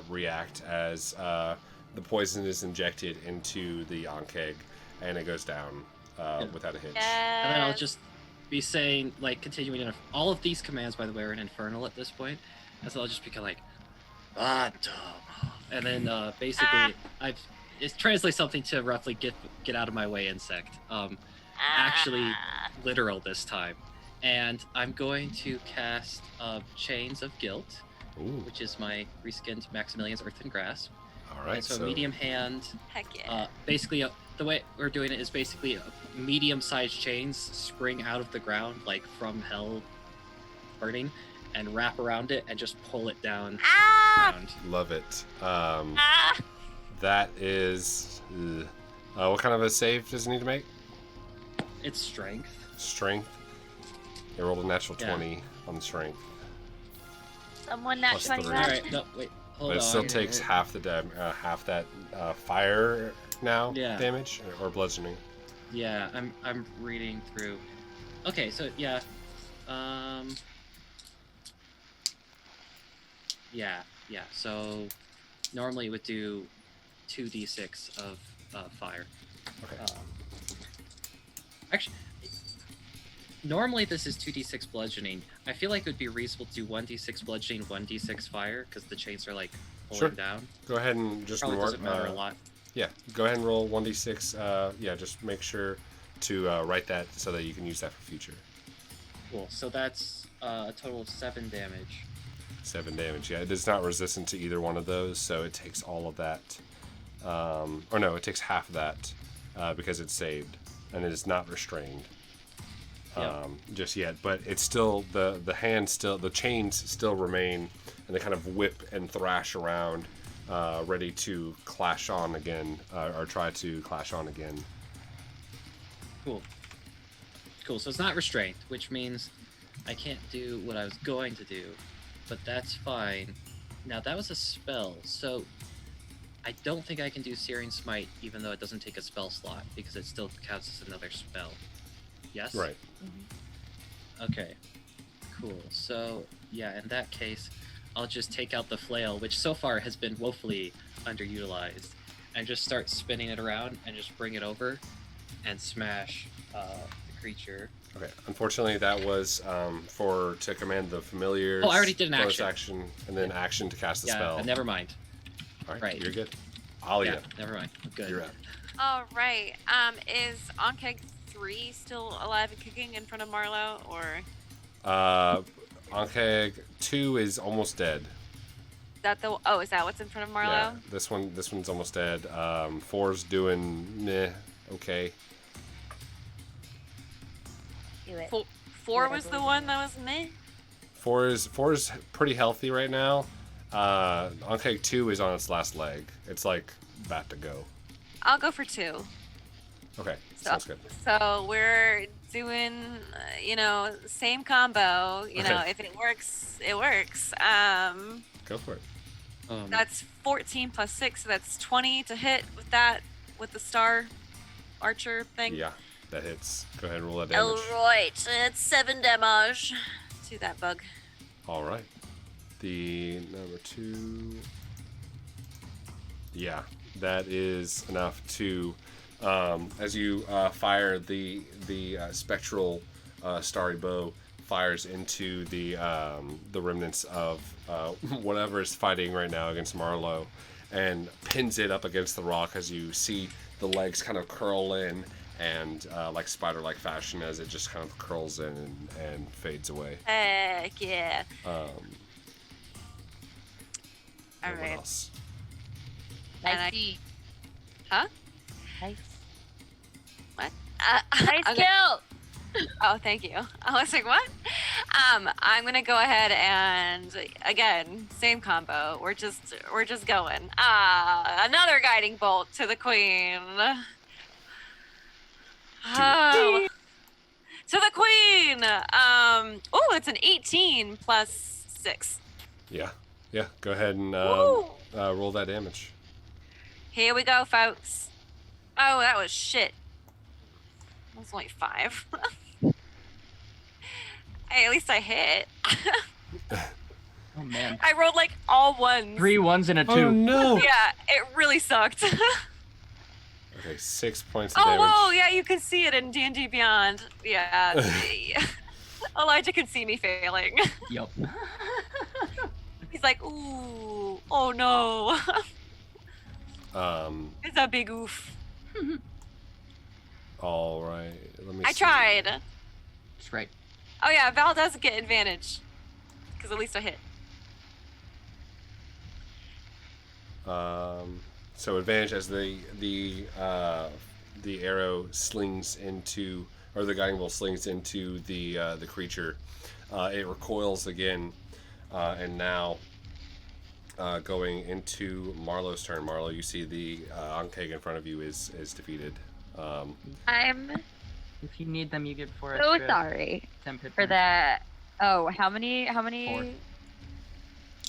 react as the poison is injected into the Ankeg and it goes down without a hitch. And then I'll just be saying, like, continuing in all of these commands, by the way, are in Infernal at this point. And so I'll just be kind of like, BotCW. And then basically, it translates something to roughly get out of my way, insect. Actually, literal this time. And I'm going to cast Chains of Guilt, Ooh. which is my reskinned Maximilian's Earthen Grasp. All right. And so medium hand. Heck yeah. Basically, the way we're doing it is basically medium-sized chains spring out of the ground, like from hell burning, and wrap around it and just pull it down. Around. Love it. That is. What kind of a save does it need to make? It's strength. Strength. It rolled a natural Yeah. 20 on the strength. Someone Plus not 20 3. that. Alright, no, wait, hold But on. it still takes half that fire now Yeah. damage or bludgeoning. Yeah, I'm reading through. Okay, so yeah. Yeah. So normally it would do 2d6 of fire. Okay. Actually, normally this is 2d6 bludgeoning. I feel like it would be reasonable to do 1d6 bludgeoning, 1d6 fire, because the chains are like pulling Sure. down. Go ahead and just Probably roll. doesn't matter a lot. Yeah, go ahead and roll 1d6. Yeah, just make sure to write that so that you can use that for future. Cool. So that's a total of 7 damage. 7 damage. Yeah, it is not resistant to either one of those, so it takes all of that. Or no, it takes half of that because it's saved, and it is not restrained just yet. But it's still the chains still remain, and they kind of whip and thrash around, ready to clash on again, or try to clash on again. Cool. So it's not restrained, which means I can't do what I was going to do, but that's fine. Now that was a spell, so I don't think I can do Searing Smite, even though it doesn't take a spell slot, because it still counts as another spell. Yes? Right. Okay. Cool. So, yeah, in that case, I'll just take out the flail, which so far has been woefully underutilized, and just start spinning it around and just bring it over and smash the creature. Okay. Unfortunately, that was to command the familiar. Oh, I already did an bonus action. and then action to cast the spell. Never mind. All right, right. You're good. Alia, Yeah, never mind. I'm good. you're up. All right. Is Ankeg 3 still alive and kicking in front of Marlow, or Ankeg 2 is almost dead. that the? Oh, is that what's in front of Marlow? Yeah, this one's almost dead. 4's doing meh, okay. Do it. Four was the one that was meh. 4 is pretty healthy right now. Ankeg 2 is on its last leg. It's like about to go. I'll go for 2. Okay, So, sounds good. So we're doing, same combo. You know, Okay. if it works, it works. Go for it. That's 14 plus 6, so that's 20 to hit with that, with the star archer thing. Yeah. That hits. Go ahead and roll that damage. Alright, it's 7 damage to that bug. All right. The number 2. Yeah, that is enough to, as you fire the spectral starry bow fires into the remnants of whatever is fighting right now against Marlow, and pins it up against the rock as you see the legs kind of curl in and like spider-like fashion as it just kind of curls in and fades away. Heck yeah. And what Alright. else? And I- Nice. Huh? Nice. What? Nice okay. kill. Oh, thank you. I was like, what? I'm gonna go ahead and again, same combo. We're just going. Another guiding bolt to the queen. Oh, to the queen. Oh, it's an 18 plus 6. Yeah. Go ahead and roll that damage. Here we go, folks. Oh, that was shit. That was only 5. Hey, at least I hit. Oh man. I rolled like all ones. 3 1s and a 2. Oh no! Yeah, it really sucked. Okay, 6 points of Oh, damage. whoa, yeah, you can see it in D&D Beyond. Yeah. Elijah can see me failing. Yup. He's like, ooh, oh no. It's a big oof. All right. Let me. I see. tried. That's right. Oh yeah, Val does get advantage. Because at least I hit. So advantage as the arrow slings into, or the guiding bolt slings into the creature. It recoils again, and now going into Marlow's turn. Marlow, you see the Ankeg in front of you is defeated. I'm If you need them, you get 4 so extra sorry temp hit for points. that. Oh, how many? 4.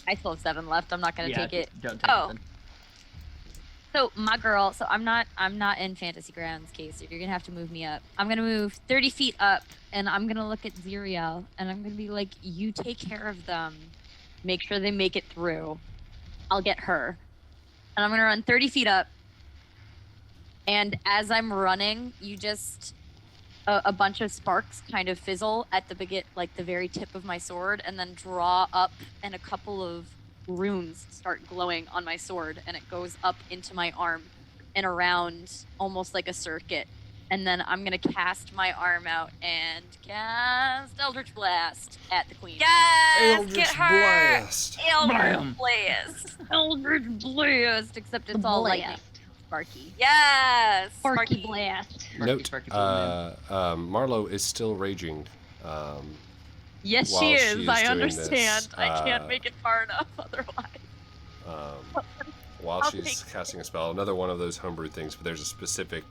I still have 7 left. I'm not gonna take it. Don't take Oh. it then. So my girl. So I'm not in Fantasy Grounds, case. You're gonna have to move me up. I'm gonna move 30 feet up, and I'm gonna look at Xyriel, and I'm gonna be like, "You take care of them. Make sure they make it through. I'll get her." And I'm gonna run 30 feet up. And as I'm running, you just a bunch of sparks kind of fizzle at the very tip of my sword, and then draw up, and a couple of runes start glowing on my sword, and it goes up into my arm and around almost like a circuit. And then I'm gonna cast my arm out and cast Eldritch Blast at the queen. Yes! Get her! Blast. Eldritch Blam. Blast! Eldritch Blast, except it's all lightning. Sparky. Yes! Sparky blast. Note: Sparky, Marlow is still raging. Yes, While she she is. is I doing understand. this, I can't make it far enough otherwise. While I'll she's take- casting a spell. Another one of those homebrew things, but there's a specific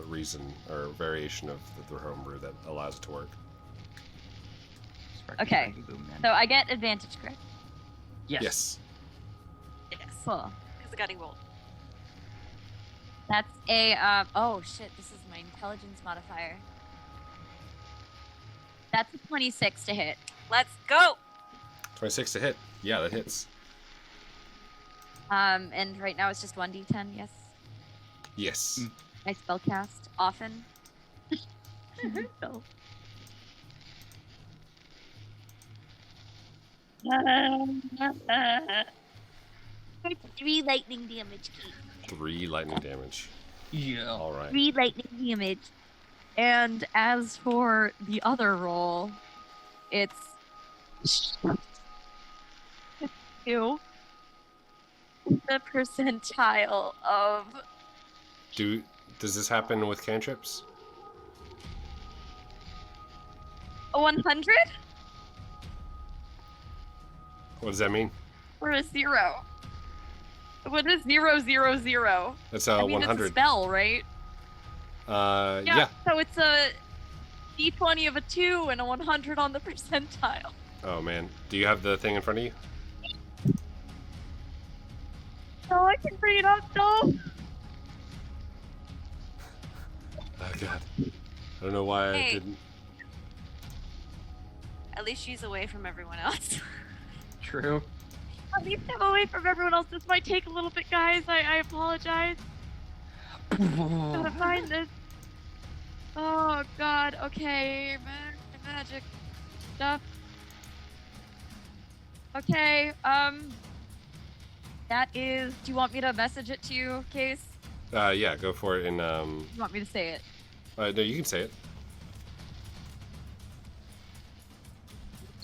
reason or variation of the homebrew that allows it to work. Sparky, Okay. Sparky, boom, man. So I get advantage, correct? Yes. Yes. Cool. Because the guiding bolt. That's a oh shit, this is my intelligence modifier. That's a 26 to hit. Let's go! 26 to hit. Yeah, that hits. And right now it's just 1d10, yes. Yes. I spellcast often. So. 3 lightning damage, Kate. 3 lightning damage. Yeah. All right. 3 lightning damage. And as for the other roll, it's 2. The percentile of Does this happen with cantrips? 100 What does that mean? or a 0. What is 0, 0, 0? That's I mean, 100. it's a spell, right? Yeah. So it's a d20 of a 2 and a 100 on the percentile. Oh man. Do you have the thing in front of you? No, I can bring it up, though. Oh god. don't know why I Hey. didn't. At least she's away from everyone else. True. At least I'm away from everyone else. This might take a little bit, guys. I apologize. Gotta find this. Oh god. Okay, magic stuff. Okay. That is. Do you want me to message it to you, Case? Yeah, go for it. And You want me to say it? no, you can say it.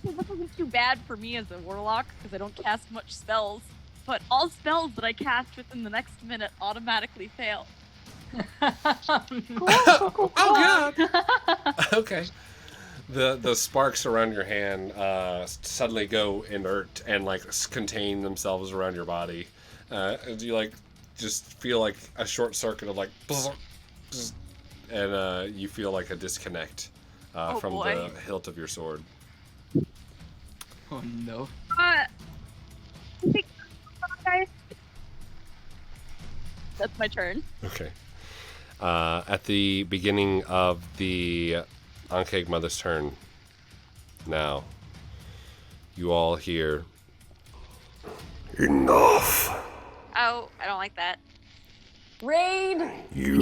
This isn't too bad for me as a warlock because I don't cast much spells. But all spells that I cast within the next minute automatically fail. Oh god. Okay. The sparks around your hand suddenly go inert and like contain themselves around your body. And you like just feel like a short circuit of like, and you feel like a disconnect from boy. the hilt of your sword. Oh no. Guys. That's my turn. Okay. At the beginning of the Ankeg Mother's turn, now, you all hear, enough. Oh, I don't like that. Raid! You.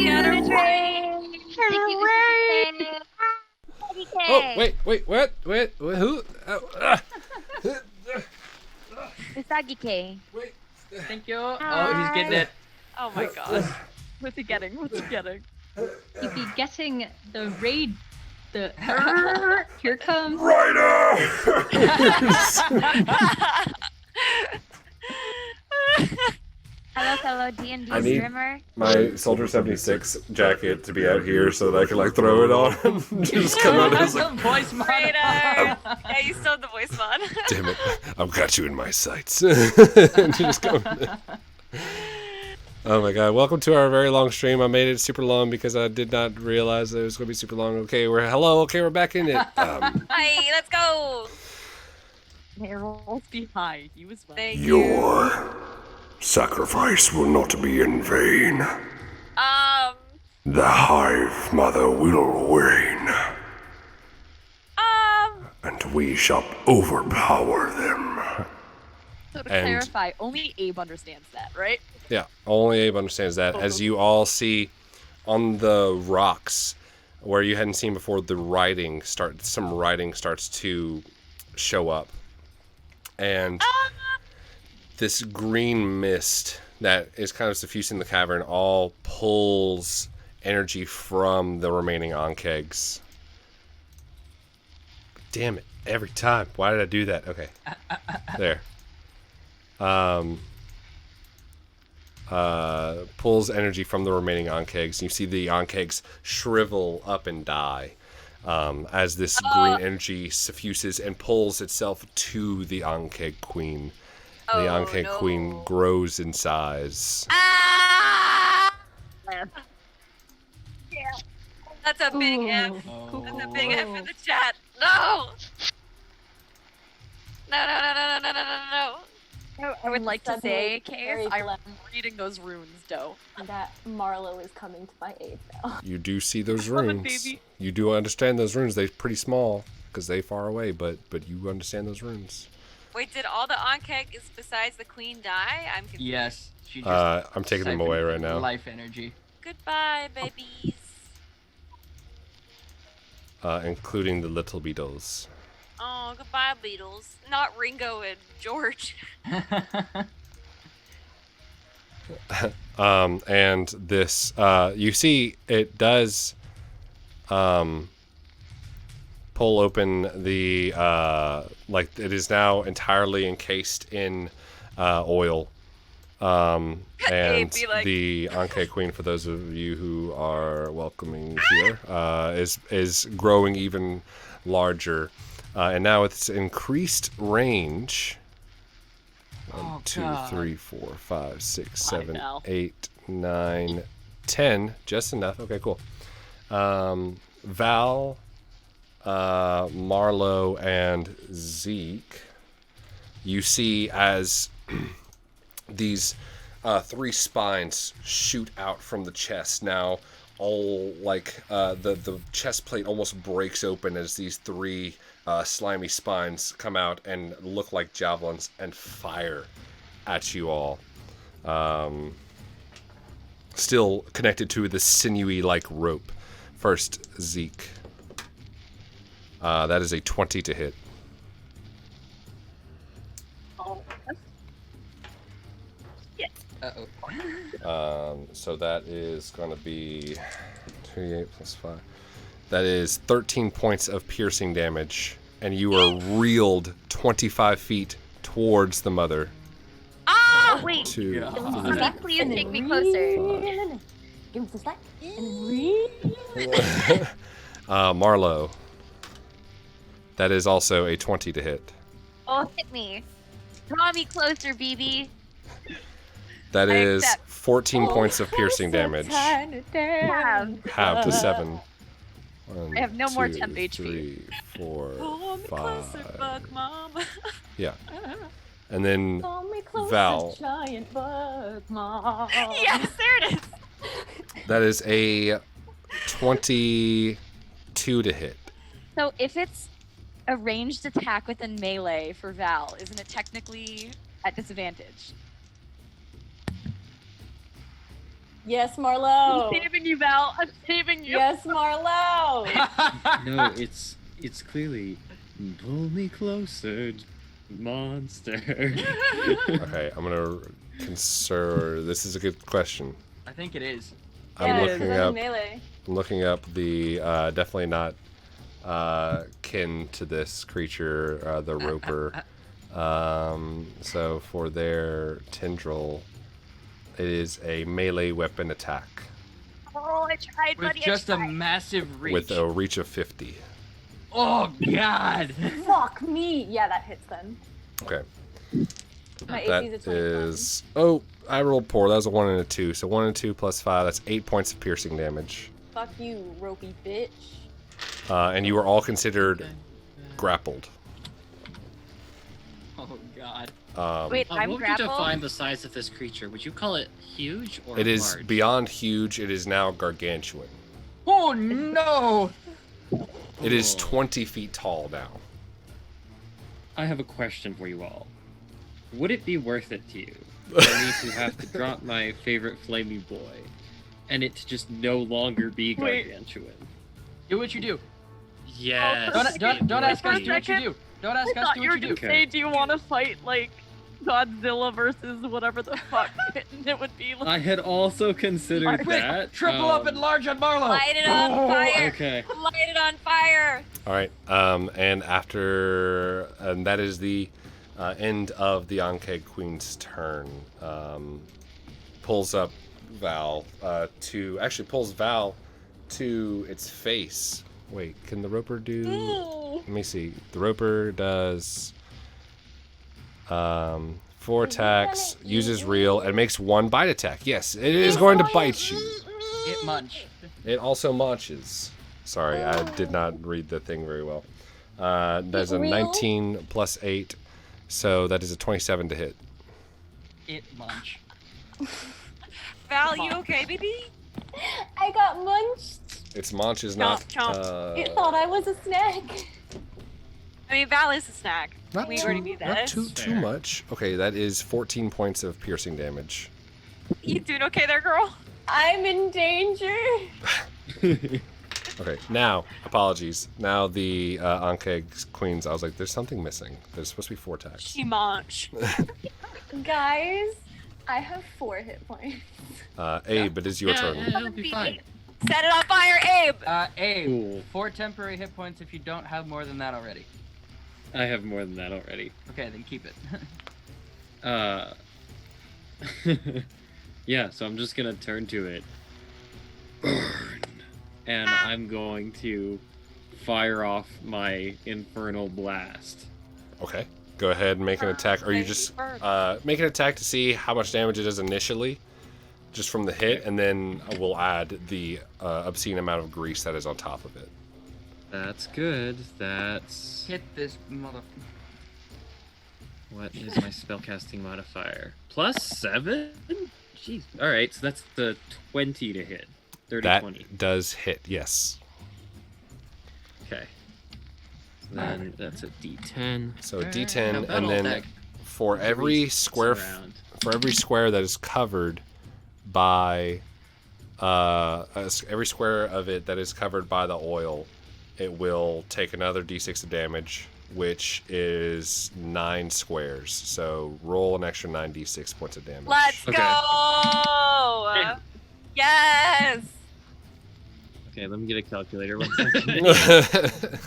Oh, wait, what? Wait, who? Oh, Usagi-K. wait. Thank you. Oh, he's getting it. Oh my god. What's he getting? What's he getting? You'd be getting the raid. The here comes. Hello, fellow D&D I need- streamer. My Soldier 76 jacket to be out here so that I can like throw it on and just come out as like, voice mod. Raider! Yeah, you still have the voice mod. damn it, I've got you in my sights. And just go. Oh my god, welcome to our very long stream. I made it super long because I did not realize that it was going to be super long. Okay, we're back in it. Hi, let's go! May rolls be high. You as well. Thank you. Your sacrifice will not be in vain. The Hive Mother will reign, and we shall overpower them. So to And- clarify, only Abe understands that, right? Yeah, only Abe understands that. As you all see on the rocks where you hadn't seen before, some writing starts to show up. And this green mist that is kind of suffusing the cavern all pulls energy from the remaining Ankegs. Damn it, every time. Why did I do that? Okay. There. Pulls energy from the remaining Ankegs. You see the Ankegs shrivel up and die as this green energy suffuses and pulls itself to the Ankeg Queen. The Ankeg Queen grows in size. That's a big F. That's a big F in the chat. No! No. I would like to Suddenly say, very Case, I'm glad reading those runes, dough. that Marlow is coming to my aid now. You do see those Love it, runes. baby. You do understand those runes. They're pretty small because they far away, but you understand those runes. Wait, did all the Ankegs besides the queen die? I'm confused. Yes. She just I'm taking them away right now. Life energy. Goodbye, babies. Including the little beetles. Oh, goodbye, Beatles. Not Ringo and George. And this, you see, it does pull open the, like, it is now entirely encased in oil. And be like- the Ankeg Queen, for those of you who are welcoming here, is growing even larger. And now with its increased range, 1, 2, God. 3, 4, 5, 6, Bye 7, now. 8, 9, 10. Just enough. Okay, cool. Val, Marlow, and Zeke, you see as these 3 spines shoot out from the chest. Now, all like the chest plate almost breaks open as these three slimy spines come out and look like javelins and fire at you all. Still connected to the sinewy like rope. First, Zeke. That is a 20 to hit. So that is going to be 28 plus 5. That is 13 points of piercing damage, and you are reeled 25 feet towards the mother. Oh, wait. Two, Zeke, please take me closer. Give him some slack. And Marlow. That is also a 20 to hit. Oh, hit me. Draw me closer, BB. That I is accept. 14 points of piercing damage. Have. Half to 7. I have no more 2, temp HP. 3, 4, Pull me closer, 5. bug mom. Yeah. And then Pull me closer, Val. giant bug mom. Yes, there it is. That is a 22 to hit. So if it's a ranged attack within melee for Val, isn't it technically at disadvantage? Yes, Marlow. I'm saving you, Val. I'm saving you. Yes, Marlow. No, it's clearly pull me closer, monster. Okay, I'm gonna consider. This is a good question. I think it is. I'm looking up. Melee. I'm looking up the definitely not kin to this creature, the roper. So for their tendril, it is a melee weapon attack Oh, I tried, With buddy. just I a tried. massive reach. with a reach of 50. Oh, God. Fuck me. Yeah, that hits then. Okay, My that AC is a 21. is. Oh, I rolled poor. That was a 1 and a 2. So 1 and 2 plus 5. That's 8 points of piercing damage. Fuck you, ropey bitch. And you are all considered grappled. Oh, God. Wait, I'm what would you grappled? define the size of this creature? Would you call it huge or It is large? beyond huge. It is now gargantuan. Oh, no. It is Oh. 20 feet tall now. I have a question for you all. Would it be worth it to you for me to have to drop my favorite flamey boy and it to just no longer be Wait. gargantuan? Do what you do. Yes. Don't ask us. it Do what you do. Don't ask us. Do what you do. Okay. do you want to fight like Godzilla versus whatever the fuck it would be? I had also considered Quick, that. triple up and large on Marlow. Light it on fire. Okay. Light it on fire. All right. And that is the end of the Ankeg Queen's turn. Pulls up Val pulls Val to its face. Wait, can the roper do? Let me see. The roper does 4 attacks, uses reel, and makes 1 bite attack. Yes, it is going to bite you. It munch. It also munches. Sorry, I did not read the thing very well. There's a Reel? 19 plus 8, so that is a 27 to hit. It munch. Val, you okay, baby? I got munched. Its munch is not. Chomp. It thought I was a snack. I mean, Val is a snack. Not We too, already knew not that. too much. Okay, that is 14 points of piercing damage. You doing okay there, girl? I'm in danger. Okay, now, apologies. Now the Ankeg Queens, I was like, there's something missing. There's supposed to be 4 attacks. She munch. Guys, I have 4 hit points. Abe, it is your turn. It'll be fine. Set it on fire, Abe. Abe, Cool. 4 temporary hit points if you don't have more than that already. I have more than that already. Okay, then keep it. Yeah, so I'm just gonna turn to it. Burn. And I'm going to fire off my infernal blast. Okay, go ahead and make an attack. Or you just make an attack to see how much damage it does initially, just from the hit, and then we'll add the obscene amount of grease that is on top of it. That's good. That's... Hit this mother. What is my spellcasting modifier? +7? Jeez. Alright, so that's the 20 to hit. 30, That 20. does hit, yes. Okay. Then that's a D10. So a How D10, about and all then that for every square around. for every square that is covered by every square of it that is covered by the oil, it will take another D6 of damage, which is 9 squares. So roll an extra 9d6 points of damage. Let's Okay. go! Yes! Okay, let me get a calculator. 1 second.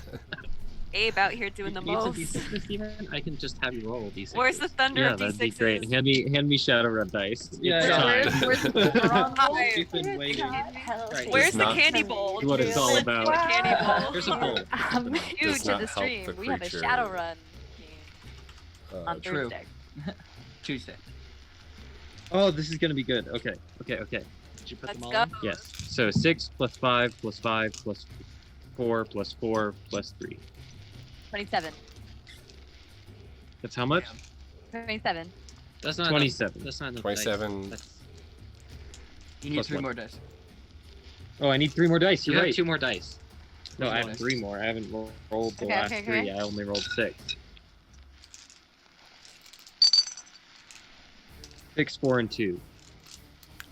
Abe out here doing the You need some most. D6s, Steven? I can just have you roll D6. Where's the thunder Yeah, of that'd be D6s? great. Hand me Shadow Red dice. Yeah, It's yeah. time. Where's the wrong Hi. We've been waiting. Right. Where's Does the not- candy bowl? What it's all Let's about. do a candy bowl. Here's a bowl. New Does to not the help stream. the We have a creature. Shadowrun on True. Thursday. Tuesday. Oh, this is gonna be good. Okay. Did you put Let's them all go. in? Yes. So 6 plus 5 plus 5 plus 4 plus 4 plus 3. 27. That's how much? 27. That's not 27. Enough. That's not enough. 27. Dice. You need Plus 3 one. more dice. Oh, I need 3 more dice. You You're have right. 2 more dice. No, I have dice. 3 more. I haven't rolled the Okay, last okay, 3. okay. I only rolled 6. 6, 4, and 2.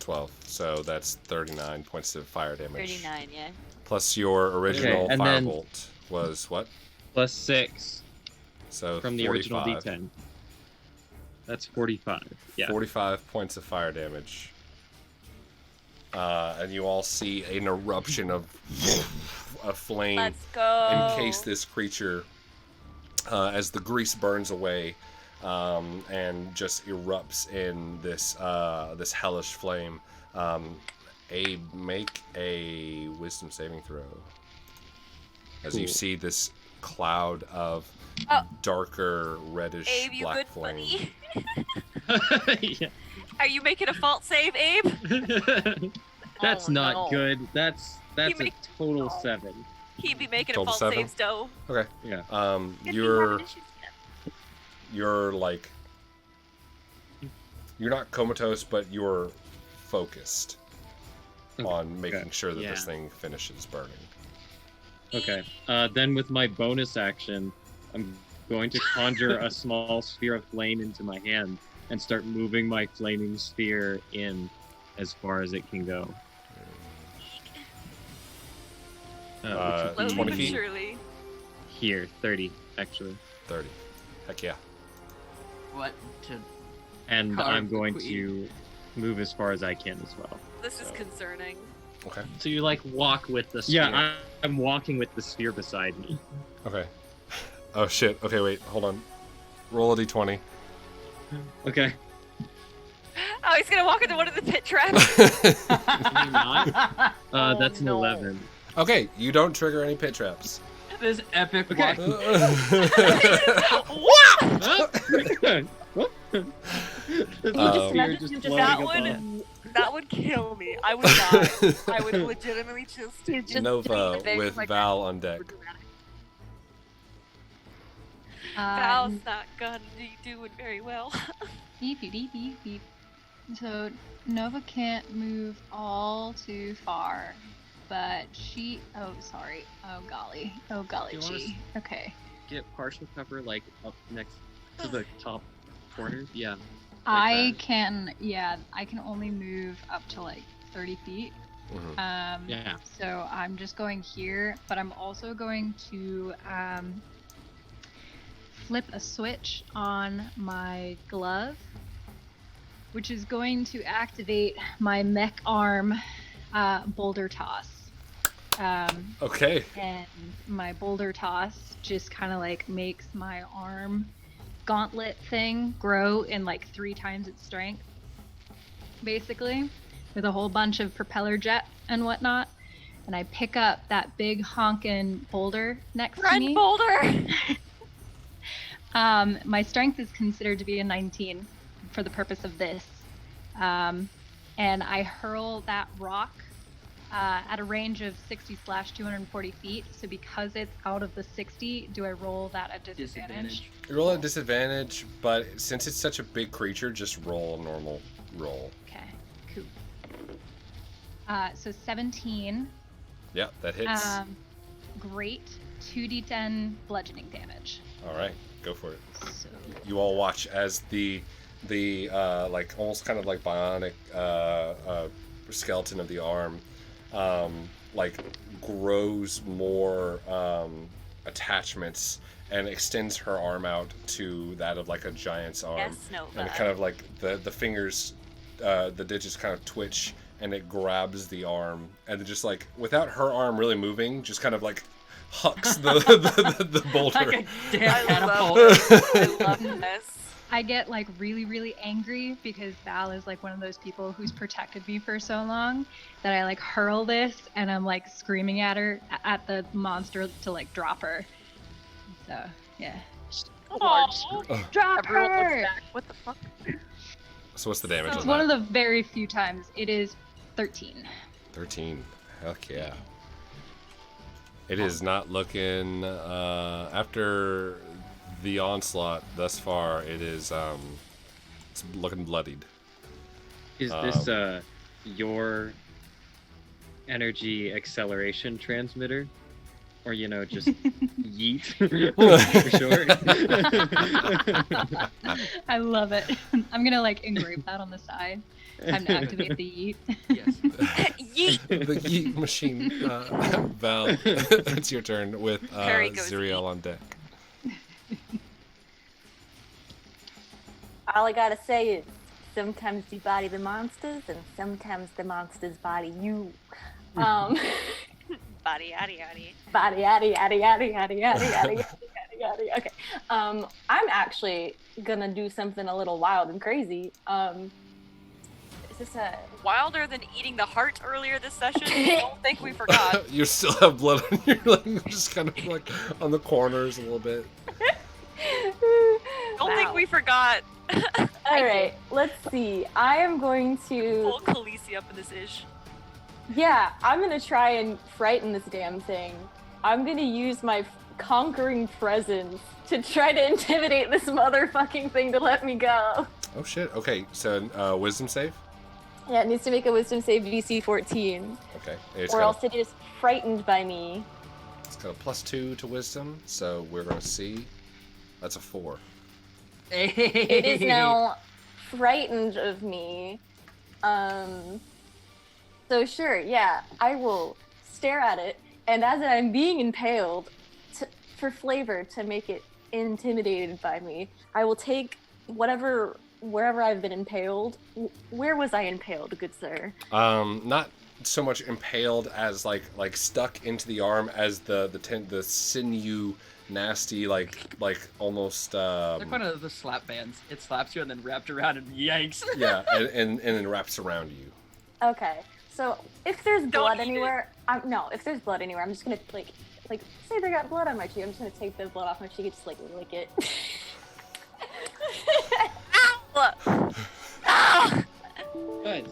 12. So that's 39 points of fire damage. 39, yeah. Plus your original Okay, and then- firebolt was what? Plus 6 So from the 45. original D10. That's 45. Yeah. 45 points of fire damage. And you all see an eruption of a flame Let's go. encase this creature as the grease burns away and just erupts in this this hellish flame. Abe, make a wisdom saving throw. As you Cool. see this cloud of Oh. darker reddish Abe, you black good flame. buddy? Yeah. Are you making a false save, Abe? That's Oh, not no. good. That's a make- total 7. He'd be making a Total false 7? save, Stowe. Okay. Yeah. You're like, you're not comatose, but you're focused on making sure that this Yeah. thing finishes burning. Okay. Then with my bonus action, I'm going to conjure a small sphere of flame into my hand and start moving my flaming sphere in as far as it can go. Which would Slowly be 20 but feet? surely. Here, 30 actually. 30. Heck yeah. What? To And Carve I'm the going queen. to move as far as I can as well. This is concerning. Okay. So you like walk with the sphere. Yeah, I'm walking with the sphere beside me. Okay. Oh shit. Okay, wait. Hold on. Roll a d20. Okay. Oh, he's gonna walk into one of the pit traps. Can you not? Oh, That's an no. 11. Okay, you don't trigger any pit traps. this epic Okay. walk. Pretty good. The Um, sphere just That floating would- above. That would kill me. I would die. I would legitimately just. He's just Nova doing the thing with like Val on deck. Val's not gonna be doing very well. Beep, beep, beep, beep, beep. So Nova can't move all too far, but she. Oh, sorry. Oh golly. Oh golly Do you wanna gee. Okay. Get partial cover like up next to the top corner. Yeah. I that. can. Yeah, I can only move up to like 30 feet. Mhm. Yeah. So I'm just going here, but I'm also going to flip a switch on my glove, which is going to activate my mech arm boulder toss. Okay. And my boulder toss just kind of like makes my arm gauntlet thing grow in like 3 times its strength, basically, with a whole bunch of propeller jet and whatnot. And I pick up that big honkin' boulder next to me. Run, Boulder! My strength is considered to be a 19 for the purpose of this. And I hurl that rock at a range of 60/240 feet. So because it's out of the 60, do I roll that at disadvantage? You roll at disadvantage, but since it's such a big creature, just roll a normal roll. Okay, cool. So 17. Yeah, that hits. Great. 2d10 bludgeoning damage. All right, go for it. So You all watch as the like almost kind of like bionic skeleton of the arm like grows more attachments and extends her arm out to that of like a giant's arm. Yes, Nova. And it kind of like the fingers, the digits kind of twitch, and it grabs the arm, and it just like without her arm really moving, just kind of like hucks the boulder. Like a damn catapult. I love this. I get like really, really angry because Val is like one of those people who's protected me for so long that I like hurl this and I'm like screaming at her, at the monster to like drop her. So, yeah. Drop Everyone looks her! back. What the fuck? So what's the damage It's on one that? of the very few times. It is 13. 13. Heck yeah. It is not looking after the onslaught thus far. It is it's looking bloodied. Is this your energy acceleration transmitter? Or, just yeet for sure. I love it. I'm gonna like engrave that on the side. Time to activate the yeet. Yes. Yeet. The yeet machine. Val, it's your turn with Harry goes Xyriel yeet. on deck. All I gotta say is sometimes you body the monsters and sometimes the monsters body you. Body, yaddy, yaddy. Body yaddy yaddy yaddy yaddy yaddy yaddy yaddy yaddy. Okay. I'm actually gonna do something a little wild and crazy. Is this a Wilder than eating the heart earlier this session? I don't think we forgot. You still have blood on your leg, just kind of like on the corners a little bit. Don't think we forgot. All right, let's see. I am going to. Full Khaleesi up in this ish. Yeah, I'm gonna try and frighten this damn thing. I'm gonna use my conquering presence to try to intimidate this motherfucking thing to let me go. Oh shit. Okay, so wisdom save. Yeah, it needs to make a wisdom save DC 14, Okay, it's or got else it is frightened by me. it's got a +2 to wisdom, so we're gonna see. That's a 4. It is now frightened of me. So sure, yeah, I will stare at it, and as I'm being impaled, for flavor, to make it intimidated by me, I will take wherever I've been impaled. Where was I impaled, good sir? Not so much impaled as like stuck into the arm as the sinew nasty like almost Like one of the slap bands. It slaps you and then wrapped around and yanks. yeah, and then wraps around you. Okay, so if there's blood eat it. anywhere, if there's blood anywhere, I'm just gonna like say they got blood on my cheek. I'm just gonna take the blood off my cheek and just like lick it. Ow! Ow! Good.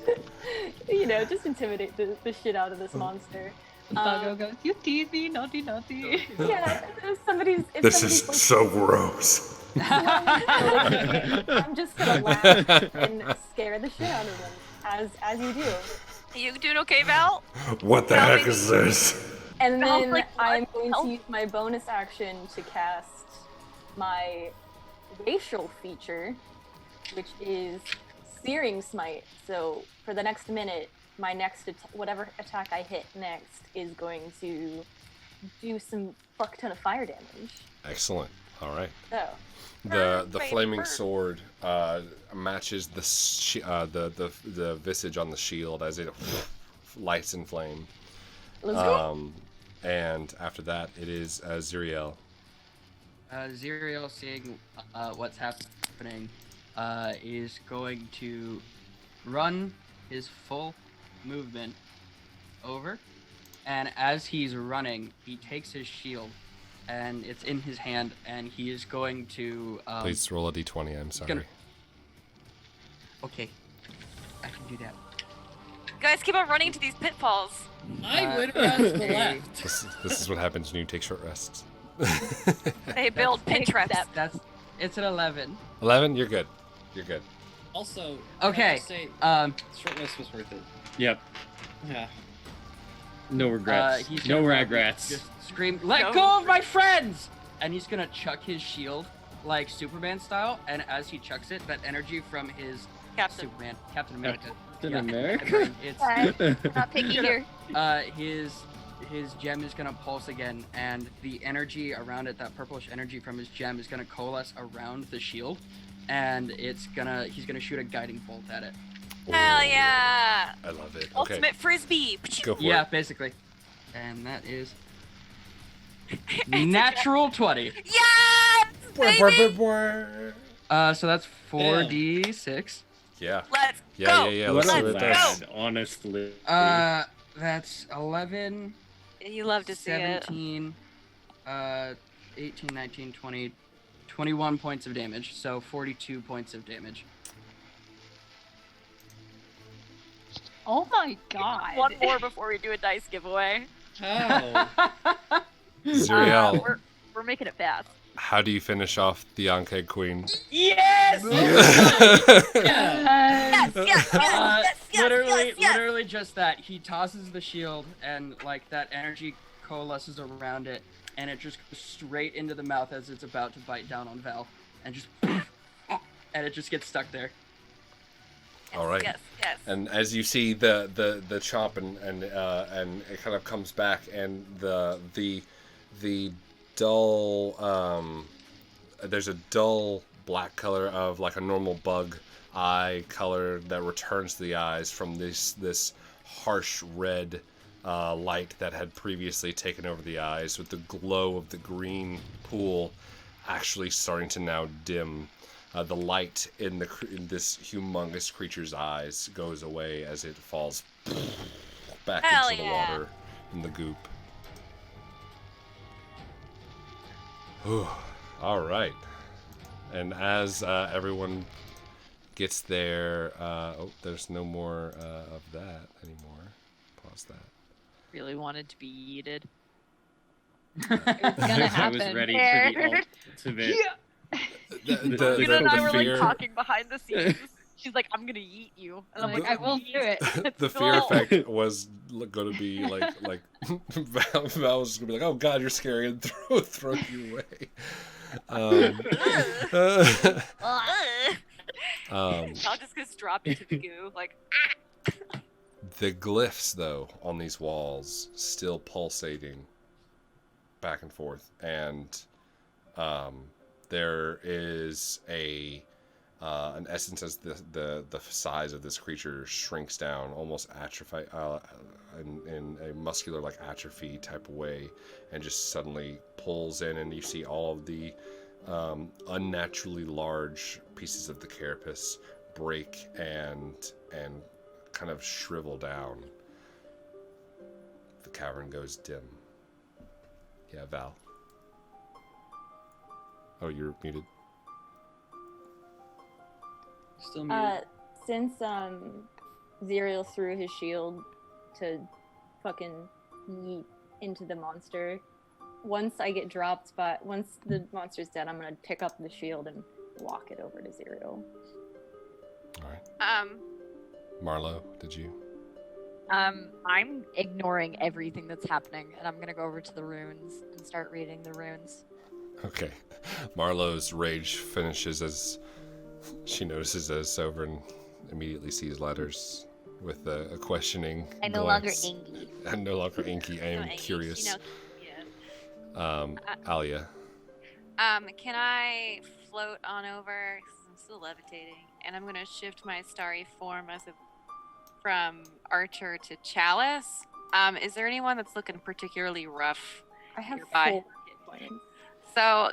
Just intimidate the shit out of this monster. Doggo goes, you tease me, naughty, naughty. Yeah, if somebody's so gross. I'm just gonna laugh and scare the shit out of them, as you do. You doing okay, Val? What the Val, heck maybe- is this? And Val, then like, I'm what? going Help. to use my bonus action to cast my racial feature, which is Searing Smite. So for the next minute, my next whatever attack I hit next is going to do some fuck ton of fire damage. Excellent. All right. So The baby, flaming burn. sword matches the visage on the shield as it lights in flame. let's go. And after that, it is Xyriel. Xyriel, seeing what's happening, is going to run his full movement over, and as he's running, he takes his shield, and it's in his hand, and he is going to. Please roll a d20. I'm sorry. gonna- Okay, I can do that. Guys, keep on running to these pitfalls. I went around to the left. This is what happens when you take short rests. They build Pinterest. It's an 11. 11. You're good. You're good. Also, Okay, I have to say, Um, short rest was worth it. Yep. Yeah. No regrets. He's No gonna regrets. Just scream, "Let No go of my friends!" And he's gonna chuck his shield like Superman style. And as he chucks it, that energy from his Captain America. Captain Yeah. America? It's We're not picky here. his gem is gonna pulse again, and the energy around it, that purplish energy from his gem, is gonna coalesce around the shield, and he's gonna shoot a guiding bolt at it. Hell yeah! I love it. Okay, Ultimate frisbee. go for Yeah, it. basically. And that is natural 20. Yes, baby! So that's 4d6. Yeah. Let's Yeah, go. yeah. What Let's a see what it does. lad, honestly. That's 11, You love to see it. 17, 18, 19, 20, 21 points of damage. So 42 points of damage. Oh my god. One more before we do a dice giveaway. How? Xyriel, We're making it fast. how do you finish off the Ankeg Queen? Yes! Yes, yes, yes, yes, yes. Literally just that. He tosses the shield, and like that energy coalesces around it, and it just goes straight into the mouth as it's about to bite down on Val, and just and it just gets stuck there. All right. Yes, yes. And as you see the chomp and it kind of comes back, and the dull there's a dull black color of like a normal bug eye color that returns to the eyes from this harsh red light that had previously taken over the eyes, with the glow of the green pool actually starting to now dim. The light in this humongous creature's eyes goes away as it falls back Hell into the yeah. water in the goop. All right. And as everyone gets there, there's no more of that anymore. Pause that. Really wanted to be yeeted. It's gonna I happen. was ready for the ultimate. The Luna and I were fear, like talking behind the scenes. She's like, "I'm gonna yeet you," and I'm like, "I will do it." the fear effect was going to be like Val was going to be like, "Oh God, you're scary," and throw you away. I'll just drop into the goo, like. The glyphs, though, on these walls still pulsating back and forth, and there is an essence as the size of this creature shrinks down, almost atrophy, in a muscular like atrophy type of way, and just suddenly pulls in, and you see all of the unnaturally large pieces of the carapace break and kind of shrivel down. The cavern goes dim. Yeah, Val. Oh, you're muted. Still muted. Since Xyriel threw his shield to fucking yeet into the monster, once the monster's dead, I'm gonna pick up the shield and walk it over to Xyriel. All right. Marlow, did you? I'm ignoring everything that's happening, and I'm gonna go over to the runes and start reading the runes. Okay. Marlow's rage finishes as she notices that it's over and immediately sees letters with a questioning I'm no longer glance. inky. I'm no longer inky. I am curious. Alia. Can I float on over? 'Cause I'm still levitating, and I'm gonna shift my starry form from Archer to Chalice. Is there anyone that's looking particularly rough? I have Nearby. 4 hit points. So,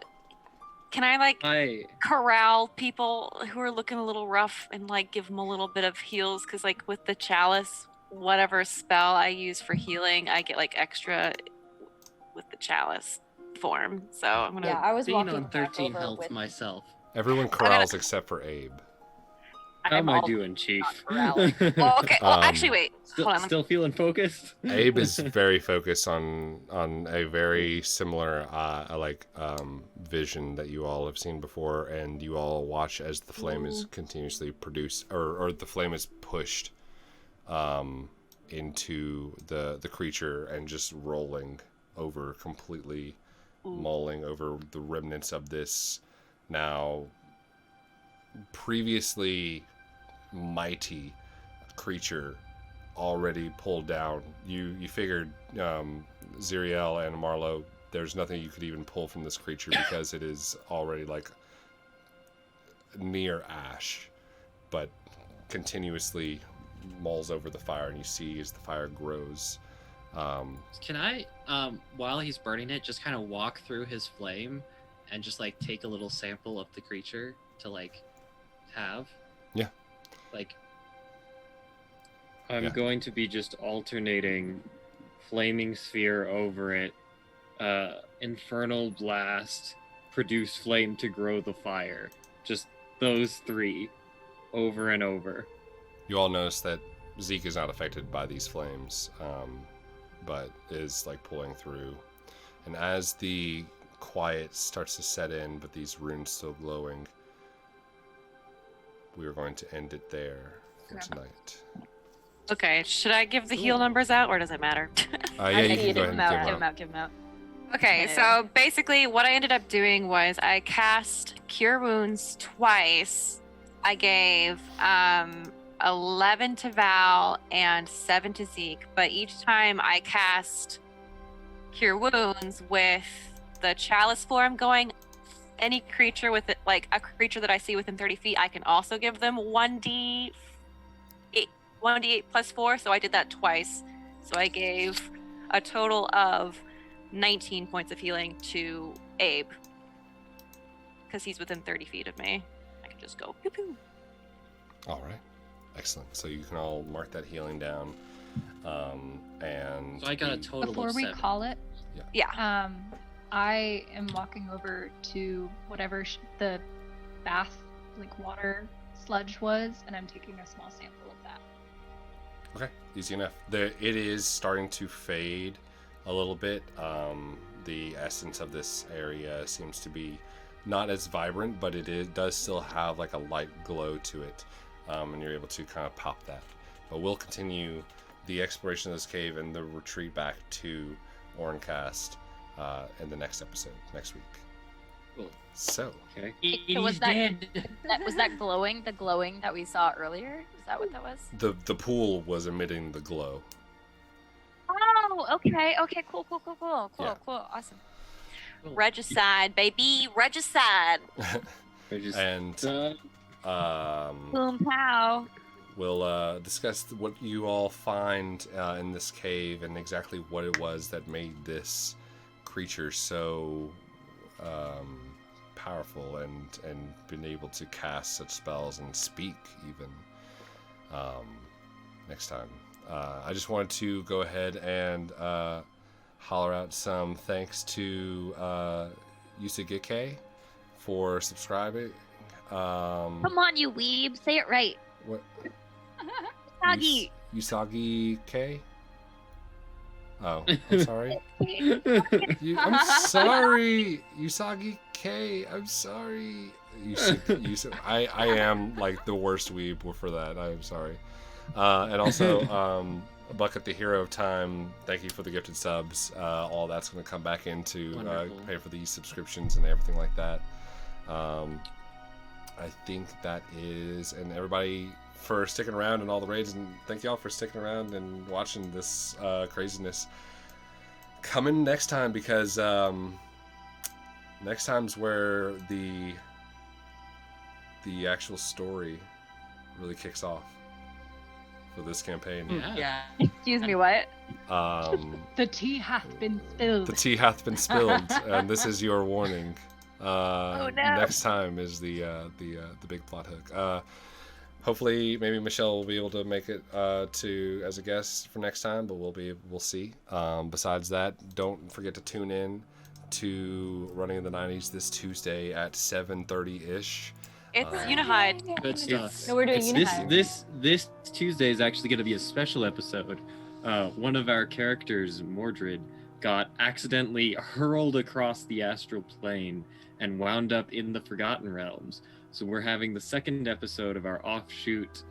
can I corral people who are looking a little rough and give them a little bit of heals? Because with the Chalice, whatever spell I use for healing, I get extra with the Chalice form. So I'm gonna. Yeah, I was Being walking on back 13 over health with myself. Everyone corrals except for Abe. How am I all doing, Chief? corralling. Well, okay. Well, actually, wait. Hold on. Still feeling focused? Abe is very focused on a very similar vision that you all have seen before, and you all watch as the flame is continuously produced, or the flame is pushed into the creature and just rolling over completely, mauling over the remnants of this now previously mighty creature already pulled down. You figured, Xyriel and Marlow, there's nothing you could even pull from this creature because it is already like near ash, but continuously mauls over the fire, and you see as the fire grows. Can I, while he's burning it, just kind of walk through his flame and just like take a little sample of the creature to like have? Yeah. Like, I'm going to be just alternating flaming sphere over it, infernal blast, produce flame to grow the fire. Just those three over and over. You all notice that Zeke is not affected by these flames, but is like pulling through. And as the quiet starts to set in, but these runes still glowing, we are going to end it there for tonight. Okay, should I give the heal numbers out, or does it matter? Yeah, you can go ahead and Give him out. Okay, so basically what I ended up doing was I cast Cure Wounds twice. I gave 11 to Val and 7 to Zeke, but each time I cast Cure Wounds with the Chalice form going, any creature with it, like a creature that I see within 30 feet, I can also give them 1d8 plus 4, so I did that twice. So I gave a total of 19 points of healing to Abe, because he's within 30 feet of me. I can just go pew pew. All right, excellent. So you can all mark that healing down, and So I got a total Before of we 7. call it, Yeah. I am walking over to whatever the bath, like water sludge was, and I'm taking a small sample of that. Okay, easy enough. It is starting to fade a little bit. The essence of this area seems to be not as vibrant, but it does still have like a light glow to it, and you're able to kind of pop that. But we'll continue the exploration of this cave and the retreat back to Orncast in the next episode next week. Cool. So, Okay. So was that glowing? The glowing that we saw earlier? Is that what that was? the pool was emitting the glow. Oh, okay. Okay, cool. Yeah. Awesome. Regicide, baby, regicide. And Boom pow. we'll discuss what you all find in this cave and exactly what it was that made this creature so powerful and been able to cast such spells and speak even next time. I just wanted to go ahead and holler out some thanks to Usagike for subscribing. Come on, you weeb. Say it right. What? Usagi. Usagi K? Oh, I'm sorry. I'm sorry, Usagi K. I'm sorry. I am like the worst weeb for that. I'm sorry. And also, Bucket the Hero of Time, thank you for the gifted subs. All that's going to come back into pay for these subscriptions and everything like that. I think that is, and everybody for sticking around and all the raids, and thank y'all for sticking around and watching this craziness. Coming next time, because next time's where the actual story really kicks off for this campaign. Yeah. Excuse me, what? The tea hath been spilled. The tea hath been spilled, and this is your warning. Oh, no. Next time is the big plot hook. Hopefully, maybe Michelle will be able to make it to as a guest for next time, but we'll see. Besides that, don't forget to tune in to Running in the 90s this Tuesday at 7:30 ish. It's Unihide. Good stuff. No, we're doing Unihide. This Tuesday is actually going to be a special episode. One of our characters, Mordred, got accidentally hurled across the astral plane and wound up in the Forgotten Realms. So we're having the second episode of our offshoot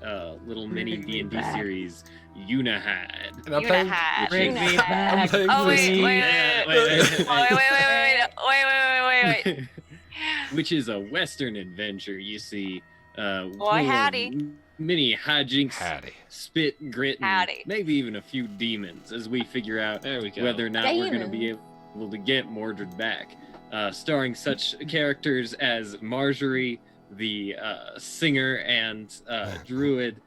little mini D&D back. series, Unahad. And I'm playing. Unahad. Bring me back. I'm playing Oh, wait, Frisky. wait, Yeah, wait. Which is a Western adventure, you see. Boy, full of howdy. Many hijinks, Howdy. spit, grit, and Howdy. maybe even a few demons as we figure out There we go. whether or not we're going to be Demons. able to get Mordred back. Starring such characters as Marjorie, the singer and druid,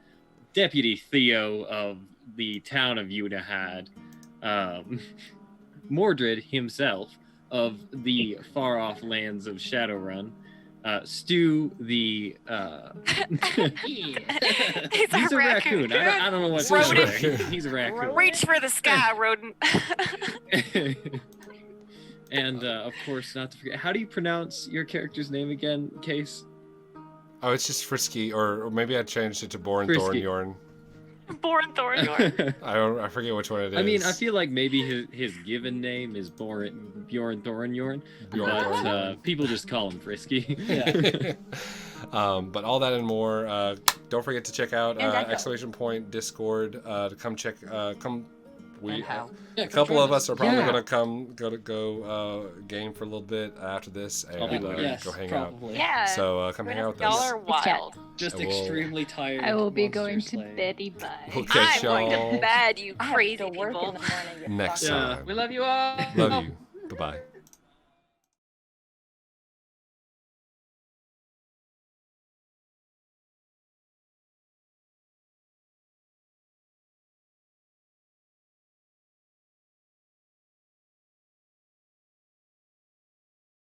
Deputy Theo of the town of Unahad, Mordred himself of the far-off lands of Shadowrun, Stu, the He's a raccoon. I don't know what Rodent. to say. He's a raccoon. Reach for the sky, rodent. And of course, not to forget, how do you pronounce your character's name again, Case? Oh, it's just Frisky, or maybe I changed it to Born Frisky. Thornyorn. Born Thornyorn. I forget which one it is. I mean, I feel like maybe his given name is Bjorn Thorenyorn, but people just call him Frisky. But all that and more. Don't forget to check out And Echo. exclamation point Discord to come check. We And how? a couple of us are probably Yeah. gonna go game for a little bit after this and I'll be there. Yes, go hang probably. Yeah. out. So come hang out with Y'all us. are wild. Just I will- extremely tired. I will be monster going to slaying. beddy bye. We'll catch I'm going y'all to bed, you I have crazy to work people. in the morning. you next fuckers. time. We love you all. Love you. Bye bye.